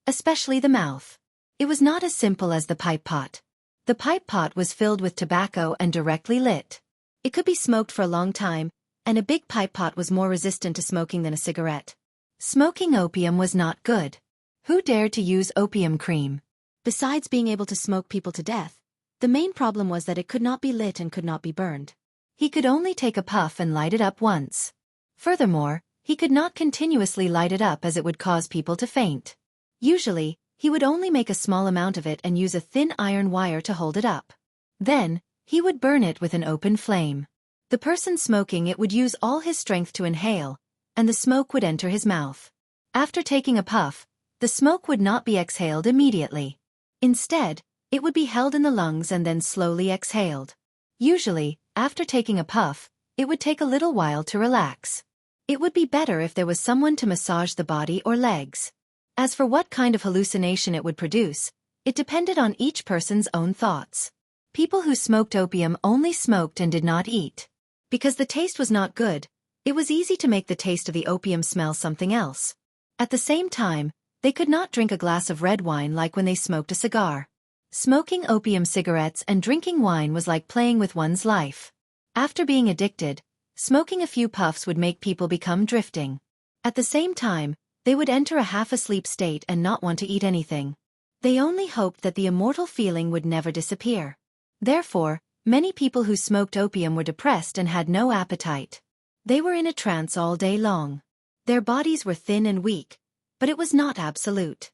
especially the mouth. It was not as simple as the pipe pot. The pipe pot was filled with tobacco and directly lit. It could be smoked for a long time, and a big pipe pot was more resistant to smoking than a cigarette. Smoking opium was not good. Who dared to use opium cream? Besides being able to smoke people to death, the main problem was that it could not be lit and could not be burned. He could only take a puff and light it up once. Furthermore, he could not continuously light it up as it would cause people to faint. Usually, he would only make a small amount of it and use a thin iron wire to hold it up. Then, he would burn it with an open flame. The person smoking it would use all his strength to inhale, and the smoke would enter his mouth. After taking a puff, the smoke would not be exhaled immediately. Instead, it would be held in the lungs and then slowly exhaled. Usually, after taking a puff, it would take a little while to relax. It would be better if there was someone to massage the body or legs. As for what kind of hallucination it would produce, it depended on each person's own thoughts. People who smoked opium only smoked and did not eat. Because the taste was not good, it was easy to make the taste of the opium smell something else. At the same time, they could not drink a glass of red wine like when they smoked a cigar. Smoking opium cigarettes and drinking wine was like playing with one's life. After being addicted, smoking a few puffs would make people become drifting. At the same time, they would enter a half-asleep state and not want to eat anything. They only hoped that the immortal feeling would never disappear. Therefore, many people who smoked opium were depressed and had no appetite. They were in a trance all day long. Their bodies were thin and weak, but it was not absolute.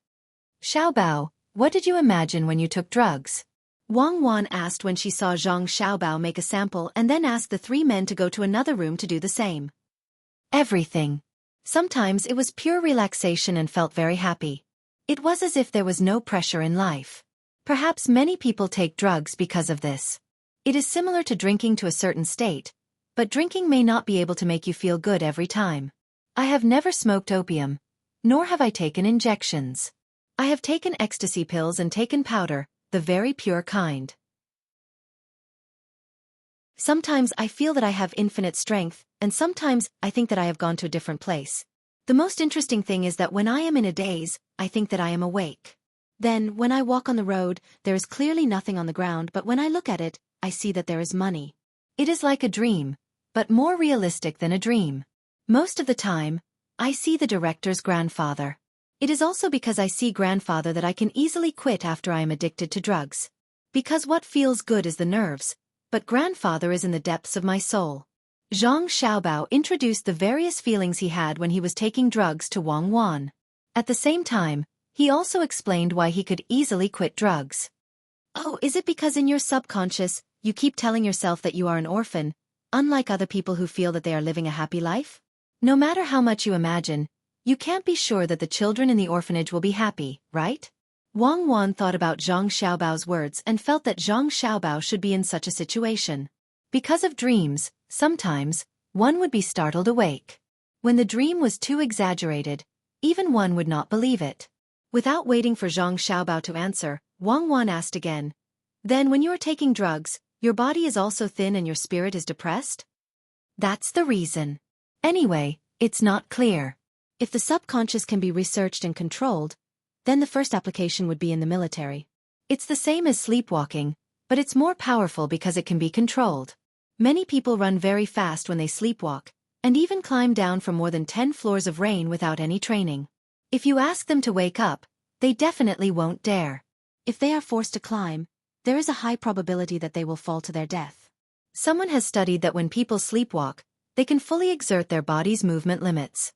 Xiaobao, what did you imagine when you took drugs? Wang Wan asked when she saw Zhang Xiaobao make a sample and then asked the three men to go to another room to do the same. Everything. Sometimes it was pure relaxation and felt very happy. It was as if there was no pressure in life. Perhaps many people take drugs because of this. It is similar to drinking to a certain state, but drinking may not be able to make you feel good every time. I have never smoked opium, nor have I taken injections. I have taken ecstasy pills and taken powder, the very pure kind. Sometimes I feel that I have infinite strength, and sometimes I think that I have gone to a different place. The most interesting thing is that when I am in a daze, I think that I am awake. Then, when I walk on the road, there is clearly nothing on the ground, but when I look at it, I see that there is money. It is like a dream, but more realistic than a dream. Most of the time, I see the director's grandfather. It is also because I see grandfather that I can easily quit after I am addicted to drugs. Because what feels good is the nerves, but grandfather is in the depths of my soul. Zhang Xiaobao introduced the various feelings he had when he was taking drugs to Wang Wan. At the same time, he also explained why he could easily quit drugs. Oh, is it because in your subconscious, you keep telling yourself that you are an orphan, unlike other people who feel that they are living a happy life? No matter how much you imagine, you can't be sure that the children in the orphanage will be happy, right? Wang Wan thought about Zhang Xiaobao's words and felt that Zhang Xiaobao should be in such a situation. Because of dreams, sometimes, one would be startled awake. When the dream was too exaggerated, even one would not believe it. Without waiting for Zhang Xiaobao to answer, Wang Wan asked again, "Then when you are taking drugs, your body is also thin and your spirit is depressed?" That's the reason. Anyway, it's not clear. If the subconscious can be researched and controlled, then the first application would be in the military. It's the same as sleepwalking, but it's more powerful because it can be controlled. Many people run very fast when they sleepwalk, and even climb down from more than 10 floors of rain without any training. If you ask them to wake up, they definitely won't dare. If they are forced to climb, there is a high probability that they will fall to their death. Someone has studied that when people sleepwalk, they can fully exert their body's movement limits.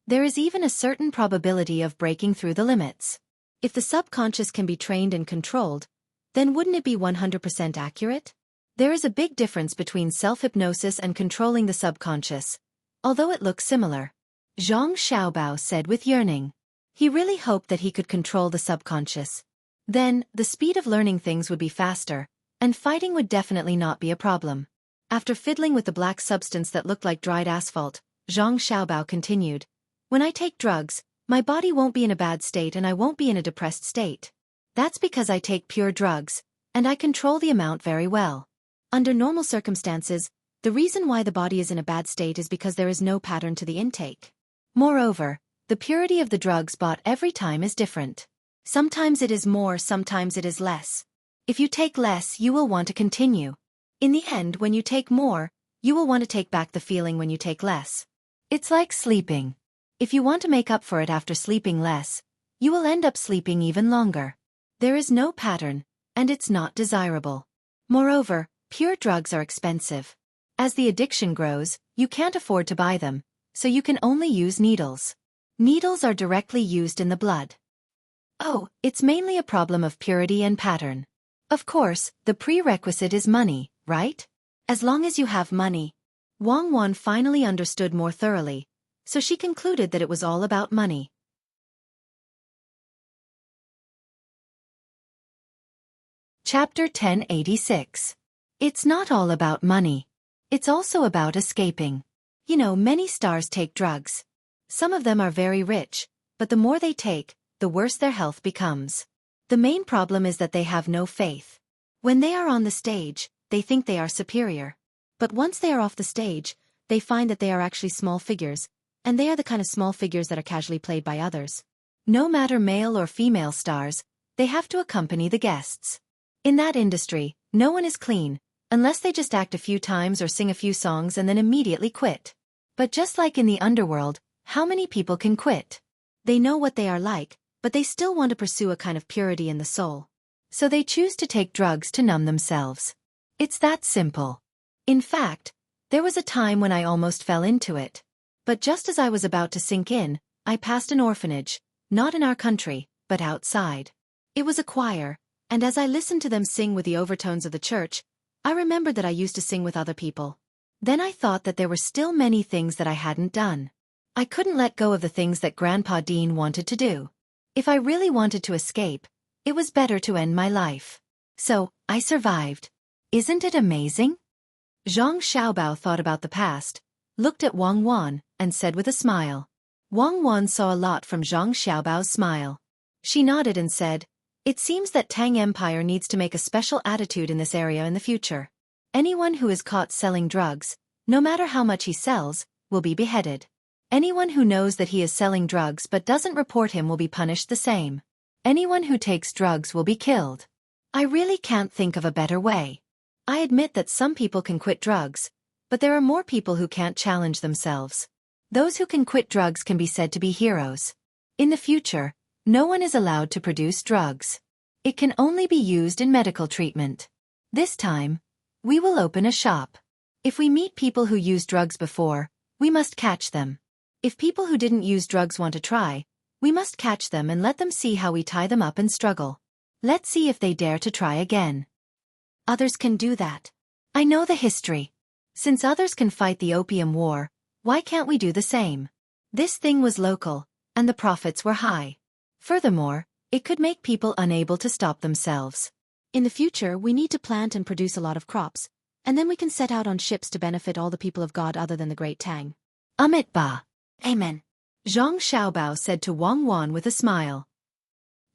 There is even a certain probability of breaking through the limits. If the subconscious can be trained and controlled, then wouldn't it be 100% accurate? There is a big difference between self-hypnosis and controlling the subconscious, although it looks similar. Zhang Xiaobao said with yearning. He really hoped that he could control the subconscious. Then, the speed of learning things would be faster, and fighting would definitely not be a problem. After fiddling with the black substance that looked like dried asphalt, Zhang Xiaobao continued, "When I take drugs, my body won't be in a bad state and I won't be in a depressed state. That's because I take pure drugs, and I control the amount very well. Under normal circumstances, the reason why the body is in a bad state is because there is no pattern to the intake. Moreover, the purity of the drugs bought every time is different. Sometimes it is more, sometimes it is less. If you take less, you will want to continue. In the end, when you take more, you will want to take back the feeling when you take less. It's like sleeping. If you want to make up for it after sleeping less, you will end up sleeping even longer. There is no pattern, and it's not desirable. Moreover, pure drugs are expensive. As the addiction grows, you can't afford to buy them, so you can only use needles. Needles are directly used in the blood. Oh, it's mainly a problem of purity and pattern. Of course, the prerequisite is money, right? As long as you have money." Wang Wan finally understood more thoroughly, so she concluded that it was all about money. Chapter 1086. It's not all about money. It's also about escaping. You know, many stars take drugs. Some of them are very rich, but the more they take, the worse their health becomes. The main problem is that they have no faith. When they are on the stage, they think they are superior. But once they are off the stage, they find that they are actually small figures, and they are the kind of small figures that are casually played by others. No matter male or female stars, they have to accompany the guests. In that industry, no one is clean, unless they just act a few times or sing a few songs and then immediately quit. But just like in the underworld, how many people can quit? They know what they are like, but they still want to pursue a kind of purity in the soul. So they choose to take drugs to numb themselves. It's that simple. In fact, there was a time when I almost fell into it. But just as I was about to sink in, I passed an orphanage, not in our country, but outside. It was a choir, and as I listened to them sing with the overtones of the church, I remembered that I used to sing with other people. Then I thought that there were still many things that I hadn't done. I couldn't let go of the things that Grandpa Dean wanted to do. If I really wanted to escape, it was better to end my life. So, I survived. Isn't it amazing? Zhang Xiaobao thought about the past, looked at Wang Wan, and said with a smile. Wang Wan saw a lot from Zhang Xiaobao's smile. She nodded and said, "It seems that Tang Empire needs to make a special attitude in this area in the future. Anyone who is caught selling drugs, no matter how much he sells, will be beheaded. Anyone who knows that he is selling drugs but doesn't report him will be punished the same. Anyone who takes drugs will be killed. I really can't think of a better way. I admit that some people can quit drugs, but there are more people who can't challenge themselves. Those who can quit drugs can be said to be heroes. In the future, no one is allowed to produce drugs. It can only be used in medical treatment. This time, we will open a shop. If we meet people who used drugs before, we must catch them. If people who didn't use drugs want to try, we must catch them and let them see how we tie them up and struggle. Let's see if they dare to try again. Others can do that. I know the history. Since others can fight the Opium War, why can't we do the same? This thing was local, and the profits were high. Furthermore, it could make people unable to stop themselves. In the future, we need to plant and produce a lot of crops, and then we can set out on ships to benefit all the people of God other than the great Tang. Amit Ba. Amen. Zhang Xiaobao said to Wang Wan with a smile.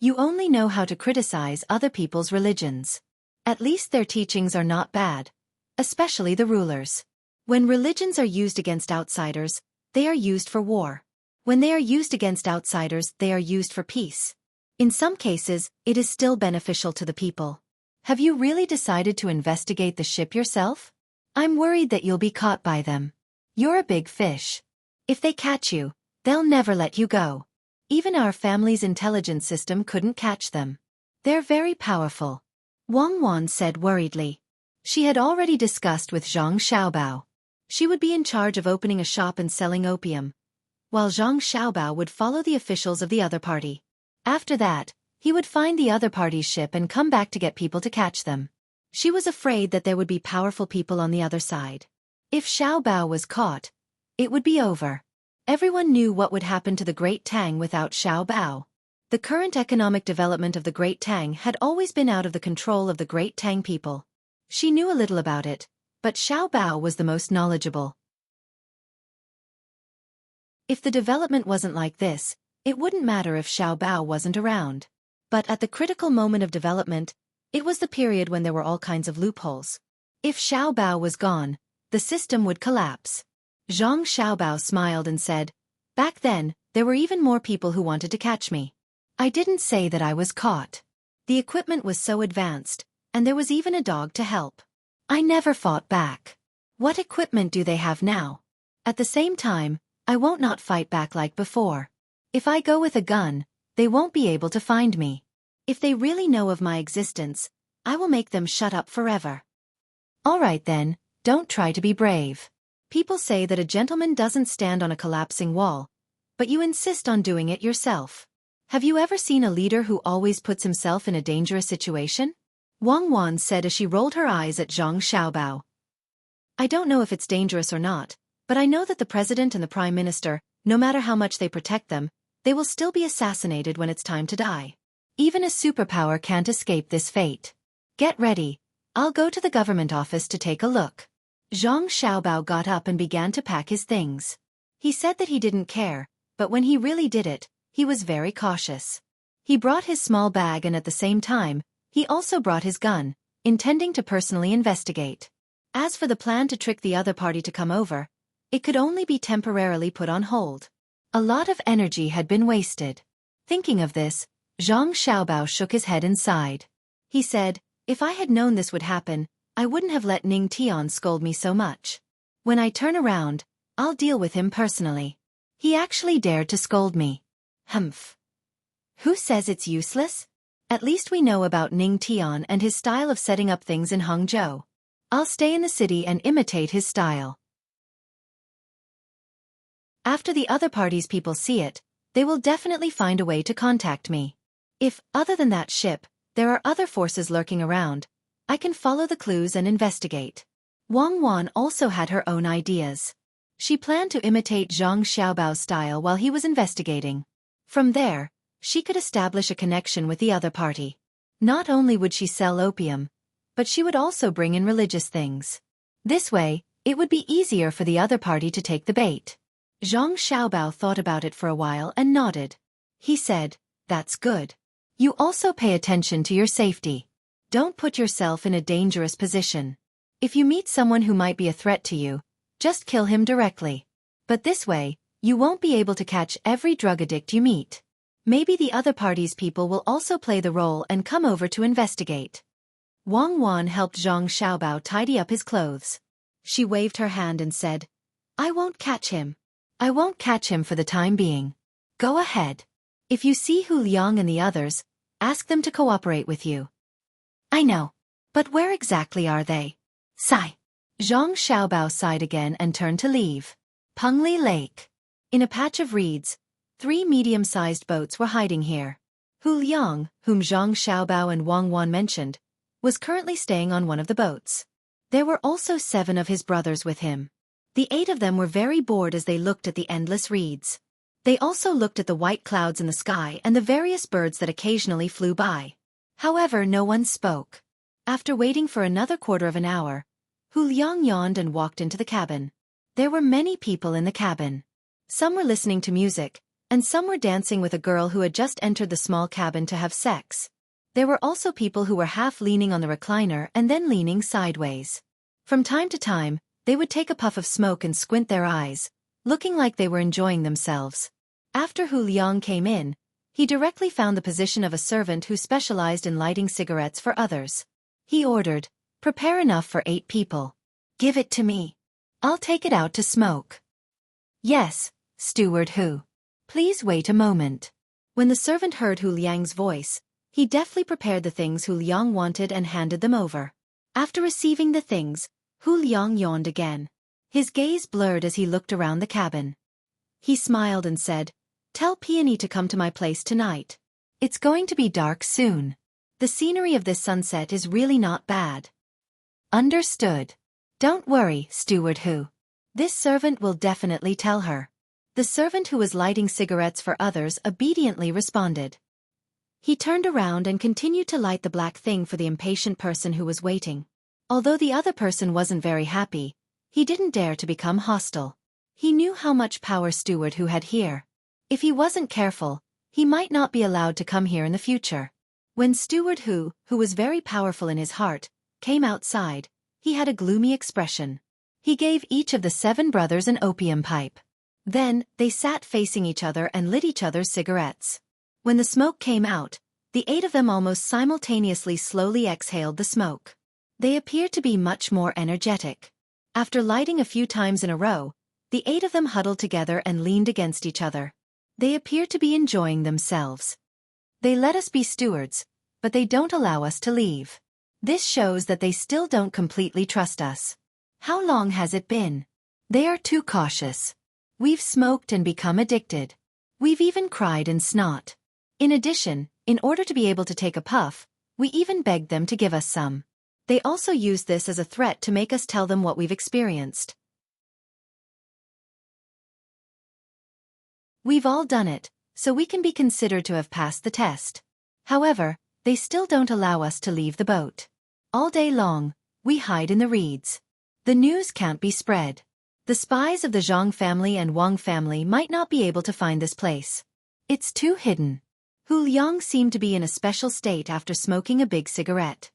You only know how to criticize other people's religions. At least their teachings are not bad, especially the rulers. When religions are used against outsiders, they are used for war. When they are used against outsiders, they are used for peace. In some cases, it is still beneficial to the people. Have you really decided to investigate the ship yourself? I'm worried that you'll be caught by them. You're a big fish. If they catch you, they'll never let you go. Even our family's intelligence system couldn't catch them. They're very powerful. Wang Wan said worriedly. She had already discussed with Zhang Xiaobao. She would be in charge of opening a shop and selling opium, while Zhang Xiaobao would follow the officials of the other party. After that, he would find the other party's ship and come back to get people to catch them. She was afraid that there would be powerful people on the other side. If Xiaobao was caught, it would be over. Everyone knew what would happen to the Great Tang without Xiaobao. The current economic development of the Great Tang had always been out of the control of the Great Tang people. She knew a little about it, but Xiaobao was the most knowledgeable. If the development wasn't like this, it wouldn't matter if Xiaobao wasn't around. But at the critical moment of development, it was the period when there were all kinds of loopholes. If Xiaobao was gone, the system would collapse. Zhang Xiaobao smiled and said, "Back then, there were even more people who wanted to catch me. I didn't say that I was caught. The equipment was so advanced, and there was even a dog to help. I never fought back. What equipment do they have now? At the same time, I won't not fight back like before. If I go with a gun, they won't be able to find me. If they really know of my existence, I will make them shut up forever." All right then, don't try to be brave. People say that a gentleman doesn't stand on a collapsing wall, but you insist on doing it yourself. Have you ever seen a leader who always puts himself in a dangerous situation? Wang Wan said as she rolled her eyes at Zhang Xiaobao. I don't know if it's dangerous or not, but I know that the president and the prime minister, no matter how much they protect them, they will still be assassinated when it's time to die. Even a superpower can't escape this fate. Get ready. I'll go to the government office to take a look. Zhang Xiaobao got up and began to pack his things. He said that he didn't care, but when he really did it, he was very cautious. He brought his small bag and at the same time, he also brought his gun, intending to personally investigate. As for the plan to trick the other party to come over, it could only be temporarily put on hold. A lot of energy had been wasted. Thinking of this, Zhang Xiaobao shook his head and sighed. He said, "If I had known this would happen, I wouldn't have let Ning Tian scold me so much. When I turn around, I'll deal with him personally. He actually dared to scold me. Humph. Who says it's useless? At least we know about Ning Tian and his style of setting up things in Hangzhou. I'll stay in the city and imitate his style. After the other party's people see it, they will definitely find a way to contact me. If, other than that ship, there are other forces lurking around, I can follow the clues and investigate." Wang Wan also had her own ideas. She planned to imitate Zhang Xiaobao's style while he was investigating. From there, she could establish a connection with the other party. Not only would she sell opium, but she would also bring in religious things. This way, it would be easier for the other party to take the bait. Zhang Xiaobao thought about it for a while and nodded. He said, "That's good. You also pay attention to your safety. Don't put yourself in a dangerous position. If you meet someone who might be a threat to you, just kill him directly. But this way, you won't be able to catch every drug addict you meet. Maybe the other party's people will also play the role and come over to investigate." Wang Wan helped Zhang Xiaobao tidy up his clothes. She waved her hand and said, "I won't catch him. I won't catch him for the time being. Go ahead. If you see Hu Liang and the others, ask them to cooperate with you." "I know. But where exactly are they?" Sigh. Zhang Xiaobao sighed again and turned to leave. Pengli Lake. In a patch of reeds, 3 medium-sized boats were hiding here. Hu Liang, whom Zhang Xiaobao and Wang Wan mentioned, was currently staying on one of the boats. There were also 7 of his brothers with him. The 8 of them were very bored as they looked at the endless reeds. They also looked at the white clouds in the sky and the various birds that occasionally flew by. However, no one spoke. After waiting for another quarter of an hour, Hu Liang yawned and walked into the cabin. There were many people in the cabin. Some were listening to music, and some were dancing with a girl who had just entered the small cabin to have sex. There were also people who were half leaning on the recliner and then leaning sideways. From time to time, they would take a puff of smoke and squint their eyes, looking like they were enjoying themselves. After Hu Liang came in, he directly found the position of a servant who specialized in lighting cigarettes for others. He ordered, "Prepare enough for 8 people. Give it to me. I'll take it out to smoke." "Yes, Steward Hu. Please wait a moment." When the servant heard Hu Liang's voice, he deftly prepared the things Hu Liang wanted and handed them over. After receiving the things, Hu Liang yawned again. His gaze blurred as he looked around the cabin. He smiled and said, "Tell Peony to come to my place tonight. It's going to be dark soon. The scenery of this sunset is really not bad." "Understood. Don't worry, Steward Hu. This servant will definitely tell her." The servant who was lighting cigarettes for others obediently responded. He turned around and continued to light the black thing for the impatient person who was waiting. Although the other person wasn't very happy, he didn't dare to become hostile. He knew how much power Steward Hu had here. If he wasn't careful, he might not be allowed to come here in the future. When Steward Hu, who was very powerful in his heart, came outside, he had a gloomy expression. He gave each of the 7 brothers an opium pipe. Then, they sat facing each other and lit each other's cigarettes. When the smoke came out, the 8 of them almost simultaneously slowly exhaled the smoke. They appeared to be much more energetic. After lighting a few times in a row, the 8 of them huddled together and leaned against each other. They appeared to be enjoying themselves. They let us be stewards, but they don't allow us to leave. This shows that they still don't completely trust us. How long has it been? They are too cautious. We've smoked and become addicted. We've even cried and snot. In addition, in order to be able to take a puff, we even begged them to give us some. They also used this as a threat to make us tell them what we've experienced. We've all done it, so we can be considered to have passed the test. However, they still don't allow us to leave the boat. All day long, we hide in the reeds. The news can't be spread. The spies of the Zhang family and Wang family might not be able to find this place. It's too hidden. Hu Liang seemed to be in a special state after smoking a big cigarette.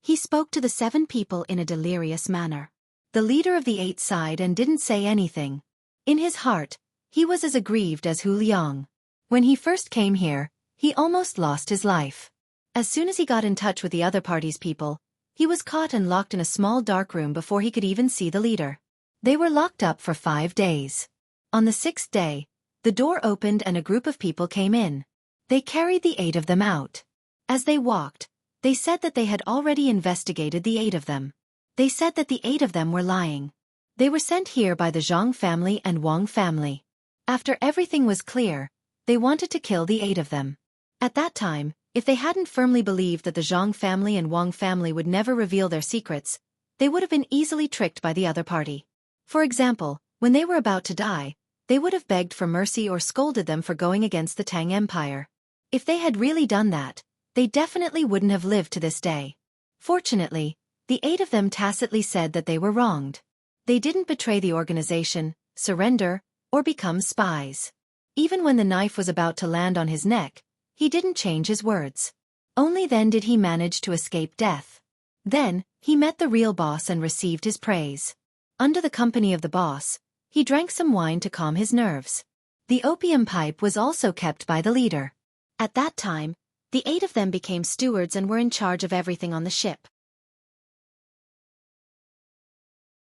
He spoke to the 7 people in a delirious manner. The leader of the 8 sighed and didn't say anything. In his heart, he was as aggrieved as Hu Liang. When he first came here, he almost lost his life. As soon as he got in touch with the other party's people, he was caught and locked in a small dark room before he could even see the leader. They were locked up for 5 days. On the 6th day, the door opened and a group of people came in. They carried the 8 of them out. As they walked, they said that they had already investigated the 8 of them. They said that the 8 of them were lying. They were sent here by the Zhang family and Wang family. After everything was clear, they wanted to kill the 8 of them. At that time, if they hadn't firmly believed that the Zhang family and Wang family would never reveal their secrets, they would have been easily tricked by the other party. For example, when they were about to die, they would have begged for mercy or scolded them for going against the Tang Empire. If they had really done that, they definitely wouldn't have lived to this day. Fortunately, the 8 of them tacitly said that they were wronged. They didn't betray the organization, surrender, or become spies. Even when the knife was about to land on his neck, he didn't change his words. Only then did he manage to escape death. Then, he met the real boss and received his praise. Under the company of the boss, he drank some wine to calm his nerves. The opium pipe was also kept by the leader. At that time, the 8 of them became stewards and were in charge of everything on the ship.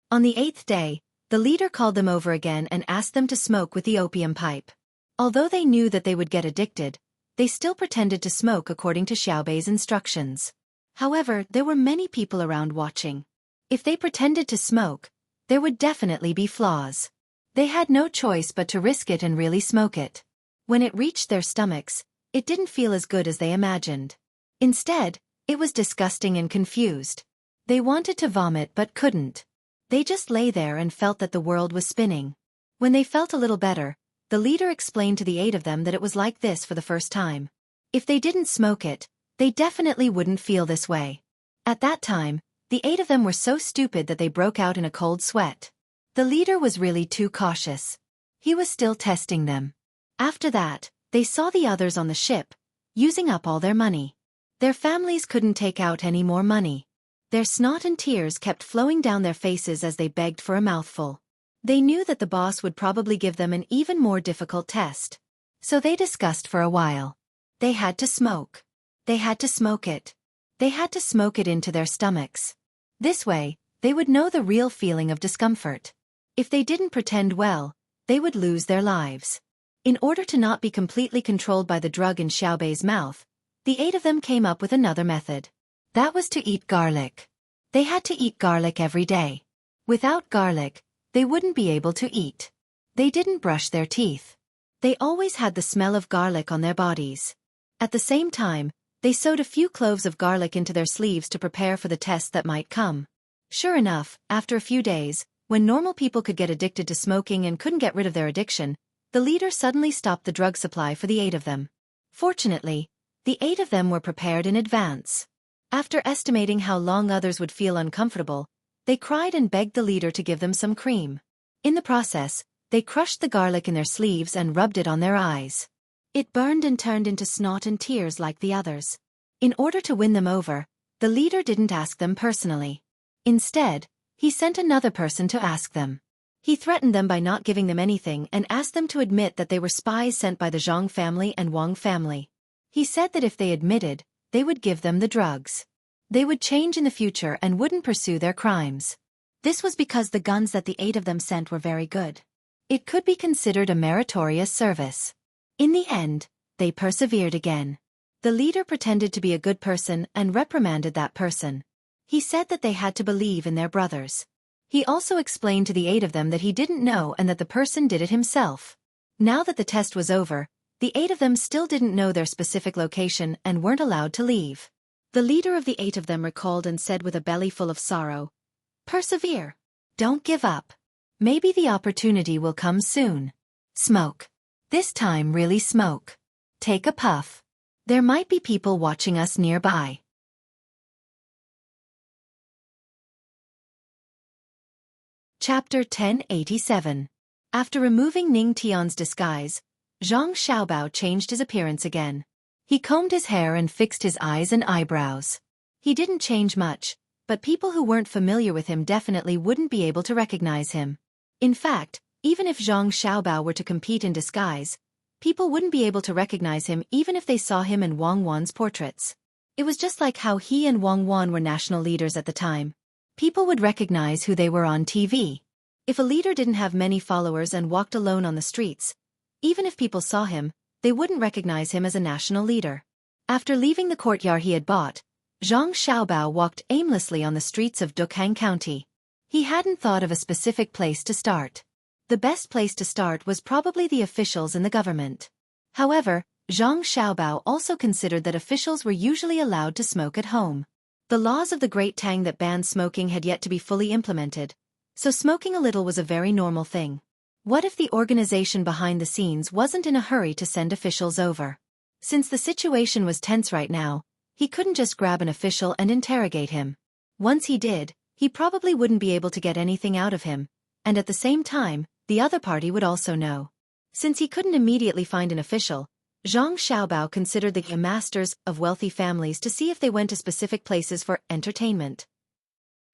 On the 8th day, the leader called them over again and asked them to smoke with the opium pipe. Although they knew that they would get addicted, they still pretended to smoke according to Xiaobei's instructions. However, there were many people around watching. If they pretended to smoke, there would definitely be flaws. They had no choice but to risk it and really smoke it. When it reached their stomachs, it didn't feel as good as they imagined. Instead, it was disgusting and confused. They wanted to vomit but couldn't. They just lay there and felt that the world was spinning. When they felt a little better, the leader explained to the 8 of them that it was like this for the first time. If they didn't smoke it, they definitely wouldn't feel this way. At that time, the 8 of them were so stupid that they broke out in a cold sweat. The leader was really too cautious. He was still testing them. After that, they saw the others on the ship, using up all their money. Their families couldn't take out any more money. Their snot and tears kept flowing down their faces as they begged for a mouthful. They knew that the boss would probably give them an even more difficult test. So they discussed for a while. They had to smoke. They had to smoke it. They had to smoke it into their stomachs. This way, they would know the real feeling of discomfort. If they didn't pretend well, they would lose their lives. In order to not be completely controlled by the drug in Xiaobei's mouth, the 8 of them came up with another method. That was to eat garlic. They had to eat garlic every day. Without garlic, they wouldn't be able to eat. They didn't brush their teeth. They always had the smell of garlic on their bodies. At the same time, they sewed a few cloves of garlic into their sleeves to prepare for the test that might come. Sure enough, after a few days, when normal people could get addicted to smoking and couldn't get rid of their addiction, the leader suddenly stopped the drug supply for the 8 of them. Fortunately, the 8 of them were prepared in advance. After estimating how long others would feel uncomfortable, they cried and begged the leader to give them some cream. In the process, they crushed the garlic in their sleeves and rubbed it on their eyes. It burned and turned into snot and tears like the others. In order to win them over, the leader didn't ask them personally. Instead, he sent another person to ask them. He threatened them by not giving them anything and asked them to admit that they were spies sent by the Zhang family and Wang family. He said that if they admitted, they would give them the drugs. They would change in the future and wouldn't pursue their crimes. This was because the guns that the 8 of them sent were very good. It could be considered a meritorious service. In the end, they persevered again. The leader pretended to be a good person and reprimanded that person. He said that they had to believe in their brothers. He also explained to the 8 of them that he didn't know and that the person did it himself. Now that the test was over, the 8 of them still didn't know their specific location and weren't allowed to leave. The leader of the 8 of them recalled and said with a belly full of sorrow, "Persevere. Don't give up. Maybe the opportunity will come soon. Smoke. This time really smoke. Take a puff. There might be people watching us nearby." Chapter 1087. After removing Ning Tian's disguise, Zhang Xiaobao changed his appearance again. He combed his hair and fixed his eyes and eyebrows. He didn't change much, but people who weren't familiar with him definitely wouldn't be able to recognize him. In fact, even if Zhang Xiaobao were to compete in disguise, people wouldn't be able to recognize him even if they saw him in Wang Wan's portraits. It was just like how he and Wang Wan were national leaders at the time. People would recognize who they were on TV. If a leader didn't have many followers and walked alone on the streets, even if people saw him, they wouldn't recognize him as a national leader. After leaving the courtyard he had bought, Zhang Xiaobao walked aimlessly on the streets of Dukhang County. He hadn't thought of a specific place to start. The best place to start was probably the officials in the government. However, Zhang Xiaobao also considered that officials were usually allowed to smoke at home. The laws of the Great Tang that banned smoking had yet to be fully implemented, so smoking a little was a very normal thing. What if the organization behind the scenes wasn't in a hurry to send officials over? Since the situation was tense right now, he couldn't just grab an official and interrogate him. Once he did, he probably wouldn't be able to get anything out of him, and at the same time, the other party would also know. Since he couldn't immediately find an official, Zhang Xiaobao considered the masters of wealthy families to see if they went to specific places for entertainment.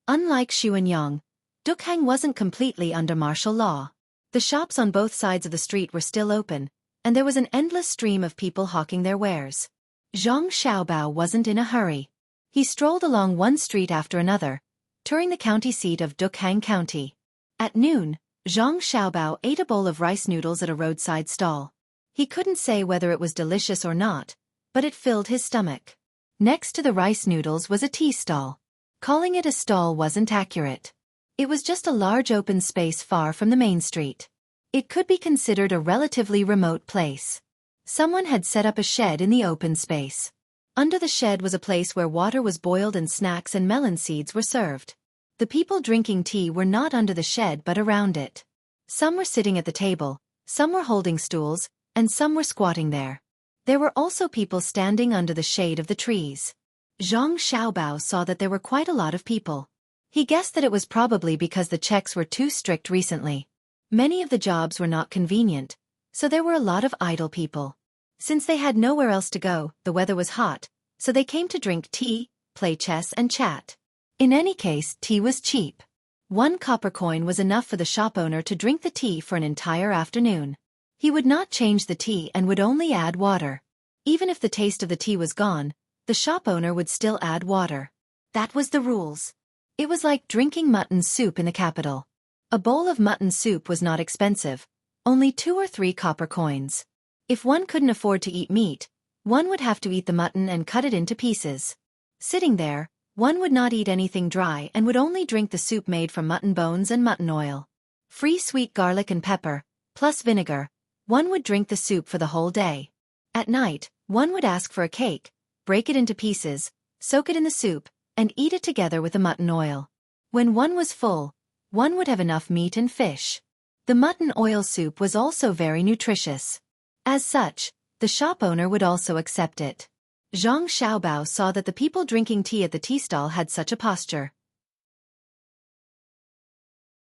Unlike Xueqi, Dukhang wasn't completely under martial law. The shops on both sides of the street were still open, and there was an endless stream of people hawking their wares. Zhang Xiaobao wasn't in a hurry. He strolled along one street after another, touring the county seat of Dukhang County. At noon, Zhang Xiaobao ate a bowl of rice noodles at a roadside stall. He couldn't say whether it was delicious or not, but it filled his stomach. Next to the rice noodles was a tea stall. Calling it a stall wasn't accurate. It was just a large open space far from the main street. It could be considered a relatively remote place. Someone had set up a shed in the open space. Under the shed was a place where water was boiled and snacks and melon seeds were served. The people drinking tea were not under the shed but around it. Some were sitting at the table, some were holding stools, and some were squatting there. There were also people standing under the shade of the trees. Zhang Xiaobao saw that there were quite a lot of people. He guessed that it was probably because the checks were too strict recently. Many of the jobs were not convenient, so there were a lot of idle people. Since they had nowhere else to go, the weather was hot, so they came to drink tea, play chess and chat. In any case, tea was cheap. 1 copper coin was enough for the shop owner to drink the tea for an entire afternoon. He would not change the tea and would only add water. Even if the taste of the tea was gone, the shop owner would still add water. That was the rules. It was like drinking mutton soup in the capital. A bowl of mutton soup was not expensive, only 2 or 3 copper coins. If one couldn't afford to eat meat, one would have to eat the mutton and cut it into pieces. Sitting there, one would not eat anything dry and would only drink the soup made from mutton bones and mutton oil. Free sweet garlic and pepper, plus vinegar. One would drink the soup for the whole day. At night, one would ask for a cake, break it into pieces, soak it in the soup, and eat it together with the mutton oil. When one was full, one would have enough meat and fish. The mutton oil soup was also very nutritious. As such, the shop owner would also accept it. Zhang Xiaobao saw that the people drinking tea at the tea stall had such a posture.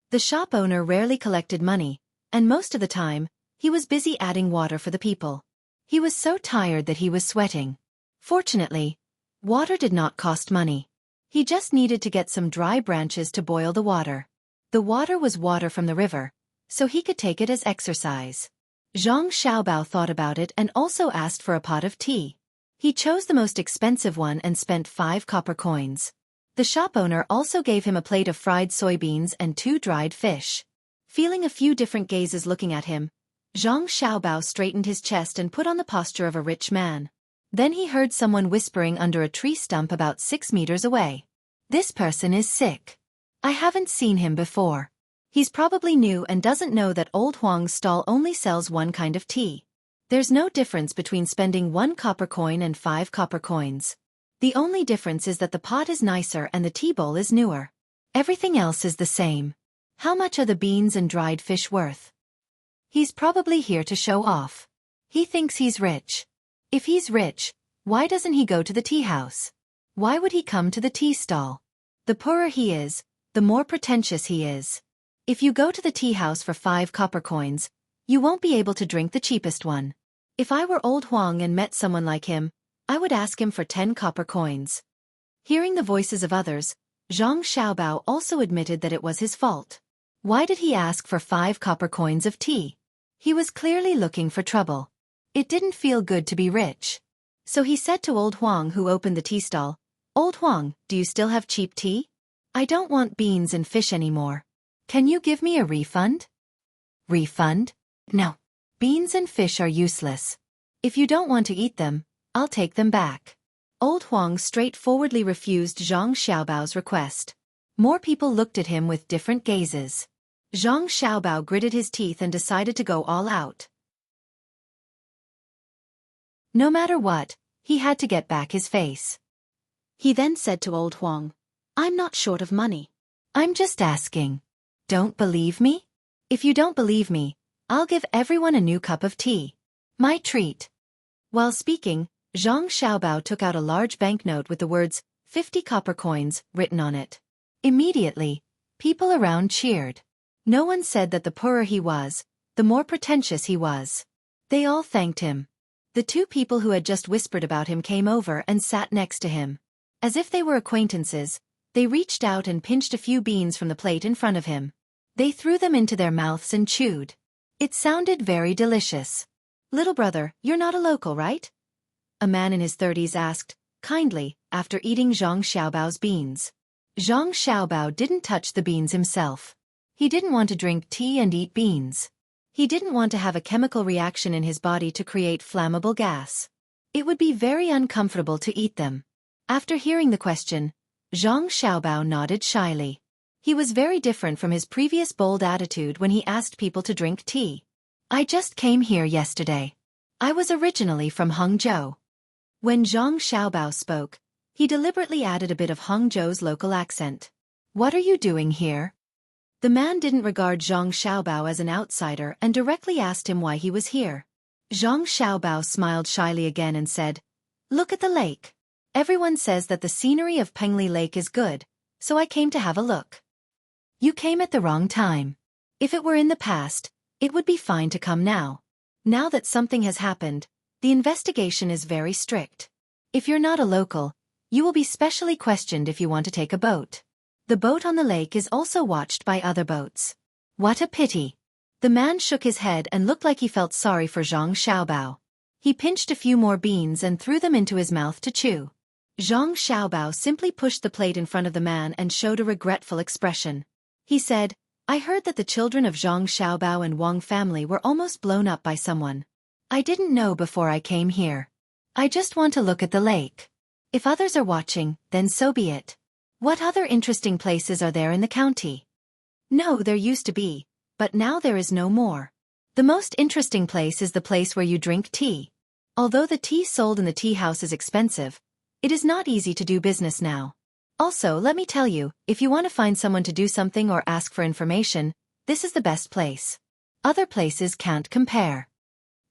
The shop owner rarely collected money, and most of the time, he was busy adding water for the people. He was so tired that he was sweating. Fortunately, water did not cost money. He just needed to get some dry branches to boil the water. The water was water from the river, so he could take it as exercise. Zhang Xiaobao thought about it and also asked for a pot of tea. He chose the most expensive one and spent 5 copper coins. The shop owner also gave him a plate of fried soybeans and 2 dried fish. Feeling a few different gazes looking at him, Zhang Xiaobao straightened his chest and put on the posture of a rich man. Then he heard someone whispering under a tree stump about 6 meters away. This person is sick. I haven't seen him before. He's probably new and doesn't know that Old Huang's stall only sells one kind of tea. There's no difference between spending 1 copper coin and 5 copper coins. The only difference is that the pot is nicer and the tea bowl is newer. Everything else is the same. How much are the beans and dried fish worth? He's probably here to show off. He thinks he's rich. If he's rich, why doesn't he go to the tea house? Why would he come to the tea stall? The poorer he is, the more pretentious he is. If you go to the tea house for 5 copper coins, you won't be able to drink the cheapest one. If I were old Huang and met someone like him, I would ask him for 10 copper coins. Hearing the voices of others, Zhang Xiaobao also admitted that it was his fault. Why did he ask for 5 copper coins of tea? He was clearly looking for trouble. It didn't feel good to be rich. So he said to old Huang, who opened the tea stall, "Old Huang, do you still have cheap tea? I don't want beans and fish anymore. Can you give me a refund?" Refund? No. Beans and fish are useless. If you don't want to eat them, I'll take them back. Old Huang straightforwardly refused Zhang Xiaobao's request. More people looked at him with different gazes. Zhang Xiaobao gritted his teeth and decided to go all out. No matter what, he had to get back his face. He then said to old Huang, "I'm not short of money. I'm just asking. Don't believe me? If you don't believe me, I'll give everyone a new cup of tea. My treat." While speaking, Zhang Xiaobao took out a large banknote with the words, 50 copper coins, written on it. Immediately, people around cheered. No one said that the poorer he was, the more pretentious he was. They all thanked him. The 2 people who had just whispered about him came over and sat next to him. As if they were acquaintances, they reached out and pinched a few beans from the plate in front of him. They threw them into their mouths and chewed. It sounded very delicious. "Little brother, you're not a local, right?" a man in his 30s asked, kindly, after eating Zhang Xiaobao's beans. Zhang Xiaobao didn't touch the beans himself. He didn't want to drink tea and eat beans. He didn't want to have a chemical reaction in his body to create flammable gas. It would be very uncomfortable to eat them. After hearing the question, Zhang Xiaobao nodded shyly. He was very different from his previous bold attitude when he asked people to drink tea. "I just came here yesterday. I was originally from Hangzhou." When Zhang Xiaobao spoke, he deliberately added a bit of Hangzhou's local accent. "What are you doing here?" The man didn't regard Zhang Xiaobao as an outsider and directly asked him why he was here. Zhang Xiaobao smiled shyly again and said, "Look at the lake. Everyone says that the scenery of Pengli Lake is good, so I came to have a look." "You came at the wrong time. If it were in the past, it would be fine to come now. Now that something has happened, the investigation is very strict. If you're not a local, you will be specially questioned if you want to take a boat. The boat on the lake is also watched by other boats." "What a pity." The man shook his head and looked like he felt sorry for Zhang Xiaobao. He pinched a few more beans and threw them into his mouth to chew. Zhang Xiaobao simply pushed the plate in front of the man and showed a regretful expression. He said, "I heard that the children of Zhang Xiaobao and Wang family were almost blown up by someone. I didn't know before I came here. I just want to look at the lake. If others are watching, then so be it. What other interesting places are there in the county?" "No, there used to be, but now there is no more. The most interesting place is the place where you drink tea. Although the tea sold in the tea house is expensive, it is not easy to do business now. Also, let me tell you, if you want to find someone to do something or ask for information, this is the best place. Other places can't compare."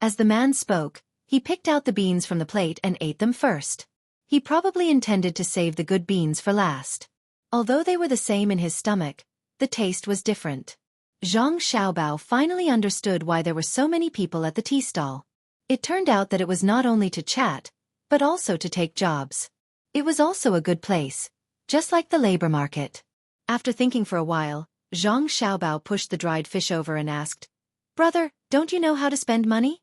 As the man spoke, he picked out the beans from the plate and ate them first. He probably intended to save the good beans for last. Although they were the same in his stomach, the taste was different. Zhang Xiaobao finally understood why there were so many people at the tea stall. It turned out that it was not only to chat, but also to take jobs. It was also a good place, just like the labor market. After thinking for a while, Zhang Xiaobao pushed the dried fish over and asked, "Brother, don't you know how to spend money?"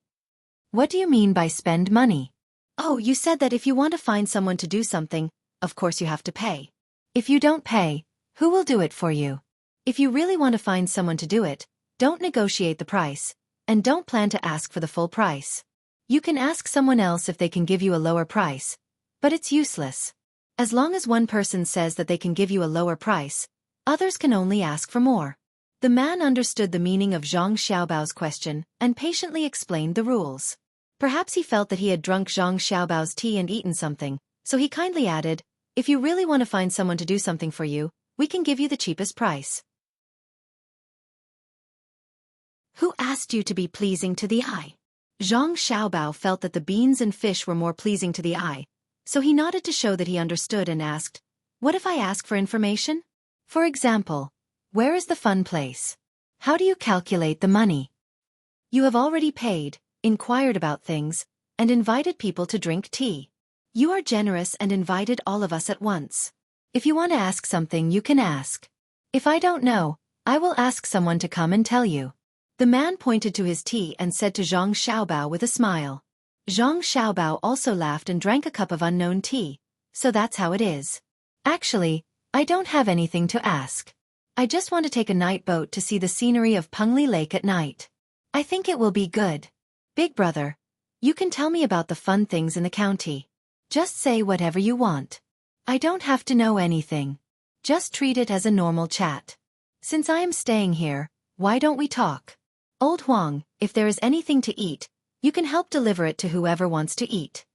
"What do you mean by spend money?" "Oh, you said that if you want to find someone to do something, of course you have to pay. If you don't pay, who will do it for you? If you really want to find someone to do it, don't negotiate the price, and don't plan to ask for the full price. You can ask someone else if they can give you a lower price, but it's useless. As long as one person says that they can give you a lower price, others can only ask for more." The man understood the meaning of Zhang Xiaobao's question and patiently explained the rules. Perhaps he felt that he had drunk Zhang Xiaobao's tea and eaten something, so he kindly added, "If you really want to find someone to do something for you, we can give you the cheapest price." "Who asked you to be pleasing to the eye?" Zhang Xiaobao felt that the beans and fish were more pleasing to the eye, so he nodded to show that he understood and asked, "What if I ask for information? For example, Where is the fun place? How do you calculate the money? You have already paid, inquired about things, and invited people to drink tea. You are generous and invited all of us at once. If you want to ask something, you can ask. If I don't know, I will ask someone to come and tell you. The man pointed to his tea and said to Zhang Xiaobao with a smile. Zhang Xiaobao also laughed and drank a cup of unknown tea. So that's how it is. Actually, I don't have anything to ask. I just want to take a night boat to see the scenery of Pengli Lake at night. I think it will be good. Big brother, you can tell me about the fun things in the county. Just say whatever you want. I don't have to know anything. Just treat it as a normal chat. Since I am staying here, why don't we talk? Old Huang, if there is anything to eat, you can help deliver it to whoever wants to eat.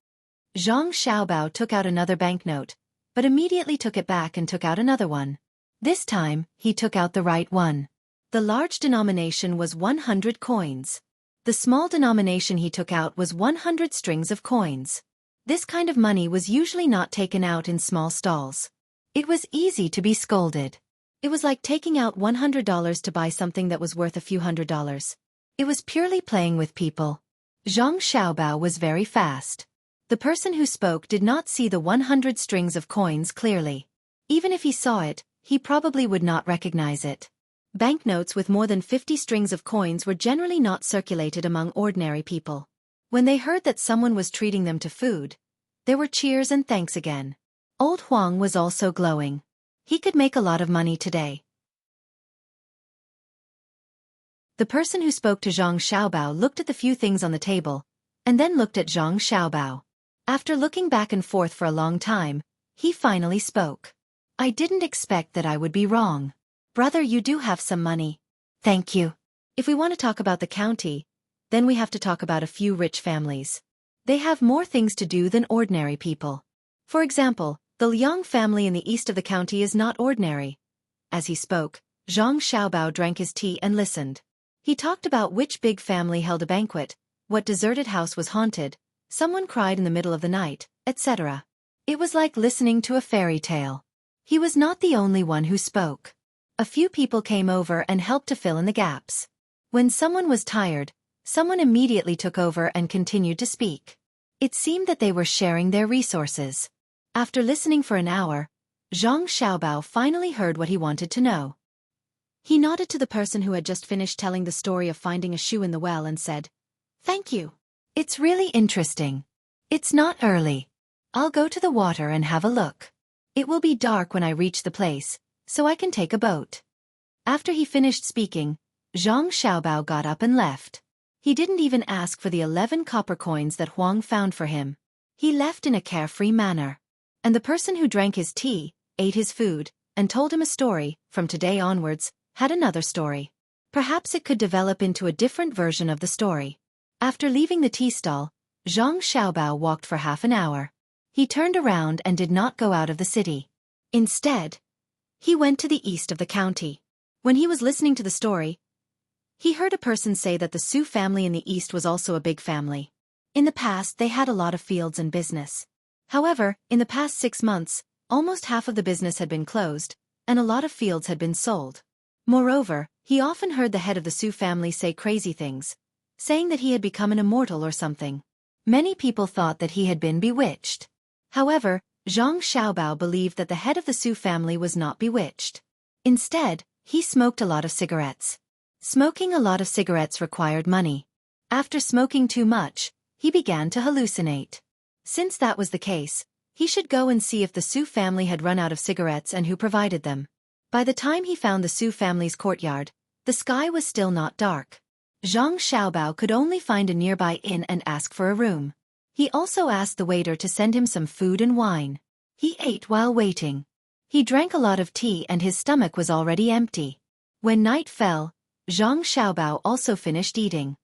Zhang Xiaobao took out another banknote, but immediately took it back and took out another one. This time, he took out the right one. The large denomination was 100 coins. The small denomination he took out was 100 strings of coins. This kind of money was usually not taken out in small stalls. It was easy to be scolded. It was like taking out $100 to buy something that was worth a few $100s. It was purely playing with people. Zhang Xiaobao was very fast. The person who spoke did not see the 100 strings of coins clearly. Even if he saw it, he probably would not recognize it. Banknotes with more than 50 strings of coins were generally not circulated among ordinary people. When they heard that someone was treating them to food, there were cheers and thanks again. Old Huang was also glowing. He could make a lot of money today. The person who spoke to Zhang Xiaobao looked at the few things on the table, and then looked at Zhang Xiaobao. After looking back and forth for a long time, he finally spoke. I didn't expect that I would be wrong. Brother, you do have some money. Thank you. If we want to talk about the county, then we have to talk about a few rich families. They have more things to do than ordinary people. For example, the Liang family in the east of the county is not ordinary. As he spoke, Zhang Xiaobao drank his tea and listened. He talked about which big family held a banquet, what deserted house was haunted, someone cried in the middle of the night, etc. It was like listening to a fairy tale. He was not the only one who spoke. A few people came over and helped to fill in the gaps. When someone was tired, someone immediately took over and continued to speak. It seemed that they were sharing their resources. After listening for an hour, Zhang Xiaobao finally heard what he wanted to know. He nodded to the person who had just finished telling the story of finding a shoe in the well and said, "Thank you. It's really interesting. It's not early. I'll go to the water and have a look. It will be dark when I reach the place, so I can take a boat." After he finished speaking, Zhang Xiaobao got up and left. He didn't even ask for the 11 copper coins that Huang found for him. He left in a carefree manner. And the person who drank his tea, ate his food, and told him a story, from today onwards, had another story. Perhaps it could develop into a different version of the story. After leaving the tea stall, Zhang Xiaobao walked for half an hour. He turned around and did not go out of the city. Instead, he went to the east of the county. When he was listening to the story, he heard a person say that the Su family in the east was also a big family. In the past, they had a lot of fields and business. However, in the past 6 months, almost half of the business had been closed, and a lot of fields had been sold. Moreover, he often heard the head of the Su family say crazy things, saying that he had become an immortal or something. Many people thought that he had been bewitched. However, Zhang Xiaobao believed that the head of the Su family was not bewitched. Instead, he smoked a lot of cigarettes. Smoking a lot of cigarettes required money. After smoking too much, he began to hallucinate. Since that was the case, he should go and see if the Su family had run out of cigarettes and who provided them. By the time he found the Su family's courtyard, the sky was still not dark. Zhang Xiaobao could only find a nearby inn and ask for a room. He also asked the waiter to send him some food and wine. He ate while waiting. He drank a lot of tea and his stomach was already empty. When night fell, Zhang Xiaobao also finished eating.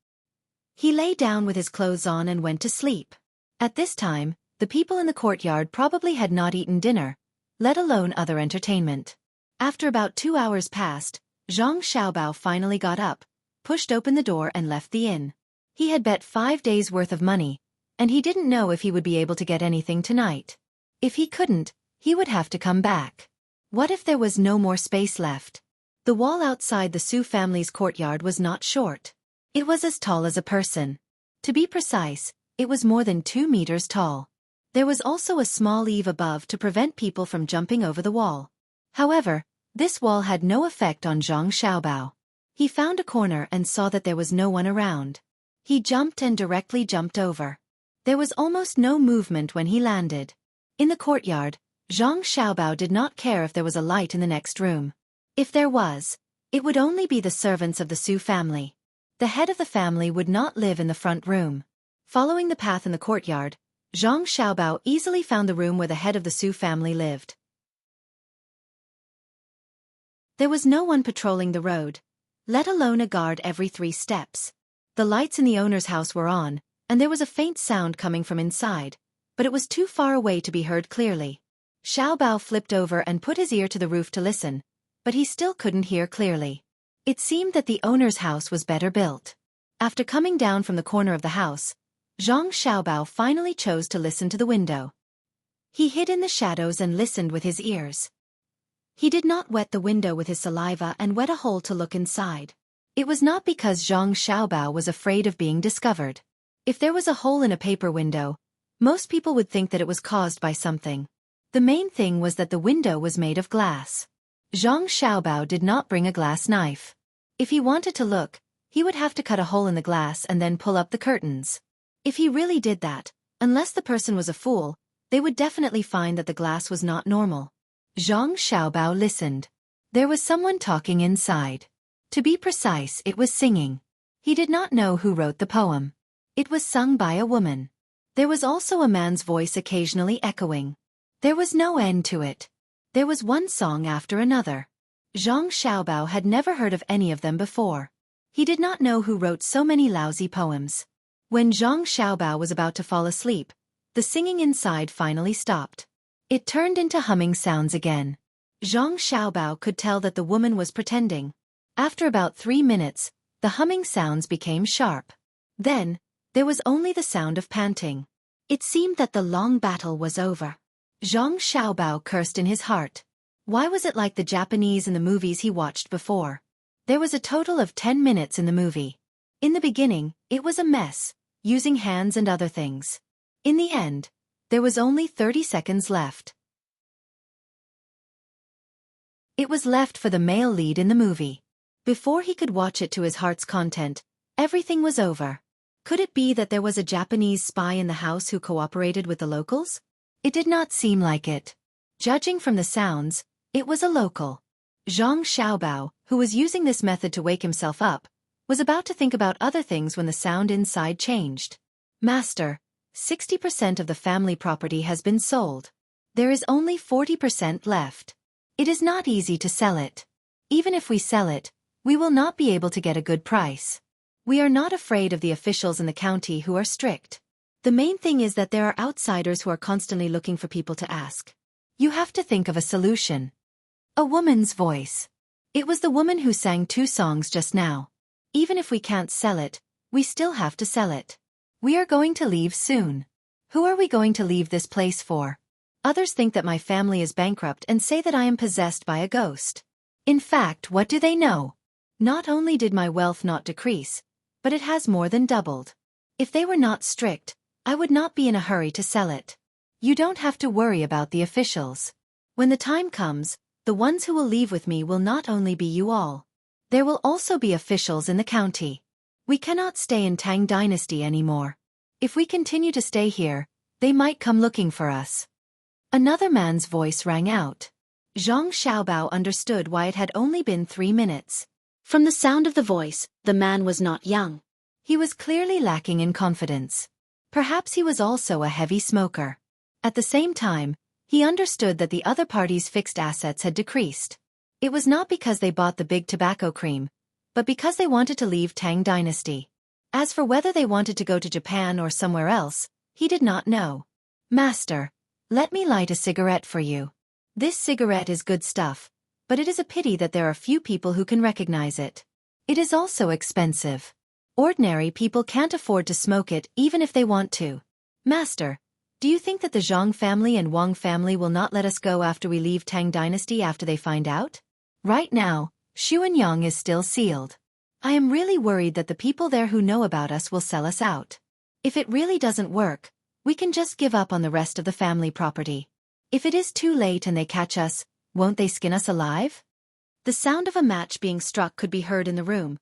He lay down with his clothes on and went to sleep. At this time, the people in the courtyard probably had not eaten dinner, let alone other entertainment. After about 2 hours passed, Zhang Xiaobao finally got up, pushed open the door and left the inn. He had bet 5 days' worth of money, and he didn't know if he would be able to get anything tonight. If he couldn't, he would have to come back. What if there was no more space left? The wall outside the Su family's courtyard was not short. It was as tall as a person. To be precise, it was more than 2 meters tall. There was also a small eave above to prevent people from jumping over the wall. However, this wall had no effect on Zhang Xiaobao. He found a corner and saw that there was no one around. He jumped and directly jumped over. There was almost no movement when he landed. In the courtyard, Zhang Xiaobao did not care if there was a light in the next room. If there was, it would only be the servants of the Su family. The head of the family would not live in the front room. Following the path in the courtyard, Zhang Xiaobao easily found the room where the head of the Su family lived. There was no one patrolling the road, let alone a guard every 3 steps. The lights in the owner's house were on, and there was a faint sound coming from inside, but it was too far away to be heard clearly. Xiaobao flipped over and put his ear to the roof to listen, but he still couldn't hear clearly. It seemed that the owner's house was better built. After coming down from the corner of the house, Zhang Xiaobao finally chose to listen to the window. He hid in the shadows and listened with his ears. He did not wet the window with his saliva and wet a hole to look inside. It was not because Zhang Xiaobao was afraid of being discovered. If there was a hole in a paper window, most people would think that it was caused by something. The main thing was that the window was made of glass. Zhang Xiaobao did not bring a glass knife. If he wanted to look, he would have to cut a hole in the glass and then pull up the curtains. If he really did that, unless the person was a fool, they would definitely find that the glass was not normal. Zhang Xiaobao listened. There was someone talking inside. To be precise, it was singing. He did not know who wrote the poem. It was sung by a woman. There was also a man's voice occasionally echoing. There was no end to it. There was one song after another. Zhang Xiaobao had never heard of any of them before. He did not know who wrote so many lousy poems. When Zhang Xiaobao was about to fall asleep, the singing inside finally stopped. It turned into humming sounds again. Zhang Xiaobao could tell that the woman was pretending. After about 3 minutes, the humming sounds became sharp. Then, there was only the sound of panting. It seemed that the long battle was over. Zhang Xiaobao cursed in his heart. Why was it like the Japanese in the movies he watched before? There was a total of 10 minutes in the movie. In the beginning, it was a mess, using hands and other things. In the end, there was only 30 seconds left. It was left for the male lead in the movie. Before he could watch it to his heart's content, everything was over. Could it be that there was a Japanese spy in the house who cooperated with the locals? It did not seem like it. Judging from the sounds, it was a local. Zhang Xiaobao, who was using this method to wake himself up, was about to think about other things when the sound inside changed. Master, 60% of the family property has been sold. There is only 40% left. It is not easy to sell it. Even if we sell it, we will not be able to get a good price. We are not afraid of the officials in the county who are strict. The main thing is that there are outsiders who are constantly looking for people to ask. You have to think of a solution. A woman's voice. It was the woman who sang 2 songs just now. Even if we can't sell it, we still have to sell it. We are going to leave soon. Who are we going to leave this place for? Others think that my family is bankrupt and say that I am possessed by a ghost. In fact, what do they know? Not only did my wealth not decrease, but it has more than doubled. If they were not strict, I would not be in a hurry to sell it. You don't have to worry about the officials. When the time comes, the ones who will leave with me will not only be you all. There will also be officials in the county. We cannot stay in Tang dynasty anymore. If we continue to stay here, they might come looking for us. Another man's voice rang out. Zhang Xiaobao understood why it had only been 3 minutes. From the sound of the voice, the man was not young. He was clearly lacking in confidence. Perhaps he was also a heavy smoker. At the same time, he understood that the other party's fixed assets had decreased. It was not because they bought the big tobacco cream, but because they wanted to leave Tang dynasty. As for whether they wanted to go to Japan or somewhere else, he did not know. Master, let me light a cigarette for you. This cigarette is good stuff, but it is a pity that there are few people who can recognize it. It is also expensive. Ordinary people can't afford to smoke it even if they want to. Master, do you think that the Zhang family and Wang family will not let us go after we leave Tang dynasty after they find out? Right now, Xuanyang is still sealed. I am really worried that the people there who know about us will sell us out. If it really doesn't work, we can just give up on the rest of the family property. If it is too late and they catch us, won't they skin us alive? The sound of a match being struck could be heard in the room,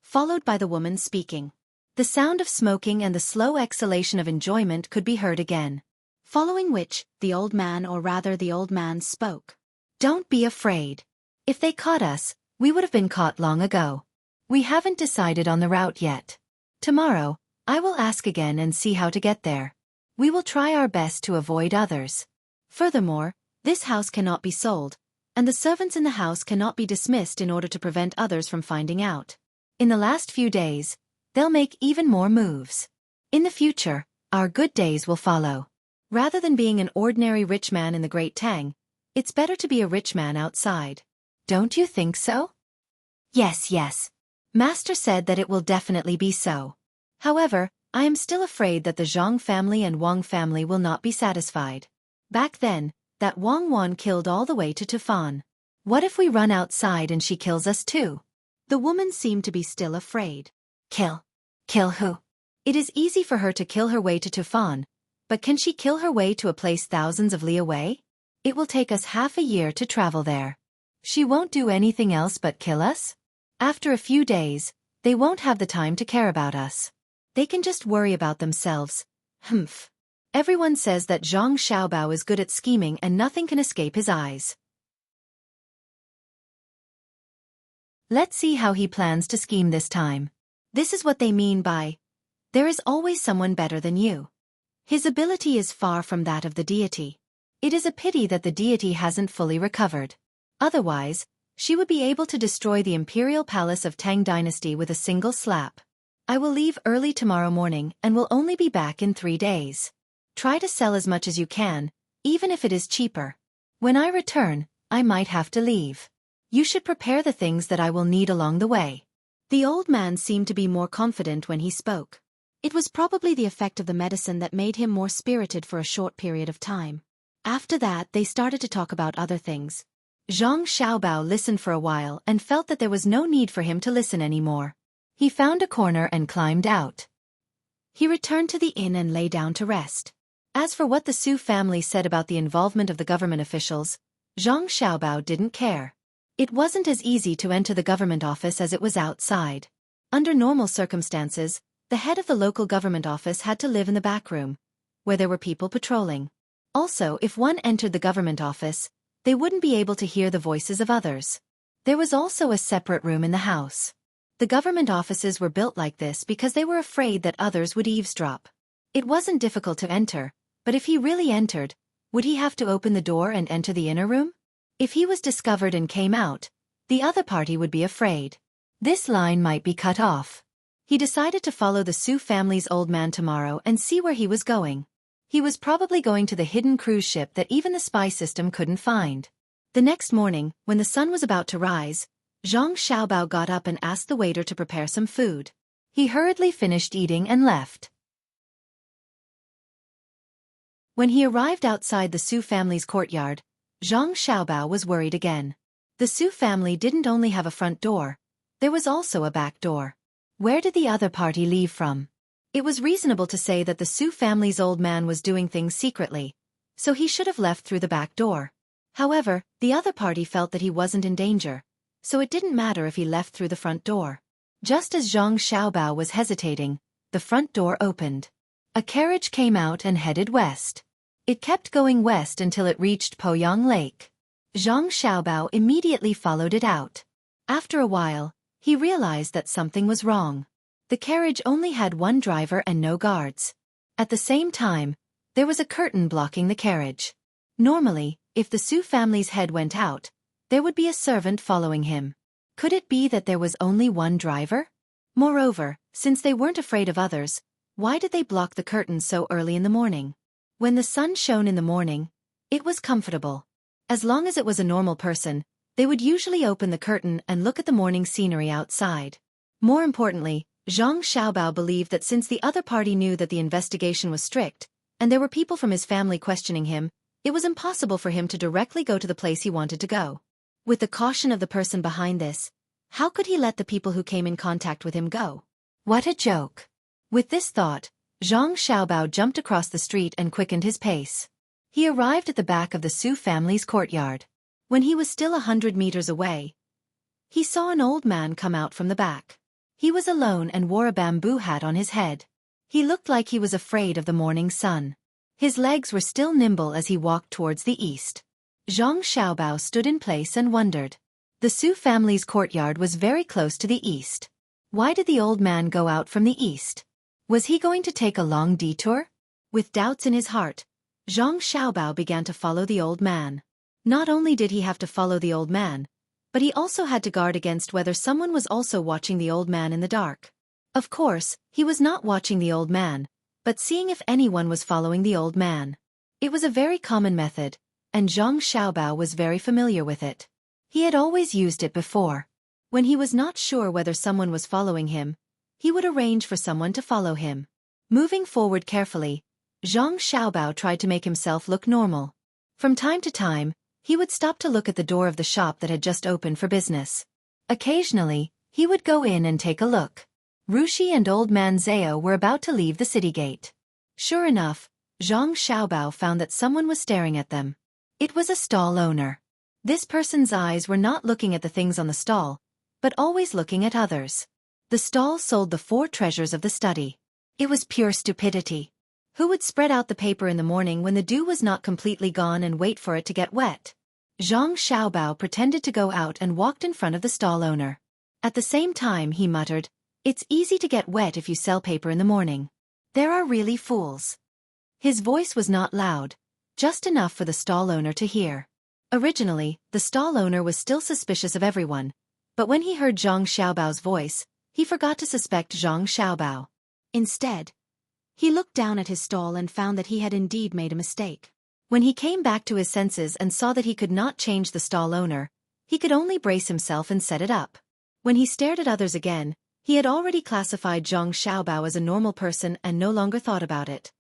followed by the woman speaking. The sound of smoking and the slow exhalation of enjoyment could be heard again. Following which, the old man spoke. Don't be afraid. If they caught us, we would have been caught long ago. We haven't decided on the route yet. Tomorrow, I will ask again and see how to get there. We will try our best to avoid others. Furthermore, this house cannot be sold, and the servants in the house cannot be dismissed in order to prevent others from finding out. In the last few days, they'll make even more moves. In the future, our good days will follow. Rather than being an ordinary rich man in the Great Tang, it's better to be a rich man outside. Don't you think so? Yes. Master said that it will definitely be so. However, I am still afraid that the Zhang family and Wang family will not be satisfied. Back then, that Wang Wan killed all the way to Tufan. What if we run outside and she kills us too? The woman seemed to be still afraid. Kill who? It is easy for her to kill her way to Tufan, but can she kill her way to a place thousands of li away? It will take us half a year to travel there. She won't do anything else but kill us? After a few days, they won't have the time to care about us. They can just worry about themselves. Humph. Everyone says that Zhang Xiaobao is good at scheming and nothing can escape his eyes. Let's see how he plans to scheme this time. This is what they mean by, there is always someone better than you. His ability is far from that of the deity. It is a pity that the deity hasn't fully recovered. Otherwise, she would be able to destroy the imperial palace of Tang dynasty with a single slap. I will leave early tomorrow morning and will only be back in 3 days. Try to sell as much as you can, even if it is cheaper. When I return, I might have to leave. You should prepare the things that I will need along the way. The old man seemed to be more confident when he spoke. It was probably the effect of the medicine that made him more spirited for a short period of time. After that, they started to talk about other things. Zhang Xiaobao listened for a while and felt that there was no need for him to listen anymore. He found a corner and climbed out. He returned to the inn and lay down to rest. As for what the Su family said about the involvement of the government officials, Zhang Xiaobao didn't care. It wasn't as easy to enter the government office as it was outside. Under normal circumstances, the head of the local government office had to live in the back room, where there were people patrolling. Also, if one entered the government office, they wouldn't be able to hear the voices of others. There was also a separate room in the house. The government offices were built like this because they were afraid that others would eavesdrop. It wasn't difficult to enter, but if he really entered, would he have to open the door and enter the inner room? If he was discovered and came out, the other party would be afraid. This line might be cut off. He decided to follow the Su family's old man tomorrow and see where he was going. He was probably going to the hidden cruise ship that even the spy system couldn't find. The next morning, when the sun was about to rise, Zhang Xiaobao got up and asked the waiter to prepare some food. He hurriedly finished eating and left. When he arrived outside the Su family's courtyard, Zhang Xiaobao was worried again. The Su family didn't only have a front door, there was also a back door. Where did the other party leave from? It was reasonable to say that the Su family's old man was doing things secretly, so he should have left through the back door. However, the other party felt that he wasn't in danger, so it didn't matter if he left through the front door. Just as Zhang Xiaobao was hesitating, the front door opened. A carriage came out and headed west. It kept going west until it reached Poyang Lake. Zhang Xiaobao immediately followed it out. After a while, he realized that something was wrong. The carriage only had one driver and no guards. At the same time, there was a curtain blocking the carriage. Normally, if the Su family's head went out, there would be a servant following him. Could it be that there was only one driver? Moreover, since they weren't afraid of others, why did they block the curtain so early in the morning? When the sun shone in the morning, it was comfortable. As long as it was a normal person, they would usually open the curtain and look at the morning scenery outside. More importantly, Zhang Xiaobao believed that since the other party knew that the investigation was strict, and there were people from his family questioning him, it was impossible for him to directly go to the place he wanted to go. With the caution of the person behind this, how could he let the people who came in contact with him go? What a joke. With this thought, Zhang Xiaobao jumped across the street and quickened his pace. He arrived at the back of the Su family's courtyard. When he was still 100 meters away, he saw an old man come out from the back. He was alone and wore a bamboo hat on his head. He looked like he was afraid of the morning sun. His legs were still nimble as he walked towards the east. Zhang Xiaobao stood in place and wondered. The Su family's courtyard was very close to the east. Why did the old man go out from the east? Was he going to take a long detour? With doubts in his heart, Zhang Xiaobao began to follow the old man. Not only did he have to follow the old man, but he also had to guard against whether someone was also watching the old man in the dark. Of course, he was not watching the old man, but seeing if anyone was following the old man. It was a very common method, and Zhang Xiaobao was very familiar with it. He had always used it before. When he was not sure whether someone was following him, he would arrange for someone to follow him. Moving forward carefully, Zhang Xiaobao tried to make himself look normal. From time to time, he would stop to look at the door of the shop that had just opened for business. Occasionally, he would go in and take a look. Rushi and old man Zhao were about to leave the city gate. Sure enough, Zhang Xiaobao found that someone was staring at them. It was a stall owner. This person's eyes were not looking at the things on the stall, but always looking at others. The stall sold the 4 treasures of the study. It was pure stupidity. Who would spread out the paper in the morning when the dew was not completely gone and wait for it to get wet? Zhang Xiaobao pretended to go out and walked in front of the stall owner. At the same time he muttered, "It's easy to get wet if you sell paper in the morning. There are really fools." His voice was not loud, just enough for the stall owner to hear. Originally, the stall owner was still suspicious of everyone, but when he heard Zhang Xiaobao's voice, he forgot to suspect Zhang Xiaobao. Instead, he looked down at his stall and found that he had indeed made a mistake. When he came back to his senses and saw that he could not change the stall owner, he could only brace himself and set it up. When he stared at others again, he had already classified Zhang Xiaobao as a normal person and no longer thought about it.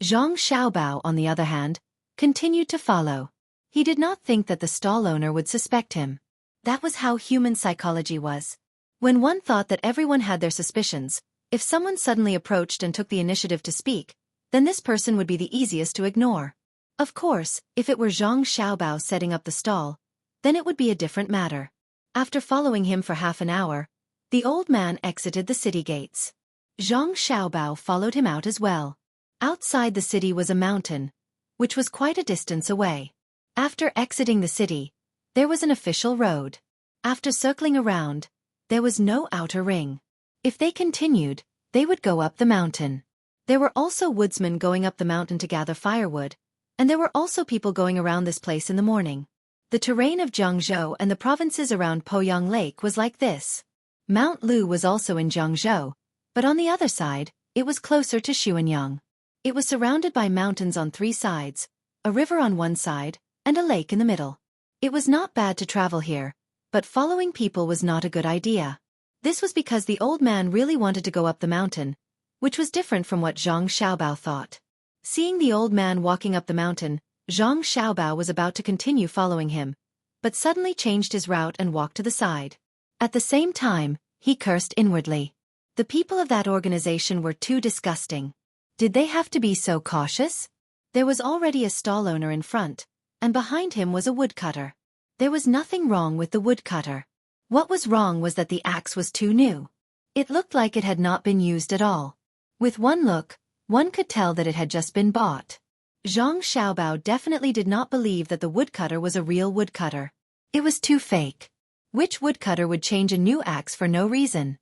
Zhang Xiaobao, on the other hand, continued to follow. He did not think that the stall owner would suspect him. That was how human psychology was. When one thought that everyone had their suspicions, if someone suddenly approached and took the initiative to speak, then this person would be the easiest to ignore. Of course, if it were Zhang Xiaobao setting up the stall, then it would be a different matter. After following him for half an hour, the old man exited the city gates. Zhang Xiaobao followed him out as well. Outside the city was a mountain, which was quite a distance away. After exiting the city, there was an official road. After circling around, there was no outer ring. If they continued, they would go up the mountain. There were also woodsmen going up the mountain to gather firewood, and there were also people going around this place in the morning. The terrain of Jiangzhou and the provinces around Poyang Lake was like this. Mount Lu was also in Jiangzhou, but on the other side, it was closer to Xuanyang. It was surrounded by mountains on 3 sides, a river on one side, and a lake in the middle. It was not bad to travel here, but following people was not a good idea. This was because the old man really wanted to go up the mountain, which was different from what Zhang Xiaobao thought. Seeing the old man walking up the mountain, Zhang Xiaobao was about to continue following him, but suddenly changed his route and walked to the side. At the same time, he cursed inwardly. The people of that organization were too disgusting. Did they have to be so cautious? There was already a stall owner in front, and behind him was a woodcutter. There was nothing wrong with the woodcutter. What was wrong was that the axe was too new. It looked like it had not been used at all. With one look, one could tell that it had just been bought. Zhang Xiaobao definitely did not believe that the woodcutter was a real woodcutter. It was too fake. Which woodcutter would change a new axe for no reason?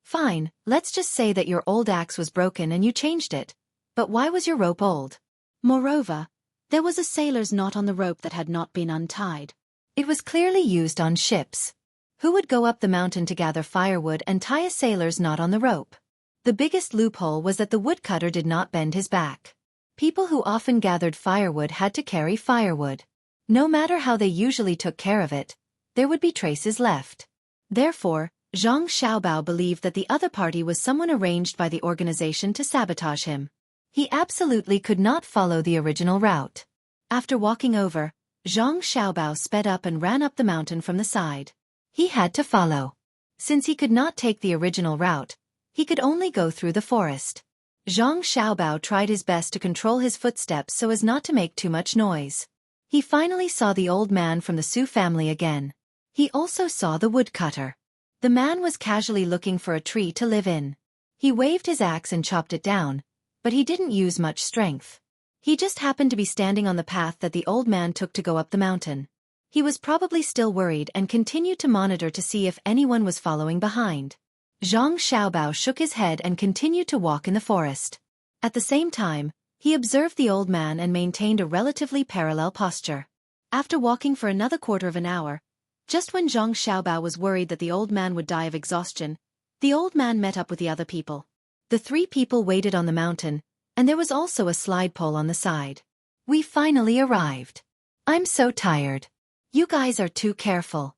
Fine, let's just say that your old axe was broken and you changed it. But why was your rope old? Moreover, there was a sailor's knot on the rope that had not been untied. It was clearly used on ships. Who would go up the mountain to gather firewood and tie a sailor's knot on the rope? The biggest loophole was that the woodcutter did not bend his back. People who often gathered firewood had to carry firewood. No matter how they usually took care of it, there would be traces left. Therefore, Zhang Xiaobao believed that the other party was someone arranged by the organization to sabotage him. He absolutely could not follow the original route. After walking over, Zhang Xiaobao sped up and ran up the mountain from the side. He had to follow. Since he could not take the original route, he could only go through the forest. Zhang Xiaobao tried his best to control his footsteps so as not to make too much noise. He finally saw the old man from the Su family again. He also saw the woodcutter. The man was casually looking for a tree to live in. He waved his axe and chopped it down, but he didn't use much strength. He just happened to be standing on the path that the old man took to go up the mountain. He was probably still worried and continued to monitor to see if anyone was following behind. Zhang Xiaobao shook his head and continued to walk in the forest. At the same time, he observed the old man and maintained a relatively parallel posture. After walking for another quarter of an hour, just when Zhang Xiaobao was worried that the old man would die of exhaustion, the old man met up with the other people. The three people waited on the mountain, and there was also a slide pole on the side. We finally arrived. I'm so tired. You guys are too careful.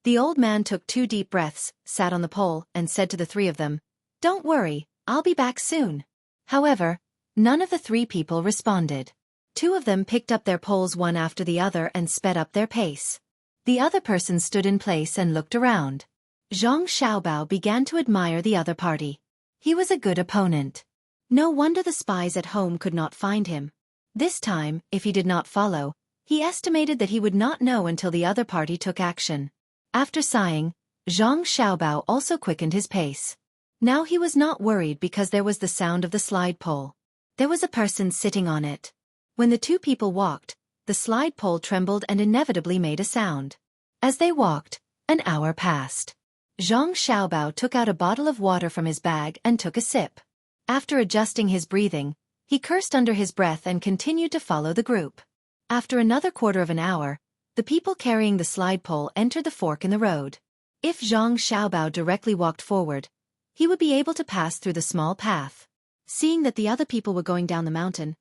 The old man took 2 deep breaths, sat on the pole, and said to the 3 of them, "Don't worry, I'll be back soon." However, none of the 3 people responded. 2 of them picked up their poles one after the other and sped up their pace. The other person stood in place and looked around. Zhang Xiaobao began to admire the other party. He was a good opponent. No wonder the spies at home could not find him. This time, if he did not follow, he estimated that he would not know until the other party took action. After sighing, Zhang Xiaobao also quickened his pace. Now he was not worried because there was the sound of the slide pole. There was a person sitting on it. When the 2 people walked, the slide pole trembled and inevitably made a sound. As they walked, an hour passed. Zhang Xiaobao took out a bottle of water from his bag and took a sip. After adjusting his breathing, he cursed under his breath and continued to follow the group. After another quarter of an hour, the people carrying the slide pole entered the fork in the road. If Zhang Xiaobao directly walked forward, he would be able to pass through the small path. Seeing that the other people were going down the mountain,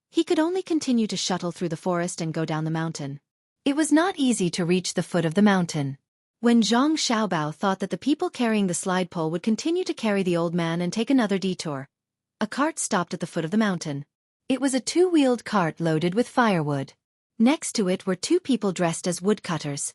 he could only continue to shuttle through the forest and go down the mountain. It was not easy to reach the foot of the mountain. When Zhang Xiaobao thought that the people carrying the slide pole would continue to carry the old man and take another detour, a cart stopped at the foot of the mountain. It was a 2-wheeled cart loaded with firewood. Next to it were 2 people dressed as woodcutters.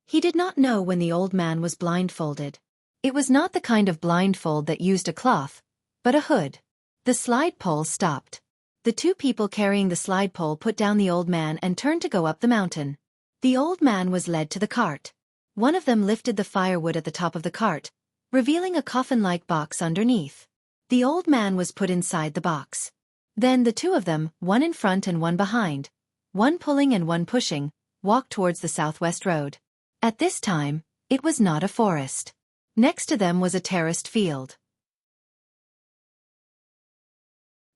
He did not know when the old man was blindfolded. It was not the kind of blindfold that used a cloth, but a hood. The slide pole stopped. The 2 people carrying the slide pole put down the old man and turned to go up the mountain. The old man was led to the cart. One of them lifted the firewood at the top of the cart, revealing a coffin-like box underneath. The old man was put inside the box. Then the 2 of them, one in front and one behind, one pulling and one pushing, walked towards the southwest road. At this time, it was not a forest. Next to them was a terraced field.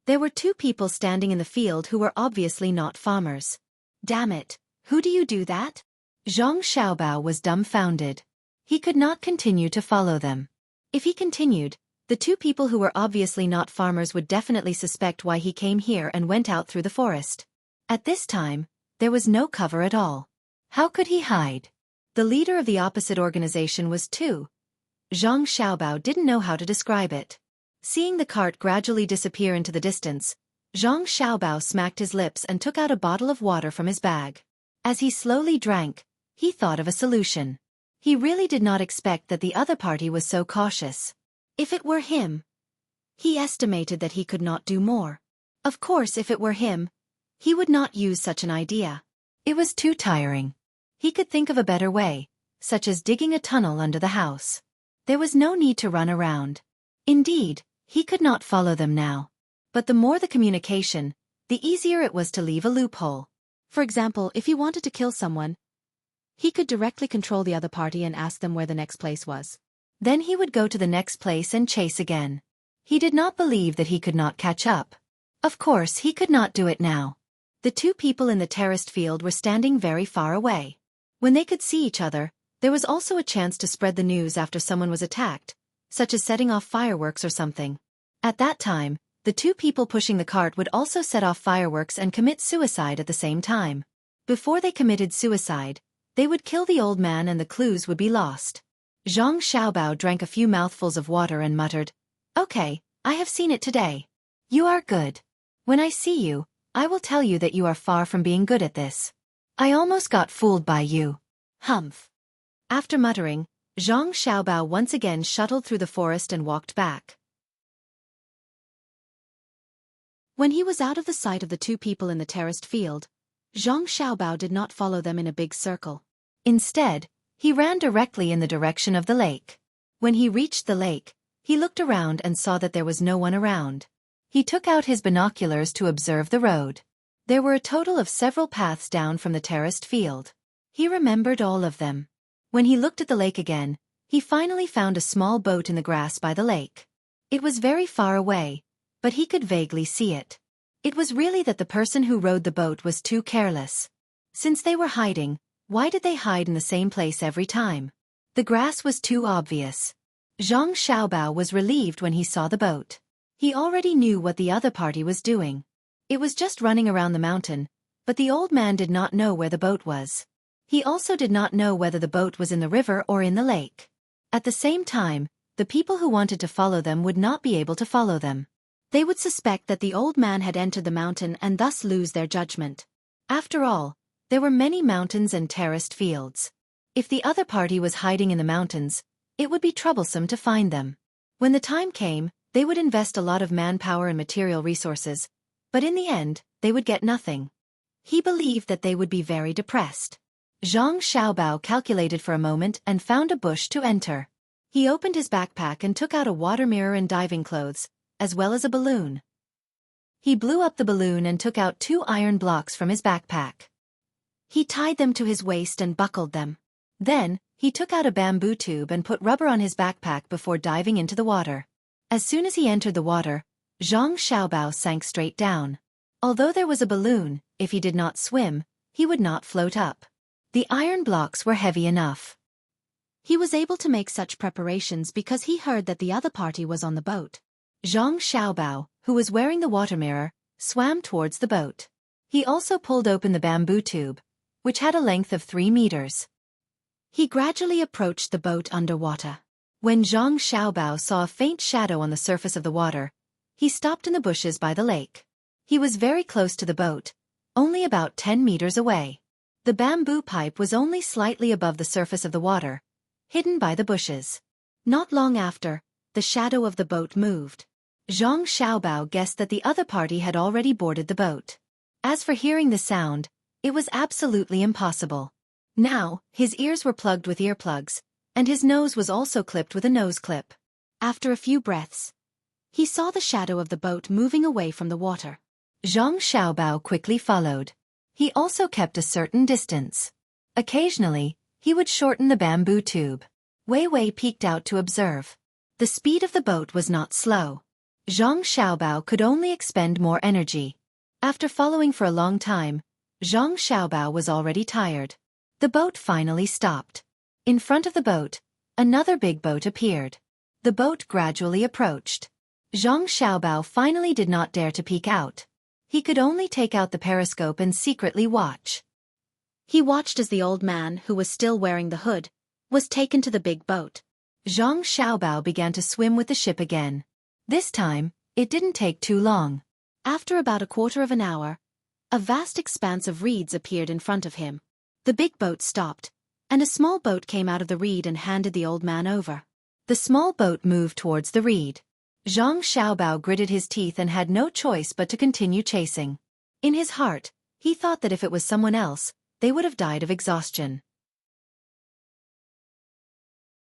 There were 2 people standing in the field who were obviously not farmers. Damn it, who do you do that? Zhang Xiaobao was dumbfounded. He could not continue to follow them. If he continued, the 2 people who were obviously not farmers would definitely suspect why he came here and went out through the forest. At this time, there was no cover at all. How could he hide? The leader of the opposite organization was too. Zhang Xiaobao didn't know how to describe it. Seeing the cart gradually disappear into the distance, Zhang Xiaobao smacked his lips and took out a bottle of water from his bag. As he slowly drank, he thought of a solution. He really did not expect that the other party was so cautious. If it were him, he estimated that he could not do more. Of course, if it were him, he would not use such an idea. It was too tiring. He could think of a better way, such as digging a tunnel under the house. There was no need to run around. Indeed, he could not follow them now. But the more the communication, the easier it was to leave a loophole. For example, if he wanted to kill someone, he could directly control the other party and ask them where the next place was. Then he would go to the next place and chase again. He did not believe that he could not catch up. Of course, he could not do it now. The 2 people in the terraced field were standing very far away. When they could see each other, there was also a chance to spread the news after someone was attacked, such as setting off fireworks or something. At that time, the 2 people pushing the cart would also set off fireworks and commit suicide at the same time. Before they committed suicide, they would kill the old man and the clues would be lost. Zhang Xiaobao drank a few mouthfuls of water and muttered, "Okay, I have seen it today." You are good. When I see you, I will tell you that you are far from being good at this. I almost got fooled by you. Humph. After muttering, Zhang Xiaobao once again shuttled through the forest and walked back. When he was out of the sight of the two people in the terraced field, Zhang Xiaobao did not follow them in a big circle. Instead, he ran directly in the direction of the lake. When he reached the lake, he looked around and saw that there was no one around. He took out his binoculars to observe the road. There were a total of several paths down from the terraced field. He remembered all of them. When he looked at the lake again, he finally found a small boat in the grass by the lake. It was very far away, but he could vaguely see it. It was really that the person who rowed the boat was too careless. Since they were hiding, why did they hide in the same place every time? The grass was too obvious. Zhang Xiaobao was relieved when he saw the boat. He already knew what the other party was doing. It was just running around the mountain, but the old man did not know where the boat was. He also did not know whether the boat was in the river or in the lake. At the same time, the people who wanted to follow them would not be able to follow them. They would suspect that the old man had entered the mountain and thus lose their judgment. After all, there were many mountains and terraced fields. If the other party was hiding in the mountains, it would be troublesome to find them. When the time came, they would invest a lot of manpower and material resources, but in the end, they would get nothing. He believed that they would be very depressed. Zhang Xiaobao calculated for a moment and found a bush to enter. He opened his backpack and took out a water mirror and diving clothes, as well as a balloon. He blew up the balloon and took out 2 iron blocks from his backpack. He tied them to his waist and buckled them. Then, he took out a bamboo tube and put rubber on his backpack before diving into the water. As soon as he entered the water, Zhang Xiaobao sank straight down. Although there was a balloon, if he did not swim, he would not float up. The iron blocks were heavy enough. He was able to make such preparations because he heard that the other party was on the boat. Zhang Xiaobao, who was wearing the water mirror, swam towards the boat. He also pulled open the bamboo tube, which had a length of 3 meters. He gradually approached the boat underwater. When Zhang Xiaobao saw a faint shadow on the surface of the water, he stopped in the bushes by the lake. He was very close to the boat, only about 10 meters away. The bamboo pipe was only slightly above the surface of the water, hidden by the bushes. Not long after, the shadow of the boat moved. Zhang Xiaobao guessed that the other party had already boarded the boat. As for hearing the sound, it was absolutely impossible. Now, his ears were plugged with earplugs, and his nose was also clipped with a nose clip. After a few breaths, he saw the shadow of the boat moving away from the water. Zhang Xiaobao quickly followed. He also kept a certain distance. Occasionally, he would shorten the bamboo tube. Wei Wei peeked out to observe. The speed of the boat was not slow. Zhang Xiaobao could only expend more energy. After following for a long time, Zhang Xiaobao was already tired. The boat finally stopped. In front of the boat, another big boat appeared. The boat gradually approached. Zhang Xiaobao finally did not dare to peek out. He could only take out the periscope and secretly watch. He watched as the old man, who was still wearing the hood, was taken to the big boat. Zhang Xiaobao began to swim with the ship again. This time, it didn't take too long. After about a quarter of an hour, a vast expanse of reeds appeared in front of him. The big boat stopped, and a small boat came out of the reed and handed the old man over. The small boat moved towards the reed. Zhang Xiaobao gritted his teeth and had no choice but to continue chasing. In his heart, he thought that if it was someone else, they would have died of exhaustion.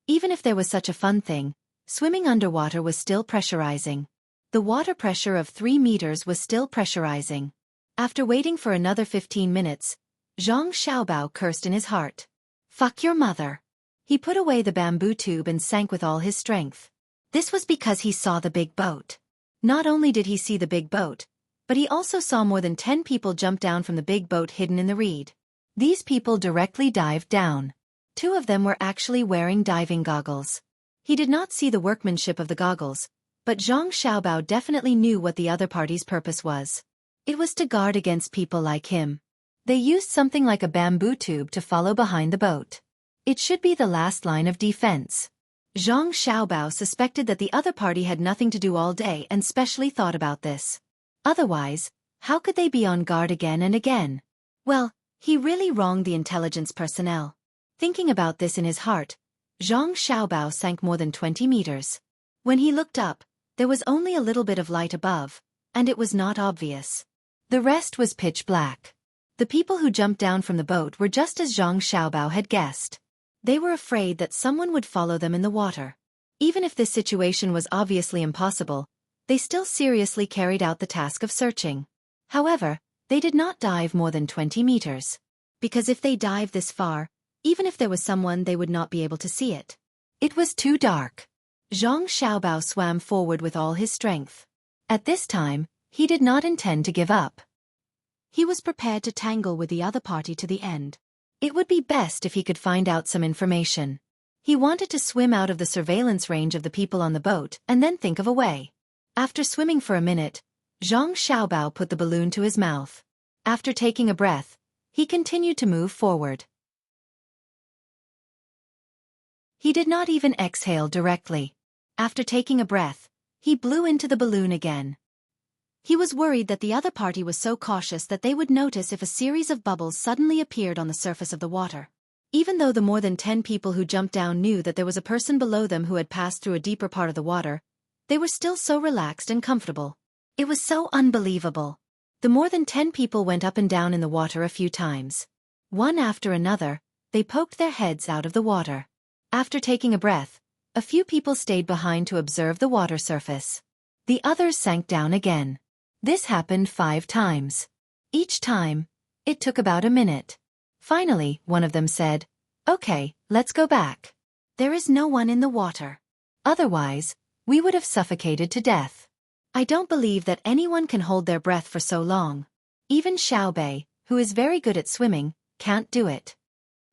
Even if there was such a fun thing, swimming underwater was still pressurizing. The water pressure of 3 meters was still pressurizing. After waiting for another 15 minutes, Zhang Xiaobao cursed in his heart. Fuck your mother. He put away the bamboo tube and sank with all his strength. This was because he saw the big boat. Not only did he see the big boat, but he also saw more than 10 people jump down from the big boat hidden in the reed. These people directly dived down. 2 of them were actually wearing diving goggles. He did not see the workmanship of the goggles, but Zhang Xiaobao definitely knew what the other party's purpose was. It was to guard against people like him. They used something like a bamboo tube to follow behind the boat. It should be the last line of defense. Zhang Xiaobao suspected that the other party had nothing to do all day and specially thought about this. Otherwise, how could they be on guard again and again? Well, he really wronged the intelligence personnel. Thinking about this in his heart, Zhang Xiaobao sank more than 20 meters. When he looked up, there was only a little bit of light above, and it was not obvious. The rest was pitch black. The people who jumped down from the boat were just as Zhang Xiaobao had guessed. They were afraid that someone would follow them in the water. Even if this situation was obviously impossible, they still seriously carried out the task of searching. However, they did not dive more than 20 meters. Because if they dived this far, even if there was someone, they would not be able to see it. It was too dark. Zhang Xiaobao swam forward with all his strength. At this time, he did not intend to give up. He was prepared to tangle with the other party to the end. It would be best if he could find out some information. He wanted to swim out of the surveillance range of the people on the boat and then think of a way. After swimming for a minute, Zhang Xiaobao put the balloon to his mouth. After taking a breath, he continued to move forward. He did not even exhale directly. After taking a breath, he blew into the balloon again. He was worried that the other party was so cautious that they would notice if a series of bubbles suddenly appeared on the surface of the water. Even though the more than 10 people who jumped down knew that there was a person below them who had passed through a deeper part of the water, they were still so relaxed and comfortable. It was so unbelievable. The more than 10 people went up and down in the water a few times. One after another, they poked their heads out of the water. After taking a breath, a few people stayed behind to observe the water surface. The others sank down again. This happened 5 times. Each time, it took about a minute. Finally, one of them said, "Okay, let's go back. There is no one in the water. Otherwise, we would have suffocated to death. I don't believe that anyone can hold their breath for so long. Even Xiaobei, who is very good at swimming, can't do it."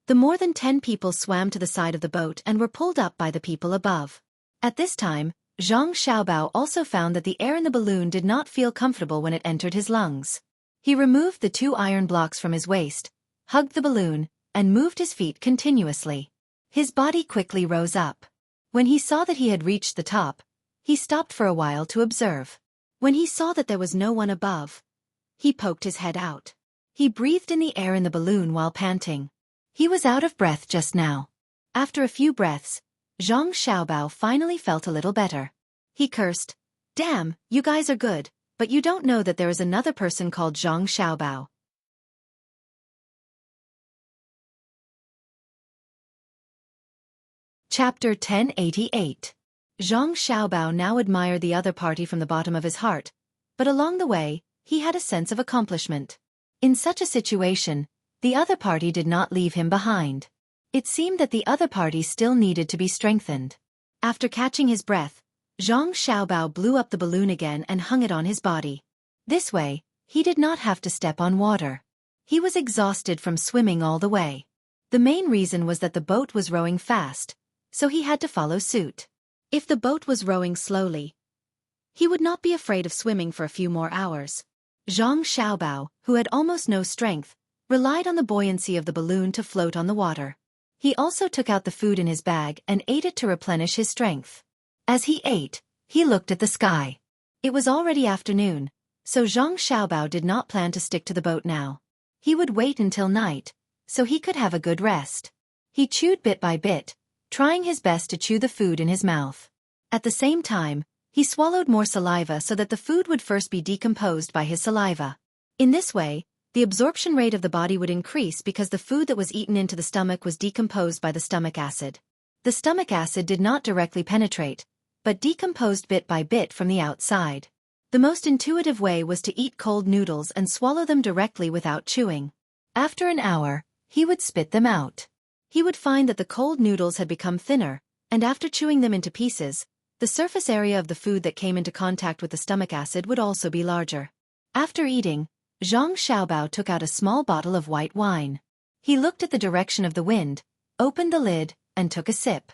The more than 10 people swam to the side of the boat and were pulled up by the people above. At this time, Zhang Xiaobao also found that the air in the balloon did not feel comfortable when it entered his lungs. He removed the 2 iron blocks from his waist, hugged the balloon, and moved his feet continuously. His body quickly rose up. When he saw that he had reached the top, he stopped for a while to observe. When he saw that there was no one above, he poked his head out. He breathed in the air in the balloon while panting. He was out of breath just now. After a few breaths, Zhang Xiaobao finally felt a little better. He cursed, "Damn, you guys are good, but you don't know that there is another person called Zhang Xiaobao." Chapter 1088. Zhang Xiaobao now admired the other party from the bottom of his heart, but along the way, he had a sense of accomplishment. In such a situation, the other party did not leave him behind. It seemed that the other party still needed to be strengthened. After catching his breath, Zhang Xiaobao blew up the balloon again and hung it on his body. This way, he did not have to step on water. He was exhausted from swimming all the way. The main reason was that the boat was rowing fast, so he had to follow suit. If the boat was rowing slowly, he would not be afraid of swimming for a few more hours. Zhang Xiaobao, who had almost no strength, relied on the buoyancy of the balloon to float on the water. He also took out the food in his bag and ate it to replenish his strength. As he ate, he looked at the sky. It was already afternoon, so Zhang Xiaobao did not plan to stick to the boat now. He would wait until night, so he could have a good rest. He chewed bit by bit, trying his best to chew the food in his mouth. At the same time, he swallowed more saliva so that the food would first be decomposed by his saliva. In this way, the absorption rate of the body would increase because the food that was eaten into the stomach was decomposed by the stomach acid. The stomach acid did not directly penetrate, but decomposed bit by bit from the outside. The most intuitive way was to eat cold noodles and swallow them directly without chewing. After an hour, he would spit them out. He would find that the cold noodles had become thinner, and after chewing them into pieces, the surface area of the food that came into contact with the stomach acid would also be larger. After eating, Zhang Xiaobao took out a small bottle of white wine. He looked at the direction of the wind, opened the lid, and took a sip.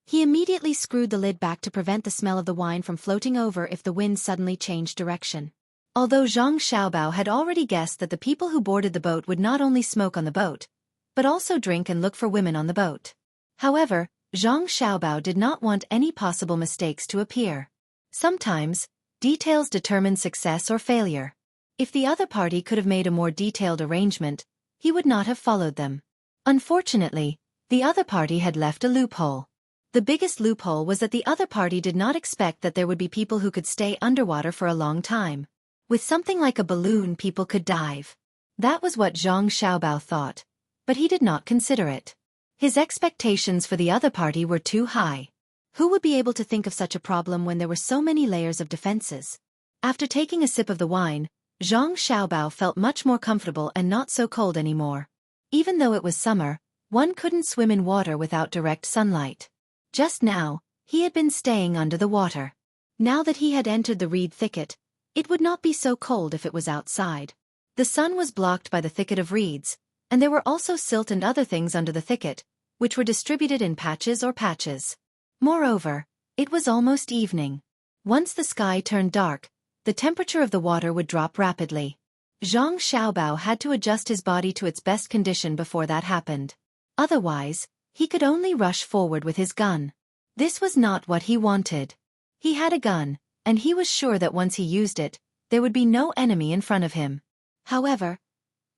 He immediately screwed the lid back to prevent the smell of the wine from floating over if the wind suddenly changed direction. Although Zhang Xiaobao had already guessed that the people who boarded the boat would not only smoke on the boat, but also drink and look for women on the boat. However, Zhang Xiaobao did not want any possible mistakes to appear. Sometimes, details determine success or failure. If the other party could have made a more detailed arrangement, he would not have followed them. Unfortunately, the other party had left a loophole. The biggest loophole was that the other party did not expect that there would be people who could stay underwater for a long time. With something like a balloon, people could dive. That was what Zhang Xiaobao thought, but he did not consider it. His expectations for the other party were too high. Who would be able to think of such a problem when there were so many layers of defenses? After taking a sip of the wine, Zhang Xiaobao felt much more comfortable and not so cold anymore. Even though it was summer, one couldn't swim in water without direct sunlight. Just now, he had been staying under the water. Now that he had entered the reed thicket, it would not be so cold if it was outside. The sun was blocked by the thicket of reeds, and there were also silt and other things under the thicket, which were distributed in patches or patches. Moreover, it was almost evening. Once the sky turned dark, the temperature of the water would drop rapidly. Zhang Xiaobao had to adjust his body to its best condition before that happened. Otherwise, he could only rush forward with his gun. This was not what he wanted. He had a gun, and he was sure that once he used it, there would be no enemy in front of him. However,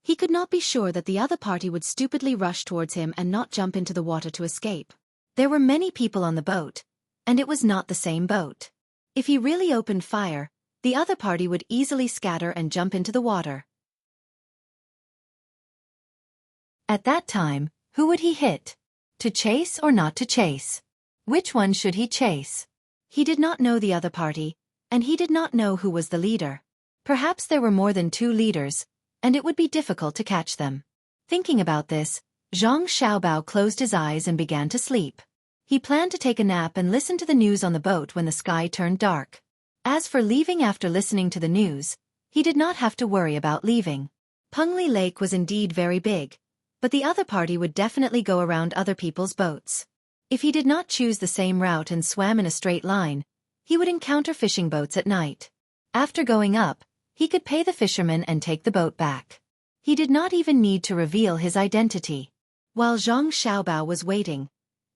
he could not be sure that the other party would stupidly rush towards him and not jump into the water to escape. There were many people on the boat, and it was not the same boat. If he really opened fire, the other party would easily scatter and jump into the water. At that time, who would he hit? To chase or not to chase? Which one should he chase? He did not know the other party, and he did not know who was the leader. Perhaps there were more than 2 leaders, and it would be difficult to catch them. Thinking about this, Zhang Xiaobao closed his eyes and began to sleep. He planned to take a nap and listen to the news on the boat when the sky turned dark. As for leaving after listening to the news, he did not have to worry about leaving. Pengli Lake was indeed very big, but the other party would definitely go around other people's boats. If he did not choose the same route and swam in a straight line, he would encounter fishing boats at night. After going up, he could pay the fishermen and take the boat back. He did not even need to reveal his identity. While Zhang Xiaobao was waiting,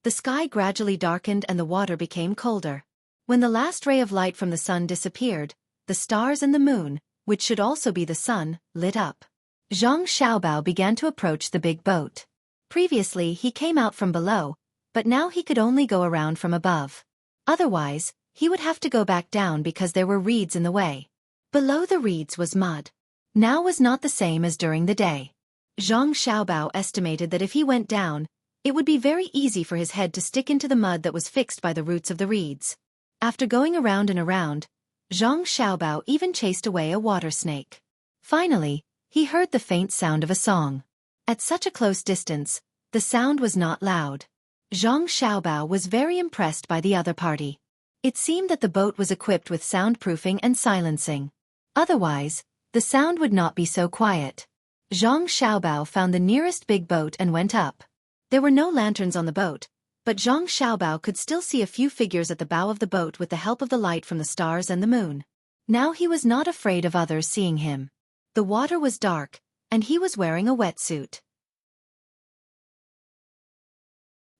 the sky gradually darkened and the water became colder. When the last ray of light from the sun disappeared, the stars and the moon, which should also be the sun, lit up. Zhang Xiaobao began to approach the big boat. Previously he came out from below, but now he could only go around from above. Otherwise, he would have to go back down because there were reeds in the way. Below the reeds was mud. Now was not the same as during the day. Zhang Xiaobao estimated that if he went down, it would be very easy for his head to stick into the mud that was fixed by the roots of the reeds. After going around and around, Zhang Xiaobao even chased away a water snake. Finally, he heard the faint sound of a song. At such a close distance, the sound was not loud. Zhang Xiaobao was very impressed by the other party. It seemed that the boat was equipped with soundproofing and silencing. Otherwise, the sound would not be so quiet. Zhang Xiaobao found the nearest big boat and went up. There were no lanterns on the boat, but Zhang Xiaobao could still see a few figures at the bow of the boat with the help of the light from the stars and the moon. Now he was not afraid of others seeing him. The water was dark, and he was wearing a wetsuit.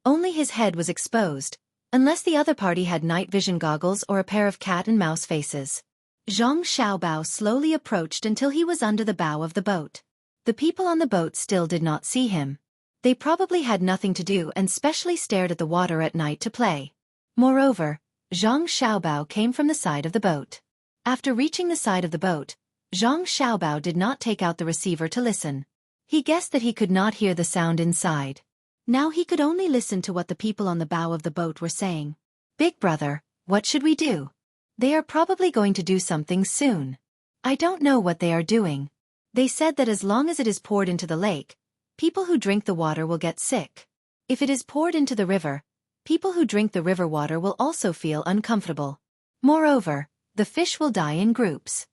Only his head was exposed, unless the other party had night vision goggles or a pair of cat and mouse faces. Zhang Xiaobao slowly approached until he was under the bow of the boat. The people on the boat still did not see him. They probably had nothing to do and specially stared at the water at night to play. Moreover, Zhang Xiaobao came from the side of the boat. After reaching the side of the boat, Zhang Xiaobao did not take out the receiver to listen. He guessed that he could not hear the sound inside. Now he could only listen to what the people on the bow of the boat were saying. "Big brother, what should we do? They are probably going to do something soon. I don't know what they are doing. They said that as long as it is poured into the lake, people who drink the water will get sick. If it is poured into the river, people who drink the river water will also feel uncomfortable. Moreover, the fish will die in groups."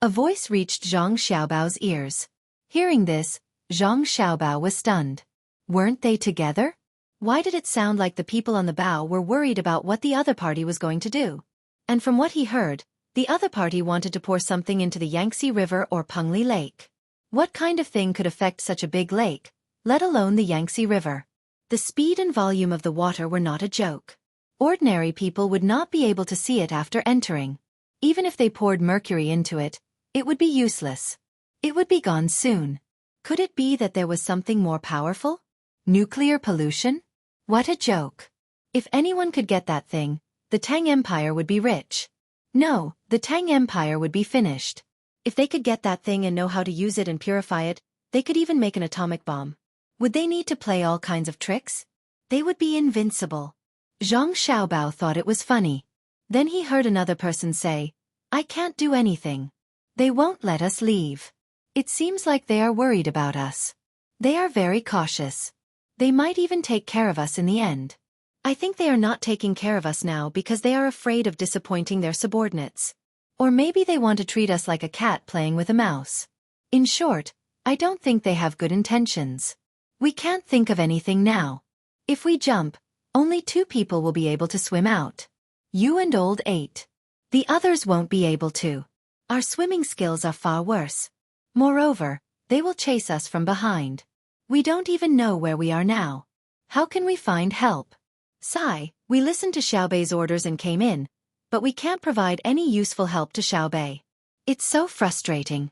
A voice reached Zhang Xiaobao's ears. Hearing this, Zhang Xiaobao was stunned. Weren't they together? Why did it sound like the people on the bow were worried about what the other party was going to do? And from what he heard, the other party wanted to pour something into the Yangtze River or Pengli Lake. What kind of thing could affect such a big lake, let alone the Yangtze River? The speed and volume of the water were not a joke. Ordinary people would not be able to see it after entering. Even if they poured mercury into it, it would be useless. It would be gone soon. Could it be that there was something more powerful? Nuclear pollution? What a joke. If anyone could get that thing, the Tang Empire would be rich. No, the Tang Empire would be finished. If they could get that thing and know how to use it and purify it, they could even make an atomic bomb. Would they need to play all kinds of tricks? They would be invincible. Zhang Xiaobao thought it was funny. Then he heard another person say, "I can't do anything. They won't let us leave. It seems like they are worried about us. They are very cautious. They might even take care of us in the end. I think they are not taking care of us now because they are afraid of disappointing their subordinates. Or maybe they want to treat us like a cat playing with a mouse. In short, I don't think they have good intentions. We can't think of anything now. If we jump, only 2 people will be able to swim out. You and old 8. The others won't be able to. Our swimming skills are far worse. Moreover, they will chase us from behind. We don't even know where we are now. How can we find help? Sigh, we listened to Xiaobei's orders and came in, but we can't provide any useful help to Xiaobei. It's so frustrating."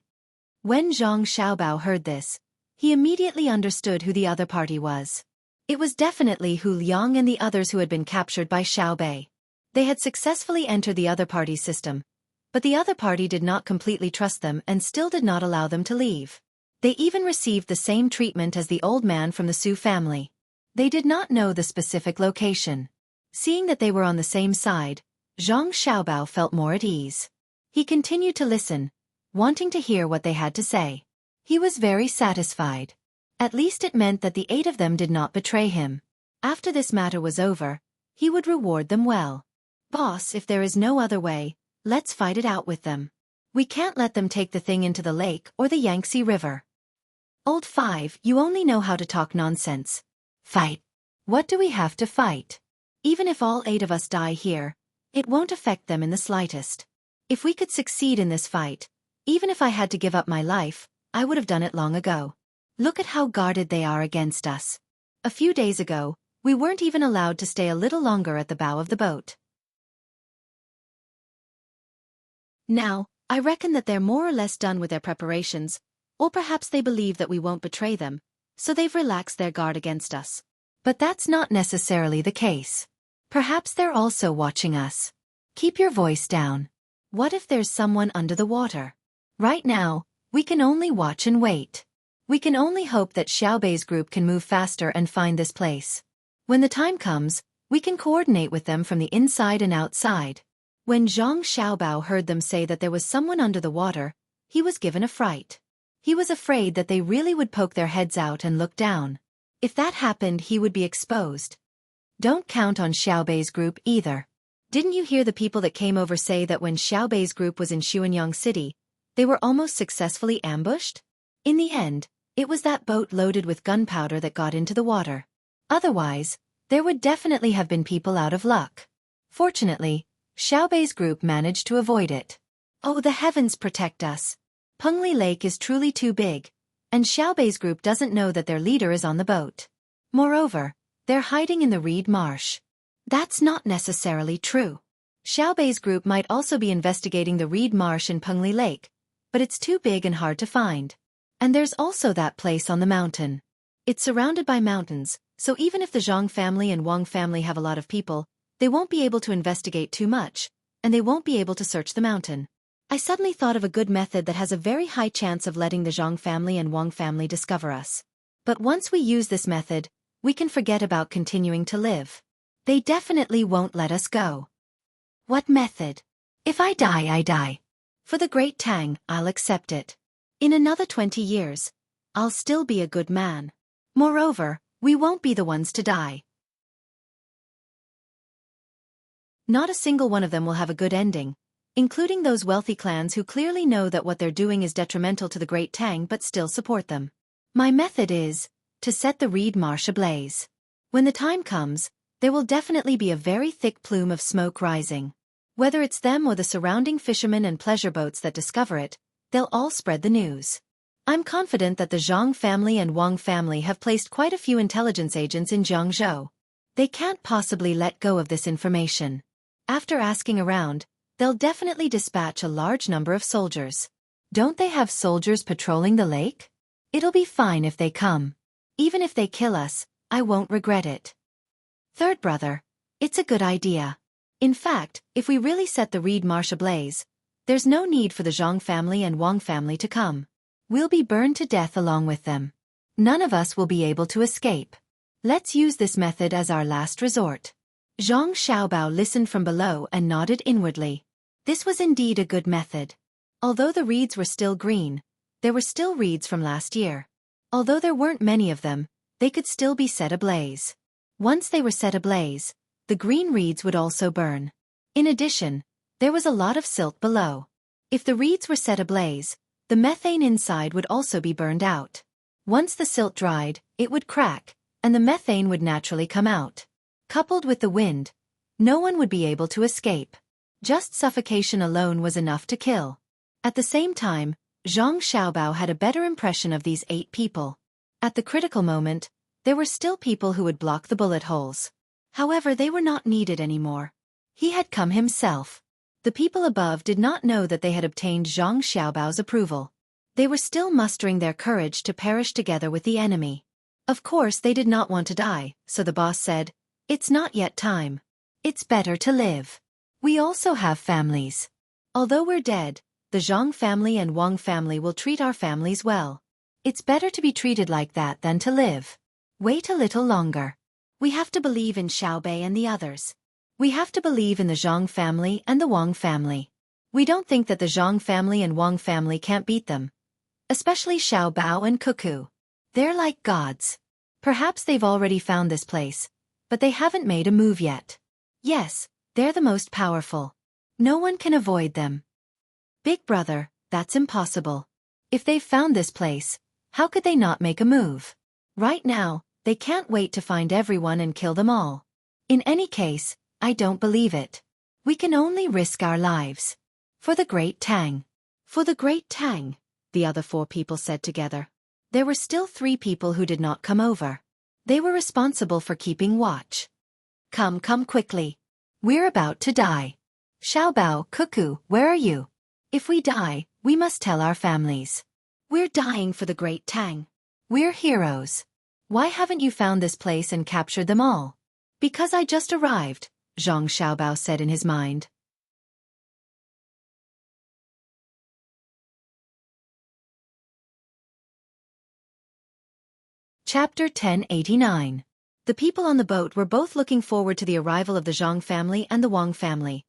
When Zhang Xiaobao heard this, he immediately understood who the other party was. It was definitely Hu Liang and the others who had been captured by Xiaobei. They had successfully entered the other party's system, but the other party did not completely trust them and still did not allow them to leave. They even received the same treatment as the old man from the Su family. They did not know the specific location. Seeing that they were on the same side, Zhang Xiaobao felt more at ease. He continued to listen, wanting to hear what they had to say. He was very satisfied. At least it meant that the 8 of them did not betray him. After this matter was over, he would reward them well. "Boss, if there is no other way, let's fight it out with them. We can't let them take the thing into the lake or the Yangtze River." "Old 5, you only know how to talk nonsense. Fight. What do we have to fight? Even if all 8 of us die here, it won't affect them in the slightest. If we could succeed in this fight, even if I had to give up my life, I would have done it long ago. Look at how guarded they are against us. A few days ago, we weren't even allowed to stay a little longer at the bow of the boat. Now, I reckon that they're more or less done with their preparations, or perhaps they believe that we won't betray them, so they've relaxed their guard against us. But that's not necessarily the case. Perhaps they're also watching us. Keep your voice down. What if there's someone under the water? Right now, we can only watch and wait. We can only hope that Xiaobei's group can move faster and find this place. When the time comes, we can coordinate with them from the inside and outside." When Zhang Xiaobao heard them say that there was someone under the water, he was given a fright. He was afraid that they really would poke their heads out and look down. If that happened, he would be exposed. Don't count on Xiaobei's group either. Didn't you hear the people that came over say that when Xiaobei's group was in Xuanyang City, they were almost successfully ambushed? In the end, it was that boat loaded with gunpowder that got into the water. Otherwise, there would definitely have been people out of luck. Fortunately, Xiaobei's group managed to avoid it. Oh, the heavens protect us. Pengli Lake is truly too big, and Xiaobei's group doesn't know that their leader is on the boat. Moreover, they're hiding in the reed marsh. That's not necessarily true. Xiaobei's group might also be investigating the reed marsh in Pengli Lake, but it's too big and hard to find. And there's also that place on the mountain. It's surrounded by mountains, so even if the Zhang family and Wang family have a lot of people, they won't be able to investigate too much, and they won't be able to search the mountain. I suddenly thought of a good method that has a very high chance of letting the Zhang family and Wang family discover us. But once we use this method, we can forget about continuing to live. They definitely won't let us go. What method? If I die, I die. For the great Tang, I'll accept it. In another 20 years, I'll still be a good man. Moreover, we won't be the ones to die. Not a single one of them will have a good ending, including those wealthy clans who clearly know that what they're doing is detrimental to the great Tang but still support them. My method is to set the reed marsh ablaze. When the time comes, there will definitely be a very thick plume of smoke rising. Whether it's them or the surrounding fishermen and pleasure boats that discover it, they'll all spread the news. I'm confident that the Zhang family and Wang family have placed quite a few intelligence agents in Jiangzhou. They can't possibly let go of this information. After asking around, they'll definitely dispatch a large number of soldiers. Don't they have soldiers patrolling the lake? It'll be fine if they come. Even if they kill us, I won't regret it. Third brother, it's a good idea. In fact, if we really set the reed marsh ablaze, there's no need for the Zhang family and Wang family to come. We'll be burned to death along with them. None of us will be able to escape. Let's use this method as our last resort. Zhang Xiaobao listened from below and nodded inwardly. This was indeed a good method. Although the reeds were still green, there were still reeds from last year. Although there weren't many of them, they could still be set ablaze. Once they were set ablaze, the green reeds would also burn. In addition, there was a lot of silt below. If the reeds were set ablaze, the methane inside would also be burned out. Once the silt dried, it would crack, and the methane would naturally come out. Coupled with the wind, no one would be able to escape. Just suffocation alone was enough to kill. At the same time, Zhang Xiaobao had a better impression of these 8 people. At the critical moment, there were still people who would block the bullet holes. However, they were not needed anymore. He had come himself. The people above did not know that they had obtained Zhang Xiaobao's approval. They were still mustering their courage to perish together with the enemy. Of course they did not want to die, so the boss said, "It's not yet time. It's better to live. We also have families. Although we're dead, the Zhang family and Wang family will treat our families well. It's better to be treated like that than to live. Wait a little longer. We have to believe in Xiaobei and the others. We have to believe in the Zhang family and the Wang family. We don't think that the Zhang family and Wang family can't beat them. Especially Xiaobao and Cuckoo. They're like gods. Perhaps they've already found this place, but they haven't made a move yet. Yes, they're the most powerful. No one can avoid them." "Big brother, that's impossible. If they've found this place, how could they not make a move? Right now, they can't wait to find everyone and kill them all. In any case, I don't believe it. We can only risk our lives. For the great Tang." "For the great Tang," the other 4 people said together. There were still 3 people who did not come over. They were responsible for keeping watch. Come quickly. We're about to die. Xiaobao, Cuckoo, where are you? If we die, we must tell our families. We're dying for the great Tang. We're heroes. Why haven't you found this place and captured them all?" "Because I just arrived," Zhang Xiaobao said in his mind. Chapter 1089. The people on the boat were both looking forward to the arrival of the Zhang family and the Wang family.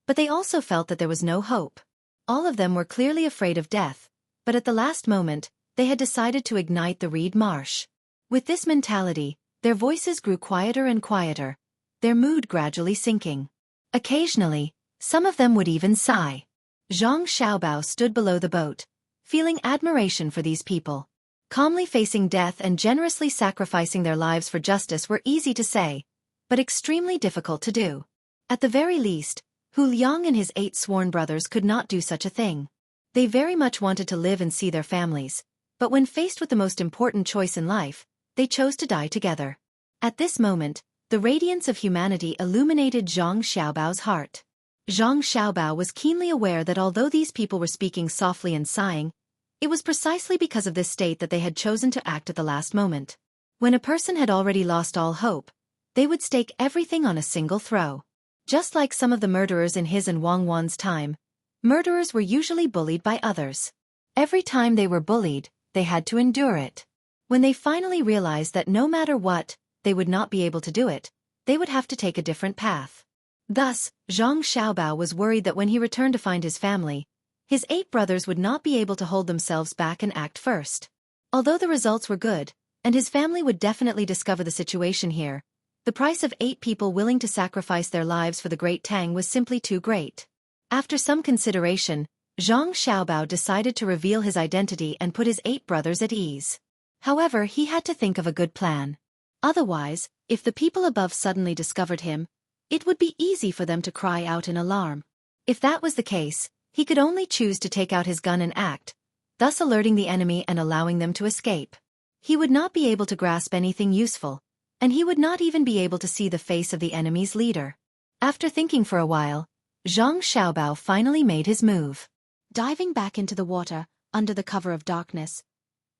But they also felt that there was no hope. All of them were clearly afraid of death, but at the last moment, they had decided to ignite the reed marsh. With this mentality, their voices grew quieter and quieter, their mood gradually sinking. Occasionally, some of them would even sigh. Zhang Xiaobao stood below the boat, feeling admiration for these people. Calmly facing death and generously sacrificing their lives for justice were easy to say, but extremely difficult to do. At the very least, Hu Liang and his 8 sworn brothers could not do such a thing. They very much wanted to live and see their families, but when faced with the most important choice in life, they chose to die together. At this moment, the radiance of humanity illuminated Zhang Xiaobao's heart. Zhang Xiaobao was keenly aware that although these people were speaking softly and sighing, it was precisely because of this state that they had chosen to act at the last moment. When a person had already lost all hope, they would stake everything on a single throw. Just like some of the murderers in his and Wang Wan's time, murderers were usually bullied by others. Every time they were bullied, they had to endure it. When they finally realized that no matter what, they would not be able to do it, they would have to take a different path. Thus, Zhang Xiaobao was worried that when he returned to find his family, his 8 brothers would not be able to hold themselves back and act first. Although the results were good, and his family would definitely discover the situation here, the price of 8 people willing to sacrifice their lives for the great Tang was simply too great. After some consideration, Zhang Xiaobao decided to reveal his identity and put his 8 brothers at ease. However, he had to think of a good plan. Otherwise, if the people above suddenly discovered him, it would be easy for them to cry out in alarm. If that was the case, he could only choose to take out his gun and act, thus alerting the enemy and allowing them to escape. He would not be able to grasp anything useful, and he would not even be able to see the face of the enemy's leader. After thinking for a while, Zhang Xiaobao finally made his move. Diving back into the water, under the cover of darkness,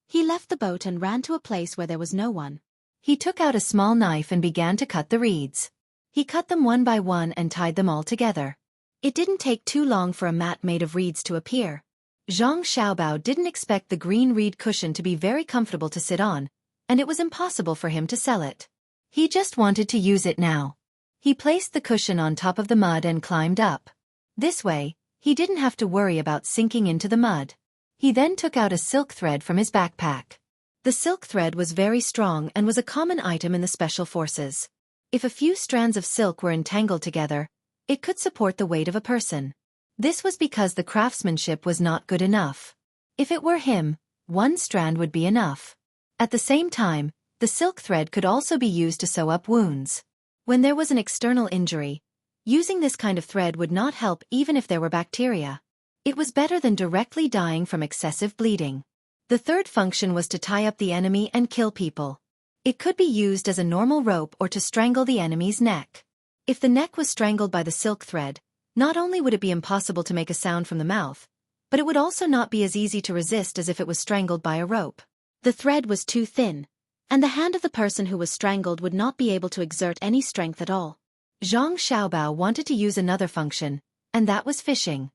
he left the boat and ran to a place where there was no one. He took out a small knife and began to cut the reeds. He cut them one by one and tied them all together. It didn't take too long for a mat made of reeds to appear. Zhang Xiaobao didn't expect the green reed cushion to be very comfortable to sit on, and it was impossible for him to sell it. He just wanted to use it now. He placed the cushion on top of the mud and climbed up. This way, he didn't have to worry about sinking into the mud. He then took out a silk thread from his backpack. The silk thread was very strong and was a common item in the special forces. If a few strands of silk were entangled together, it could support the weight of a person. This was because the craftsmanship was not good enough. If it were him, one strand would be enough. At the same time, the silk thread could also be used to sew up wounds. When there was an external injury, using this kind of thread would not help even if there were bacteria. It was better than directly dying from excessive bleeding. The third function was to tie up the enemy and kill people. It could be used as a normal rope or to strangle the enemy's neck. If the neck was strangled by the silk thread, not only would it be impossible to make a sound from the mouth, but it would also not be as easy to resist as if it was strangled by a rope. The thread was too thin, and the hand of the person who was strangled would not be able to exert any strength at all. Zhang Xiaobao wanted to use another function, and that was fishing.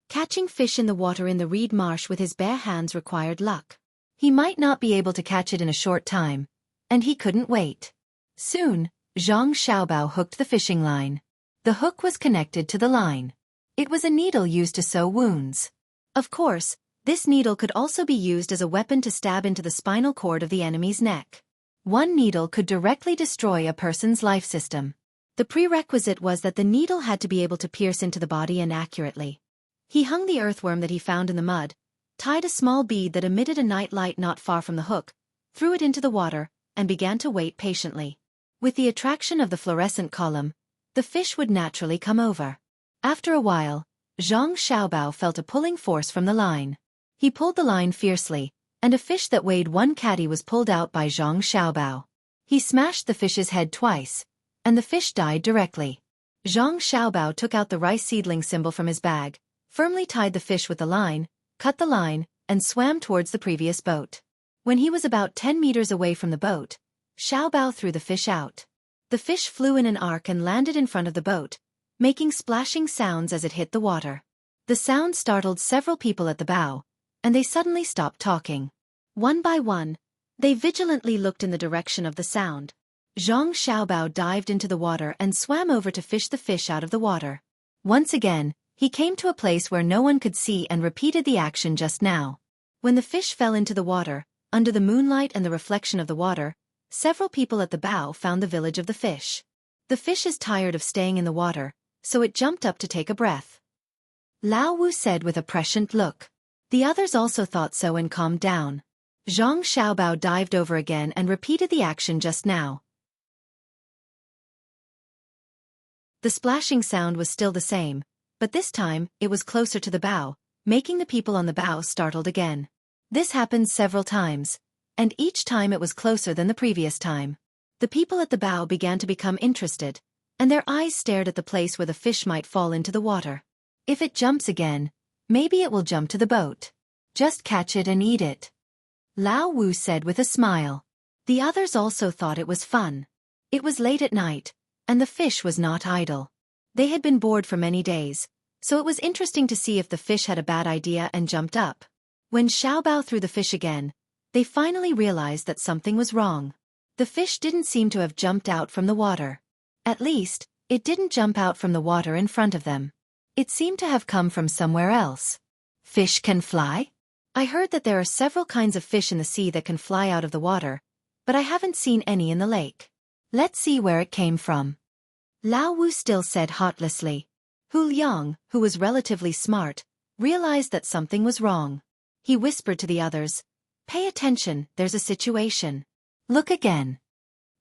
Catching fish in the water in the reed marsh with his bare hands required luck. He might not be able to catch it in a short time, and he couldn't wait. Soon, Zhang Xiaobao hooked the fishing line. The hook was connected to the line. It was a needle used to sew wounds. Of course, this needle could also be used as a weapon to stab into the spinal cord of the enemy's neck. One needle could directly destroy a person's life system. The prerequisite was that the needle had to be able to pierce into the body and accurately. He hung the earthworm that he found in the mud, tied a small bead that emitted a night light not far from the hook, threw it into the water, and began to wait patiently. With the attraction of the fluorescent column, the fish would naturally come over. After a while, Zhang Xiaobao felt a pulling force from the line. He pulled the line fiercely, and a fish that weighed 1 catty was pulled out by Zhang Xiaobao. He smashed the fish's head twice, and the fish died directly. Zhang Xiaobao took out the rice seedling symbol from his bag, firmly tied the fish with the line, cut the line, and swam towards the previous boat. When he was about 10 meters away from the boat, Xiaobao threw the fish out. The fish flew in an arc and landed in front of the boat, making splashing sounds as it hit the water. The sound startled several people at the bow, and they suddenly stopped talking. One by one, they vigilantly looked in the direction of the sound. Zhang Xiaobao dived into the water and swam over to fish the fish out of the water. Once again, he came to a place where no one could see and repeated the action just now. When the fish fell into the water, under the moonlight and the reflection of the water, several people at the bow found the village of the fish. The fish is tired of staying in the water, so it jumped up to take a breath. Lao Wu said with a prescient look. The others also thought so and calmed down. Zhang Xiaobao dived over again and repeated the action just now. The splashing sound was still the same, but this time, it was closer to the bow, making the people on the bow startled again. This happened several times, and each time it was closer than the previous time. The people at the bow began to become interested, and their eyes stared at the place where the fish might fall into the water. If it jumps again, maybe it will jump to the boat. Just catch it and eat it. Lao Wu said with a smile. The others also thought it was fun. It was late at night, and the fish was not idle. They had been bored for many days, so it was interesting to see if the fish had a bad idea and jumped up. When Xiaobao threw the fish again, they finally realized that something was wrong. The fish didn't seem to have jumped out from the water. At least, it didn't jump out from the water in front of them. It seemed to have come from somewhere else. Fish can fly? I heard that there are several kinds of fish in the sea that can fly out of the water, but I haven't seen any in the lake. Let's see where it came from. Lao Wu still said heartlessly. Hu Liang, who was relatively smart, realized that something was wrong. He whispered to the others, "Pay attention, there's a situation. Look again."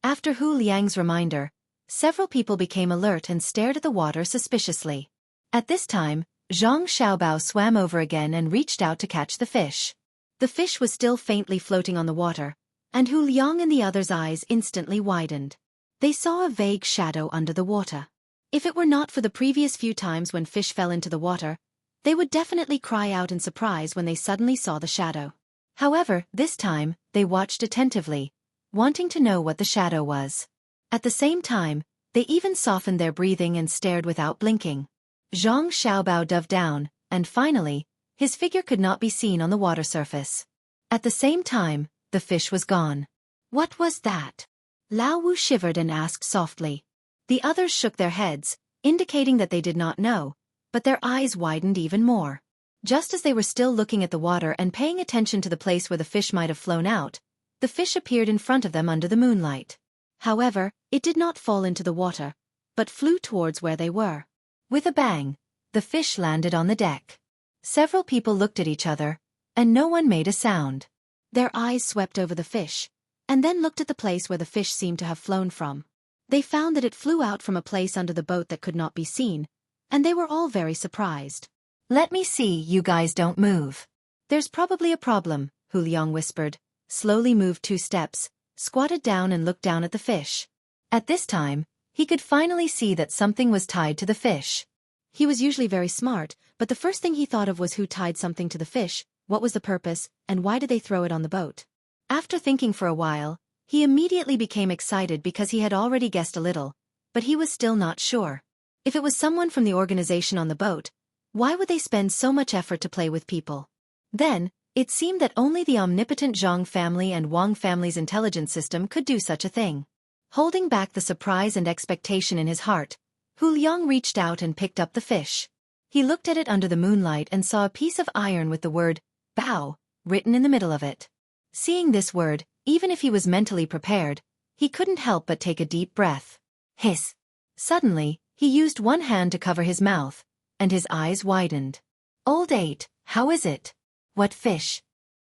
After Hu Liang's reminder, several people became alert and stared at the water suspiciously. At this time, Zhang Xiaobao swam over again and reached out to catch the fish. The fish was still faintly floating on the water, and Hu Liang and the others' eyes instantly widened. They saw a vague shadow under the water. If it were not for the previous few times when fish fell into the water, they would definitely cry out in surprise when they suddenly saw the shadow. However, this time, they watched attentively, wanting to know what the shadow was. At the same time, they even softened their breathing and stared without blinking. Zhang Xiaobao dove down, and finally, his figure could not be seen on the water surface. At the same time, the fish was gone. What was that? Lao Wu shivered and asked softly. The others shook their heads, indicating that they did not know, but their eyes widened even more. Just as they were still looking at the water and paying attention to the place where the fish might have flown out, the fish appeared in front of them under the moonlight. However, it did not fall into the water, but flew towards where they were. With a bang, the fish landed on the deck. Several people looked at each other, and no one made a sound. Their eyes swept over the fish, and then looked at the place where the fish seemed to have flown from. They found that it flew out from a place under the boat that could not be seen, and they were all very surprised. "Let me see, you guys don't move. There's probably a problem," Hu Liang whispered, slowly moved 2 steps, squatted down and looked down at the fish. At this time, he could finally see that something was tied to the fish. He was usually very smart, but the first thing he thought of was who tied something to the fish, what was the purpose, and why did they throw it on the boat. After thinking for a while, he immediately became excited because he had already guessed a little, but he was still not sure. If it was someone from the organization on the boat, why would they spend so much effort to play with people? Then, it seemed that only the omnipotent Zhang family and Wang family's intelligence system could do such a thing. Holding back the surprise and expectation in his heart, Hu Liang reached out and picked up the fish. He looked at it under the moonlight and saw a piece of iron with the word, "Bao," written in the middle of it. Seeing this word, even if he was mentally prepared, he couldn't help but take a deep breath. Hiss! Suddenly, he used one hand to cover his mouth, and his eyes widened. "Old 8, how is it? What fish?"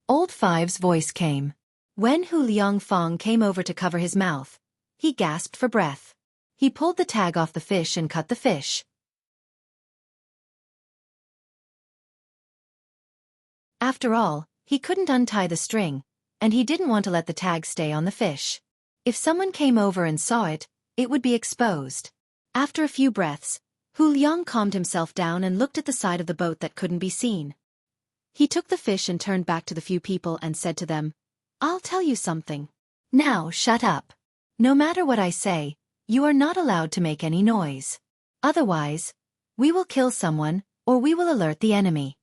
Old 5's voice came. When Hu Liang Fong came over to cover his mouth, he gasped for breath. He pulled the tag off the fish and cut the fish. After all, he couldn't untie the string, and he didn't want to let the tag stay on the fish. If someone came over and saw it, it would be exposed. After a few breaths, Hu Liang calmed himself down and looked at the side of the boat that couldn't be seen. He took the fish and turned back to the few people and said to them, "I'll tell you something. Now shut up. No matter what I say, you are not allowed to make any noise. Otherwise, we will kill someone, or we will alert the enemy."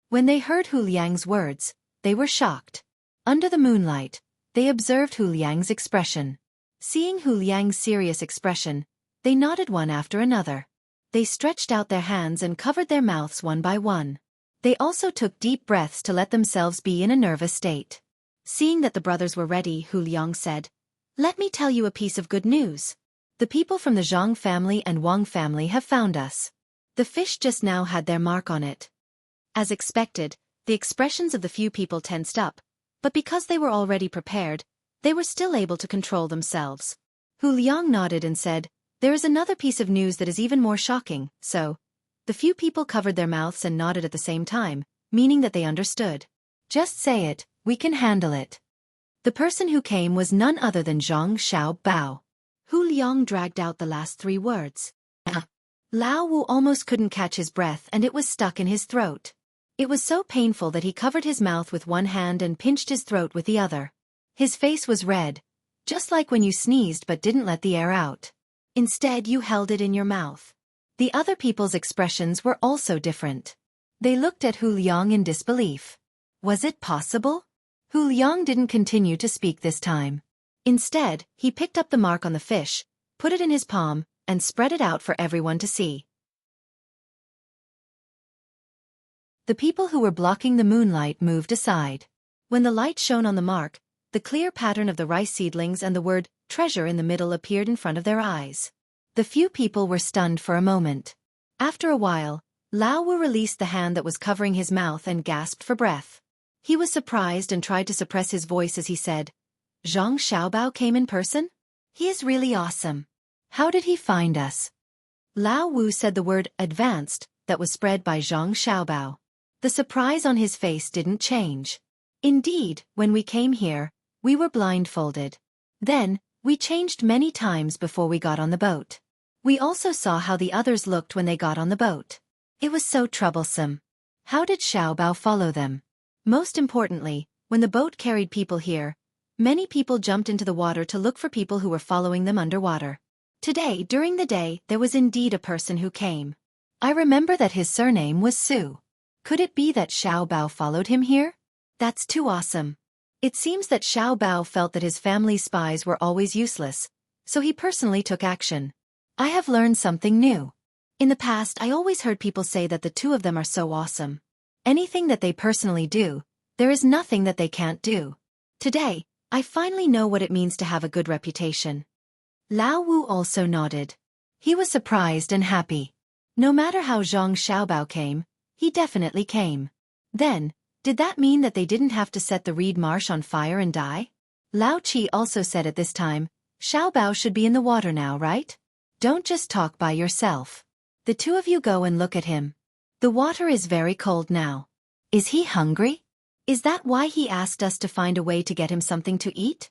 When they heard Hu Liang's words, they were shocked. Under the moonlight, they observed Hu Liang's expression. Seeing Hu Liang's serious expression, they nodded one after another. They stretched out their hands and covered their mouths one by one. They also took deep breaths to let themselves be in a nervous state. Seeing that the brothers were ready, Hu Liang said, "Let me tell you a piece of good news. The people from the Zhang family and Wang family have found us. The fish just now had their mark on it." As expected, the expressions of the few people tensed up, but because they were already prepared, they were still able to control themselves. Hu Liang nodded and said, "There is another piece of news that is even more shocking, so..." The few people covered their mouths and nodded at the same time, meaning that they understood. "Just say it, we can handle it." The person who came was none other than Zhang Xiaobao. Hu Liang dragged out the last 3 words. Lao Wu almost couldn't catch his breath and it was stuck in his throat. It was so painful that he covered his mouth with one hand and pinched his throat with the other. His face was red, just like when you sneezed but didn't let the air out. Instead, you held it in your mouth. The other people's expressions were also different. They looked at Hu Liang in disbelief. Was it possible? Hu Liang didn't continue to speak this time. Instead, he picked up the mark on the fish, put it in his palm, and spread it out for everyone to see. The people who were blocking the moonlight moved aside. When the light shone on the mark, the clear pattern of the rice seedlings and the word treasure in the middle appeared in front of their eyes. The few people were stunned for a moment. After a while, Lao Wu released the hand that was covering his mouth and gasped for breath. He was surprised and tried to suppress his voice as he said, "Zhang Xiaobao came in person? He is really awesome. How did he find us?" Lao Wu said the word advanced, that was spread by Zhang Xiaobao. The surprise on his face didn't change. Indeed, when we came here, we were blindfolded. Then, we changed many times before we got on the boat. We also saw how the others looked when they got on the boat. It was so troublesome. How did Xiaobao follow them? Most importantly, when the boat carried people here, many people jumped into the water to look for people who were following them underwater. Today, during the day, there was indeed a person who came. I remember that his surname was Su. Could it be that Xiaobao followed him here? That's too awesome. It seems that Xiaobao felt that his family's spies were always useless, so he personally took action. I have learned something new. In the past, I always heard people say that the two of them are so awesome. Anything that they personally do, there is nothing that they can't do. Today, I finally know what it means to have a good reputation. Lao Wu also nodded. He was surprised and happy. No matter how Zhang Xiaobao came, he definitely came. Then, did that mean that they didn't have to set the reed marsh on fire and die? Lao Qi also said at this time, Xiaobao should be in the water now, right? Don't just talk by yourself. The two of you go and look at him. The water is very cold now. Is he hungry? Is that why he asked us to find a way to get him something to eat?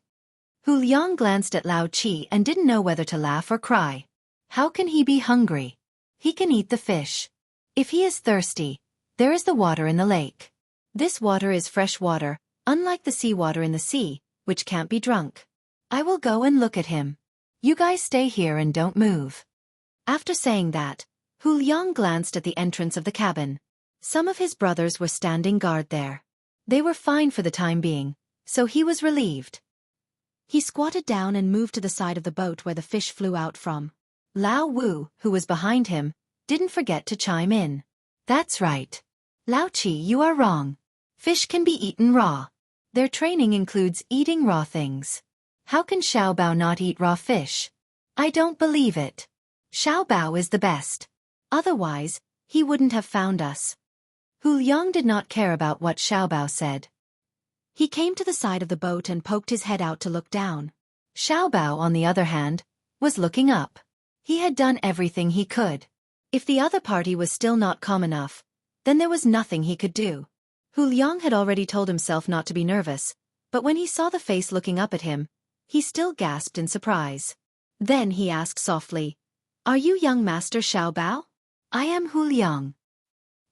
Hu Liang glanced at Lao Qi and didn't know whether to laugh or cry. How can he be hungry? He can eat the fish. If he is thirsty, there is the water in the lake. This water is fresh water, unlike the seawater in the sea, which can't be drunk. I will go and look at him. You guys stay here and don't move. After saying that, Hu Liang glanced at the entrance of the cabin. Some of his brothers were standing guard there. They were fine for the time being, so he was relieved. He squatted down and moved to the side of the boat where the fish flew out from. Lao Wu, who was behind him, didn't forget to chime in. That's right. Lao Qi, you are wrong. Fish can be eaten raw. Their training includes eating raw things. How can Xiaobao not eat raw fish? I don't believe it. Xiaobao is the best. Otherwise, he wouldn't have found us. Hu Liang did not care about what Xiaobao said. He came to the side of the boat and poked his head out to look down. Xiaobao, on the other hand, was looking up. He had done everything he could. If the other party was still not calm enough, then there was nothing he could do. Hu Liang had already told himself not to be nervous, but when he saw the face looking up at him, he still gasped in surprise. Then he asked softly, "Are you young Master Xiaobao?" "I am Hu Liang."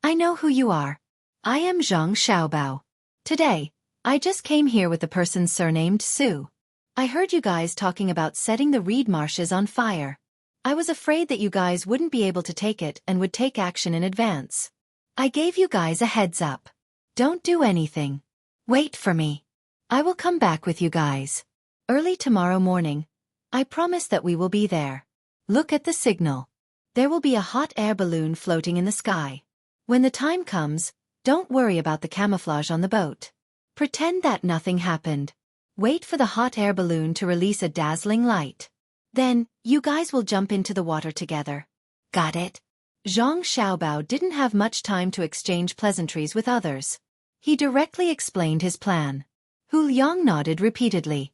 "I know who you are. I am Zhang Xiaobao. Today, I just came here with the person surnamed Su. I heard you guys talking about setting the reed marshes on fire. I was afraid that you guys wouldn't be able to take it and would take action in advance. I gave you guys a heads up. Don't do anything. Wait for me. I will come back with you guys. Early tomorrow morning. I promise that we will be there. Look at the signal. There will be a hot air balloon floating in the sky. When the time comes, don't worry about the camouflage on the boat. Pretend that nothing happened. Wait for the hot air balloon to release a dazzling light. Then, you guys will jump into the water together. Got it?" Zhang Xiaobao didn't have much time to exchange pleasantries with others. He directly explained his plan. Hu Liang nodded repeatedly.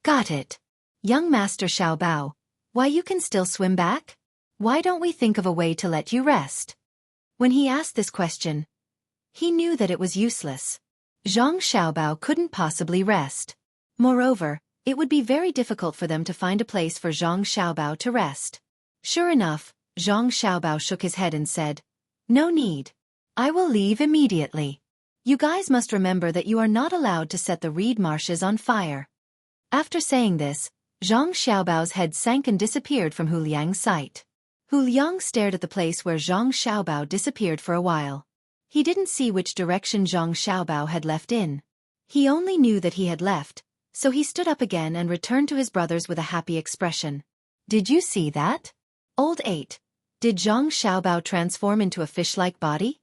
Got it. Young Master Xiaobao, why you can still swim back? Why don't we think of a way to let you rest? When he asked this question, he knew that it was useless. Zhang Xiaobao couldn't possibly rest. Moreover, it would be very difficult for them to find a place for Zhang Xiaobao to rest. Sure enough, Zhang Xiaobao shook his head and said, "No need. I will leave immediately. You guys must remember that you are not allowed to set the reed marshes on fire." After saying this, Zhang Xiaobao's head sank and disappeared from Hu Liang's sight. Hu Liang stared at the place where Zhang Xiaobao disappeared for a while. He didn't see which direction Zhang Xiaobao had left in. He only knew that he had left, so he stood up again and returned to his brothers with a happy expression. "Did you see that? Old 8. Did Zhang Xiaobao transform into a fish-like body?"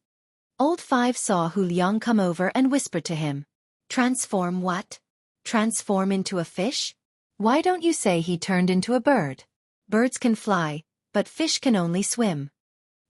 Old 5 saw Hu Liang come over and whispered to him. "Transform what? Transform into a fish? Why don't you say he turned into a bird? Birds can fly, but fish can only swim."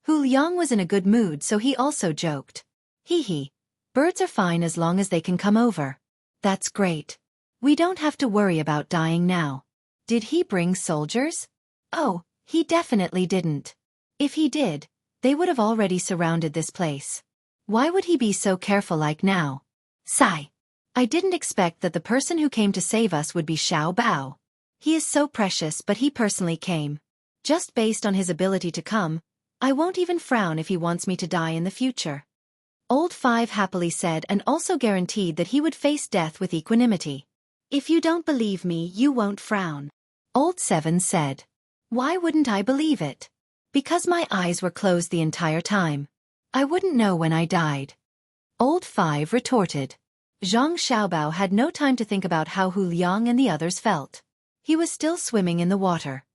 Hu Liang was in a good mood, so he also joked. "Hee hee. Birds are fine as long as they can come over. That's great. We don't have to worry about dying now. Did he bring soldiers?" "Oh, He definitely didn't. If he did, they would have already surrounded this place. Why would he be so careful like now? Sigh. I didn't expect that the person who came to save us would be Xiao Bao. He is so precious, but he personally came. Just based on his ability to come, I won't even frown if he wants me to die in the future. Old 5 happily said, and also guaranteed that he would face death with equanimity. If you don't believe me, you won't frown. Old 7 said. Why wouldn't I believe it? Because my eyes were closed the entire time. I wouldn't know when I died. Old 5 retorted. Zhang Xiaobao had no time to think about how Hu Liang and the others felt. He was still swimming in the water.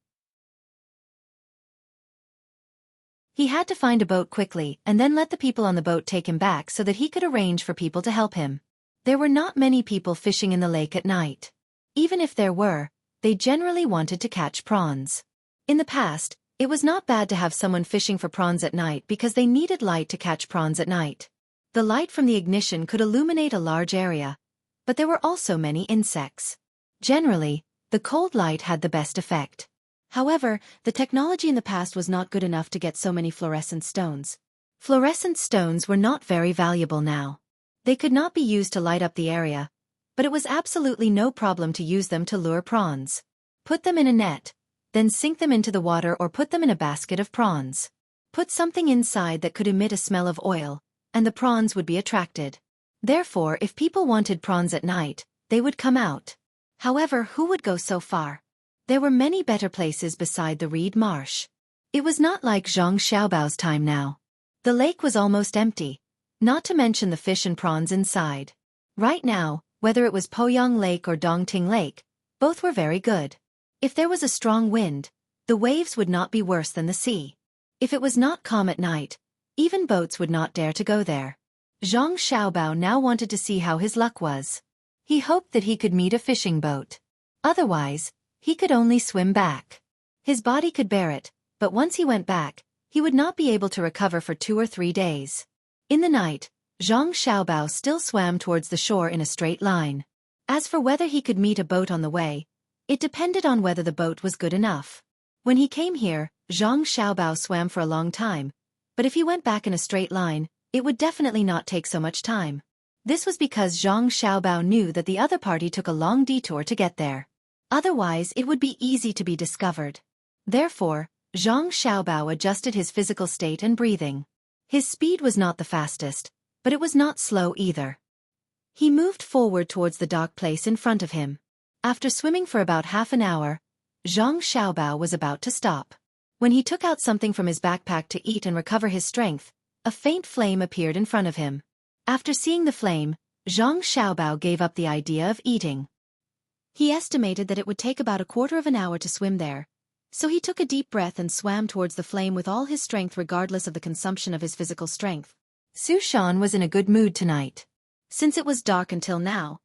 He had to find a boat quickly and then let the people on the boat take him back so that he could arrange for people to help him. There were not many people fishing in the lake at night. Even if there were, they generally wanted to catch prawns. In the past, it was not bad to have someone fishing for prawns at night because they needed light to catch prawns at night. The light from the ignition could illuminate a large area, but there were also many insects. Generally, the cold light had the best effect. However, the technology in the past was not good enough to get so many fluorescent stones. Fluorescent stones were not very valuable now. They could not be used to light up the area, but it was absolutely no problem to use them to lure prawns. Put them in a net, then sink them into the water or put them in a basket of prawns. Put something inside that could emit a smell of oil, and the prawns would be attracted. Therefore, if people wanted prawns at night, they would come out. However, who would go so far? There were many better places beside the reed marsh. It was not like Zhang Xiaobao's time now. The lake was almost empty, not to mention the fish and prawns inside. Right now, whether it was Poyang Lake or Dongting Lake, both were very good. If there was a strong wind, the waves would not be worse than the sea. If it was not calm at night, even boats would not dare to go there. Zhang Xiaobao now wanted to see how his luck was. He hoped that he could meet a fishing boat. Otherwise, he could only swim back. His body could bear it, but once he went back, he would not be able to recover for 2 or 3 days. In the night, Zhang Xiaobao still swam towards the shore in a straight line. As for whether he could meet a boat on the way, it depended on whether the boat was good enough. When he came here, Zhang Xiaobao swam for a long time, but if he went back in a straight line, it would definitely not take so much time. This was because Zhang Xiaobao knew that the other party took a long detour to get there. Otherwise, it would be easy to be discovered. Therefore, Zhang Xiaobao adjusted his physical state and breathing. His speed was not the fastest, but it was not slow either. He moved forward towards the dark place in front of him. After swimming for about half an hour, Zhang Xiaobao was about to stop. When he took out something from his backpack to eat and recover his strength, a faint flame appeared in front of him. After seeing the flame, Zhang Xiaobao gave up the idea of eating. He estimated that it would take about a quarter of an hour to swim there, so he took a deep breath and swam towards the flame with all his strength regardless of the consumption of his physical strength. Su Shan was in a good mood tonight. Since it was dark until now,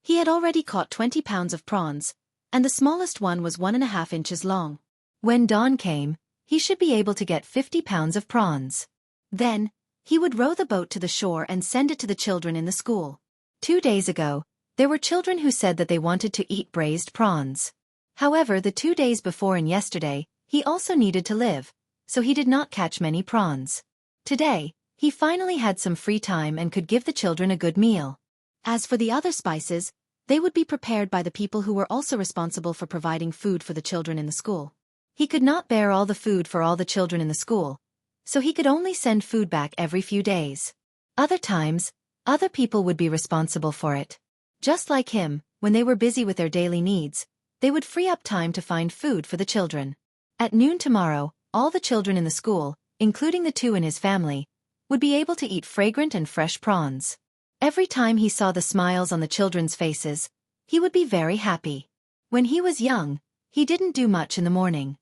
he had already caught 20 pounds of prawns, and the smallest one was 1.5 inches long. When dawn came, he should be able to get 50 pounds of prawns. Then, he would row the boat to the shore and send it to the children in the school. 2 days ago, there were children who said that they wanted to eat braised prawns. However, the 2 days before and yesterday, he also needed to live, so he did not catch many prawns. Today, he finally had some free time and could give the children a good meal. As for the other spices, they would be prepared by the people who were also responsible for providing food for the children in the school. He could not bear all the food for all the children in the school, so he could only send food back every few days. Other times, other people would be responsible for it. Just like him, when they were busy with their daily needs, they would free up time to find food for the children. At noon tomorrow, all the children in the school, including the 2 in his family, would be able to eat fragrant and fresh prawns. Every time he saw the smiles on the children's faces, he would be very happy. When he was young, he didn't do much in the morning.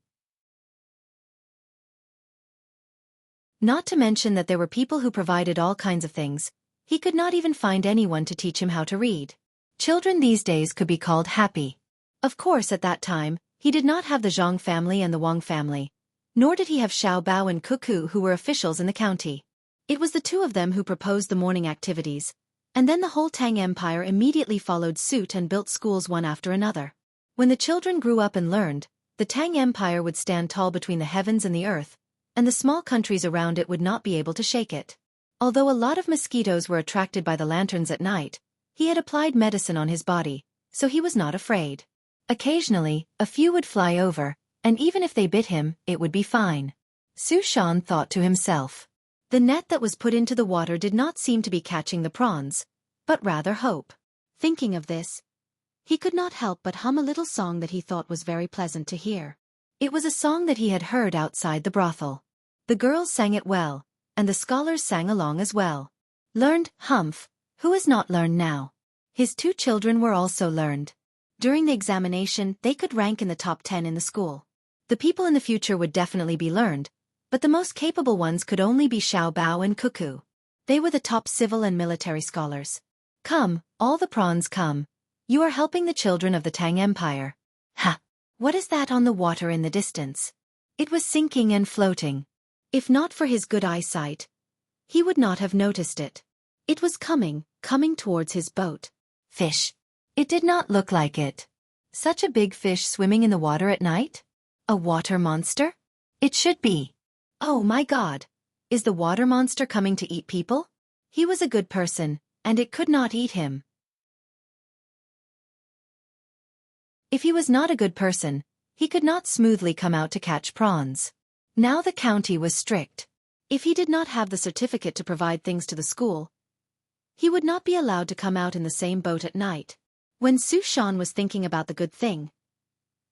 Not to mention that there were people who provided all kinds of things. He could not even find anyone to teach him how to read. Children these days could be called happy. Of course, at that time, he did not have the Zhang family and the Wang family, nor did he have Xiao Bao and Cuckoo who were officials in the county. It was the 2 of them who proposed the morning activities, and then the whole Tang Empire immediately followed suit and built schools one after another. When the children grew up and learned, the Tang Empire would stand tall between the heavens and the earth, and the small countries around it would not be able to shake it. Although a lot of mosquitoes were attracted by the lanterns at night, he had applied medicine on his body, so he was not afraid. Occasionally, a few would fly over, and even if they bit him, it would be fine. Su Shan thought to himself. The net that was put into the water did not seem to be catching the prawns, but rather hope. Thinking of this, he could not help but hum a little song that he thought was very pleasant to hear. It was a song that he had heard outside the brothel. The girls sang it well, and the scholars sang along as well. Learned, Humph, who has not learned now? His 2 children were also learned. During the examination, they could rank in the top 10 in the school. The people in the future would definitely be learned, but the most capable ones could only be Xiaobao and Xueqi. They were the top civil and military scholars. Come, all the prawns come. You are helping the children of the Tang Empire. Ha! What is that on the water in the distance? It was sinking and floating. If not for his good eyesight, he would not have noticed it. It was coming towards his boat. Fish. It did not look like it. Such a big fish swimming in the water at night? A water monster? It should be. Oh my God! Is the water monster coming to eat people? He was a good person, and it could not eat him. If he was not a good person, he could not smoothly come out to catch prawns. Now the county was strict. If he did not have the certificate to provide things to the school, he would not be allowed to come out in the same boat at night. When Su Shan was thinking about the good thing,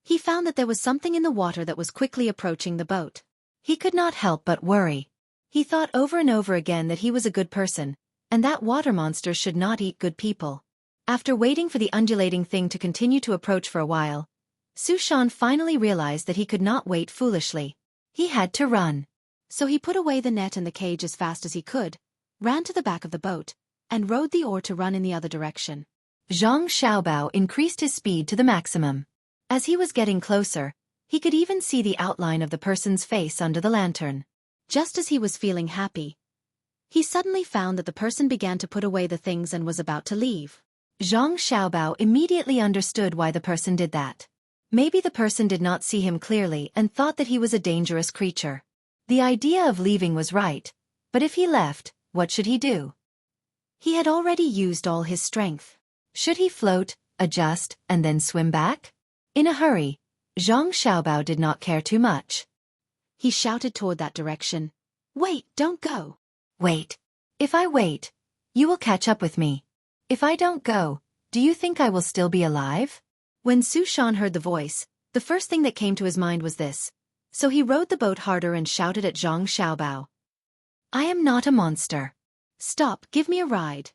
he found that there was something in the water that was quickly approaching the boat. He could not help but worry. He thought over and over again that he was a good person, and that water monsters should not eat good people. After waiting for the undulating thing to continue to approach for a while, Su Shan finally realized that he could not wait foolishly. He had to run. So he put away the net and the cage as fast as he could, ran to the back of the boat, and rowed the oar to run in the other direction. Zhang Xiaobao increased his speed to the maximum. As he was getting closer, he could even see the outline of the person's face under the lantern. Just as he was feeling happy, he suddenly found that the person began to put away the things and was about to leave. Zhang Xiaobao immediately understood why the person did that. Maybe the person did not see him clearly and thought that he was a dangerous creature. The idea of leaving was right, but if he left, what should he do? He had already used all his strength. Should he float, adjust, and then swim back? In a hurry, Zhang Xiaobao did not care too much. He shouted toward that direction. Wait, don't go. Wait. If I wait, you will catch up with me. If I don't go, do you think I will still be alive? When Su Shan heard the voice, the first thing that came to his mind was this. So he rowed the boat harder and shouted at Zhang Xiaobao. I am not a monster. Stop, give me a ride.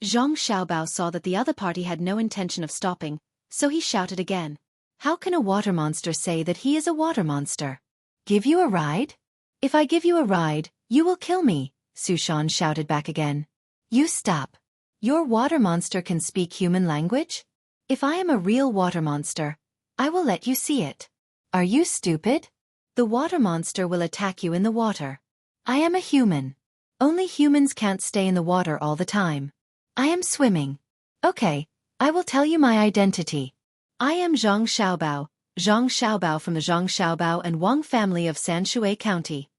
Zhang Xiaobao saw that the other party had no intention of stopping, so he shouted again. How can a water monster say that he is a water monster? Give you a ride? If I give you a ride, you will kill me, Su Shan shouted back again. You stop. Your water monster can speak human language? If I am a real water monster, I will let you see it. Are you stupid? The water monster will attack you in the water. I am a human. Only humans can't stay in the water all the time. I am swimming. Okay, I will tell you my identity. I am Zhang Xiaobao from the Zhang Xiaobao and Wang family of Sanshui County.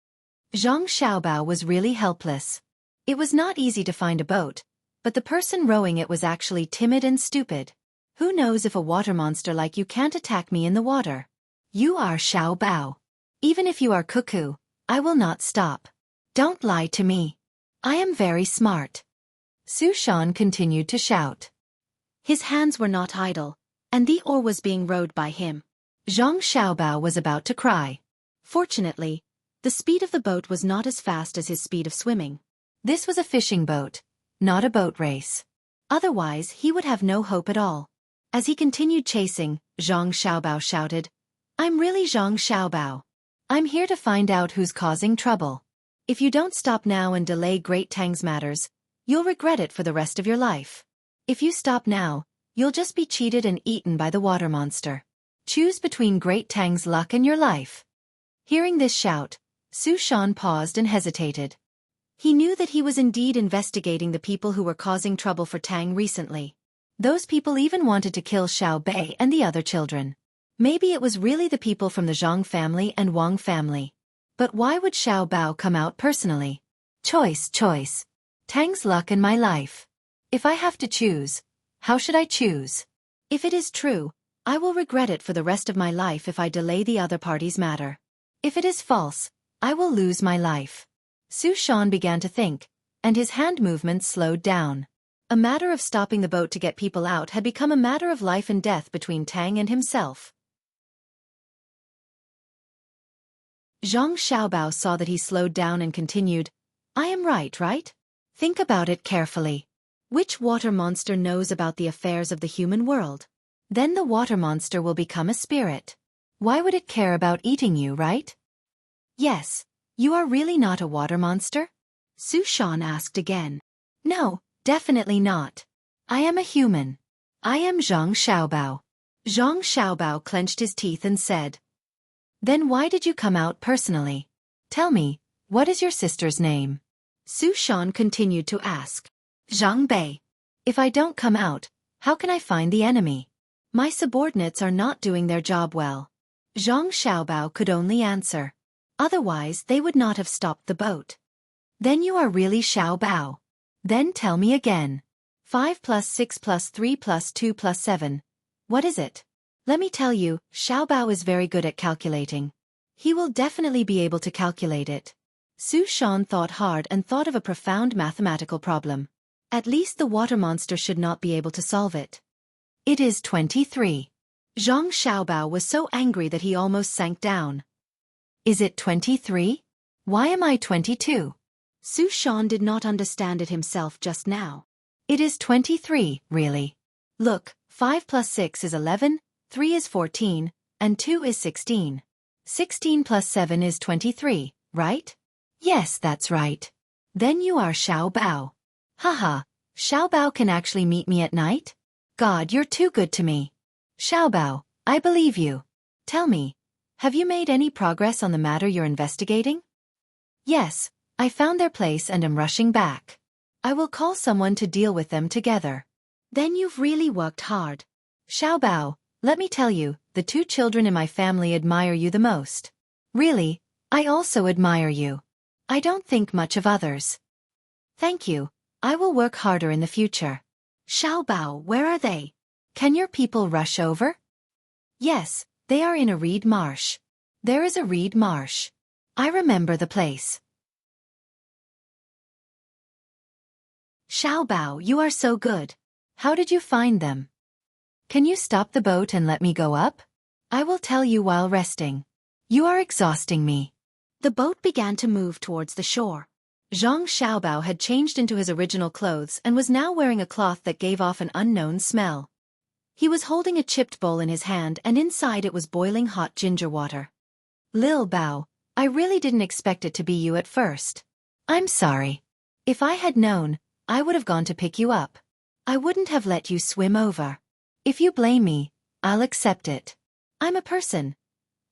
Zhang Xiaobao was really helpless. It was not easy to find a boat, but the person rowing it was actually timid and stupid. Who knows if a water monster like you can't attack me in the water? You are Xiaobao. Even if you are Xueqi, I will not stop. Don't lie to me. I am very smart. Su Shan continued to shout. His hands were not idle, and the oar was being rowed by him. Zhang Xiaobao was about to cry. Fortunately, the speed of the boat was not as fast as his speed of swimming. This was a fishing boat, not a boat race. Otherwise, he would have no hope at all. As he continued chasing, Zhang Xiaobao shouted, I'm really Zhang Xiaobao. I'm here to find out who's causing trouble. If you don't stop now and delay Great Tang's matters, you'll regret it for the rest of your life. If you stop now, you'll just be cheated and eaten by the water monster. Choose between Great Tang's luck and your life. Hearing this shout, Su Shan paused and hesitated. He knew that he was indeed investigating the people who were causing trouble for Tang recently. Those people even wanted to kill Xiao Bei and the other children. Maybe it was really the people from the Zhang family and Wang family. But why would Xiao Bao come out personally? Choice. Tang's luck and my life. If I have to choose, how should I choose? If it is true, I will regret it for the rest of my life if I delay the other party's matter. If it is false, I will lose my life. Su Shan began to think, and his hand movements slowed down. A matter of stopping the boat to get people out had become a matter of life and death between Tang and himself. Zhang Xiaobao saw that he slowed down and continued, I am right? Think about it carefully. Which water monster knows about the affairs of the human world? Then the water monster will become a spirit. Why would it care about eating you, right? Yes, you are really not a water monster? Su Shan asked again. No, definitely not. I am a human. I am Zhang Xiaobao. Zhang Xiaobao clenched his teeth and said, Then why did you come out personally? Tell me, what is your sister's name? Su Shan continued to ask. Zhang Bei. If I don't come out, how can I find the enemy? My subordinates are not doing their job well. Zhang Xiaobao could only answer. Otherwise they would not have stopped the boat. Then you are really Xiaobao. Then tell me again. 5 plus 6 plus 3 plus 2 plus 7. What is it? Let me tell you, Xiaobao is very good at calculating. He will definitely be able to calculate it. Su Shan thought hard and thought of a profound mathematical problem. At least the water monster should not be able to solve it. It is 23. Zhang Xiaobao was so angry that he almost sank down. Is it 23? Why am I 22? Su Shan did not understand it himself just now. It is 23, really. Look, 5 plus 6 is 11, 3 is 14, and 2 is 16. 16 plus 7 is 23, right? Yes, that's right. Then you are Xiaobao. Haha, Xiaobao can actually meet me at night? God, you're too good to me. Xiaobao, I believe you. Tell me, have you made any progress on the matter you're investigating? Yes, I found their place and am rushing back. I will call someone to deal with them together. Then you've really worked hard. Xiaobao, let me tell you, the 2 children in my family admire you the most. Really, I also admire you. I don't think much of others. Thank you, I will work harder in the future. Xiaobao, where are they? Can your people rush over? Yes, they are in a reed marsh. There is a reed marsh. I remember the place. Xiaobao, you are so good. How did you find them? Can you stop the boat and let me go up? I will tell you while resting. You are exhausting me. The boat began to move towards the shore. Zhang Xiaobao had changed into his original clothes and was now wearing a cloth that gave off an unknown smell. He was holding a chipped bowl in his hand and inside it was boiling hot ginger water. Lil Bao, I really didn't expect it to be you at first. I'm sorry. If I had known, I would have gone to pick you up. I wouldn't have let you swim over. If you blame me, I'll accept it. I'm a person.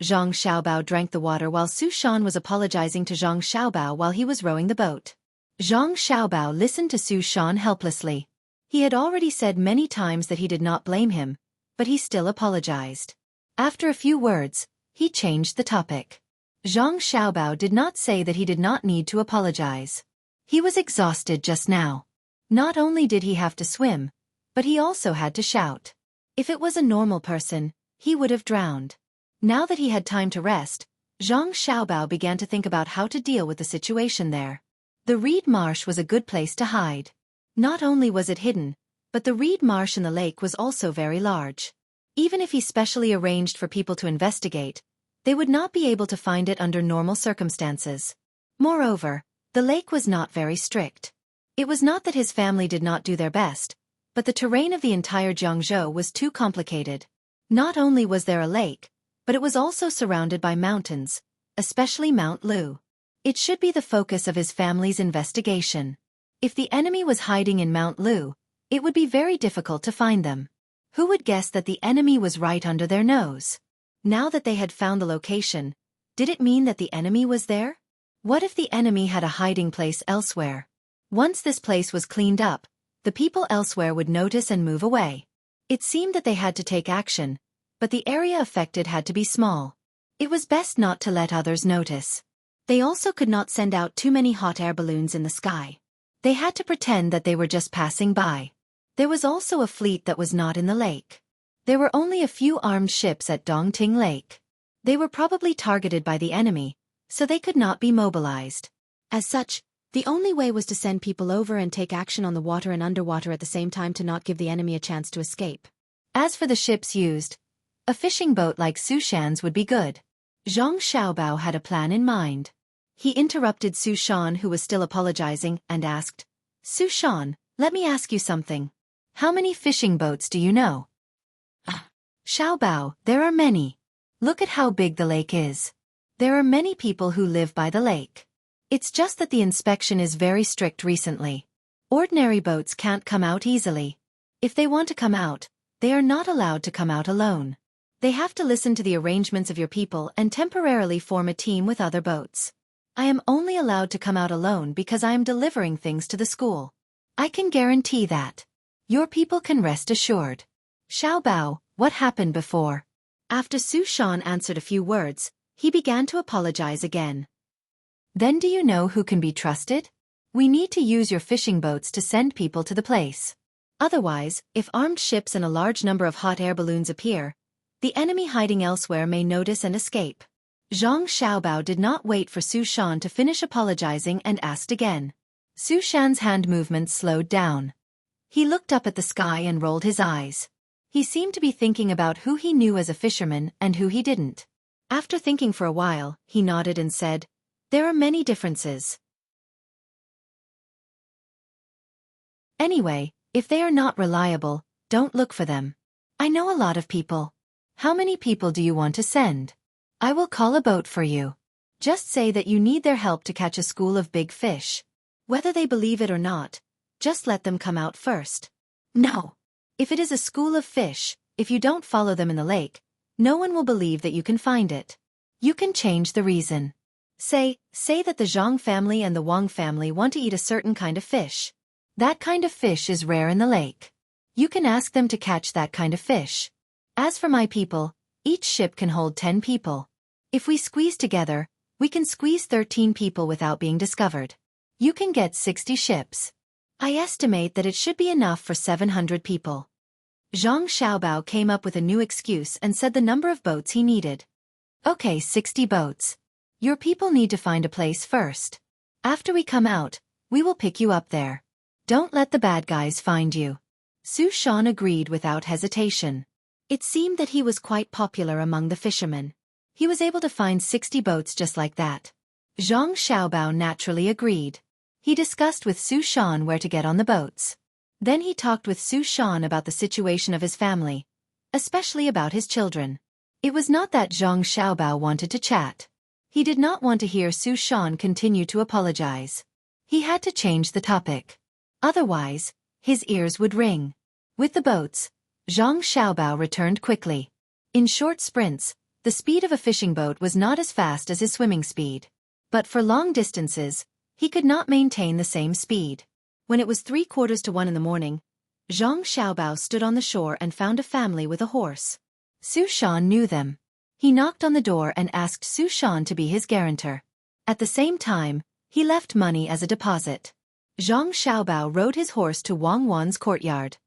Zhang Xiaobao drank the water while Su Shan was apologizing to Zhang Xiaobao while he was rowing the boat. Zhang Xiaobao listened to Su Shan helplessly. He had already said many times that he did not blame him, but he still apologized. After a few words, he changed the topic. Zhang Xiaobao did not say that he did not need to apologize. He was exhausted just now. Not only did he have to swim, but he also had to shout. If it was a normal person, he would have drowned. Now that he had time to rest, Zhang Xiaobao began to think about how to deal with the situation there. The reed marsh was a good place to hide. Not only was it hidden, but the reed marsh in the lake was also very large. Even if he specially arranged for people to investigate, they would not be able to find it under normal circumstances. Moreover, the lake was not very strict. It was not that his family did not do their best, but the terrain of the entire Jiangzhou was too complicated. Not only was there a lake, but it was also surrounded by mountains, especially Mount Lu. It should be the focus of his family's investigation. If the enemy was hiding in Mount Lu, it would be very difficult to find them. Who would guess that the enemy was right under their nose? Now that they had found the location, did it mean that the enemy was there? What if the enemy had a hiding place elsewhere? Once this place was cleaned up, the people elsewhere would notice and move away. It seemed that they had to take action, but the area affected had to be small. It was best not to let others notice. They also could not send out too many hot air balloons in the sky. They had to pretend that they were just passing by. There was also a fleet that was not in the lake. There were only a few armed ships at Dongting Lake. They were probably targeted by the enemy, so they could not be mobilized. As such, the only way was to send people over and take action on the water and underwater at the same time to not give the enemy a chance to escape. As for the ships used, a fishing boat like Su Shan's would be good. Zhang Xiaobao had a plan in mind. He interrupted Su Shan, who was still apologizing, and asked, "Su Shan, let me ask you something. How many fishing boats do you know?" "Xiaobao, there are many. Look at how big the lake is. There are many people who live by the lake. It's just that the inspection is very strict recently. Ordinary boats can't come out easily. If they want to come out, they are not allowed to come out alone. They have to listen to the arrangements of your people and temporarily form a team with other boats. I am only allowed to come out alone because I am delivering things to the school. I can guarantee that. Your people can rest assured." "Xiaobao, what happened before?" After Su Shan answered a few words, he began to apologize again. "Then do you know who can be trusted? We need to use your fishing boats to send people to the place. Otherwise, if armed ships and a large number of hot air balloons appear, the enemy hiding elsewhere may notice and escape." Zhang Xiaobao did not wait for Su Shan to finish apologizing and asked again. Su Shan's hand movements slowed down. He looked up at the sky and rolled his eyes. He seemed to be thinking about who he knew as a fisherman and who he didn't. After thinking for a while, he nodded and said, "There are many differences. Anyway, if they are not reliable, don't look for them. I know a lot of people. How many people do you want to send? I will call a boat for you. Just say that you need their help to catch a school of big fish. Whether they believe it or not, just let them come out first. No. If it is a school of fish, if you don't follow them in the lake, no one will believe that you can find it. You can change the reason. Say that the Zhang family and the Wang family want to eat a certain kind of fish. That kind of fish is rare in the lake. You can ask them to catch that kind of fish. As for my people, each ship can hold 10 people. If we squeeze together, we can squeeze 13 people without being discovered. You can get 60 ships. I estimate that it should be enough for 700 people." Zhang Xiaobao came up with a new excuse and said the number of boats he needed. "Okay, 60 boats. Your people need to find a place first. After we come out, we will pick you up there. Don't let the bad guys find you." Su Shan agreed without hesitation. It seemed that he was quite popular among the fishermen. He was able to find 60 boats just like that. Zhang Xiaobao naturally agreed. He discussed with Su Shan where to get on the boats. Then he talked with Su Shan about the situation of his family, especially about his children. It was not that Zhang Xiaobao wanted to chat. He did not want to hear Su Shan continue to apologize. He had to change the topic. Otherwise, his ears would ring. With the boats, Zhang Xiaobao returned quickly. In short sprints, the speed of a fishing boat was not as fast as his swimming speed. But for long distances, he could not maintain the same speed. When it was 1:45 in the morning, Zhang Xiaobao stood on the shore and found a family with a horse. Su Shan knew them. He knocked on the door and asked Su Shan to be his guarantor. At the same time, he left money as a deposit. Zhang Xiaobao rode his horse to Wang Wan's courtyard.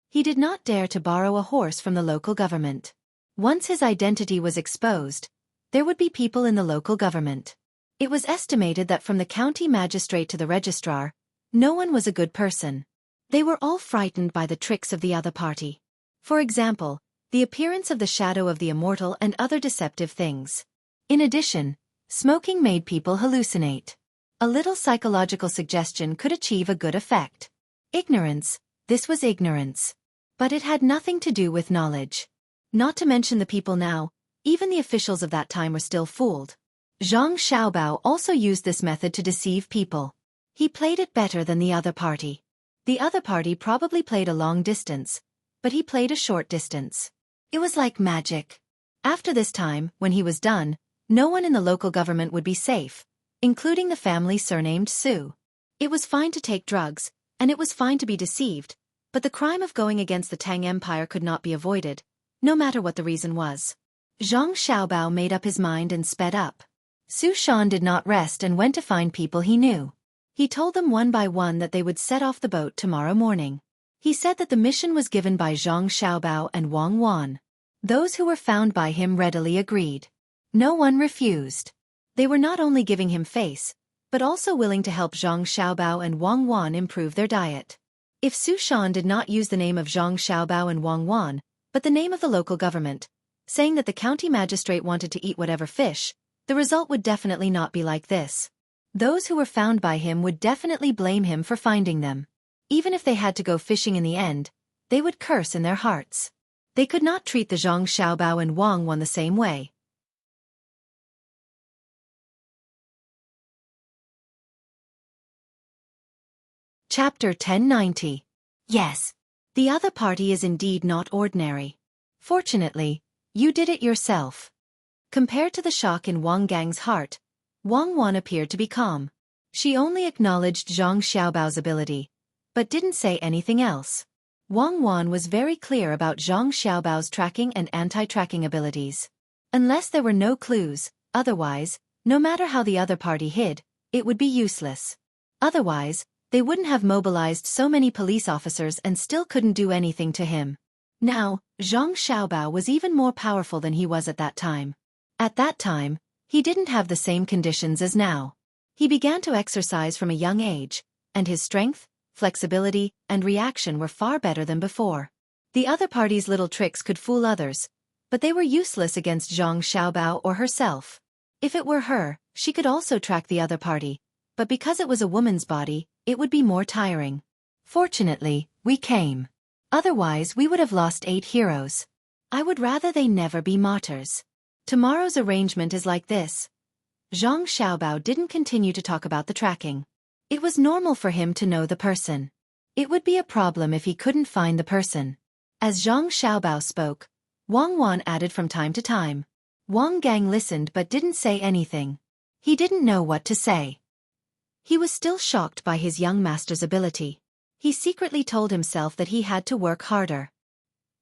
He did not dare to borrow a horse from the local government. Once his identity was exposed, there would be people in the local government. It was estimated that from the county magistrate to the registrar, no one was a good person. They were all frightened by the tricks of the other party. For example, the appearance of the shadow of the immortal and other deceptive things. In addition, smoking made people hallucinate. A little psychological suggestion could achieve a good effect. Ignorance, this was ignorance. But it had nothing to do with knowledge. Not to mention the people now, even the officials of that time were still fooled. Zhang Xiaobao also used this method to deceive people. He played it better than the other party. The other party probably played a long distance, but he played a short distance. It was like magic. After this time, when he was done, no one in the local government would be safe, including the family surnamed Su. It was fine to take drugs, and it was fine to be deceived, But the crime of going against the Tang Empire could not be avoided, no matter what the reason was. Zhang Xiaobao made up his mind and sped up. Su Shan did not rest and went to find people he knew. He told them one by one that they would set off the boat tomorrow morning. He said that the mission was given by Zhang Xiaobao and Wang Wan. Those who were found by him readily agreed. No one refused. They were not only giving him face, but also willing to help Zhang Xiaobao and Wang Wan improve their diet. If Su Shan did not use the name of Zhang Xiaobao and Wang Wan, but the name of the local government, saying that the county magistrate wanted to eat whatever fish, the result would definitely not be like this. Those who were found by him would definitely blame him for finding them. Even if they had to go fishing in the end, they would curse in their hearts. They could not treat the Zhang Xiaobao and Wang Wan the same way. Chapter 1090. Yes. The other party is indeed not ordinary. Fortunately, you did it yourself. Compared to the shock in Wang Gang's heart, Wang Wan appeared to be calm. She only acknowledged Zhang Xiaobao's ability, but didn't say anything else. Wang Wan was very clear about Zhang Xiaobao's tracking and anti-tracking abilities. Unless there were no clues, otherwise, no matter how the other party hid, it would be useless. Otherwise, they wouldn't have mobilized so many police officers and still couldn't do anything to him. Now, Zhang Xiaobao was even more powerful than he was at that time. At that time, he didn't have the same conditions as now. He began to exercise from a young age, and his strength, flexibility, and reaction were far better than before. The other party's little tricks could fool others, but they were useless against Zhang Xiaobao or herself. If it were her, she could also track the other party, but because it was a woman's body, it would be more tiring. Fortunately, we came. Otherwise we would have lost 8 heroes. I would rather they never be martyrs. Tomorrow's arrangement is like this. Zhang Xiaobao didn't continue to talk about the tracking. It was normal for him to know the person. It would be a problem if he couldn't find the person. As Zhang Xiaobao spoke, Wang Wan added from time to time. Wang Gang listened but didn't say anything. He didn't know what to say. He was still shocked by his young master's ability. He secretly told himself that he had to work harder.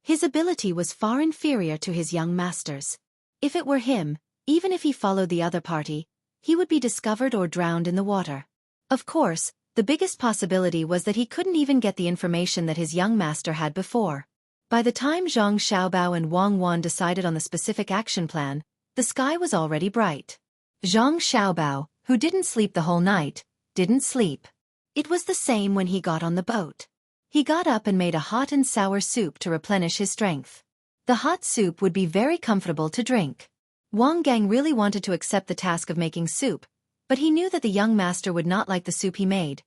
His ability was far inferior to his young master's. If it were him, even if he followed the other party, he would be discovered or drowned in the water. Of course, the biggest possibility was that he couldn't even get the information that his young master had before. By the time Zhang Xiaobao and Wang Wan decided on the specific action plan, the sky was already bright. Zhang Xiaobao, who didn't sleep the whole night, didn't sleep. It was the same when he got on the boat. He got up and made a hot and sour soup to replenish his strength. The hot soup would be very comfortable to drink. Wang Gang really wanted to accept the task of making soup, but he knew that the young master would not like the soup he made,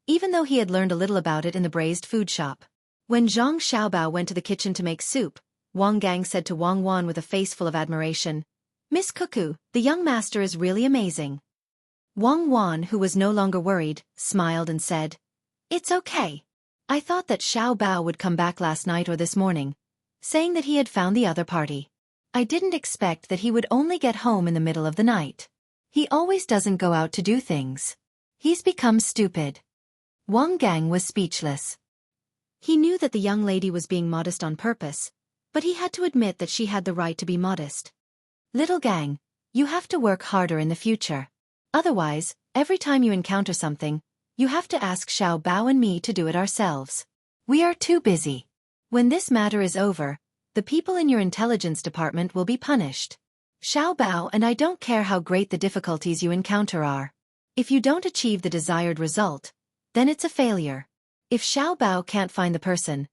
even though he had learned a little about it in the braised food shop. When Zhang Xiaobao went to the kitchen to make soup, Wang Gang said to Wang Wan with a face full of admiration, "Miss Cuckoo, the young master is really amazing." Wang Wan, who was no longer worried, smiled and said, "It's okay. I thought that Xiaobao would come back last night or this morning, saying that he had found the other party. I didn't expect that he would only get home in the middle of the night. He always doesn't go out to do things. He's become stupid." Wang Gang was speechless. He knew that the young lady was being modest on purpose, but he had to admit that she had the right to be modest. "Little Gang, you have to work harder in the future. Otherwise, every time you encounter something, you have to ask Xiaobao and me to do it ourselves. We are too busy. When this matter is over, the people in your intelligence department will be punished. Xiaobao and I don't care how great the difficulties you encounter are. If you don't achieve the desired result, then it's a failure. If Xiaobao can't find the person,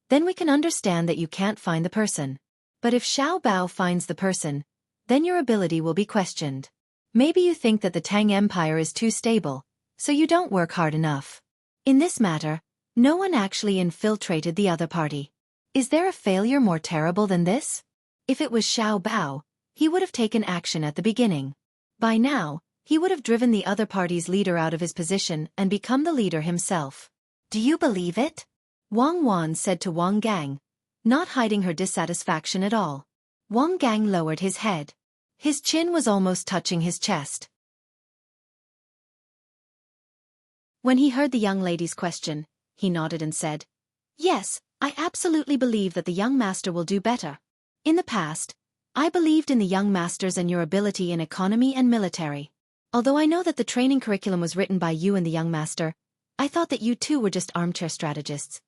then we can understand that you can't find the person. But if Xiaobao finds the person, then your ability will be questioned. Maybe you think that the Tang Empire is too stable, so you don't work hard enough. In this matter, no one actually infiltrated the other party. Is there a failure more terrible than this? If it was Xiaobao, he would have taken action at the beginning. By now, he would have driven the other party's leader out of his position and become the leader himself. Do you believe it? Wang Wan said to Wang Gang, not hiding her dissatisfaction at all. Wang Gang lowered his head. His chin was almost touching his chest. When he heard the young lady's question, he nodded and said, Yes, I absolutely believe that the young master will do better. In the past, I believed in the young masters and your ability in economy and military. Although I know that the training curriculum was written by you and the young master, I thought that you two were just armchair strategists.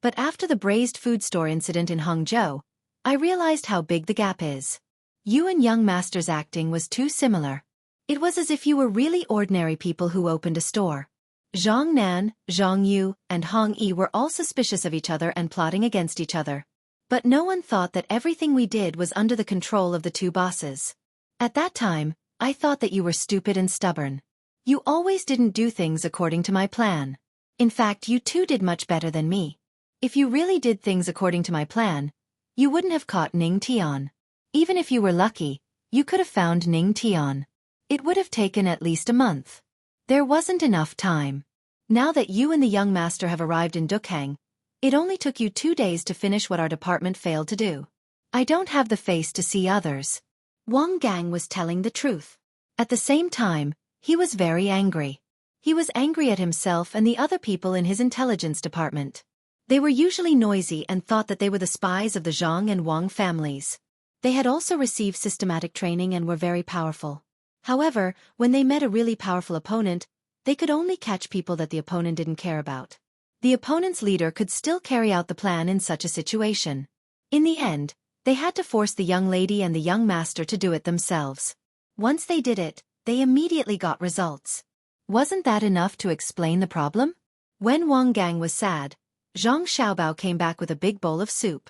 But after the braised food store incident in Hangzhou, I realized how big the gap is. You and young master's acting was too similar. It was as if you were really ordinary people who opened a store. Zhang Nan, Zhang Yu, and Hong Yi were all suspicious of each other and plotting against each other. But no one thought that everything we did was under the control of the two bosses. At that time, I thought that you were stupid and stubborn. You always didn't do things according to my plan. In fact, you two did much better than me. If you really did things according to my plan, you wouldn't have caught Ning Tian. Even if you were lucky, you could have found Ning Tian. It would have taken at least a month. There wasn't enough time. Now that you and the young master have arrived in Dukhang, it only took you 2 days to finish what our department failed to do. I don't have the face to see others. Wang Gang was telling the truth. At the same time, he was very angry. He was angry at himself and the other people in his intelligence department. They were usually noisy and thought that they were the spies of the Zhang and Wang families. They had also received systematic training and were very powerful. However, when they met a really powerful opponent, they could only catch people that the opponent didn't care about. The opponent's leader could still carry out the plan in such a situation. In the end, they had to force the young lady and the young master to do it themselves. Once they did it, they immediately got results. Wasn't that enough to explain the problem? When Wang Gang was sad, Zhang Xiaobao came back with a big bowl of soup.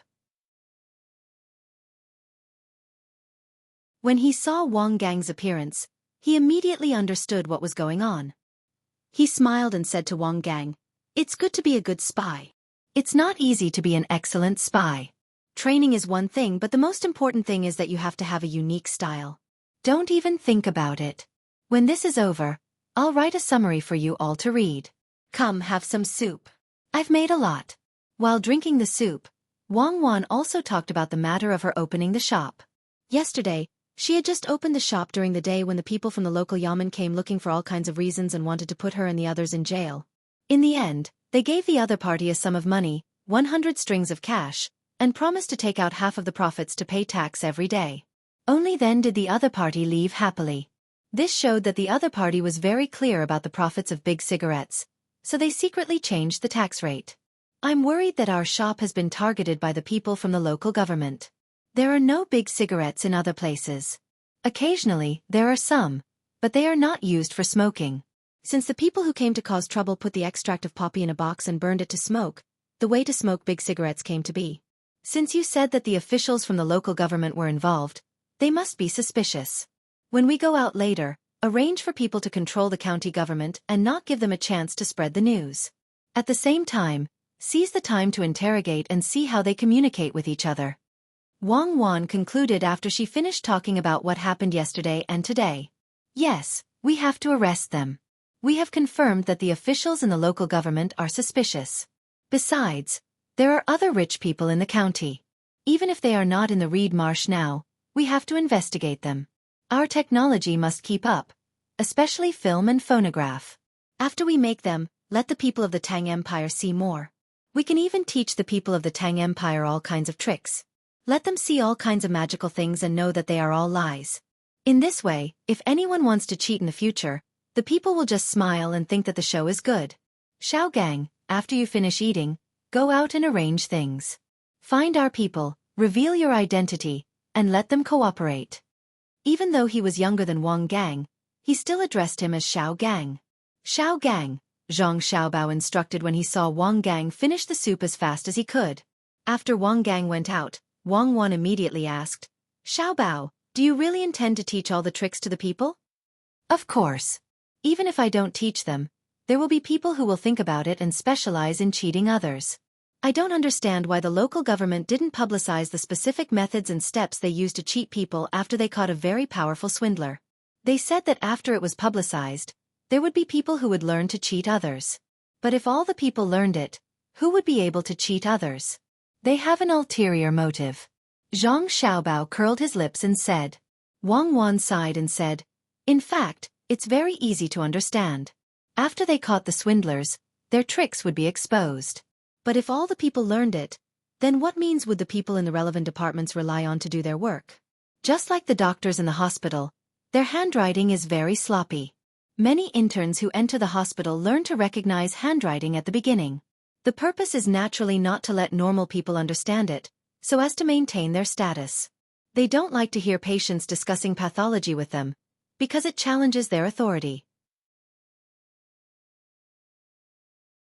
When he saw Wang Gang's appearance, he immediately understood what was going on. He smiled and said to Wang Gang, "It's good to be a good spy. It's not easy to be an excellent spy. Training is one thing, but the most important thing is that you have to have a unique style. Don't even think about it. When this is over, I'll write a summary for you all to read. Come have some soup. I've made a lot." While drinking the soup, Wang Wan also talked about the matter of her opening the shop. Yesterday, she had just opened the shop during the day when the people from the local yamen came looking for all kinds of reasons and wanted to put her and the others in jail. In the end, they gave the other party a sum of money, 100 strings of cash, and promised to take out half of the profits to pay tax every day. Only then did the other party leave happily. This showed that the other party was very clear about the profits of big cigarettes, so they secretly changed the tax rate. I'm worried that our shop has been targeted by the people from the local government. There are no big cigarettes in other places. Occasionally, there are some, but they are not used for smoking. Since the people who came to cause trouble put the extract of poppy in a box and burned it to smoke, the way to smoke big cigarettes came to be. Since you said that the officials from the local government were involved, they must be suspicious. When we go out later, arrange for people to control the county government and not give them a chance to spread the news. At the same time, seize the time to interrogate and see how they communicate with each other. Wang Wan concluded after she finished talking about what happened yesterday and today. Yes, we have to arrest them. We have confirmed that the officials in the local government are suspicious. Besides, there are other rich people in the county. Even if they are not in the Reed Marsh now, we have to investigate them. Our technology must keep up, especially film and phonograph. After we make them, let the people of the Tang Empire see more. We can even teach the people of the Tang Empire all kinds of tricks. Let them see all kinds of magical things and know that they are all lies. In this way, if anyone wants to cheat in the future, the people will just smile and think that the show is good. Xiao Gang, after you finish eating, go out and arrange things. Find our people, reveal your identity, and let them cooperate. Even though he was younger than Wang Gang, he still addressed him as Xiao Gang. Xiao Gang, Zhang Xiaobao instructed when he saw Wang Gang finish the soup as fast as he could. After Wang Gang went out, Wang Wan immediately asked, "Xiaobao, do you really intend to teach all the tricks to the people?" "Of course. Even if I don't teach them, there will be people who will think about it and specialize in cheating others. I don't understand why the local government didn't publicize the specific methods and steps they used to cheat people after they caught a very powerful swindler. They said that after it was publicized, there would be people who would learn to cheat others. But if all the people learned it, who would be able to cheat others? They have an ulterior motive." Zhang Xiaobao curled his lips and said. Wang Wan sighed and said, "In fact, it's very easy to understand. After they caught the swindlers, their tricks would be exposed. But if all the people learned it, then what means would the people in the relevant departments rely on to do their work? Just like the doctors in the hospital, their handwriting is very sloppy. Many interns who enter the hospital learn to recognize handwriting at the beginning. The purpose is naturally not to let normal people understand it, so as to maintain their status. They don't like to hear patients discussing pathology with them, because it challenges their authority.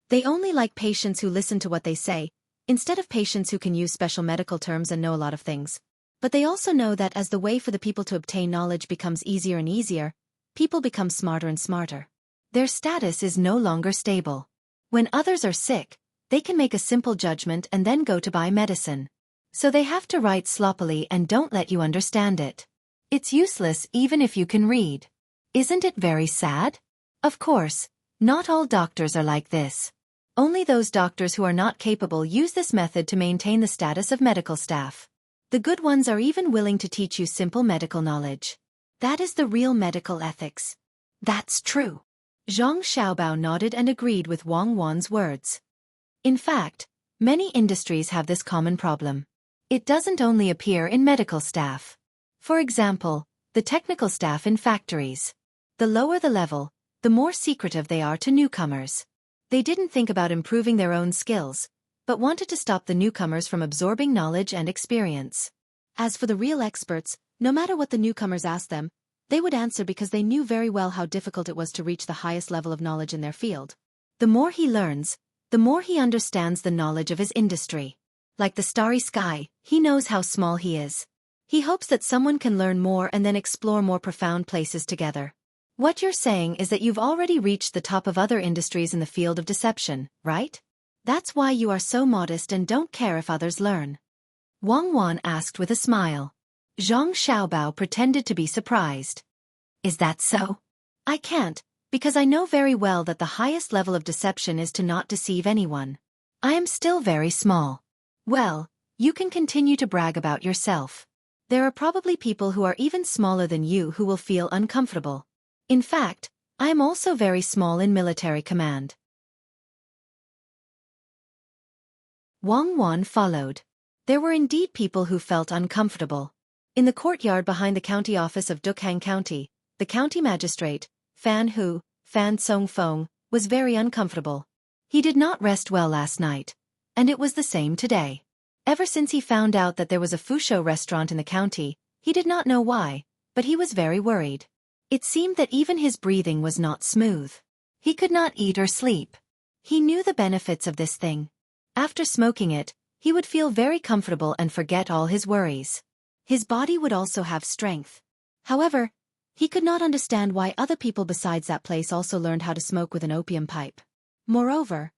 They only like patients who listen to what they say, instead of patients who can use special medical terms and know a lot of things. But they also know that as the way for the people to obtain knowledge becomes easier and easier, people become smarter and smarter. Their status is no longer stable. When others are sick, they can make a simple judgment and then go to buy medicine. So they have to write sloppily and don't let you understand it. It's useless even if you can read. Isn't it very sad? Of course, not all doctors are like this. Only those doctors who are not capable use this method to maintain the status of medical staff. The good ones are even willing to teach you simple medical knowledge. That is the real medical ethics. That's true. Zhang Xiaobao nodded and agreed with Wang Wan's words. In fact, many industries have this common problem. It doesn't only appear in medical staff. For example, the technical staff in factories. The lower the level, the more secretive they are to newcomers. They didn't think about improving their own skills, but wanted to stop the newcomers from absorbing knowledge and experience. As for the real experts, no matter what the newcomers asked them, they would answer because they knew very well how difficult it was to reach the highest level of knowledge in their field. The more he learns, the more he understands the knowledge of his industry. Like the starry sky, he knows how small he is. He hopes that someone can learn more and then explore more profound places together. What you're saying is that you've already reached the top of other industries in the field of deception, right? That's why you are so modest and don't care if others learn. Wang Wan asked with a smile. Zhang Xiaobao pretended to be surprised. Is that so? I can't, because I know very well that the highest level of deception is to not deceive anyone. I am still very small. Well, you can continue to brag about yourself. There are probably people who are even smaller than you who will feel uncomfortable. In fact, I am also very small in military command. Wang Wan followed. There were indeed people who felt uncomfortable. In the courtyard behind the county office of Dukhang County, the county magistrate, Fan Songfeng, was very uncomfortable. He did not rest well last night, and it was the same today. Ever since he found out that there was a Fusho restaurant in the county, he did not know why, but he was very worried. It seemed that even his breathing was not smooth. He could not eat or sleep. He knew the benefits of this thing. After smoking it, he would feel very comfortable and forget all his worries. His body would also have strength. However, he could not understand why other people besides that place also learned how to smoke with an opium pipe. Moreover,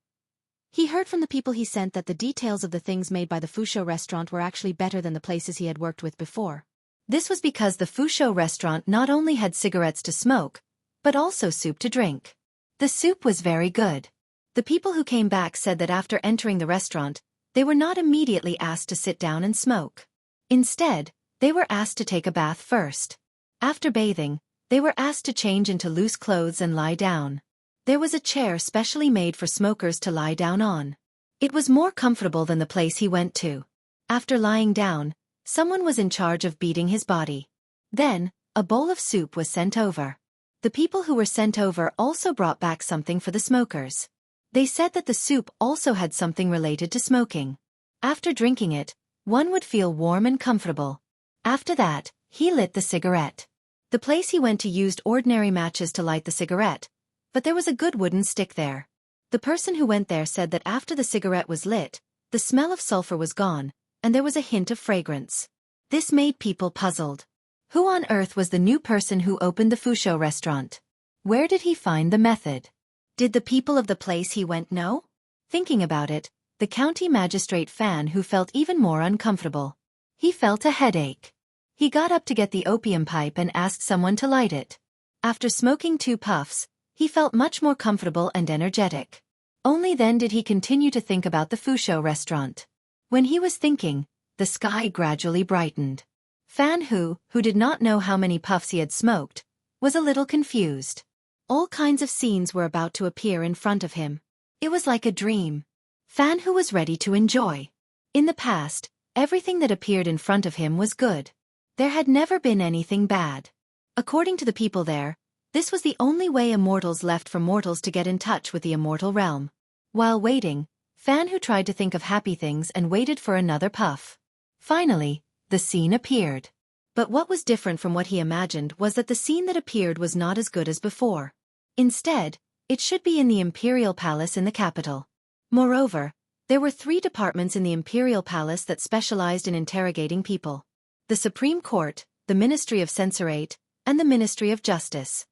he heard from the people he sent that the details of the things made by the Fusho restaurant were actually better than the places he had worked with before. This was because the Fusho restaurant not only had cigarettes to smoke, but also soup to drink. The soup was very good. The people who came back said that after entering the restaurant, they were not immediately asked to sit down and smoke. Instead, they were asked to take a bath first. After bathing, they were asked to change into loose clothes and lie down. There was a chair specially made for smokers to lie down on. It was more comfortable than the place he went to. After lying down, someone was in charge of beating his body. Then, a bowl of soup was sent over. The people who were sent over also brought back something for the smokers. They said that the soup also had something related to smoking. After drinking it, one would feel warm and comfortable. After that, he lit the cigarette. The place he went to used ordinary matches to light the cigarette, but there was a good wooden stick there. The person who went there said that after the cigarette was lit, the smell of sulfur was gone, and there was a hint of fragrance. This made people puzzled. Who on earth was the new person who opened the Fusho restaurant? Where did he find the method? Did the people of the place he went know? Thinking about it, the county magistrate Fan who felt even more uncomfortable. He felt a headache. He got up to get the opium pipe and asked someone to light it. After smoking 2 puffs, he felt much more comfortable and energetic. Only then did he continue to think about the Fusho restaurant. When he was thinking, the sky gradually brightened. Fan who did not know how many puffs he had smoked, was a little confused. All kinds of scenes were about to appear in front of him. It was like a dream. Fan Hu was ready to enjoy. In the past, everything that appeared in front of him was good. There had never been anything bad. According to the people there, this was the only way immortals left for mortals to get in touch with the immortal realm. While waiting, Fan Hu tried to think of happy things and waited for another puff. Finally, the scene appeared. But what was different from what he imagined was that the scene that appeared was not as good as before. Instead, it should be in the Imperial Palace in the capital. Moreover, there were 3 departments in the Imperial Palace that specialized in interrogating people: the Supreme Court, the Ministry of Censorate, and the Ministry of Justice.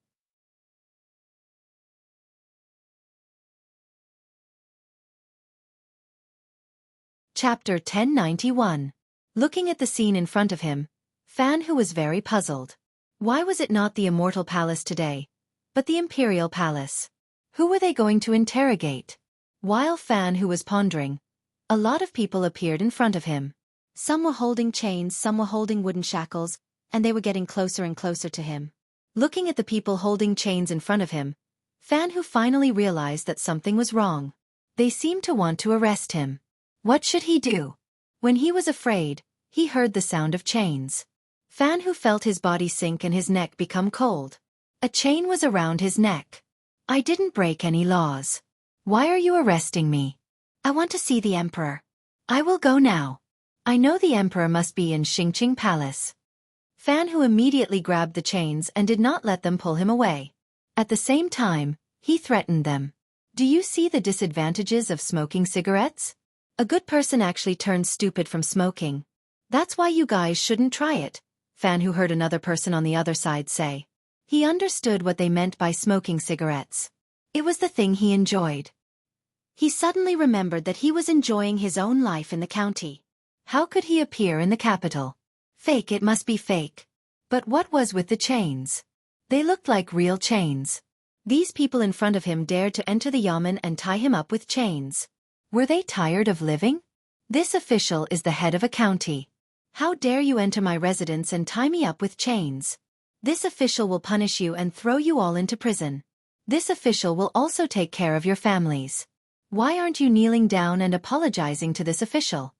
Chapter 1091. Looking at the scene in front of him, Fan Hu was very puzzled. Why was it not the Immortal Palace today, but the Imperial Palace? Who were they going to interrogate? While Fan Hu was pondering, a lot of people appeared in front of him. Some were holding chains, some were holding wooden shackles, and they were getting closer and closer to him. Looking at the people holding chains in front of him, Fan Hu finally realized that something was wrong. They seemed to want to arrest him. What should he do? When he was afraid, he heard the sound of chains. Fan Hu felt his body sink and his neck become cold. A chain was around his neck. I didn't break any laws. Why are you arresting me? I want to see the Emperor. I will go now. I know the Emperor must be in Xueqi Palace. Fan Hu immediately grabbed the chains and did not let them pull him away. At the same time, he threatened them. Do you see the disadvantages of smoking cigarettes? A good person actually turns stupid from smoking. That's why you guys shouldn't try it, Fan Hu heard another person on the other side say. He understood what they meant by smoking cigarettes. It was the thing he enjoyed. He suddenly remembered that he was enjoying his own life in the county. How could he appear in the capital? Fake, it must be fake. But what was with the chains? They looked like real chains. These people in front of him dared to enter the yamen and tie him up with chains. Were they tired of living? This official is the head of a county. How dare you enter my residence and tie me up with chains? This official will punish you and throw you all into prison. This official will also take care of your families. Why aren't you kneeling down and apologizing to this official?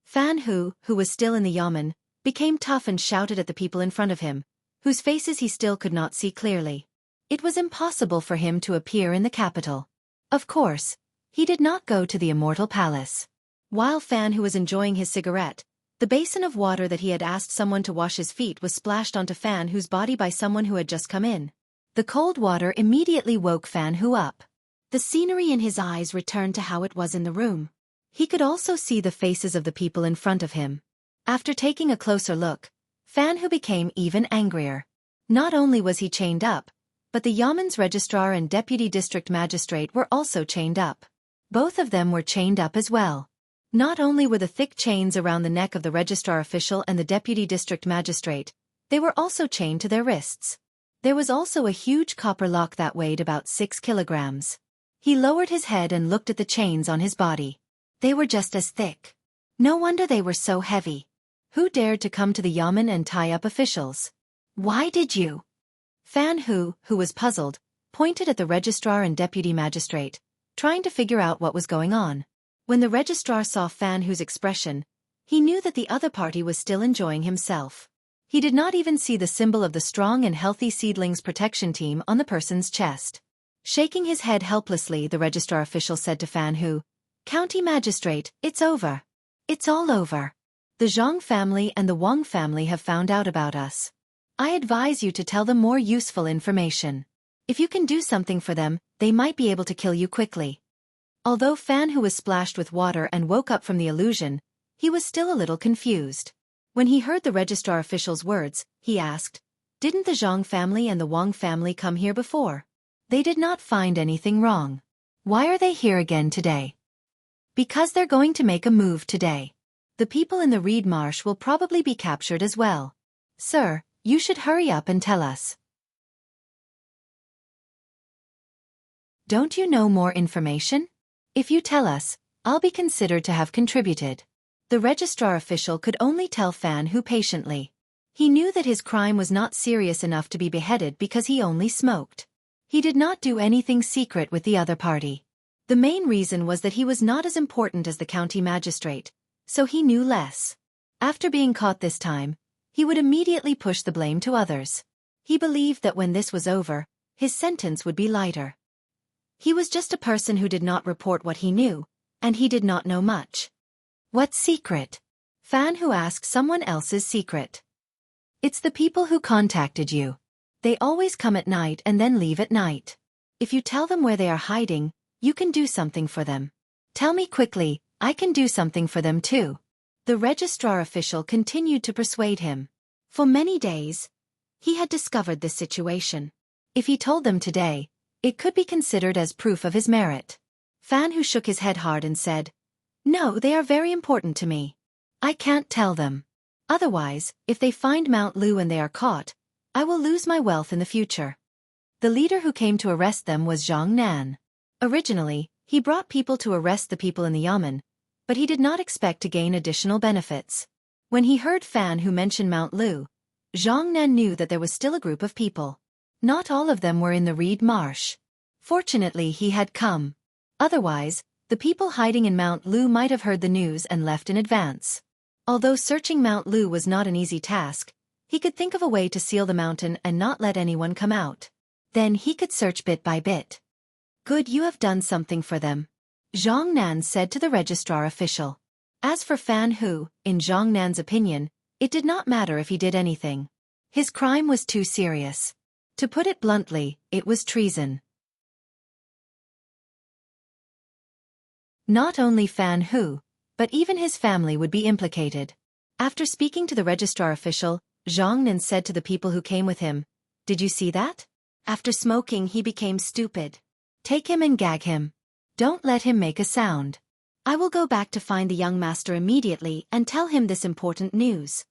Fan Hu, who was still in the yamen, became tough and shouted at the people in front of him, whose faces he still could not see clearly. It was impossible for him to appear in the capital. Of course, he did not go to the Immortal Palace. While Fan Hu was enjoying his cigarette, the basin of water that he had asked someone to wash his feet was splashed onto Fan Hu's body by someone who had just come in. The cold water immediately woke Fan Hu up. The scenery in his eyes returned to how it was in the room. He could also see the faces of the people in front of him. After taking a closer look, Fan Hu became even angrier. Not only was he chained up, but the yamen's registrar and deputy district magistrate were also chained up. Both of them were chained up as well. Not only were the thick chains around the neck of the registrar official and the deputy district magistrate, they were also chained to their wrists. There was also a huge copper lock that weighed about 6 kilograms. He lowered his head and looked at the chains on his body. They were just as thick. No wonder they were so heavy. Who dared to come to the yamen and tie up officials? Why did you? Fan Hu, who was puzzled, pointed at the registrar and deputy magistrate, trying to figure out what was going on. When the registrar saw Fan Hu's expression, he knew that the other party was still enjoying himself. He did not even see the symbol of the Strong and Healthy Seedlings Protection Team on the person's chest. Shaking his head helplessly, the registrar official said to Fan Hu, "County magistrate, it's over. It's all over. The Zhang family and the Wang family have found out about us. I advise you to tell them more useful information. If you can do something for them, they might be able to kill you quickly." Although Fan Hu was splashed with water and woke up from the illusion, he was still a little confused. When he heard the registrar official's words, he asked, "Didn't the Zhang family and the Wang family come here before? They did not find anything wrong. Why are they here again today?" "Because they're going to make a move today. The people in the reed marsh will probably be captured as well. Sir, you should hurry up and tell us." "Don't you know more information? If you tell us, I'll be considered to have contributed." The registrar official could only tell Fan Hu patiently. He knew that his crime was not serious enough to be beheaded because he only smoked. He did not do anything secret with the other party. The main reason was that he was not as important as the county magistrate, so he knew less. After being caught this time, he would immediately push the blame to others. He believed that when this was over, his sentence would be lighter. He was just a person who did not report what he knew, and he did not know much. What secret? Fan Hu asked someone else's secret. It's the people who contacted you. They always come at night and then leave at night. If you tell them where they are hiding, you can do something for them. Tell me quickly, I can do something for them too. The registrar official continued to persuade him. For many days, he had discovered this situation. If he told them today, it could be considered as proof of his merit. Fan Hu shook his head hard and said, "No, they are very important to me. I can't tell them. Otherwise, if they find Mount Lu and they are caught, I will lose my wealth in the future." The leader who came to arrest them was Zhang Nan. Originally, he brought people to arrest the people in the yamen, but he did not expect to gain additional benefits. When he heard Fan Hu mention Mount Lu, Zhang Nan knew that there was still a group of people. Not all of them were in the reed marsh. Fortunately, he had come. Otherwise, the people hiding in Mount Lu might have heard the news and left in advance. Although searching Mount Lu was not an easy task, he could think of a way to seal the mountain and not let anyone come out. Then he could search bit by bit. "Good, you have done something for them," Zhang Nan said to the registrar official. As for Fan Hu, in Zhang Nan's opinion, it did not matter if he did anything. His crime was too serious. To put it bluntly, it was treason. Not only Fan Hu, but even his family would be implicated. After speaking to the registrar official, Zhang Nan said to the people who came with him, "Did you see that? After smoking he became stupid. Take him and gag him. Don't let him make a sound. I will go back to find the young master immediately and tell him this important news."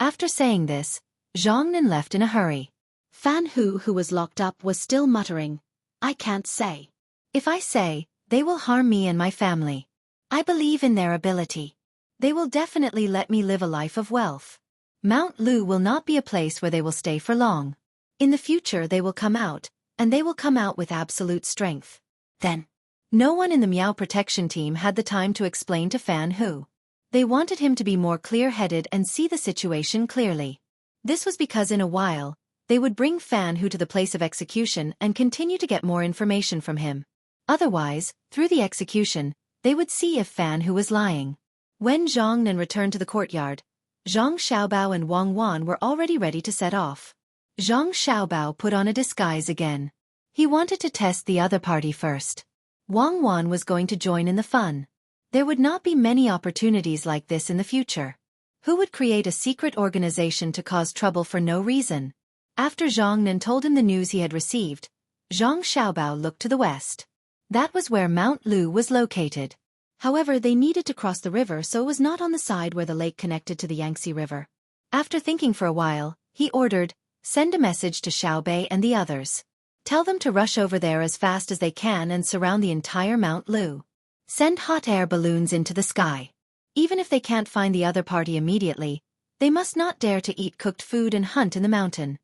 After saying this, Zhang Nan left in a hurry. Fan Hu, who was locked up, was still muttering, "I can't say. If I say, they will harm me and my family. I believe in their ability. They will definitely let me live a life of wealth. Mount Lu will not be a place where they will stay for long. In the future they will come out, and they will come out with absolute strength." Then, no one in the Miao protection team had the time to explain to Fan Hu. They wanted him to be more clear-headed and see the situation clearly. This was because in a while, they would bring Fan Hu to the place of execution and continue to get more information from him. Otherwise, through the execution, they would see if Fan Hu was lying. When Zhang Nan returned to the courtyard, Zhang Xiaobao and Wang Wan were already ready to set off. Zhang Xiaobao put on a disguise again. He wanted to test the other party first. Wang Wan was going to join in the fun. There would not be many opportunities like this in the future. Who would create a secret organization to cause trouble for no reason? After Zhang Nan told him the news he had received, Zhang Xiaobao looked to the west. That was where Mount Lu was located. However, they needed to cross the river, so it was not on the side where the lake connected to the Yangtze River. After thinking for a while, he ordered, "Send a message to Xiaobei and the others. Tell them to rush over there as fast as they can and surround the entire Mount Lu. Send hot air balloons into the sky. Even if they can't find the other party immediately, they must not dare to eat cooked food and hunt in the mountain.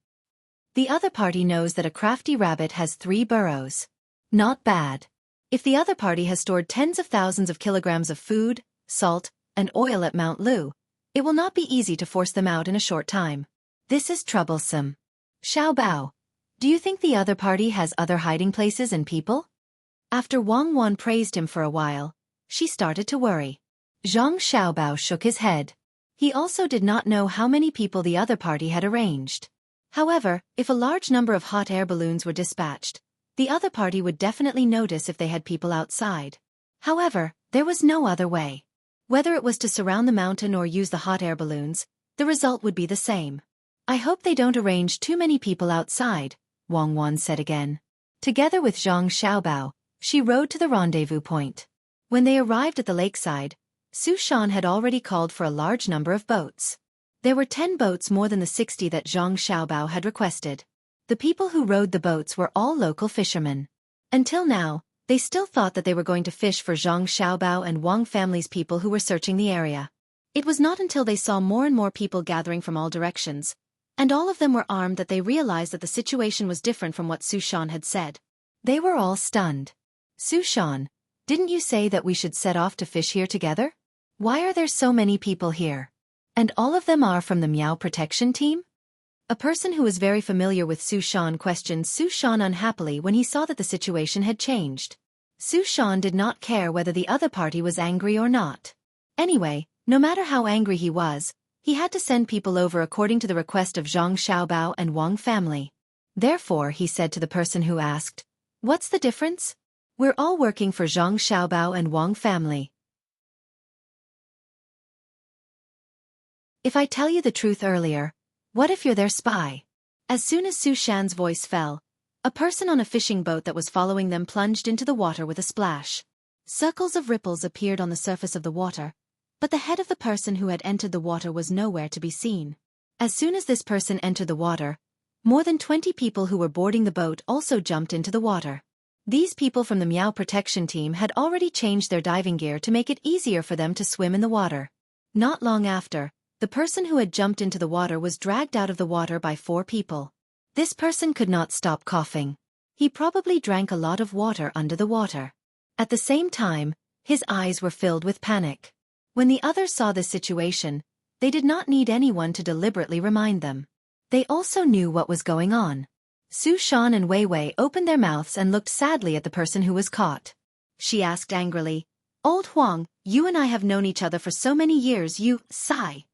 The other party knows that a crafty rabbit has 3 burrows. Not bad. If the other party has stored tens of thousands of kilograms of food, salt, and oil at Mount Lu, it will not be easy to force them out in a short time. This is troublesome. Xiaobao, do you think the other party has other hiding places and people?" After Wang Wan praised him for a while, she started to worry. Zhang Xiaobao shook his head. He also did not know how many people the other party had arranged. However, if a large number of hot air balloons were dispatched, the other party would definitely notice if they had people outside. However, there was no other way. Whether it was to surround the mountain or use the hot air balloons, the result would be the same. "I hope they don't arrange too many people outside," Wang Wan said again. Together with Zhang Xiaobao, she rode to the rendezvous point. When they arrived at the lakeside, Su Shan had already called for a large number of boats. There were 10 boats more than the 60 that Zhang Xiaobao had requested. The people who rowed the boats were all local fishermen. Until now, they still thought that they were going to fish for Zhang Xiaobao and Wang family's people who were searching the area. It was not until they saw more and more people gathering from all directions, and all of them were armed, that they realized that the situation was different from what Su Shan had said. They were all stunned. Su Shan, Didn't you say that we should set off to fish here together? Why are there so many people here? And all of them are from the Meow Protection Team? A person who was very familiar with Su Shan questioned Su Shan unhappily when he saw that the situation had changed. Su Shan did not care whether the other party was angry or not. Anyway, no matter how angry he was, he had to send people over according to the request of Zhang Xiaobao and Wang family. Therefore, he said to the person who asked, "What's the difference? We're all working for Zhang Xiaobao and Wang family. If I tell you the truth earlier, what if you're their spy?" As soon as Su Shan's voice fell, a person on a fishing boat that was following them plunged into the water with a splash. Circles of ripples appeared on the surface of the water, but the head of the person who had entered the water was nowhere to be seen. As soon as this person entered the water, more than 20 people who were boarding the boat also jumped into the water. These people from the Meow Protection Team had already changed their diving gear to make it easier for them to swim in the water. Not long after, the person who had jumped into the water was dragged out of the water by 4 people. This person could not stop coughing. He probably drank a lot of water under the water. At the same time, his eyes were filled with panic. When the others saw this situation, they did not need anyone to deliberately remind them. They also knew what was going on. Su Shan and Wei Wei opened their mouths and looked sadly at the person who was caught. She asked angrily, "Old Huang, you and I have known each other for so many years, you sigh."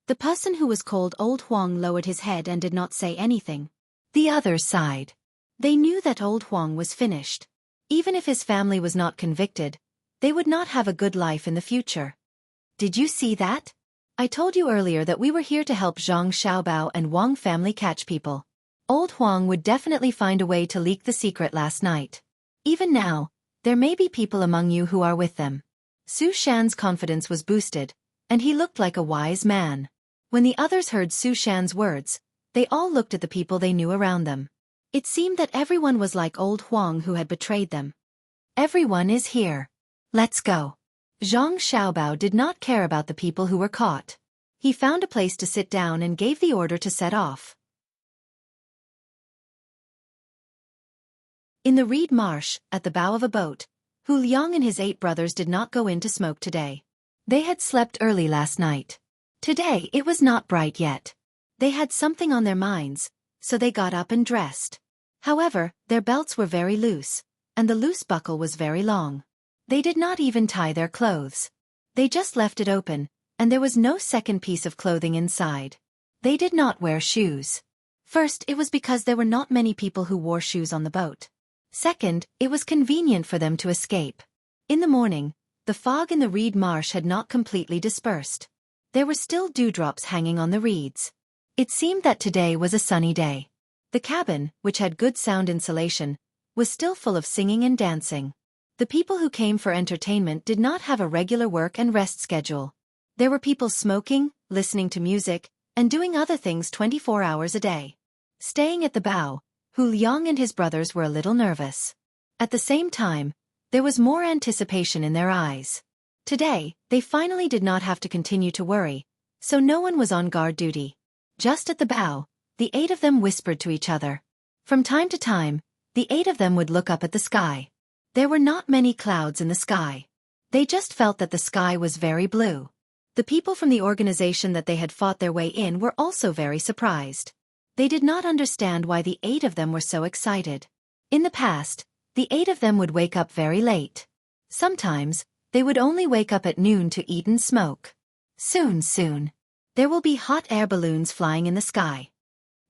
The person who was called Old Huang lowered his head and did not say anything. The others sighed. They knew that Old Huang was finished. Even if his family was not convicted, they would not have a good life in the future. "Did you see that? I told you earlier that we were here to help Zhang Xiaobao and Wang family catch people. Old Huang would definitely find a way to leak the secret last night. Even now, there may be people among you who are with them." Su Shan's confidence was boosted, and he looked like a wise man. When the others heard Su Shan's words, they all looked at the people they knew around them. It seemed that everyone was like Old Huang who had betrayed them. "Everyone is here. Let's go." Zhang Xiaobao did not care about the people who were caught. He found a place to sit down and gave the order to set off. In the reed marsh, at the bow of a boat, Hu Liang and his 8 brothers did not go in to smoke today. They had slept early last night. Today it was not bright yet. They had something on their minds, so they got up and dressed. However, their belts were very loose, and the loose buckle was very long. They did not even tie their clothes. They just left it open, and there was no second piece of clothing inside. They did not wear shoes. First, it was because there were not many people who wore shoes on the boat. Second, it was convenient for them to escape. In the morning, the fog in the reed marsh had not completely dispersed. There were still dewdrops hanging on the reeds. It seemed that today was a sunny day. The cabin, which had good sound insulation, was still full of singing and dancing. The people who came for entertainment did not have a regular work and rest schedule. There were people smoking, listening to music, and doing other things 24 hours a day. Staying at the bow, Hu Liang and his brothers were a little nervous. At the same time, there was more anticipation in their eyes. Today, they finally did not have to continue to worry, so no one was on guard duty. Just at the bow, the 8 of them whispered to each other. From time to time, the 8 of them would look up at the sky. There were not many clouds in the sky. They just felt that the sky was very blue. The people from the organization that they had fought their way in were also very surprised. They did not understand why the 8 of them were so excited. In the past, the 8 of them would wake up very late. Sometimes, they would only wake up at noon to eat and smoke. Soon, there will be hot air balloons flying in the sky.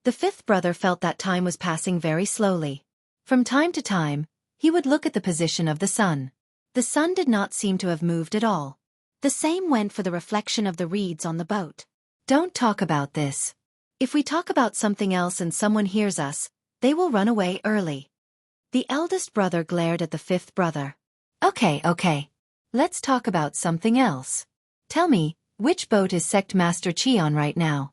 The 5th brother felt that time was passing very slowly. From time to time, he would look at the position of the sun. The sun did not seem to have moved at all. The same went for the reflection of the reeds on the boat. "Don't talk about this. If we talk about something else and someone hears us, they will run away early." The eldest brother glared at the 5th brother. Okay. Let's talk about something else. Tell me, which boat is Sect Master Qi on right now?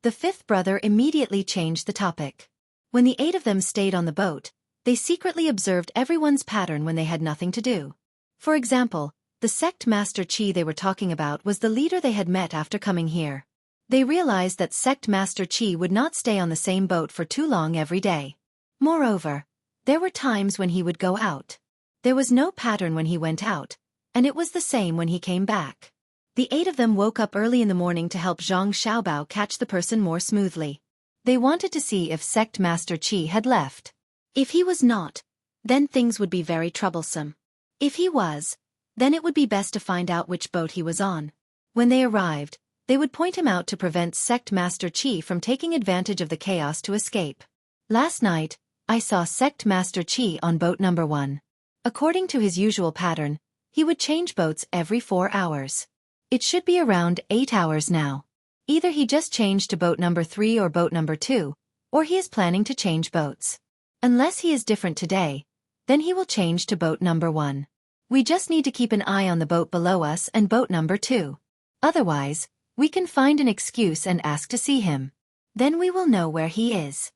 The 5th brother immediately changed the topic. When the 8 of them stayed on the boat, they secretly observed everyone's pattern when they had nothing to do. For example, the Sect Master Qi they were talking about was the leader they had met after coming here. They realized that Sect Master Qi would not stay on the same boat for too long every day. Moreover, there were times when he would go out. There was no pattern when he went out, and it was the same when he came back. The 8 of them woke up early in the morning to help Zhang Xiaobao catch the person more smoothly. They wanted to see if Sect Master Qi had left. If he was not, then things would be very troublesome. If he was, then it would be best to find out which boat he was on. When they arrived, they would point him out to prevent Sect Master Qi from taking advantage of the chaos to escape. Last night, I saw Sect Master Qi on boat number 1. According to his usual pattern, he would change boats every 4 hours. It should be around 8 hours now. Either he just changed to boat number 3 or boat number 2, or he is planning to change boats. Unless he is different today, then he will change to boat number 1. We just need to keep an eye on the boat below us and boat number 2. Otherwise, we can find an excuse and ask to see him. Then we will know where he is.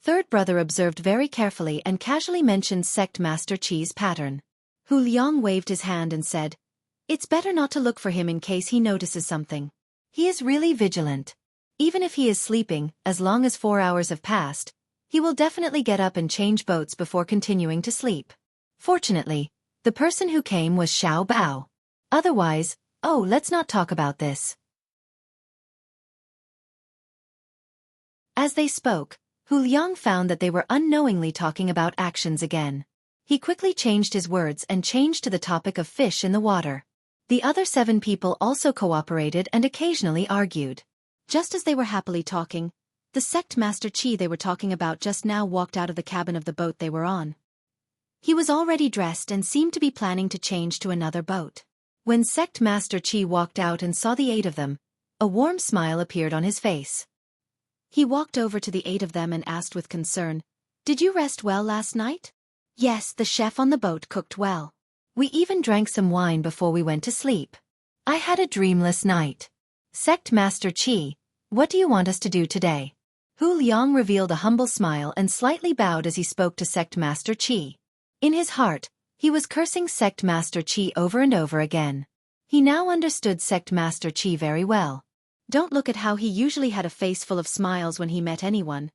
Third brother observed very carefully and casually mentioned Sect Master Qi's pattern. Hu Liang waved his hand and said, "It's better not to look for him in case he notices something. He is really vigilant. Even if he is sleeping, as long as 4 hours have passed, he will definitely get up and change boats before continuing to sleep." Fortunately, the person who came was Xiao Bao. Otherwise, let's not talk about this. As they spoke, Hu Liang found that they were unknowingly talking about actions again. He quickly changed his words and changed to the topic of fish in the water. The other 7 people also cooperated and occasionally argued. Just as they were happily talking, the Sect Master Qi they were talking about just now walked out of the cabin of the boat they were on. He was already dressed and seemed to be planning to change to another boat. When Sect Master Qi walked out and saw the 8 of them, a warm smile appeared on his face. He walked over to the 8 of them and asked with concern, "Did you rest well last night?" "Yes, the chef on the boat cooked well. We even drank some wine before we went to sleep. I had a dreamless night." "Sect Master Qi, what do you want us to do today?" Hu Liang revealed a humble smile and slightly bowed as he spoke to Sect Master Qi. In his heart, he was cursing Sect Master Qi over and over again. He now understood Sect Master Qi very well. Don't look at how he usually had a face full of smiles when he met anyone.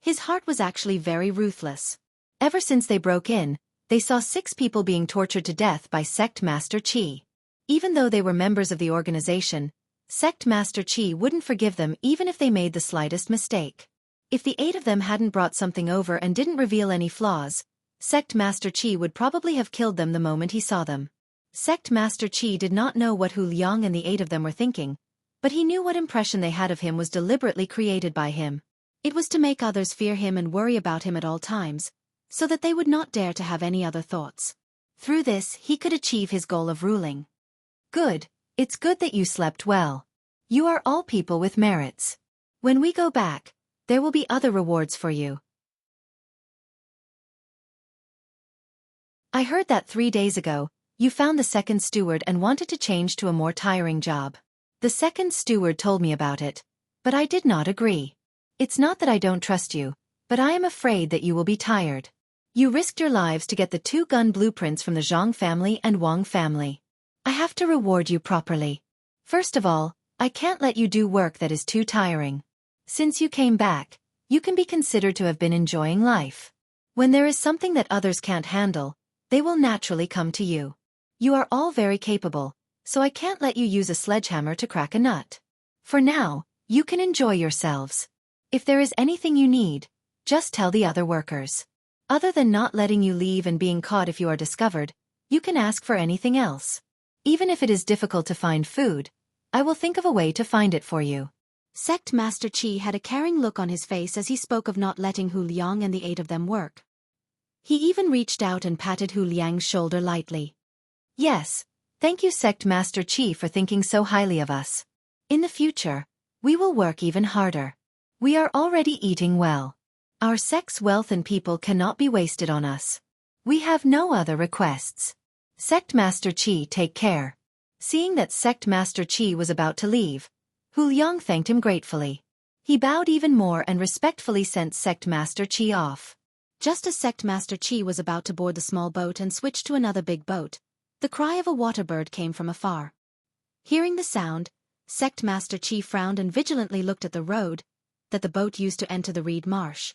His heart was actually very ruthless. Ever since they broke in, they saw 6 people being tortured to death by Sect Master Qi. Even though they were members of the organization, Sect Master Qi wouldn't forgive them even if they made the slightest mistake. If the 8 of them hadn't brought something over and didn't reveal any flaws, Sect Master Qi would probably have killed them the moment he saw them. Sect Master Qi did not know what Hu Liang and the 8 of them were thinking, but he knew what impression they had of him was deliberately created by him. It was to make others fear him and worry about him at all times, so that they would not dare to have any other thoughts. Through this, he could achieve his goal of ruling. "Good, it's good that you slept well. You are all people with merits. When we go back, there will be other rewards for you. I heard that 3 days ago, you found the second steward and wanted to change to a more tiring job. The second steward told me about it, but I did not agree. It's not that I don't trust you, but I am afraid that you will be tired. You risked your lives to get the 2 gun blueprints from the Zhang family and Wang family. I have to reward you properly. First of all, I can't let you do work that is too tiring. Since you came back, you can be considered to have been enjoying life. When there is something that others can't handle, they will naturally come to you. You are all very capable, so I can't let you use a sledgehammer to crack a nut. For now, you can enjoy yourselves. If there is anything you need, just tell the other workers. Other than not letting you leave and being caught if you are discovered, you can ask for anything else. Even if it is difficult to find food, I will think of a way to find it for you." Sect Master Qi had a caring look on his face as he spoke of not letting Hu Liang and the 8 of them work. He even reached out and patted Hu Liang's shoulder lightly. "Yes, thank you Sect Master Qi for thinking so highly of us. In the future, we will work even harder. We are already eating well. Our sect's wealth and people cannot be wasted on us. We have no other requests. Sect Master Qi, take care." Seeing that Sect Master Qi was about to leave, Hu Liang thanked him gratefully. He bowed even more and respectfully sent Sect Master Qi off. Just as Sect Master Qi was about to board the small boat and switch to another big boat, the cry of a water bird came from afar. Hearing the sound, Sect Master Qi frowned and vigilantly looked at the road that the boat used to enter the reed marsh.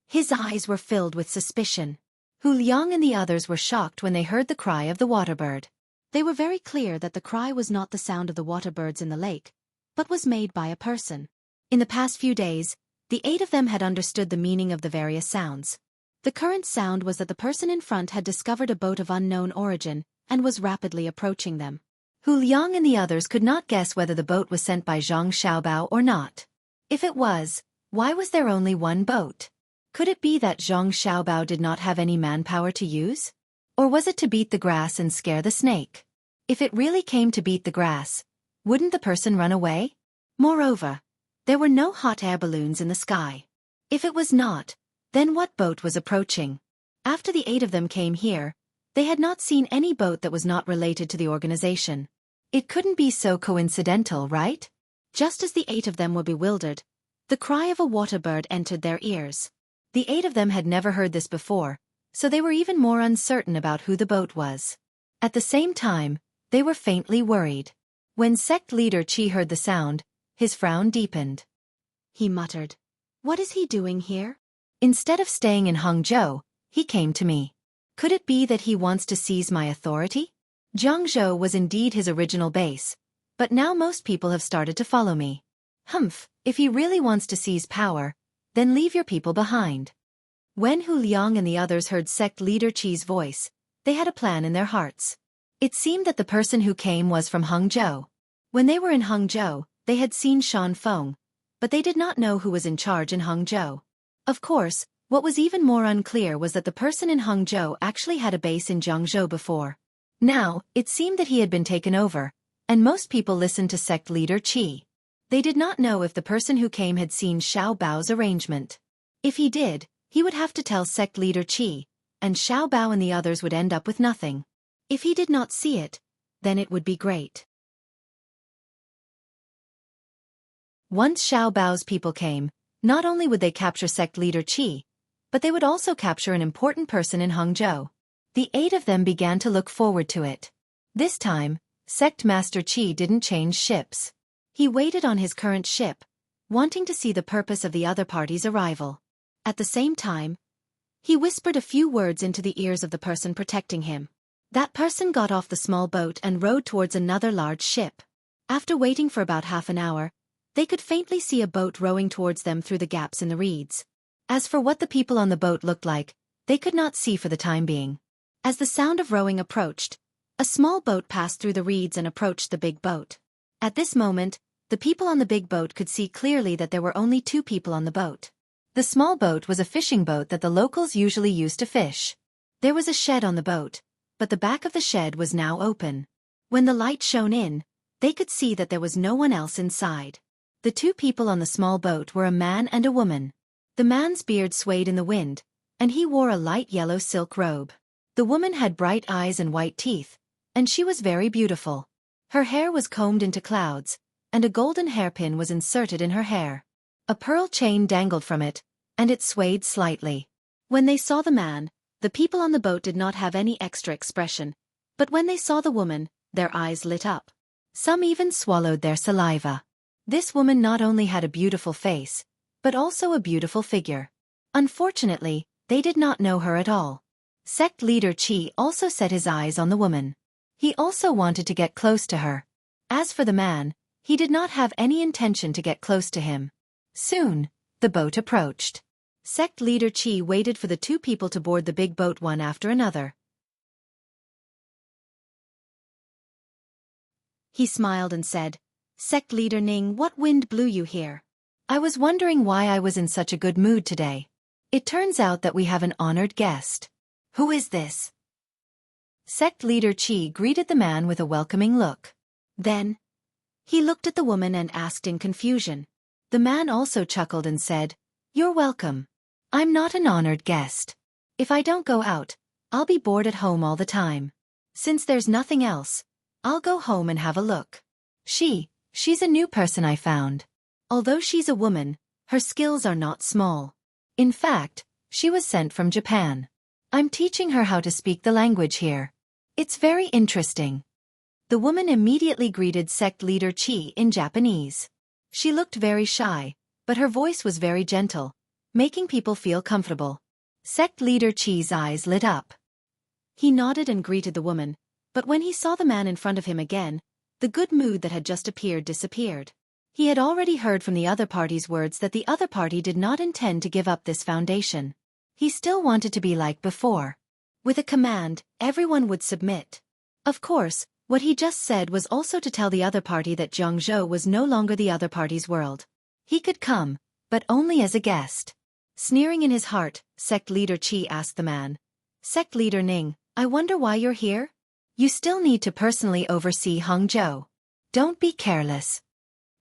His eyes were filled with suspicion. Hu Liang and the others were shocked when they heard the cry of the water bird. They were very clear that the cry was not the sound of the water birds in the lake, but was made by a person. In the past few days, the 8 of them had understood the meaning of the various sounds. The current sound was that the person in front had discovered a boat of unknown origin and was rapidly approaching them. Hu Liang and the others could not guess whether the boat was sent by Zhang Xiaobao or not. If it was, why was there only one boat? Could it be that Zhang Xiaobao did not have any manpower to use? Or was it to beat the grass and scare the snake? If it really came to beat the grass, wouldn't the person run away? Moreover, there were no hot air balloons in the sky. If it was not, then what boat was approaching? After the 8 of them came here, they had not seen any boat that was not related to the organization. It couldn't be so coincidental, right? Just as the 8 of them were bewildered, the cry of a water bird entered their ears. The 8 of them had never heard this before, so they were even more uncertain about who the boat was. At the same time, they were faintly worried. When sect leader Qi heard the sound, his frown deepened. He muttered, "What is he doing here? Instead of staying in Hangzhou, he came to me. Could it be that he wants to seize my authority? Jiangzhou was indeed his original base, but now most people have started to follow me. Humph, if he really wants to seize power, then leave your people behind." When Hu Liang and the others heard sect leader Qi's voice, they had a plan in their hearts. It seemed that the person who came was from Hangzhou. When they were in Hangzhou, they had seen Shan Feng, but they did not know who was in charge in Hangzhou. Of course, what was even more unclear was that the person in Hangzhou actually had a base in Jiangzhou before. Now, it seemed that he had been taken over, and most people listened to sect leader Qi. They did not know if the person who came had seen Xiao Bao's arrangement. If he did, he would have to tell sect leader Qi, and Xiao Bao and the others would end up with nothing. If he did not see it, then it would be great. Once Xiao Bao's people came, not only would they capture sect leader Qi, but they would also capture an important person in Hangzhou. The 8 of them began to look forward to it. This time, sect master Qi didn't change ships. He waited on his current ship, wanting to see the purpose of the other party's arrival. At the same time, he whispered a few words into the ears of the person protecting him. That person got off the small boat and rowed towards another large ship. After waiting for about half an hour, they could faintly see a boat rowing towards them through the gaps in the reeds. As for what the people on the boat looked like, they could not see for the time being. As the sound of rowing approached, a small boat passed through the reeds and approached the big boat. At this moment, the people on the big boat could see clearly that there were only 2 people on the boat. The small boat was a fishing boat that the locals usually used to fish. There was a shed on the boat, but the back of the shed was now open. When the light shone in, they could see that there was no one else inside. The 2 people on the small boat were a man and a woman. The man's beard swayed in the wind, and he wore a light yellow silk robe. The woman had bright eyes and white teeth, and she was very beautiful. Her hair was combed into clouds, and a golden hairpin was inserted in her hair. A pearl chain dangled from it, and it swayed slightly. When they saw the man, the people on the boat did not have any extra expression, but when they saw the woman, their eyes lit up. Some even swallowed their saliva. This woman not only had a beautiful face, but also a beautiful figure. Unfortunately, they did not know her at all. Sect leader Qi also set his eyes on the woman. He also wanted to get close to her. As for the man, he did not have any intention to get close to him. Soon, the boat approached. Sect leader Qi waited for the 2 people to board the big boat one after another. He smiled and said, "Sect leader Ning, what wind blew you here? I was wondering why I was in such a good mood today. It turns out that we have an honored guest. Who is this?" Sect leader Qi greeted the man with a welcoming look. Then, he looked at the woman and asked in confusion. The man also chuckled and said, "You're welcome. I'm not an honored guest. If I don't go out, I'll be bored at home all the time. Since there's nothing else, I'll go home and have a look. She's a new person I found. Although she's a woman, her skills are not small. In fact, she was sent from Japan. I'm teaching her how to speak the language here. It's very interesting." The woman immediately greeted sect leader Qi in Japanese. She looked very shy, but her voice was very gentle, making people feel comfortable. Sect leader Qi's eyes lit up. He nodded and greeted the woman, but when he saw the man in front of him again, the good mood that had just appeared disappeared. He had already heard from the other party's words that the other party did not intend to give up this foundation. He still wanted to be like before. With a command, everyone would submit. Of course, what he just said was also to tell the other party that Zhangzhou was no longer the other party's world. He could come, but only as a guest. Sneering in his heart, Sect Leader Qi asked the man. Sect Leader Ning, I wonder why you're here? You still need to personally oversee Hangzhou. Don't be careless.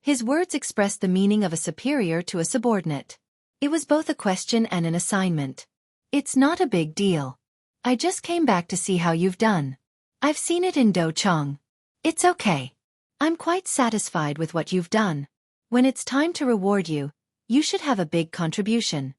His words expressed the meaning of a superior to a subordinate. It was both a question and an assignment. It's not a big deal. I just came back to see how you've done. I've seen it in Douchong. It's okay. I'm quite satisfied with what you've done. When it's time to reward you, you should have a big contribution.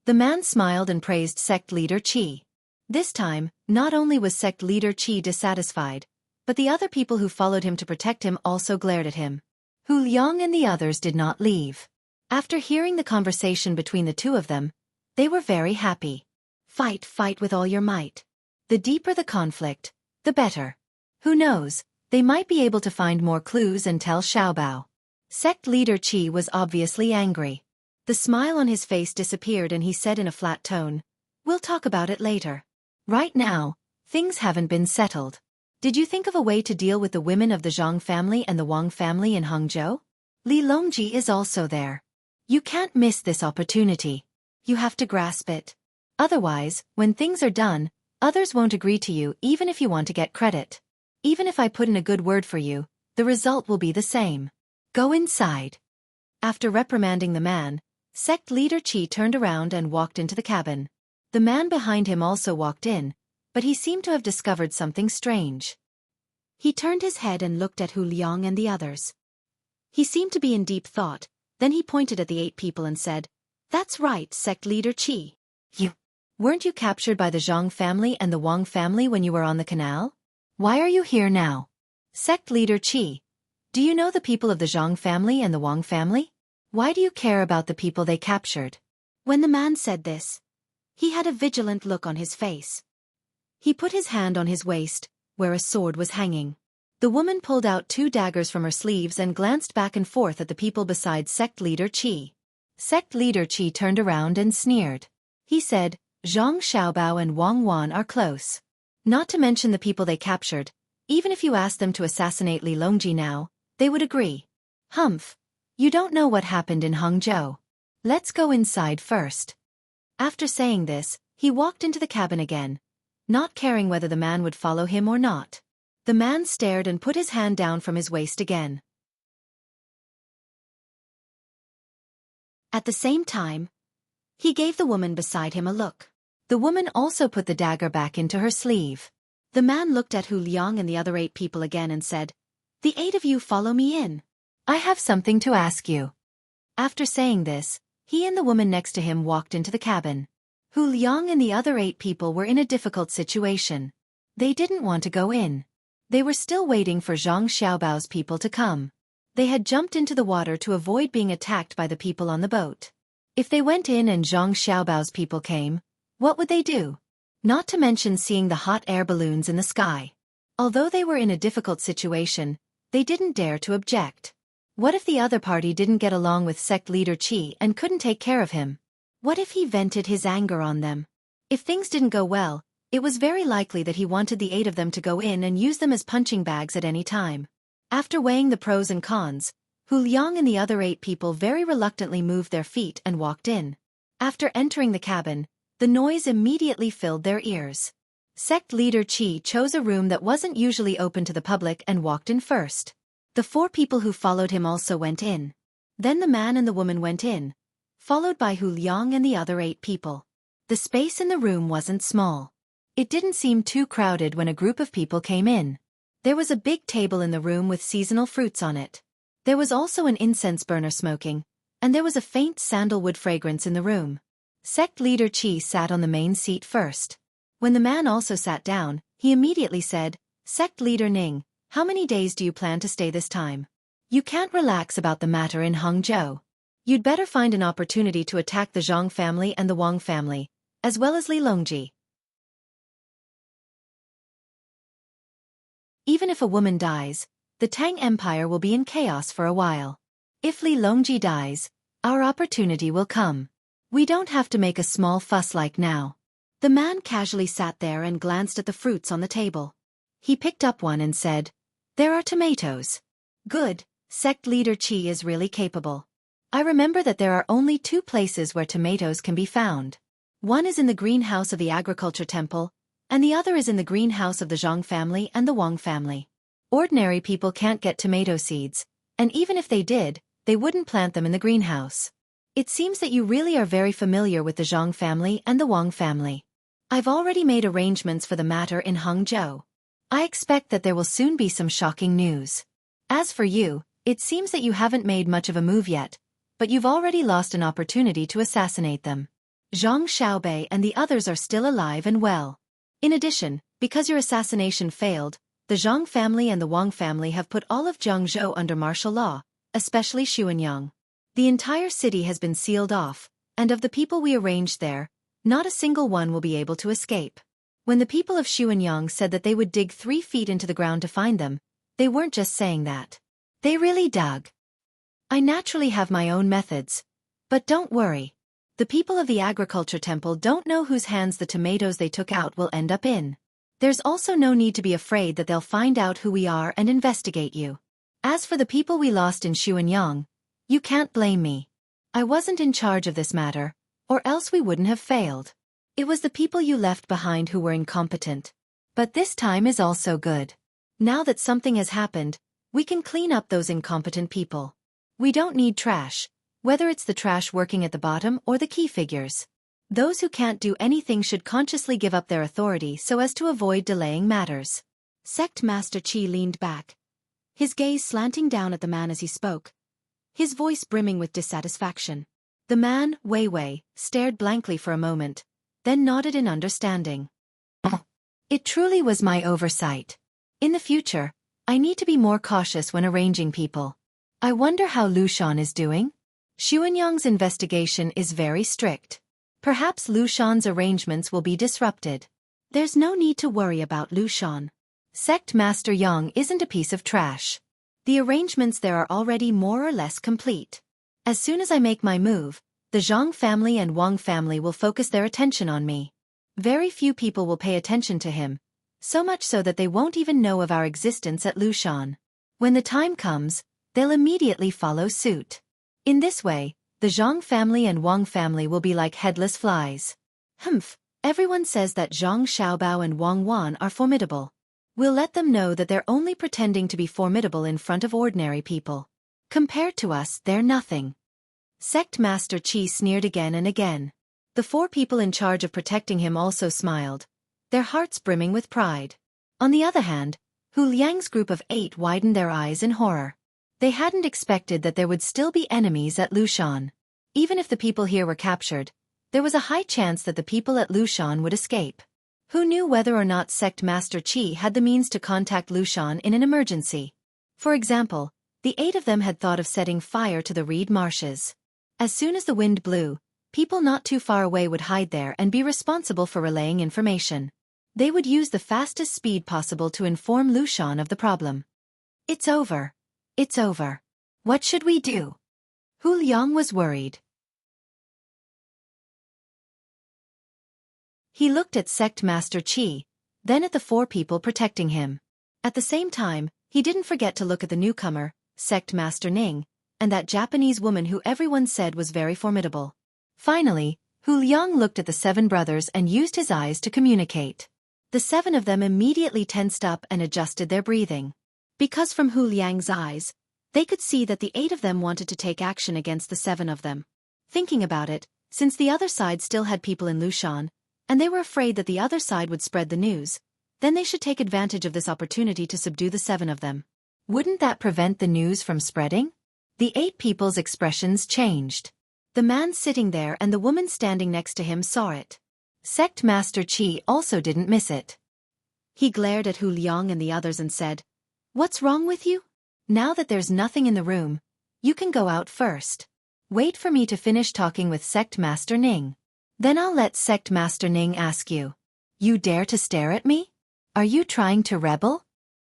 The man smiled and praised Sect Leader Qi. This time, not only was Sect Leader Qi dissatisfied, but the other people who followed him to protect him also glared at him. Hu Liang and the others did not leave. After hearing the conversation between the two of them, they were very happy. Fight with all your might. The deeper the conflict, the better. Who knows, they might be able to find more clues and tell Xiaobao. Sect Leader Qi was obviously angry. The smile on his face disappeared and he said in a flat tone, We'll talk about it later. Right now, things haven't been settled. Did you think of a way to deal with the women of the Zhang family and the Wang family in Hangzhou? Li Longji is also there. You can't miss this opportunity. You have to grasp it. Otherwise, when things are done, others won't agree to you even if you want to get credit. Even if I put in a good word for you, the result will be the same. Go inside. After reprimanding the man, Sect Leader Qi turned around and walked into the cabin. The man behind him also walked in, but he seemed to have discovered something strange. He turned his head and looked at Hu Liang and the others. He seemed to be in deep thought, then he pointed at the 8 people and said, That's right, Sect Leader Qi. Weren't you captured by the Zhang family and the Wang family when you were on the canal? Why are you here now? Sect Leader Qi, do you know the people of the Zhang family and the Wang family? Why do you care about the people they captured? When the man said this, he had a vigilant look on his face. He put his hand on his waist, where a sword was hanging. The woman pulled out 2 daggers from her sleeves and glanced back and forth at the people beside Sect Leader Qi. Sect Leader Qi turned around and sneered. He said, Zhang Xiaobao and Wang Wan are close. Not to mention the people they captured. Even if you asked them to assassinate Li Longji now, they would agree. Humph. You don't know what happened in Hangzhou. Let's go inside first. After saying this, he walked into the cabin again, not caring whether the man would follow him or not. The man stared and put his hand down from his waist again. At the same time, he gave the woman beside him a look. The woman also put the dagger back into her sleeve. The man looked at Hu Liang and the other 8 people again and said, The 8 of you follow me in. I have something to ask you. After saying this, he and the woman next to him walked into the cabin. Hu Liang and the other 8 people were in a difficult situation. They didn't want to go in. They were still waiting for Zhang Xiaobao's people to come. They had jumped into the water to avoid being attacked by the people on the boat. If they went in and Zhang Xiaobao's people came, what would they do? Not to mention seeing the hot air balloons in the sky. Although they were in a difficult situation, they didn't dare to object. What if the other party didn't get along with Sect Leader Qi and couldn't take care of him? What if he vented his anger on them? If things didn't go well, it was very likely that he wanted the 8 of them to go in and use them as punching bags at any time. After weighing the pros and cons, Hu Liang and the other 8 people very reluctantly moved their feet and walked in. After entering the cabin, the noise immediately filled their ears. Sect Leader Qi chose a room that wasn't usually open to the public and walked in first. The 4 people who followed him also went in. Then the man and the woman went in, followed by Hu Liang and the other 8 people. The space in the room wasn't small. It didn't seem too crowded when a group of people came in. There was a big table in the room with seasonal fruits on it. There was also an incense burner smoking, and there was a faint sandalwood fragrance in the room. Sect Leader Qi sat on the main seat first. When the man also sat down, he immediately said, Sect Leader Ning, how many days do you plan to stay this time? You can't relax about the matter in Hangzhou. You'd better find an opportunity to attack the Zhang family and the Wang family, as well as Li Longji. Even if a woman dies, the Tang Empire will be in chaos for a while. If Li Longji dies, our opportunity will come. We don't have to make a small fuss like now. The man casually sat there and glanced at the fruits on the table. He picked up one and said, "There are tomatoes." Good, sect leader Qi is really capable. I remember that there are only 2 places where tomatoes can be found. One is in the greenhouse of the agriculture temple, and the other is in the greenhouse of the Zhang family and the Wang family. Ordinary people can't get tomato seeds, and even if they did, they wouldn't plant them in the greenhouse. It seems that you really are very familiar with the Zhang family and the Wang family. I've already made arrangements for the matter in Hangzhou. I expect that there will soon be some shocking news. As for you, it seems that you haven't made much of a move yet, but you've already lost an opportunity to assassinate them. Zhang Xiaobei and the others are still alive and well. In addition, because your assassination failed, the Zhang family and the Wang family have put all of Jiangzhou under martial law, especially Xuenyang. The entire city has been sealed off, and of the people we arranged there, not a single one will be able to escape. When the people of Xuenyang said that they would dig 3 feet into the ground to find them, they weren't just saying that. They really dug. I naturally have my own methods. But don't worry. The people of the agriculture temple don't know whose hands the tomatoes they took out will end up in. There's also no need to be afraid that they'll find out who we are and investigate you. As for the people we lost in Xuenyang, you can't blame me. I wasn't in charge of this matter, or else we wouldn't have failed. It was the people you left behind who were incompetent. But this time is also good. Now that something has happened, we can clean up those incompetent people. We don't need trash, whether it's the trash working at the bottom or the key figures. Those who can't do anything should consciously give up their authority so as to avoid delaying matters. Sect Master Qi leaned back, his gaze slanting down at the man as he spoke, his voice brimming with dissatisfaction. The man, Wei Wei, stared blankly for a moment, then nodded in understanding. It truly was my oversight. In the future, I need to be more cautious when arranging people. I wonder how Lu Shan is doing? Xuenyang's investigation is very strict. Perhaps Lu Shan's arrangements will be disrupted. There's no need to worry about Lu Shan. Sect Master Yang isn't a piece of trash. The arrangements there are already more or less complete. As soon as I make my move, the Zhang family and Wang family will focus their attention on me. Very few people will pay attention to him, so much so that they won't even know of our existence at Lu Shan. When the time comes, they'll immediately follow suit. In this way, the Zhang family and Wang family will be like headless flies. Everyone says that Zhang Xiaobao and Wang Wan are formidable. We'll let them know that they're only pretending to be formidable in front of ordinary people. Compared to us, they're nothing. Sect Master Qi sneered again and again. The 4 people in charge of protecting him also smiled, their hearts brimming with pride. On the other hand, Hu Liang's group of 8 widened their eyes in horror. They hadn't expected that there would still be enemies at Lu Shan. Even if the people here were captured, there was a high chance that the people at Lu Shan would escape. Who knew whether or not Sect Master Qi had the means to contact Lu Shan in an emergency? For example, the 8 of them had thought of setting fire to the reed marshes. As soon as the wind blew, people not too far away would hide there and be responsible for relaying information. They would use the fastest speed possible to inform Lu Shan of the problem. It's over. It's over. What should we do? Hu Liang was worried. He looked at Sect Master Qi, then at the 4 people protecting him. At the same time, he didn't forget to look at the newcomer, Sect Master Ning, and that Japanese woman who everyone said was very formidable. Finally, Hu Liang looked at the 7 brothers and used his eyes to communicate. The 7 of them immediately tensed up and adjusted their breathing. Because from Hu Liang's eyes, they could see that the 8 of them wanted to take action against the 7 of them. Thinking about it, since the other side still had people in Lu Shan, and they were afraid that the other side would spread the news, then they should take advantage of this opportunity to subdue the 7 of them. Wouldn't that prevent the news from spreading? The 8 people's expressions changed. The man sitting there and the woman standing next to him saw it. Sect Master Qi also didn't miss it. He glared at Hu Liang and the others and said, "What's wrong with you? Now that there's nothing in the room, you can go out first. Wait for me to finish talking with Sect Master Ning." Then I'll let Sect Master Ning ask you. You dare to stare at me? Are you trying to rebel?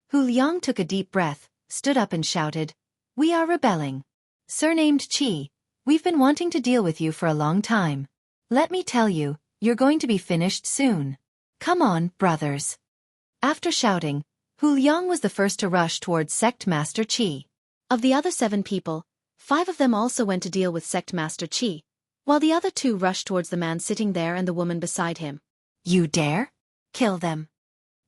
Hu Liang took a deep breath, stood up and shouted, We are rebelling. Surnamed Qi, we've been wanting to deal with you for a long time. Let me tell you, you're going to be finished soon. Come on, brothers. After shouting, Hu Liang was the first to rush towards Sect Master Qi. Of the other 7 people, 5 of them also went to deal with Sect Master Qi, while the other 2 rushed towards the man sitting there and the woman beside him. You dare? Kill them.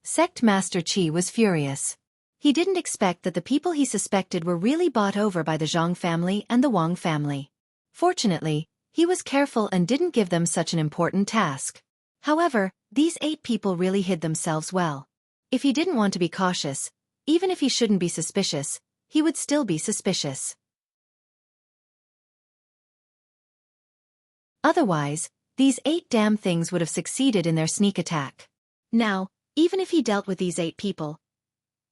Sect Master Qi was furious. He didn't expect that the people he suspected were really bought over by the Zhang family and the Wang family. Fortunately, he was careful and didn't give them such an important task. However, these 8 people really hid themselves well. If he didn't want to be cautious, even if he shouldn't be suspicious, he would still be suspicious. Otherwise, these 8 damn things would have succeeded in their sneak attack. Now, even if he dealt with these 8 people,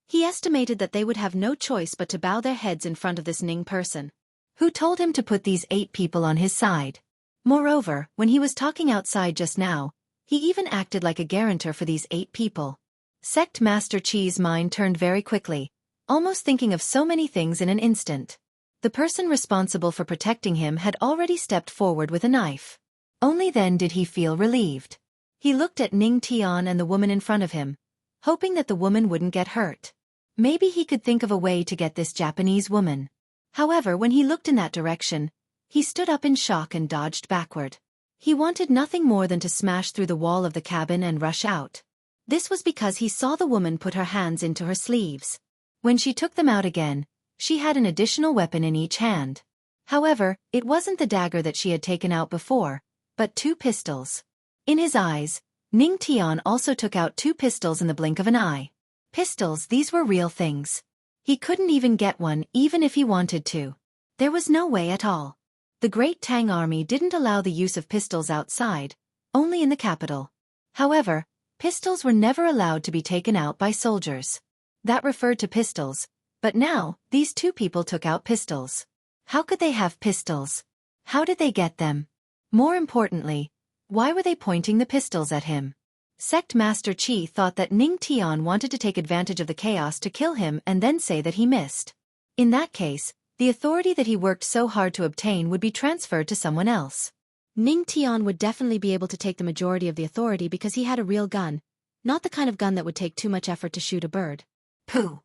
he estimated that they would have no choice but to bow their heads in front of this Ning person, who told him to put these 8 people on his side. Moreover, when he was talking outside just now, he even acted like a guarantor for these 8 people. Sect Master Qi's mind turned very quickly, almost thinking of so many things in an instant. The person responsible for protecting him had already stepped forward with a knife. Only then did he feel relieved. He looked at Ning Tian and the woman in front of him, hoping that the woman wouldn't get hurt. Maybe he could think of a way to get this Japanese woman. However, when he looked in that direction, he stood up in shock and dodged backward. He wanted nothing more than to smash through the wall of the cabin and rush out. This was because he saw the woman put her hands into her sleeves. When she took them out again, she had an additional weapon in each hand. However, it wasn't the dagger that she had taken out before, but 2 pistols. In his eyes, Ning Tian also took out 2 pistols in the blink of an eye. Pistols, these were real things. He couldn't even get one even if he wanted to. There was no way at all. The Great Tang army didn't allow the use of pistols outside, only in the capital. However, pistols were never allowed to be taken out by soldiers. That referred to pistols, but now, these 2 people took out pistols. How could they have pistols? How did they get them? More importantly, why were they pointing the pistols at him? Sect Master Qi thought that Ning Tian wanted to take advantage of the chaos to kill him and then say that he missed. In that case, the authority that he worked so hard to obtain would be transferred to someone else. Ning Tian would definitely be able to take the majority of the authority because he had a real gun, not the kind of gun that would take too much effort to shoot a bird. Pooh!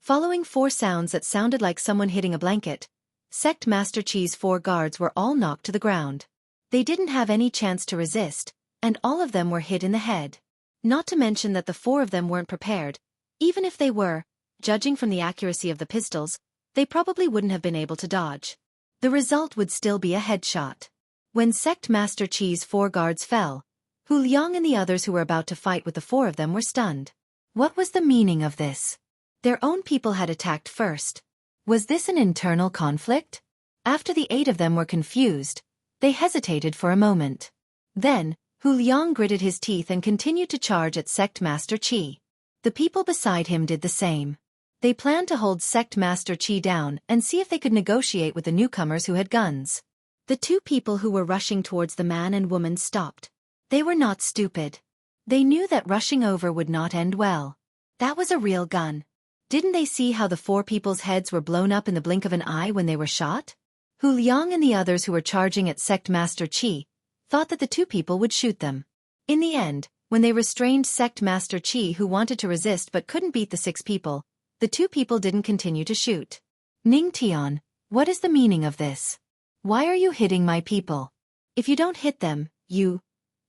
Following 4 sounds that sounded like someone hitting a blanket, Sect Master Qi's 4 guards were all knocked to the ground. They didn't have any chance to resist, and all of them were hit in the head. Not to mention that the 4 of them weren't prepared. Even if they were, judging from the accuracy of the pistols, they probably wouldn't have been able to dodge. The result would still be a headshot. When Sect Master Qi's 4 guards fell, Hu Liang and the others who were about to fight with the 4 of them were stunned. What was the meaning of this? Their own people had attacked first. Was this an internal conflict? After the 8 of them were confused, they hesitated for a moment. Then, Hu Liang gritted his teeth and continued to charge at Sect Master Qi. The people beside him did the same. They planned to hold Sect Master Qi down and see if they could negotiate with the newcomers who had guns. The 2 people who were rushing towards the man and woman stopped. They were not stupid. They knew that rushing over would not end well. That was a real gun. Didn't they see how the 4 people's heads were blown up in the blink of an eye when they were shot? Hu Liang and the others who were charging at Sect Master Qi thought that the 2 people would shoot them. In the end, when they restrained Sect Master Qi who wanted to resist but couldn't beat the 6 people, the 2 people didn't continue to shoot. Ning Tian, what is the meaning of this? Why are you hitting my people? If you don't hit them, you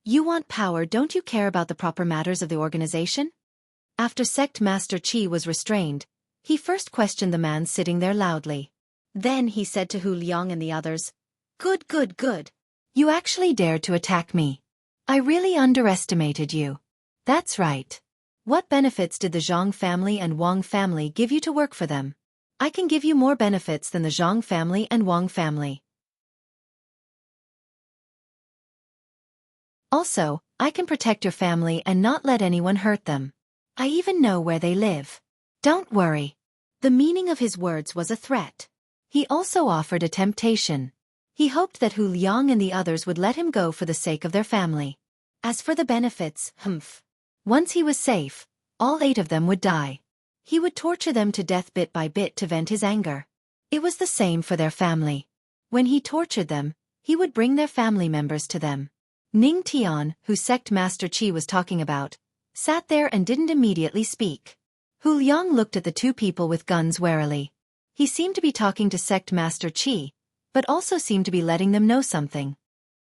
want power, don't you care about the proper matters of the organization? After Sect Master Qi was restrained, he first questioned the man sitting there loudly. Then he said to Hu Liang and the others, Good. You actually dared to attack me. I really underestimated you. That's right. What benefits did the Zhang family and Wang family give you to work for them? I can give you more benefits than the Zhang family and Wang family. Also, I can protect your family and not let anyone hurt them. I even know where they live. Don't worry. The meaning of his words was a threat. He also offered a temptation. He hoped that Hu Liang and the others would let him go for the sake of their family. As for the benefits, once he was safe, all 8 of them would die. He would torture them to death bit by bit to vent his anger. It was the same for their family. When he tortured them, he would bring their family members to them. Ning Tian, who sect Master Qi was talking about, sat there and didn't immediately speak. Hu Liang looked at the 2 people with guns warily. He seemed to be talking to sect Master Qi, but also seemed to be letting them know something.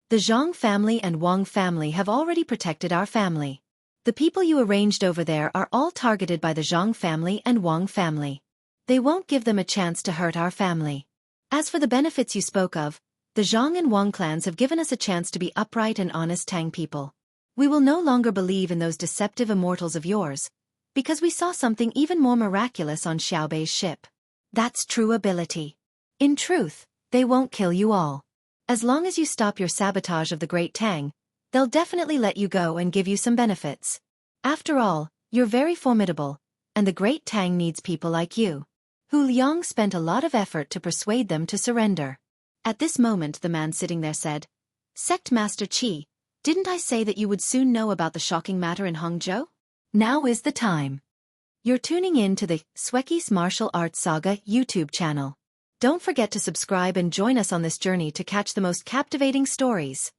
The Zhang family and Wang family have already protected our family. The people you arranged over there are all targeted by the Zhang family and Wang family. They won't give them a chance to hurt our family. As for the benefits you spoke of, the Zhang and Wang clans have given us a chance to be upright and honest Tang people. We will no longer believe in those deceptive immortals of yours, because we saw something even more miraculous on Xiaobei's ship. That's true ability. In truth, they won't kill you all. As long as you stop your sabotage of the Great Tang, they'll definitely let you go and give you some benefits. After all, you're very formidable, and the Great Tang needs people like you. Hu Liang spent a lot of effort to persuade them to surrender. At this moment the man sitting there said, "Sect Master Qi, didn't I say that you would soon know about the shocking matter in Hangzhou? Now is the time." You're tuning in to the Xueqi's Martial Arts Saga YouTube channel. Don't forget to subscribe and join us on this journey to catch the most captivating stories.